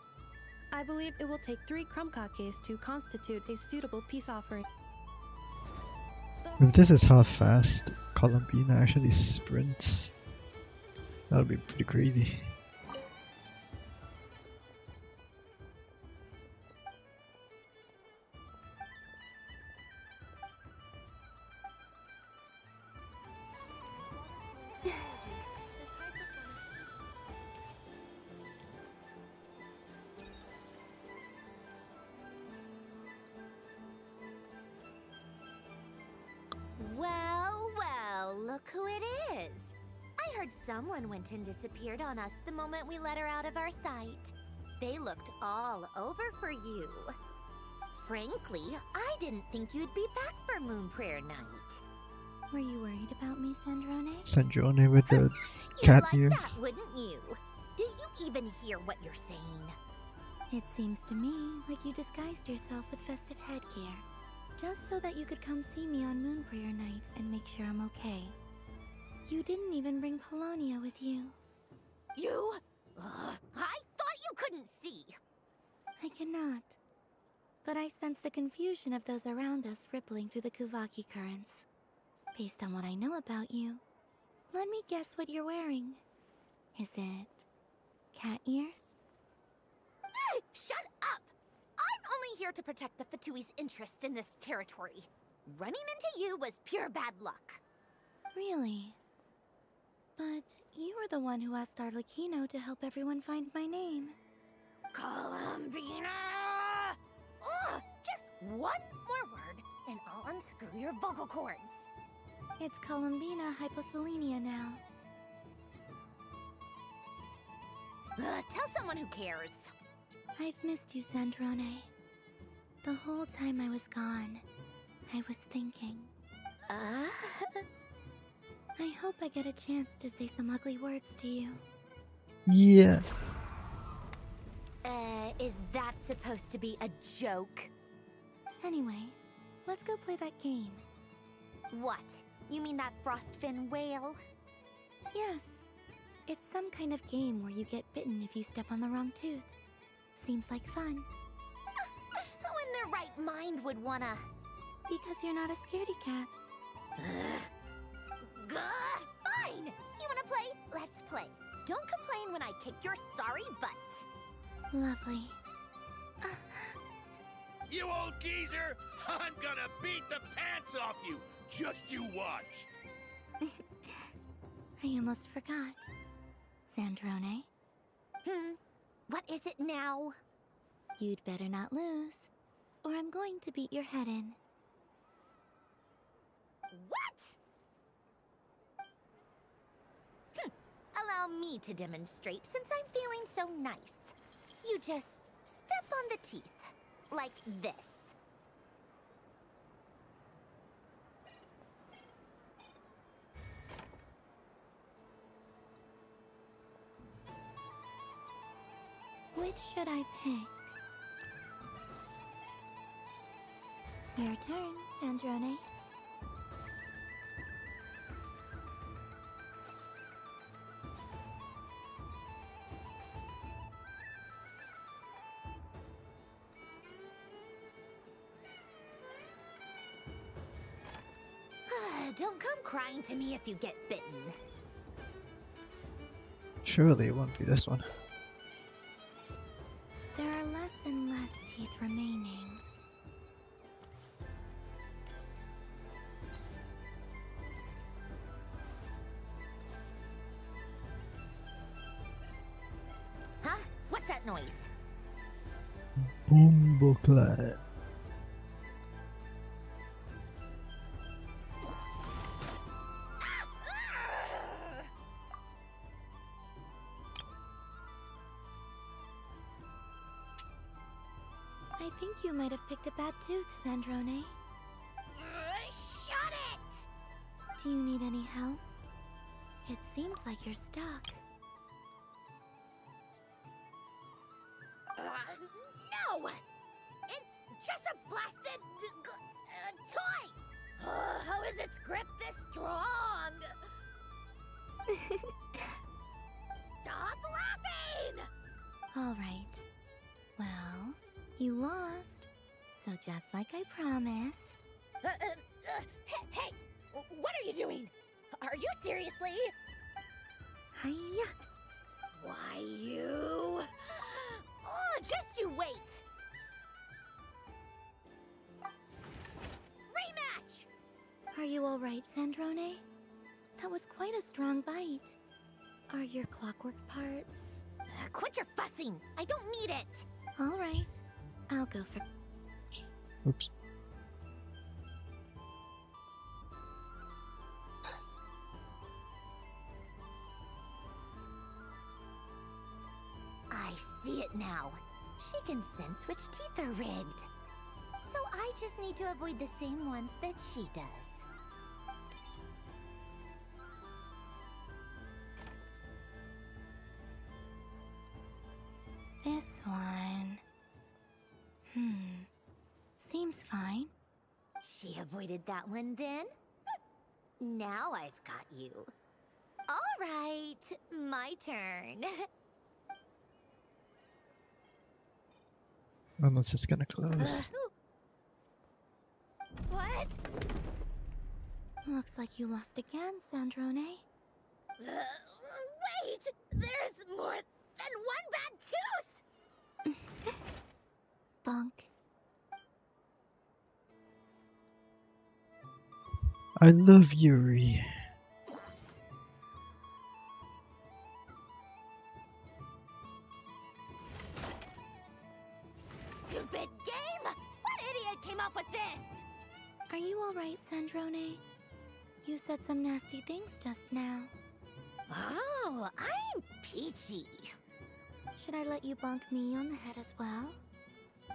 I believe it will take 3 Krumkakes to constitute a suitable peace offering. If this is how fast Columbina actually sprints, that would be pretty crazy. Well, well, look who it is. I heard someone went and disappeared on us the moment we let her out of our sight. They looked all over for you. Frankly, I didn't think you'd be back for Moon Prayer Night. Were you worried about me, Sandrone? Sandrone with the You'd cat like ears. that, wouldn't you? Do you even hear what you're saying? It seems to me like you disguised yourself with festive headgear, just so that you could come see me on Moon Prayer Night and make sure I'm okay. You didn't even bring Polonia with you. You? Ugh, I thought you couldn't see. I cannot. But I sense the confusion of those around us rippling through the Kuvaki currents. Based on what I know about you, let me guess what you're wearing. Is it cat ears? Shut up! I'm only here to protect the Fatui's interest in this territory. Running into you was pure bad luck. Really? But you were the one who asked Arlecchino to help everyone find my name. Columbina! Ugh! Just one more word, and I'll unscrew your vocal cords. It's Columbina Hyposelenia now. Tell someone who cares. I've missed you, Sandrone. The whole time I was gone, I was thinking. I hope I get a chance to say some ugly words to you. Yeah. Is that supposed to be a joke? Anyway, let's go play that game. What? You mean that frostfin whale? Yes. It's some kind of game where you get bitten if you step on the wrong tooth. Seems like fun. Who in their right mind would wanna... Because you're not a scaredy cat. Fine! You wanna play? Let's play. Don't complain when I kick your sorry butt. Lovely. You old geezer! I'm gonna beat the pants off you! Just you watch! I almost forgot. Sandrone? What is it now? You'd better not lose, or I'm going to beat your head in. What? Allow me to demonstrate since I'm feeling so nice. You just step on the teeth, like this. Which should I pick? Your turn, Sandrone. Don't come crying to me if you get bitten. Surely it won't be this one. There are less and less teeth remaining. Huh? What's that noise? Boom booklet. I think you might have picked a bad tooth, Sandrone. Shut it! Do you need any help? It seems like you're stuck. No! It's just a blasted... toy! How is its grip this strong? Stop laughing! All right. Well, you lost. So just like I promised. Hey! What are you doing? Are you seriously? Hiya! Why, you... Oh, just you wait! Rematch! Are you all right, Sandrone? That was quite a strong bite. Are your clockwork parts? Quit your fussing! I don't need it! All right. I'll go for... Oops. I see it now. She can sense which teeth are rigged. I just need to avoid the same ones that she does. This one. Seems fine. She avoided that one then? Now I've got you. All right, my turn. And it's just gonna close. What? Looks like you lost again, Sandrone. Wait! There's more than one bad tooth! Bonk. I love Yuri. Stupid game! What idiot came up with this? Are you alright, Sandrone? You said some nasty things just now. Oh, I'm peachy. Should I let you bonk me on the head as well?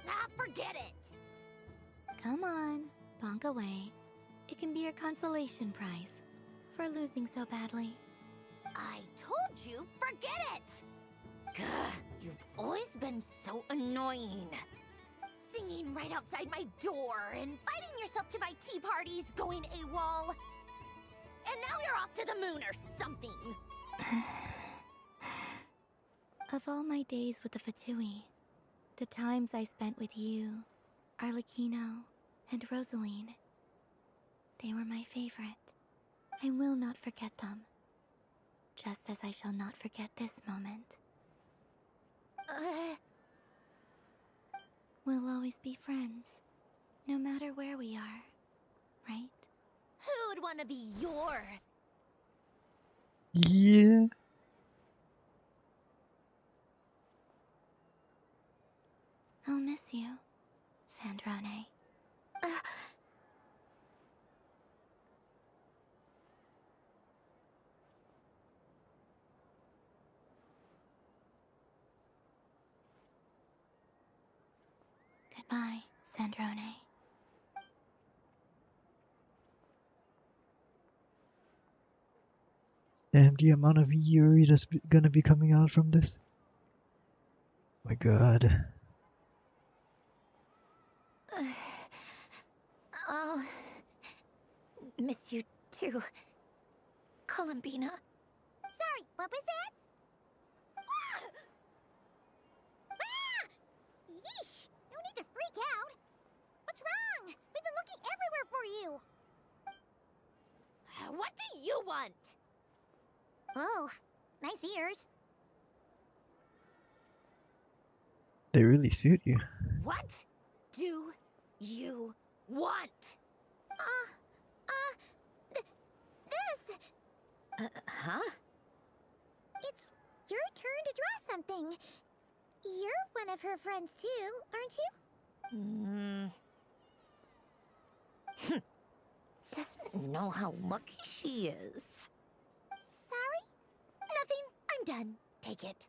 Ah, forget it! Come on, bonk away. It can be your consolation prize for losing so badly. I told you, forget it! Gah, you've always been so annoying. Singing right outside my door, inviting yourself to my tea parties, going AWOL. And now you're off to the moon or something. Of all my days with the Fatui, the times I spent with you, Arlecchino, and Rosaline, they were my favorite. I will not forget them. Just as I shall not forget this moment. We'll always be friends, no matter where we are, right? Who'd want to be your... Yeah. I'll miss you, Sandrone. Goodbye, Sandrone. And the amount of Yuri that's gonna be coming out from this. My god. I'll miss you too, Columbina. Sorry, what was that? Yeesh! No need to freak out. What's wrong? We've been looking everywhere for you. What do you want? Oh, nice ears. They really suit you. What do you want? This. Huh? It's your turn to draw something. You're one of her friends too, aren't you? Doesn't know how lucky she is. Sorry? Nothing. I'm done. Take it.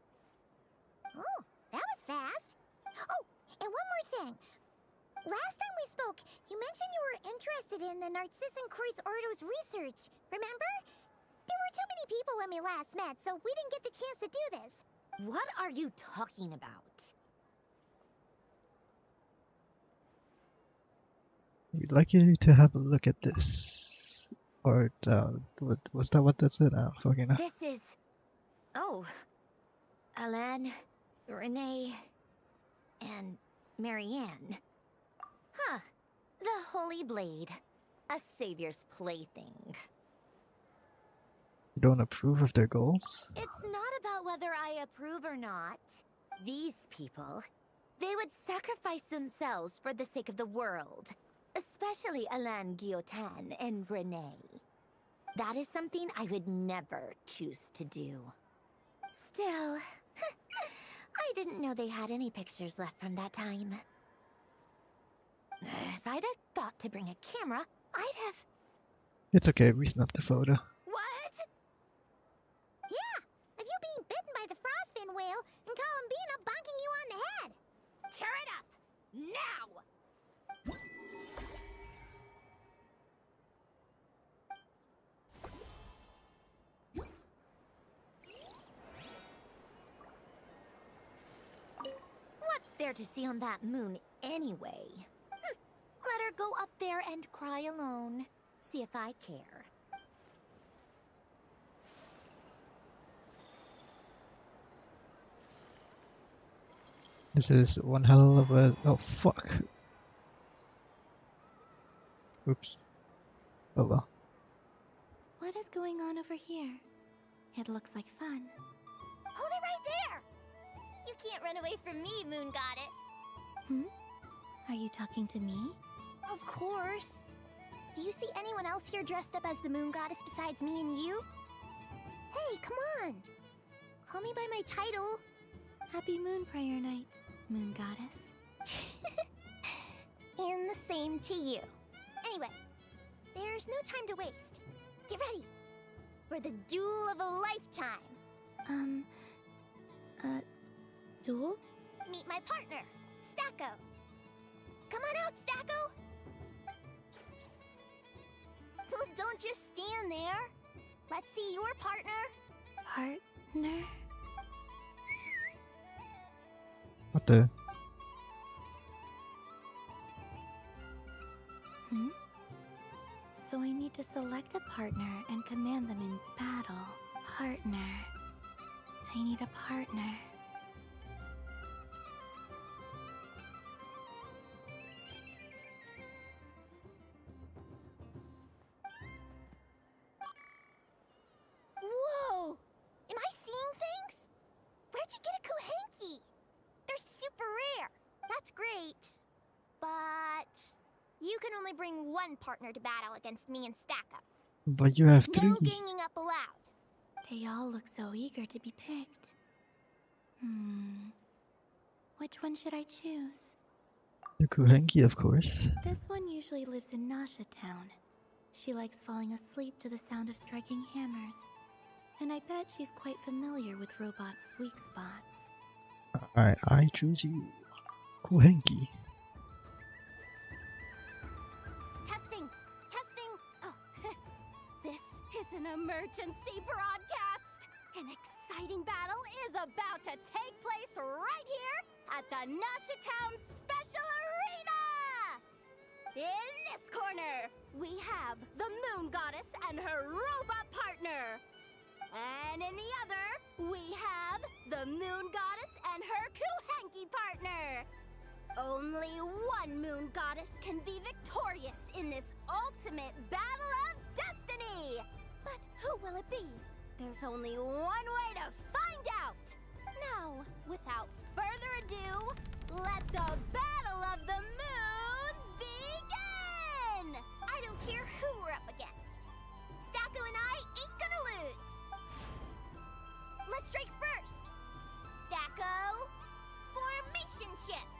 Oh, that was fast. Oh, and one more thing. Last time we spoke, you mentioned you were interested in the Narcissan Kreuz Ordo's research, remember? There were too many people when we last met, so we didn't get the chance to do this. What are you talking about? We'd like you to have a look at this. Or, what, was that what that said? I don't fucking know. This is... Oh. Alan, Renee, and Marianne. Huh. The Holy Blade. A savior's plaything. You don't approve of their goals? It's not about whether I approve or not. These people, they would sacrifice themselves for the sake of the world. Especially Alain Guillotin and Renee. That is something I would never choose to do. Still, I didn't know they had any pictures left from that time. If I'd have thought to bring a camera, I'd have... It's okay, we snapped the photo. What? Yeah, of you being bitten by the frostfin whale and Columbina bonking you on the head. Tear it up! Now! there to see on that moon anyway? Let her go up there and cry alone. See if I care. This is one hell of a... Oh, fuck. Oops. Oh well. What is going on over here? It looks like fun. Hold it right there! You can't run away from me, Moon Goddess. Hmm? Are you talking to me? Of course. Do you see anyone else here dressed up as the Moon Goddess besides me and you? Hey, come on! Call me by my title. Happy Moon Prayer Night, Moon Goddess. And the same to you. Anyway, there's no time to waste. Get ready for the duel of a lifetime. Duel? Meet my partner, Stacko. Come on out, Stacko! Well, don't just stand there. Let's see your partner. Partner? What the? Hmm? So I need to select a partner and command them in battle. Partner. I need a partner. Whoa! Am I seeing things? Where'd you get a Kuhenki? They're super rare. That's great. But you can only bring one partner to battle against me and Stacko. But you have No 3. ganging up allowed. They all look so eager to be picked. Which one should I choose? The Kuhenki, of course. This one usually lives in Nasha Town. She likes falling asleep to the sound of striking hammers. And I bet she's quite familiar with robots' weak spots. Alright, I choose you. Kuhenki. Testing! Testing! Oh, this is an emergency broadcast! An exciting battle is about to take place right here at the Nasha Town Special Arena! In this corner, we have the Moon Goddess and her robot partner. And in the other, we have the Moon Goddess and her Kuhenki partner. Only one Moon Goddess can be victorious in this ultimate battle of destiny. But who will it be? There's only one way to find out. Now, without further ado, let the Battle of the Moons begin! I don't care who we're up against. Stacko and I ain't gonna lose. Let's strike first. Stacko, formation shift.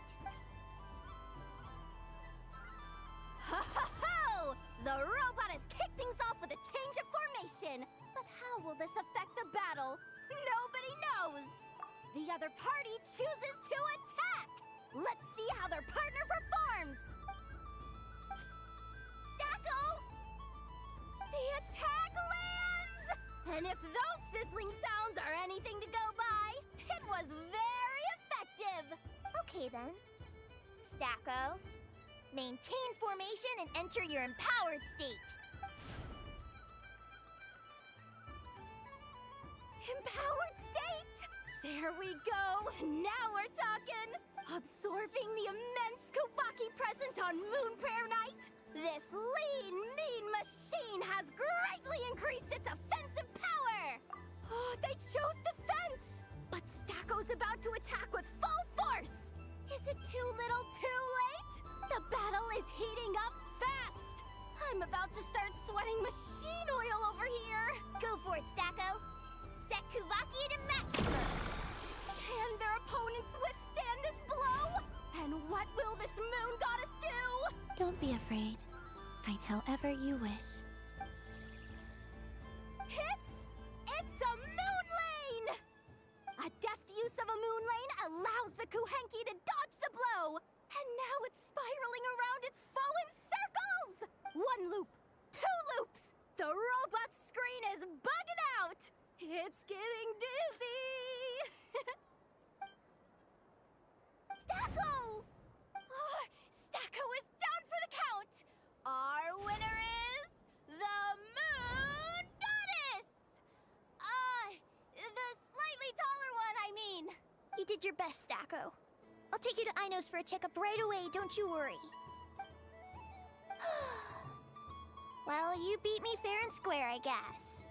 Ho ho ho! The robot has kicked things off with a change of formation. But how will this affect the battle? Nobody knows. The other party chooses to attack. Let's see how their partner performs. Stacko! The attack lands! And if those sizzling sounds are anything to go by, it was very effective. Okay then. Stacko, maintain formation and enter your empowered state. Empowered state! There we go! Now we're talking! Absorbing the immense Kuvaki present on Moon Prayer Night, this lean, mean machine has greatly increased its offensive power! Oh, they chose defense! But Stacko's about to attack with full force! Is it too little too late? The battle is heating up fast! I'm about to start sweating machine oil over here! Go for it, Stacko! Set Kuvaki to maximum! Can their opponents withstand this blow? And what will this Moon Goddess do? Don't be afraid. Fight however you wish. It's a moon lane! A deft use of a moon lane allows the Kuhenki to dodge the blow! And now it's spiraling around its foe in circles! One loop, two loops! The robot's screen is bugging out! It's getting dizzy! Stacko! did your best, Stacko. I'll take you to Ainos for a checkup right away, don't you worry. Well, you beat me fair and square, I guess.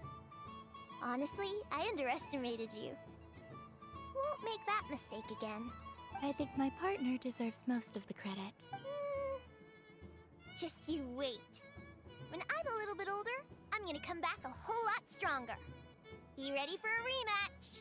Honestly, I underestimated you. Won't make that mistake again. I think my partner deserves most of the credit. Just you wait. When I'm a little bit older, I'm gonna come back a whole lot stronger. Be ready for a rematch.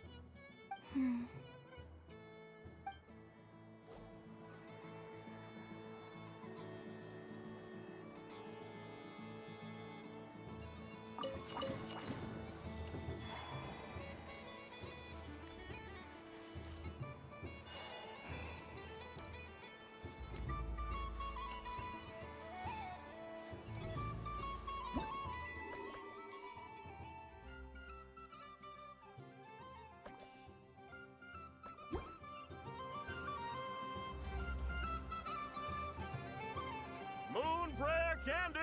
Moon Prayer Candy!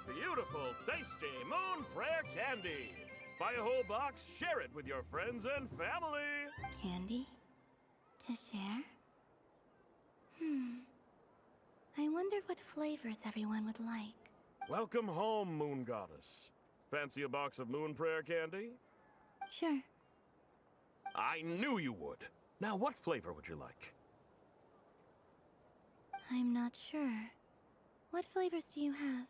Beautiful, tasty Moon Prayer Candy! Buy a whole box, share it with your friends and family! Candy? To share? I wonder what flavors everyone would like. Welcome home, Moon Goddess. Fancy a box of Moon Prayer Candy? Sure. I knew you would. Now, what flavor would you like? I'm not sure. What flavors do you have?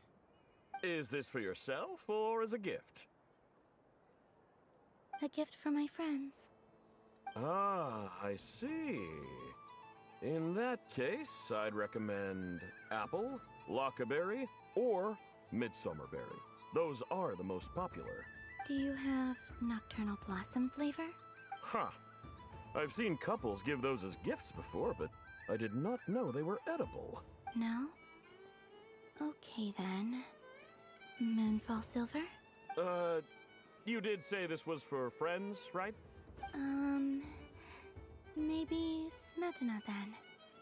Is this for yourself or as a gift? A gift for my friends. Ah, I see. In that case, I'd recommend apple, lockaberry, or midsummerberry. Those are the most popular. Do you have nocturnal blossom flavor? Huh. I've seen couples give those as gifts before, but I did not know they were edible. No? Okay then. Moonfall silver? You did say this was for friends, right? Maybe smetana then.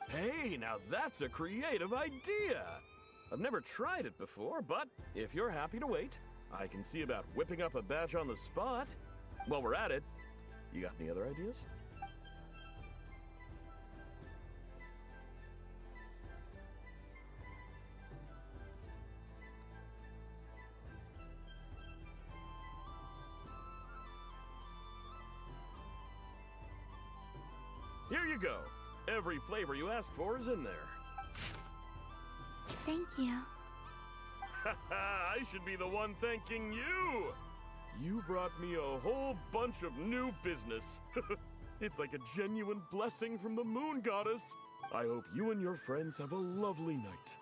Hey, now that's a creative idea! I've never tried it before, but if you're happy to wait, I can see about whipping up a batch on the spot. While we're at it, you got any other ideas? Here you go. Every flavor you asked for is in there. Thank you. I should be the one thanking you! You brought me a whole bunch of new business. It's like a genuine blessing from the Moon Goddess. I hope you and your friends have a lovely night.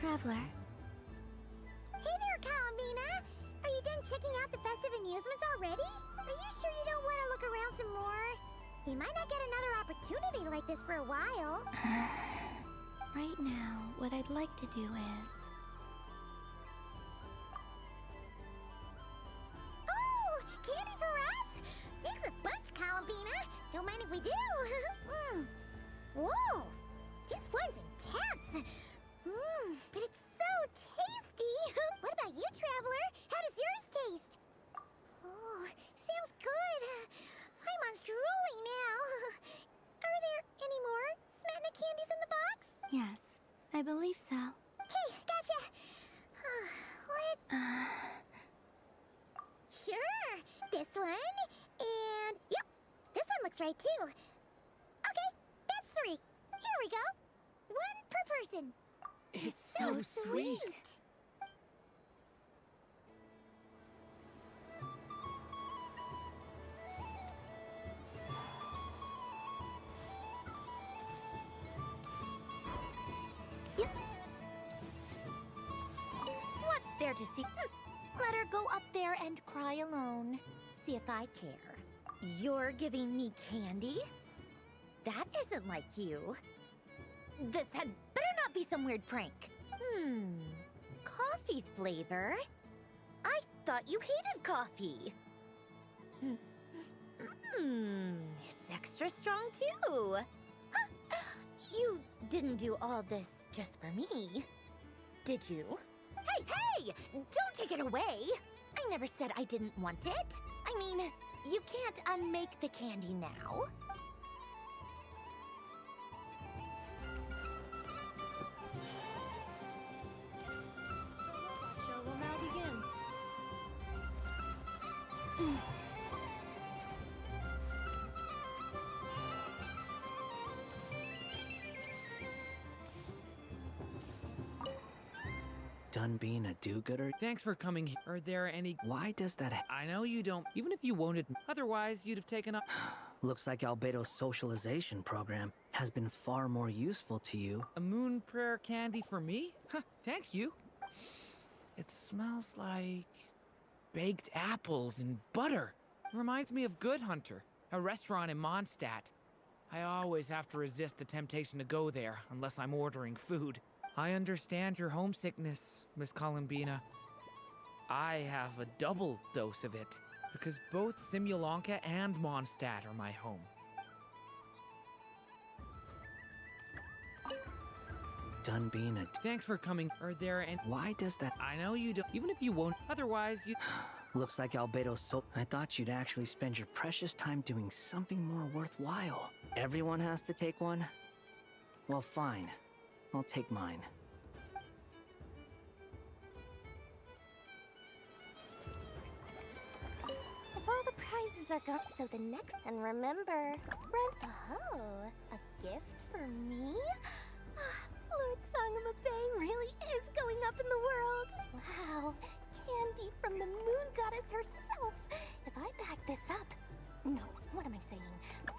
Traveler. Hey there, Columbina! Are you done checking out the festive amusements already? Are you sure you don't want to look around some more? You might not get another opportunity like this for a while. Right now, what I'd like to do is... Oh! Candy for us? Thanks a bunch, Columbina! Don't mind if we do! Whoa! This one's intense! But it's so tasty! What about you, Traveler? How does yours taste? Oh, sounds good! Paimon's drooling now! Are there any more Smetana candies in the box? Yes, I believe so. Okay, gotcha! Let's... Sure! This one, and... Yep, this one looks right too. Okay, that's 3. Here we go! 1 per person. It's so sweet. Majesty. Let her go up there and cry alone. See if I care. You're giving me candy? That isn't like you. This had better not be some weird prank. Coffee flavor? I thought you hated coffee. It's extra strong too. Huh. You didn't do all this just for me, did you? Hey! Don't take it away! I never said I didn't want it. I mean, you can't unmake the candy now. Show will now begin. Done being a do-gooder? Thanks for coming here. Are there any... Why does that I know you don't... Even if you won't admit... Otherwise, you'd have taken up... Looks like Albedo's socialization program has been far more useful to you. A moon prayer candy for me? Huh, thank you. It smells like... baked apples and butter. Reminds me of Good Hunter, a restaurant in Mondstadt. I always have to resist the temptation to go there, unless I'm ordering food. I understand your homesickness, Miss Columbina. I have a double dose of it, because both Simulanka and Mondstadt are my home. Done being a... Thanks for coming. Are there any... Why does that... I know you don't... Even if you won't... Otherwise, you... Looks like Albedo's so... I thought you'd actually spend your precious time doing something more worthwhile. Everyone has to take one? Well, fine. I'll take mine. If all the prizes are gone, so the next... And remember, Oh, a gift for me? Lord Sangamabe really is going up in the world. Wow, candy from the moon goddess herself. If I back this up... No, what am I saying?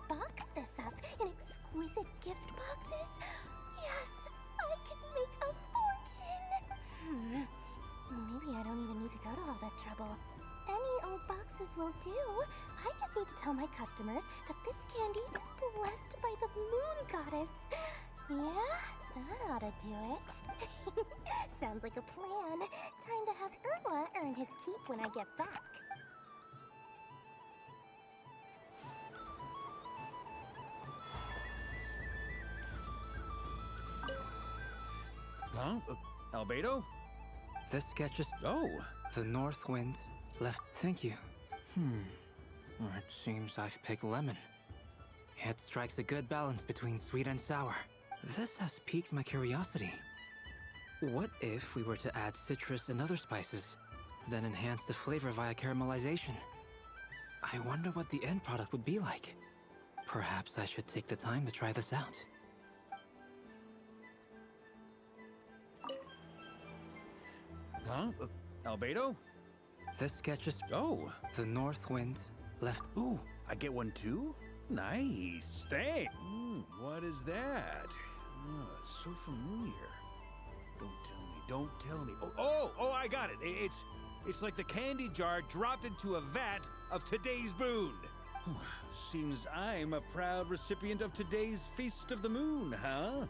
Box this up in exquisite gift boxes? Yes, I can make a fortune! Maybe I don't even need to go to all that trouble. Any old boxes will do. I just need to tell my customers that this candy is blessed by the moon goddess. Yeah, that ought to do it. Sounds like a plan. Time to have Erwa earn his keep when I get back. Huh? Albedo? This sketch is... Oh. The north wind left... Thank you. It seems I've picked lemon. It strikes a good balance between sweet and sour. This has piqued my curiosity. What if we were to add citrus and other spices, then enhance the flavor via caramelization? I wonder what the end product would be like. Perhaps I should take the time to try this out. Huh? Albedo? This sketch is... Oh. The north wind left... Ooh, I get one too? Nice, thanks. What is that? Oh, it's so familiar. Don't tell me. Oh, I got it. It's like the candy jar dropped into a vat of today's boon. Seems I'm a proud recipient of today's Feast of the Moon, huh?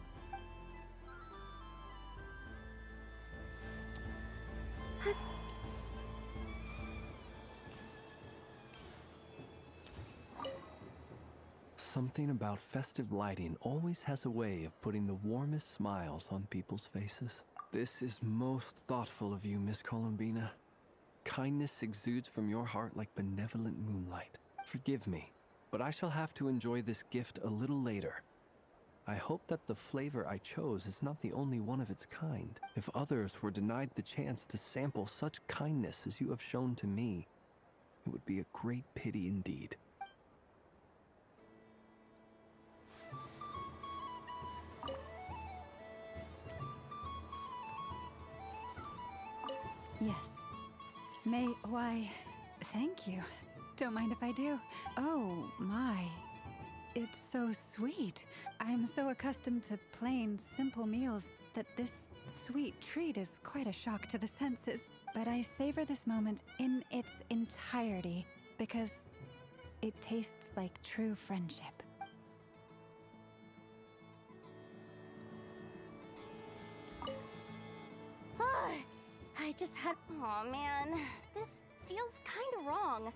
Something about festive lighting always has a way of putting the warmest smiles on people's faces. This is most thoughtful of you, Miss Columbina. Kindness exudes from your heart like benevolent moonlight. Forgive me, but I shall have to enjoy this gift a little later. I hope that the flavor I chose is not the only one of its kind. If others were denied the chance to sample such kindness as you have shown to me, it would be a great pity indeed. Yes. Why, thank you. Don't mind if I do. Oh, my. It's so sweet. I'm so accustomed to plain, simple meals that this sweet treat is quite a shock to the senses. but I savor this moment in its entirety because it tastes like true friendship. I just had. Oh man, this feels kinda wrong.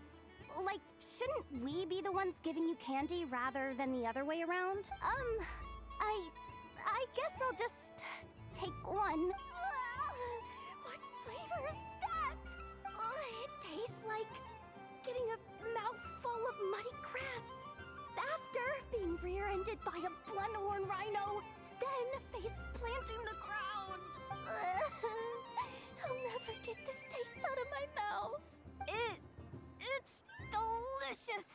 Like, shouldn't we be the ones giving you candy rather than the other way around? I guess I'll just take one. What flavor is that? It tastes like getting a mouthful of muddy grass. After being rear-ended by a bloodhorn rhino, then face planting the ground. I'll never get this taste out of my mouth. It's delicious.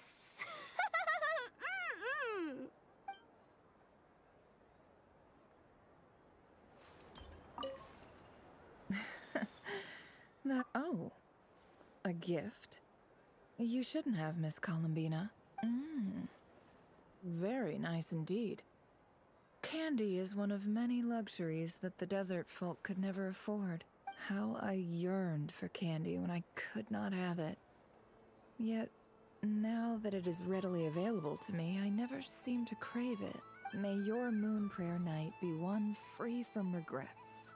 Oh, a gift? You shouldn't have, Miss Columbina. Very nice indeed. Candy is one of many luxuries that the desert folk could never afford. How I yearned for candy when I could not have it. Yet, now that it is readily available to me, I never seem to crave it. May your moon prayer night be one free from regrets.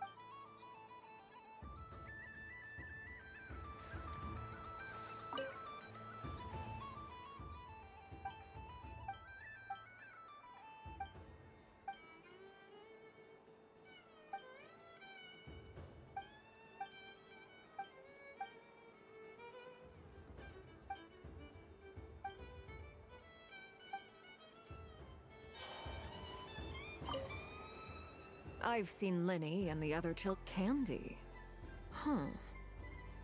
I've seen Linny and the other Candy.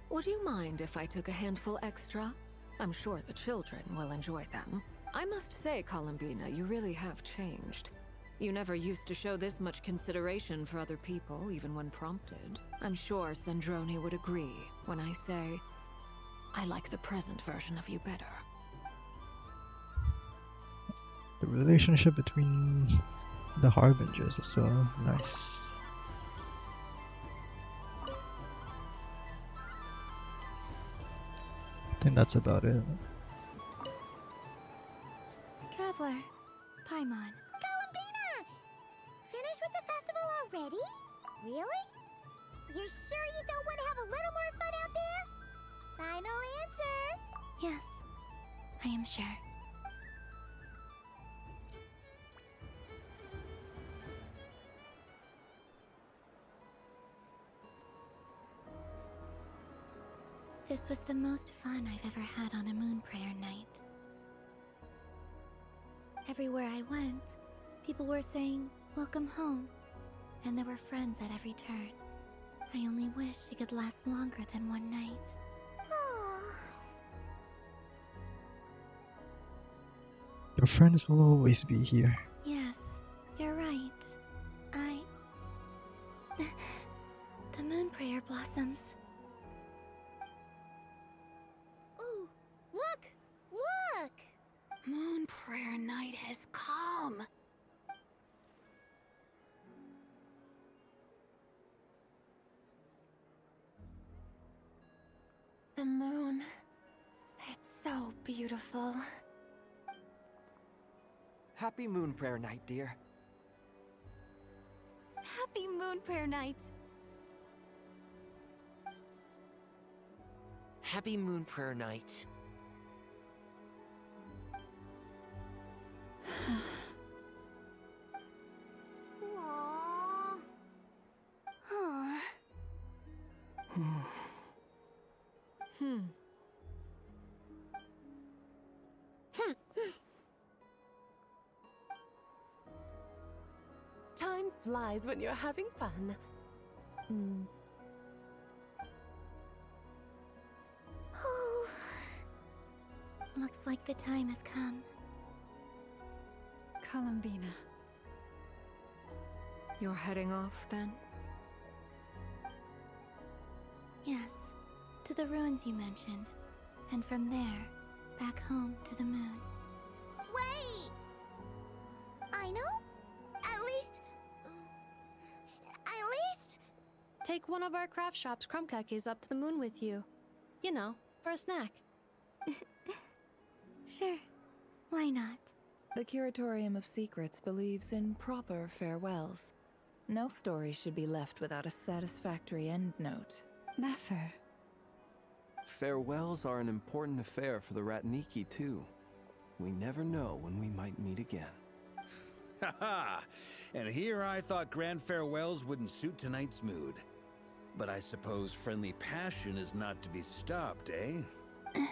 Would you mind if I took a handful extra? I'm sure the children will enjoy them. I must say, Columbina, you really have changed. You never used to show this much consideration for other people, even when prompted. I'm sure Sandrone would agree when I say, I like the present version of you better. The relationship between the Harbingers is so nice. I think that's about it. Traveler, Paimon. Columbina! Finished with the festival already? Really? You're sure you don't want to have a little more fun out there? Final answer! Yes, I am sure. This was the most fun I've ever had on a moon prayer night. Everywhere I went, people were saying, "Welcome home," and there were friends at every turn. I only wish it could last longer than one night. Your friends will always be here. Yes, you're right. The moon prayer blossoms. Ooh, look! Look! Moon prayer night has come. The moon. It's so beautiful. Happy Moon Prayer Night, dear. Happy Moon Prayer Night. Happy Moon Prayer Night. Aww. Huh. Time flies when you're having fun. Oh, looks like the time has come. Columbina. You're heading off, then? Yes, to the ruins you mentioned. And from there, back home to the moon. Wait! I know? At least... take one of our craft shop's crumb cookies up to the moon with you. You know, for a snack. Sure. Why not? The Curatorium of Secrets believes in proper farewells. No story should be left without a satisfactory endnote. Never. Farewells are an important affair for the Ratniki, too. We never know when we might meet again. Haha! And here I thought grand farewells wouldn't suit tonight's mood. But I suppose friendly passion is not to be stopped, eh? We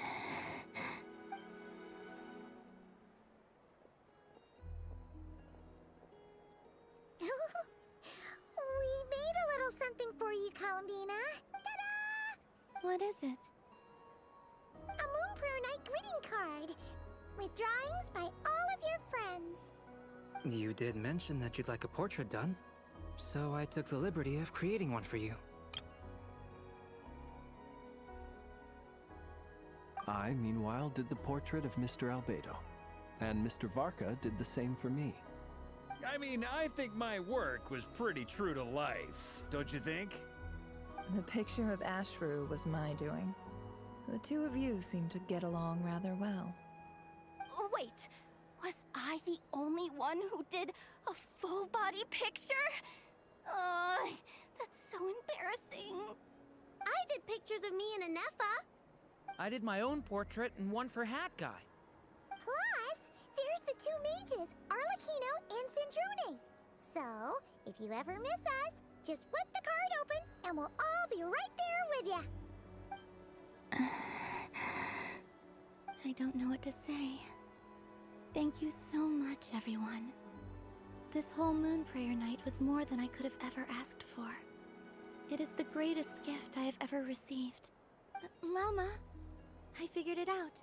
made a little something for you, Columbina. Ta-da! What is it? A Moon Prayer Night greeting card with drawings by all of your friends. You did mention that you'd like a portrait done, so I took the liberty of creating one for you. I, meanwhile, did the portrait of Mr. Albedo, and Mr. Varka did the same for me. I mean, I think my work was pretty true to life, don't you think? The picture of Ashru was my doing. The two of you seem to get along rather well. Wait, was I the only one who did a full body picture? That's so embarrassing. I did pictures of me and Anefa. I did my own portrait and one for Hat Guy. Plus, there's the two mages, Arlecchino and Sandrone. So, if you ever miss us, just flip the card open and we'll all be right there with you. I don't know what to say. Thank you so much, everyone. This whole Moon Prayer Night was more than I could have ever asked for. It is the greatest gift I have ever received. Lauma, I figured it out.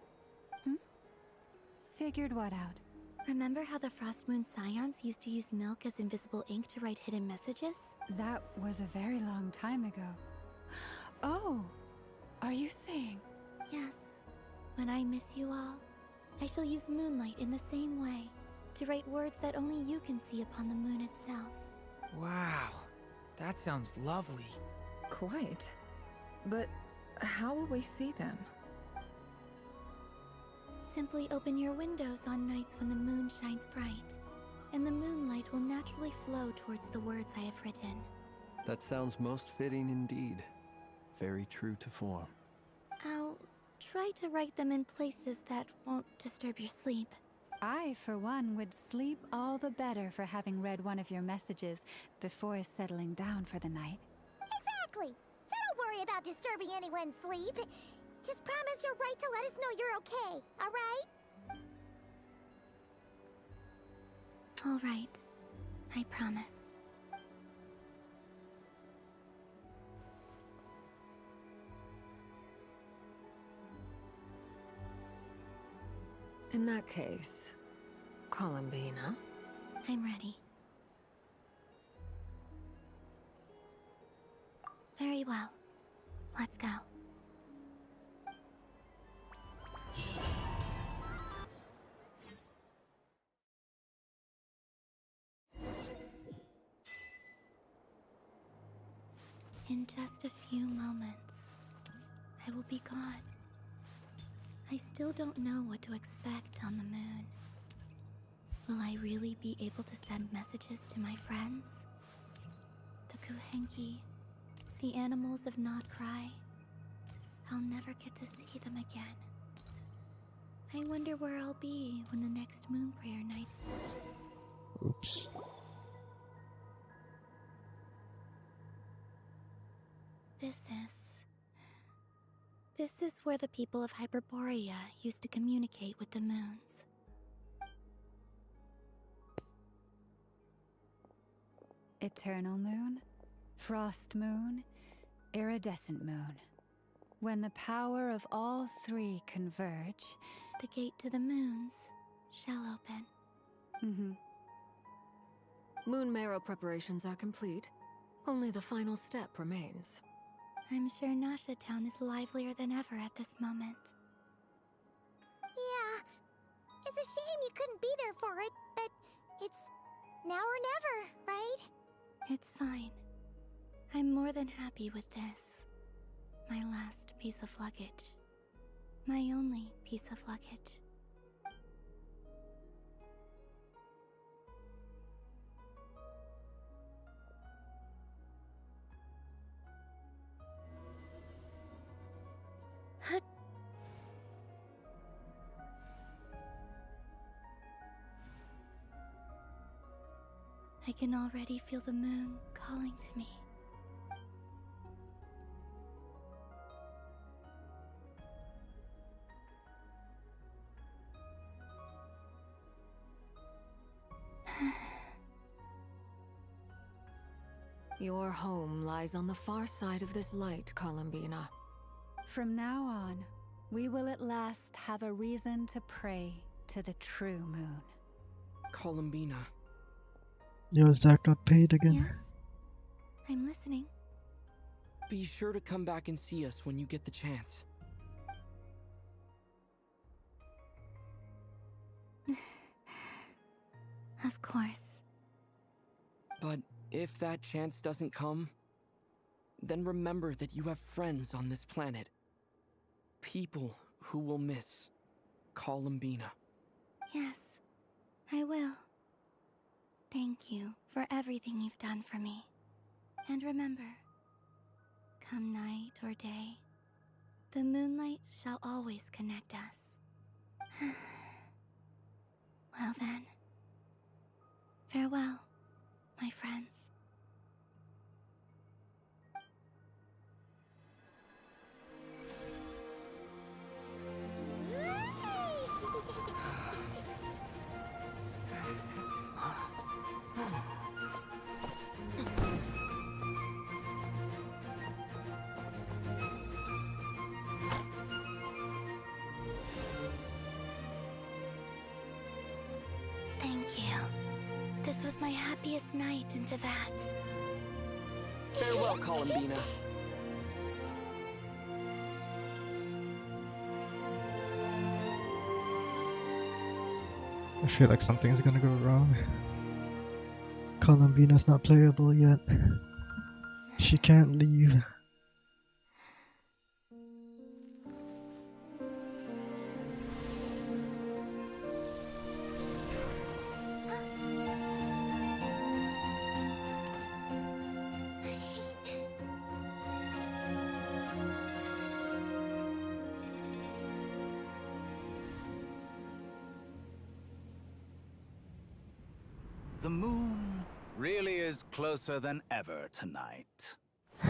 Figured what out? Remember how the Frost Moon Scions used to use milk as invisible ink to write hidden messages? That was a very long time ago. Oh, are you saying? Yes. When I miss you all, I shall use moonlight in the same way, to write words that only you can see upon the moon itself. Wow, that sounds lovely. Quite. But how will we see them? Simply open your windows on nights when the moon shines bright, and the moonlight will naturally flow towards the words I have written. That sounds most fitting indeed. Very true to form. I'll try to write them in places that won't disturb your sleep. I, for one, would sleep all the better for having read one of your messages before settling down for the night. Exactly. So don't worry about disturbing anyone's sleep. Just promise you're right to let us know you're okay, alright? All right. I promise. In that case, Columbina. I'm ready. Very well. Let's go. In just a few moments, I will be gone. I still don't know what to expect on the moon. Will I really be able to send messages to my friends? The Kuhenki, the animals of Not Cry. I'll never get to see them again. I wonder where I'll be when the next Moon Prayer Night. Oops. This is where the people of Hyperborea used to communicate with the moons. Eternal moon, frost moon, iridescent moon. When the power of all three converge, the gate to the moons shall open. Moon marrow preparations are complete. Only the final step remains. I'm sure Nasha Town is livelier than ever at this moment. Yeah, it's a shame you couldn't be there for it, but it's now or never, right? It's fine. I'm more more than happy with this. My last piece of luggage. My only piece of luggage. I can already feel the moon calling to me. Your home lies on the far side of this light, Columbina. From now on, we will at last have a reason to pray to the true moon. Columbina. Yo, Zach got paid again. Yes? I'm listening. Be sure to come back and see us when you get the chance. Of course. But if that chance doesn't come, then remember that you have friends on this planet. People who will miss Columbina. Yes, I will. Thank you for everything you've done for me. And remember, come night or day, the moonlight shall always connect us. Well then, farewell, my friends. Thank you. This was my happiest night in Tevat. Farewell, Columbina. I feel like something's gonna go wrong. Columbina's not playable yet. She can't leave. The moon really is closer than ever tonight.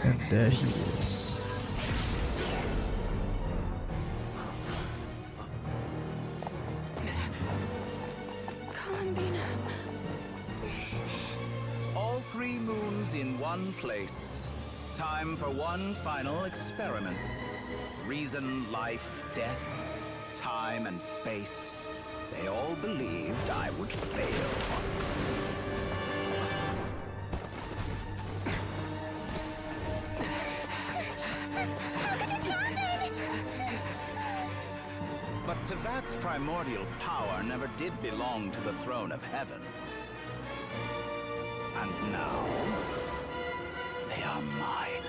And there he is. Columbina. All 3 moons in one place. Time for one final experiment. Reason, life, death, time and space. They all believed I would fail. But Tevat's primordial power never did belong to the throne of heaven. And now, they are mine.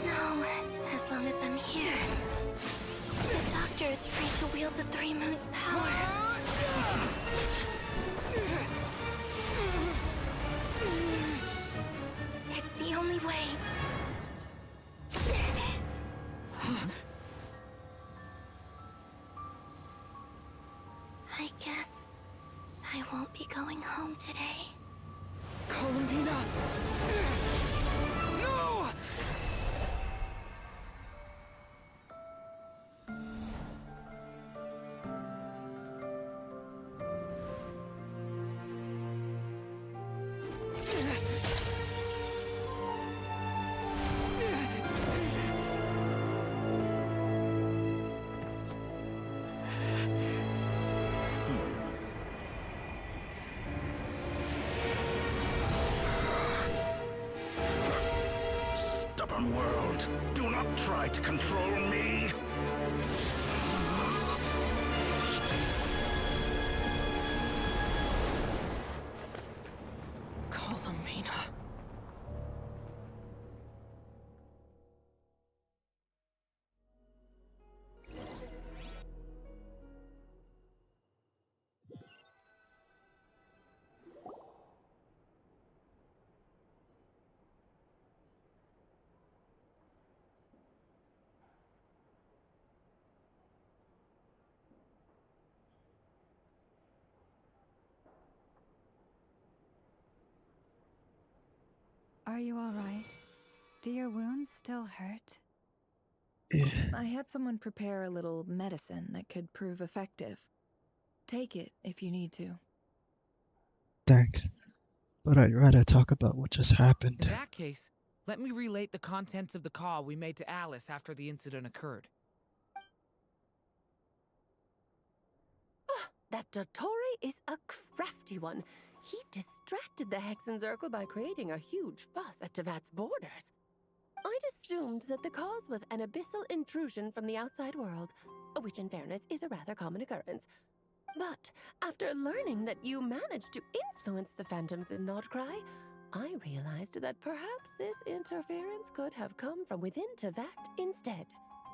No, as long as I'm here. The Doctor is free to wield the 3 moons' power. It's the only way. I guess I won't be going home today. Columbina! No! world. Do not try to control me. Columbina. Are you all right? Do your wounds still hurt? Yeah. I had someone prepare a little medicine that could prove effective. Take it if you need to. Thanks. But I'd rather talk about what just In happened. that case, let me relate the contents of the call we made to Alice after the incident occurred. That Dottore is a crafty one. He distracted the Hexenzirkel by creating a huge fuss at Tevat's borders. I'd assumed that the cause was an abyssal intrusion from the outside world, which in fairness is a rather common occurrence. But after learning that you managed to influence the phantoms in Nordcry, I realized that perhaps this interference could have come from within Tevat instead.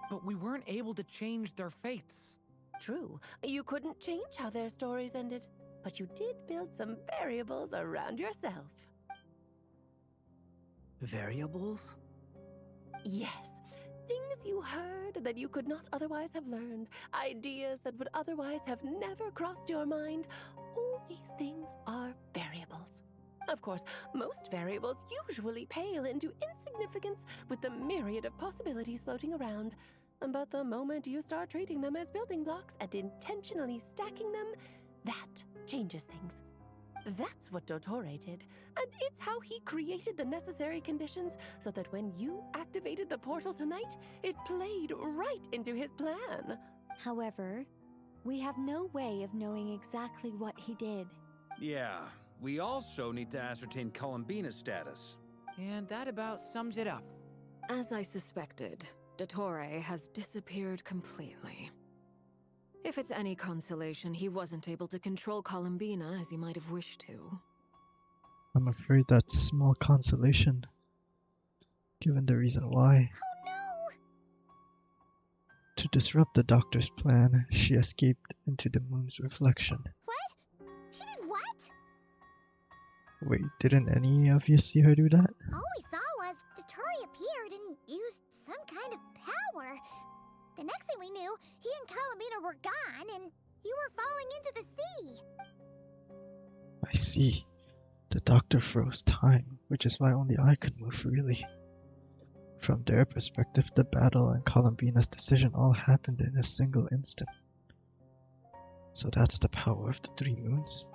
But we weren't able to change their fates. True, you couldn't change how their stories ended, but you did build some variables around yourself. Variables? Yes, things you heard that you could not otherwise have learned, ideas that would otherwise have never crossed your mind. All these things are variables. Of course, most variables usually pale into insignificance with the myriad of possibilities floating around. But the moment you start treating them as building blocks and intentionally stacking them, that changes things. That's what Dottore did, and it's how he created the necessary conditions so that when you activated the portal tonight, it played right into his plan. However, we have no way of knowing exactly what he did. Yeah, we also need to ascertain Columbina's status. And that about sums it up. As I suspected, Dottore has disappeared completely. If it's any consolation, he wasn't able to control Columbina as he might have wished to. I'm afraid that's small consolation, given the reason why. Oh no! To disrupt the doctor's plan, she escaped into the moon's reflection. What? She did what? Wait, didn't any of you see her do that? All we saw was Dottore appeared and used some kind of power. The next thing we knew, he and Columbina were gone, and you were falling into the sea. I see. The doctor froze time, which is why only I could move freely. From their perspective, the battle and Columbina's decision all happened in a single instant. So that's the power of the three moons?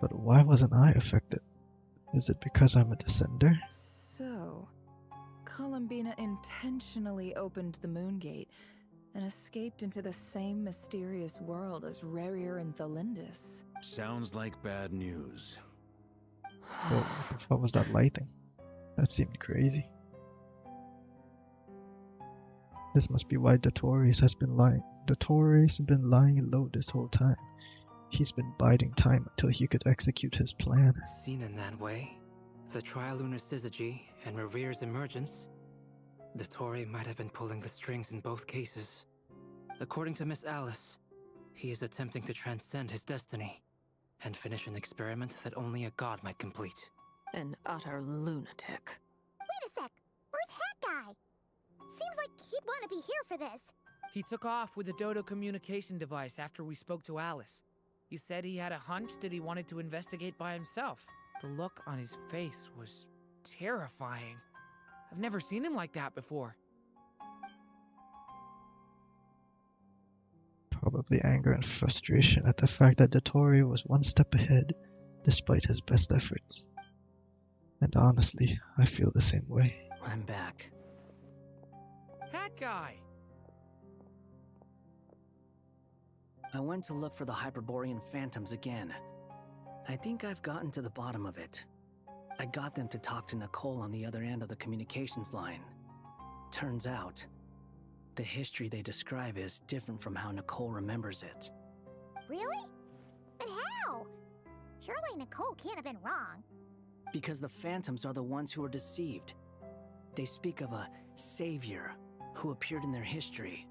But why wasn't I affected? Is it because I'm a descender? So, Columbina intentionally opened the moon gate and escaped into the same mysterious world as Rerir and Thalindis. Sounds like bad news. What was that lighting? That seemed crazy. This must be why Dottore's been lying low this whole time. He's been biding time until he could execute his plan. Seen in that way, the Trilunar Syzygy and Rerir's emergence, Dottore might have been pulling the strings in both cases. According to Miss Alice, he is attempting to transcend his destiny and finish an experiment that only a god might complete. An utter lunatic. Wait a sec, where's Hat Guy? Seems like he'd want to be here for this. He took off with the Dodo communication device after we spoke to Alice. He said he had a hunch that he wanted to investigate by himself. The look on his face was terrifying. I've never seen him like that before. Probably anger and frustration at the fact that Dottore was one step ahead, despite his best efforts. And honestly, I feel the same way. I'm back. Hat Guy! I went to look for the Hyperborean phantoms again. I think I've gotten to the bottom of it. I got them to talk to Nicole on the other end of the communications line. Turns out, the history they describe is different from how Nicole remembers it. Really? But how? Surely Nicole can't have been wrong. Because the Phantoms are the ones who were deceived. They speak of a savior who appeared in their history.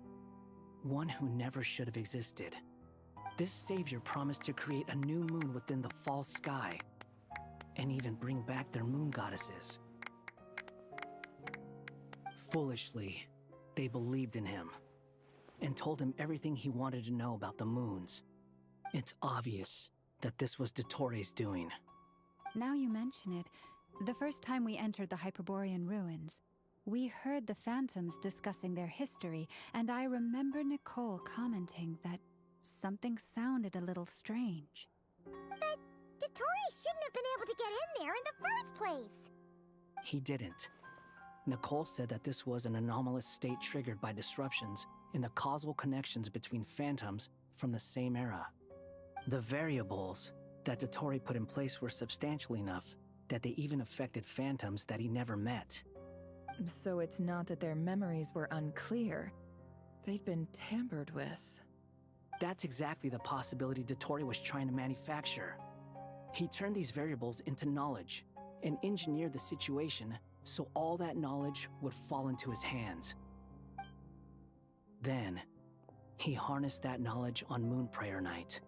One who never should have existed. This savior promised to create a new moon within the false sky, and even bring back their moon goddesses. Foolishly, they believed in him, and told him everything he wanted to know about the moons. It's obvious that this was Dottoro's doing. Now you mention it, the first time we entered the Hyperborean ruins, we heard the Phantoms discussing their history, and I remember Nicole commenting that something sounded a little strange. But Dottori shouldn't have been able to get in there in the first place! He didn't. Nicole said that this was an anomalous state triggered by disruptions in the causal connections between Phantoms from the same era. The variables that Dottori put in place were substantial enough that they even affected Phantoms that he never met. So it's not that their memories were unclear. They'd been tampered with. That's exactly the possibility Dottori was trying to manufacture. He turned these variables into knowledge and engineered the situation so all that knowledge would fall into his hands. Then, he harnessed that knowledge on Moon Prayer Night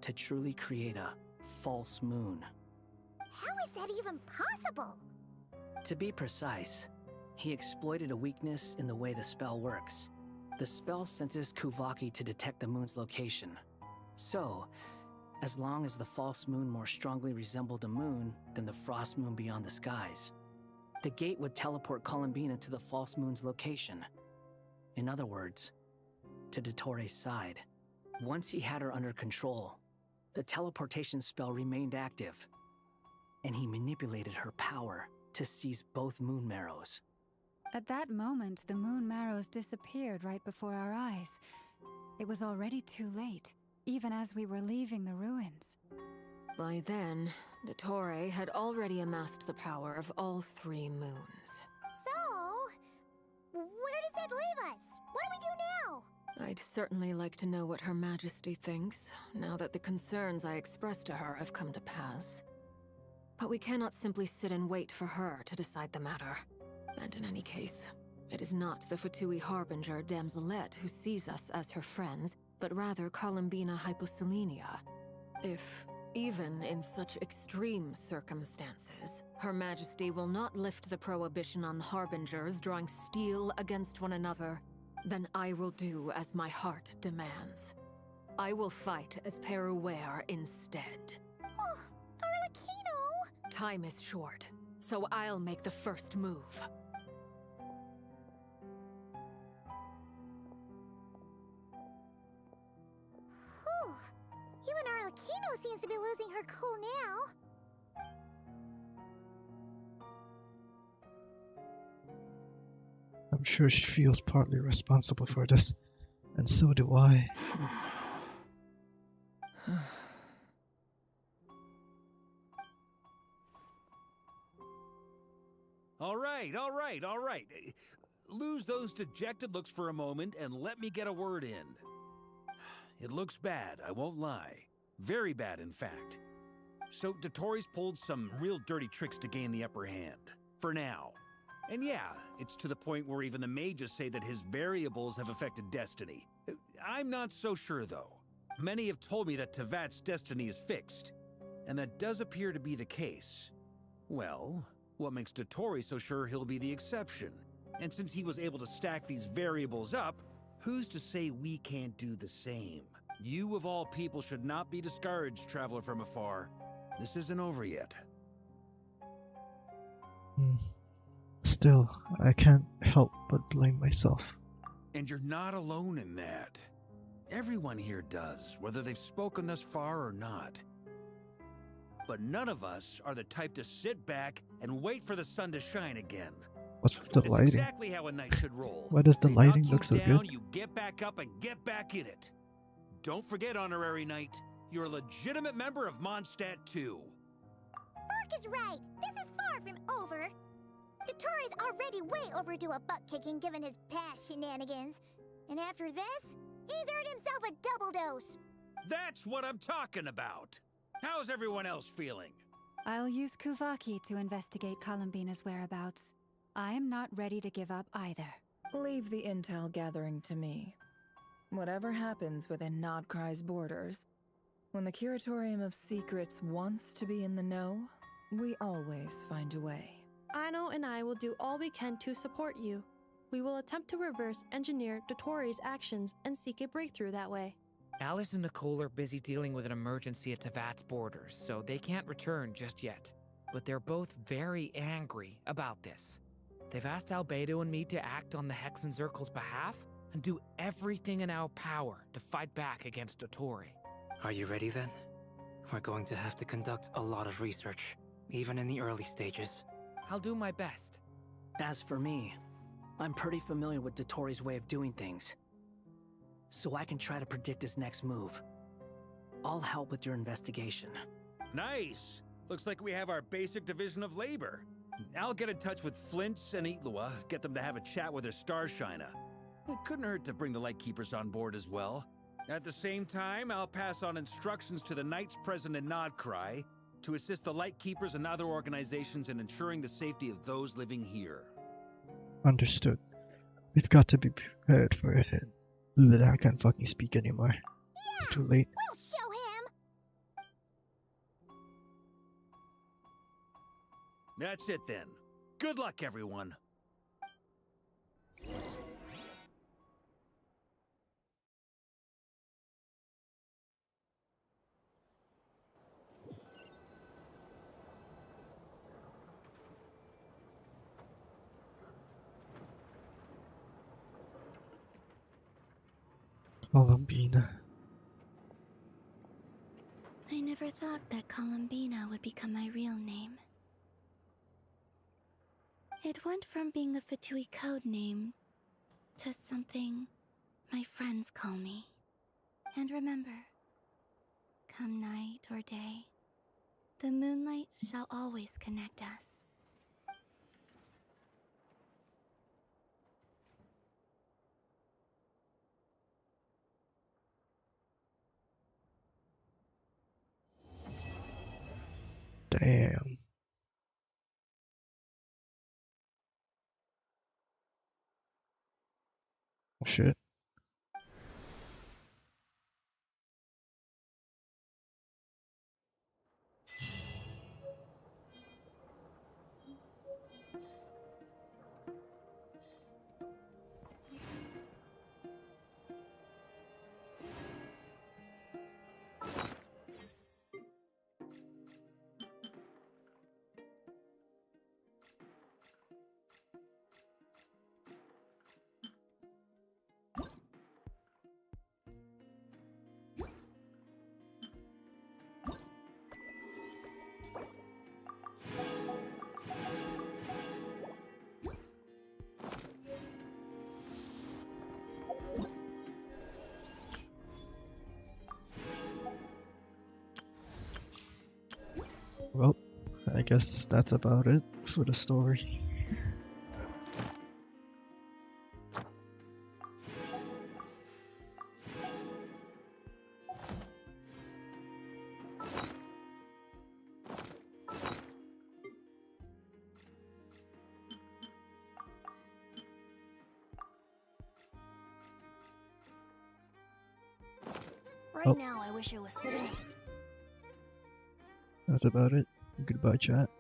to truly create a false moon. How is that even possible? To be precise, he exploited a weakness in the way the spell works. The spell senses Kuvaki to detect the moon's location. So, as long as the false moon more strongly resembled the moon than the frost moon beyond the skies, the gate would teleport Columbina to the false moon's location. In other words, to Dottoro's side. Once he had her under control, the teleportation spell remained active, and he manipulated her power to seize both moon marrows. At that moment, the moon marrows disappeared right before our eyes. It was already too late, even as we were leaving the ruins. By then, Dottore had already amassed the power of all 3 moons. So, where does that leave us? What do we do now? I'd certainly like to know what Her Majesty thinks, now that the concerns I expressed to her have come to pass. But we cannot simply sit and wait for her to decide the matter. And in any case, it is not the Fatui Harbinger Damselette who sees us as her friends, but rather Columbina Hyposelenia. If, even in such extreme circumstances, Her Majesty will not lift the prohibition on Harbingers drawing steel against one another, then I will do as my heart demands. I will fight as Peruware instead. Oh, Arlecchino! Time is short, so I'll make the first move. Whew. Even Arlecchino seems to be losing her cool now. I'm sure she feels partly responsible for this, and so do I. All right. Lose those dejected looks for a moment and let me get a word in. It looks bad, I won't lie. Very bad, in fact. So Dottori's pulled some real dirty tricks to gain the upper hand. For now. And yeah, it's to the point where even the mages say that his variables have affected destiny. I'm not so sure, though. Many have told me that Tevat's destiny is fixed. And that does appear to be the case. Well, what makes Dottori so sure he'll be the exception? And since he was able to stack these variables up, who's to say we can't do the same? You of all people should not be discouraged, traveler from afar. This isn't over yet. Still, I can't help but blame myself. And you're not alone in that. Everyone here does, whether they've spoken thus far or not. But none of us are the type to sit back and wait for the sun to shine again. What's with the lighting? It's exactly how a knight should roll. Why does the They lighting knock look so you down, good? You get back up and get back in it. Don't forget, honorary knight, you're a legitimate member of Mondstadt too. Mark is right. This is far from over. Dottoro's already way overdue a butt-kicking given his past shenanigans. And after this, he's earned himself a double dose. That's what I'm talking about. How's everyone else feeling? I'll use Kuvaki to investigate Columbina's whereabouts. I am not ready to give up either. Leave the intel gathering to me. Whatever happens within Nodcry's borders, when the Curatorium of Secrets wants to be in the know, we always find a way. Aino and I will do all we can to support you. We will attempt to reverse engineer Dotori's actions and seek a breakthrough that way. Alice and Nicole are busy dealing with an emergency at Tavat's borders, so they can't return just yet. But they're both very angry about this. They've asked Albedo and me to act on the Hex and Zircle's behalf and do everything in our power to fight back against Dottori. Are you ready then? We're going to have to conduct a lot of research, even in the early stages. I'll do my best. As for me, I'm pretty familiar with Dottori's way of doing things, so I can try to predict his next move. I'll help with your investigation. Nice! Looks like we have our basic division of labor. I'll get in touch with Flints and Eatlua, get them to have a chat with their Starshiner. It couldn't hurt to bring the Lightkeepers on board as well. At the same time, I'll pass on instructions to the Knights present in Nodcry to assist the Lightkeepers and other organizations in ensuring the safety of those living here. Understood. We've got to be prepared for it. I can't fucking speak anymore. It's too late. We'll show him! That's it then. Good luck, everyone. Columbina. I never thought that Columbina would become my real name. It went from being a Fatui code name to something my friends call me. And remember, come night or day, the moonlight shall always connect us. Damn. Oh, shit. Well, I guess that's about it for the story. Right now, I wish I was sitting. That's about it. Goodbye, chat.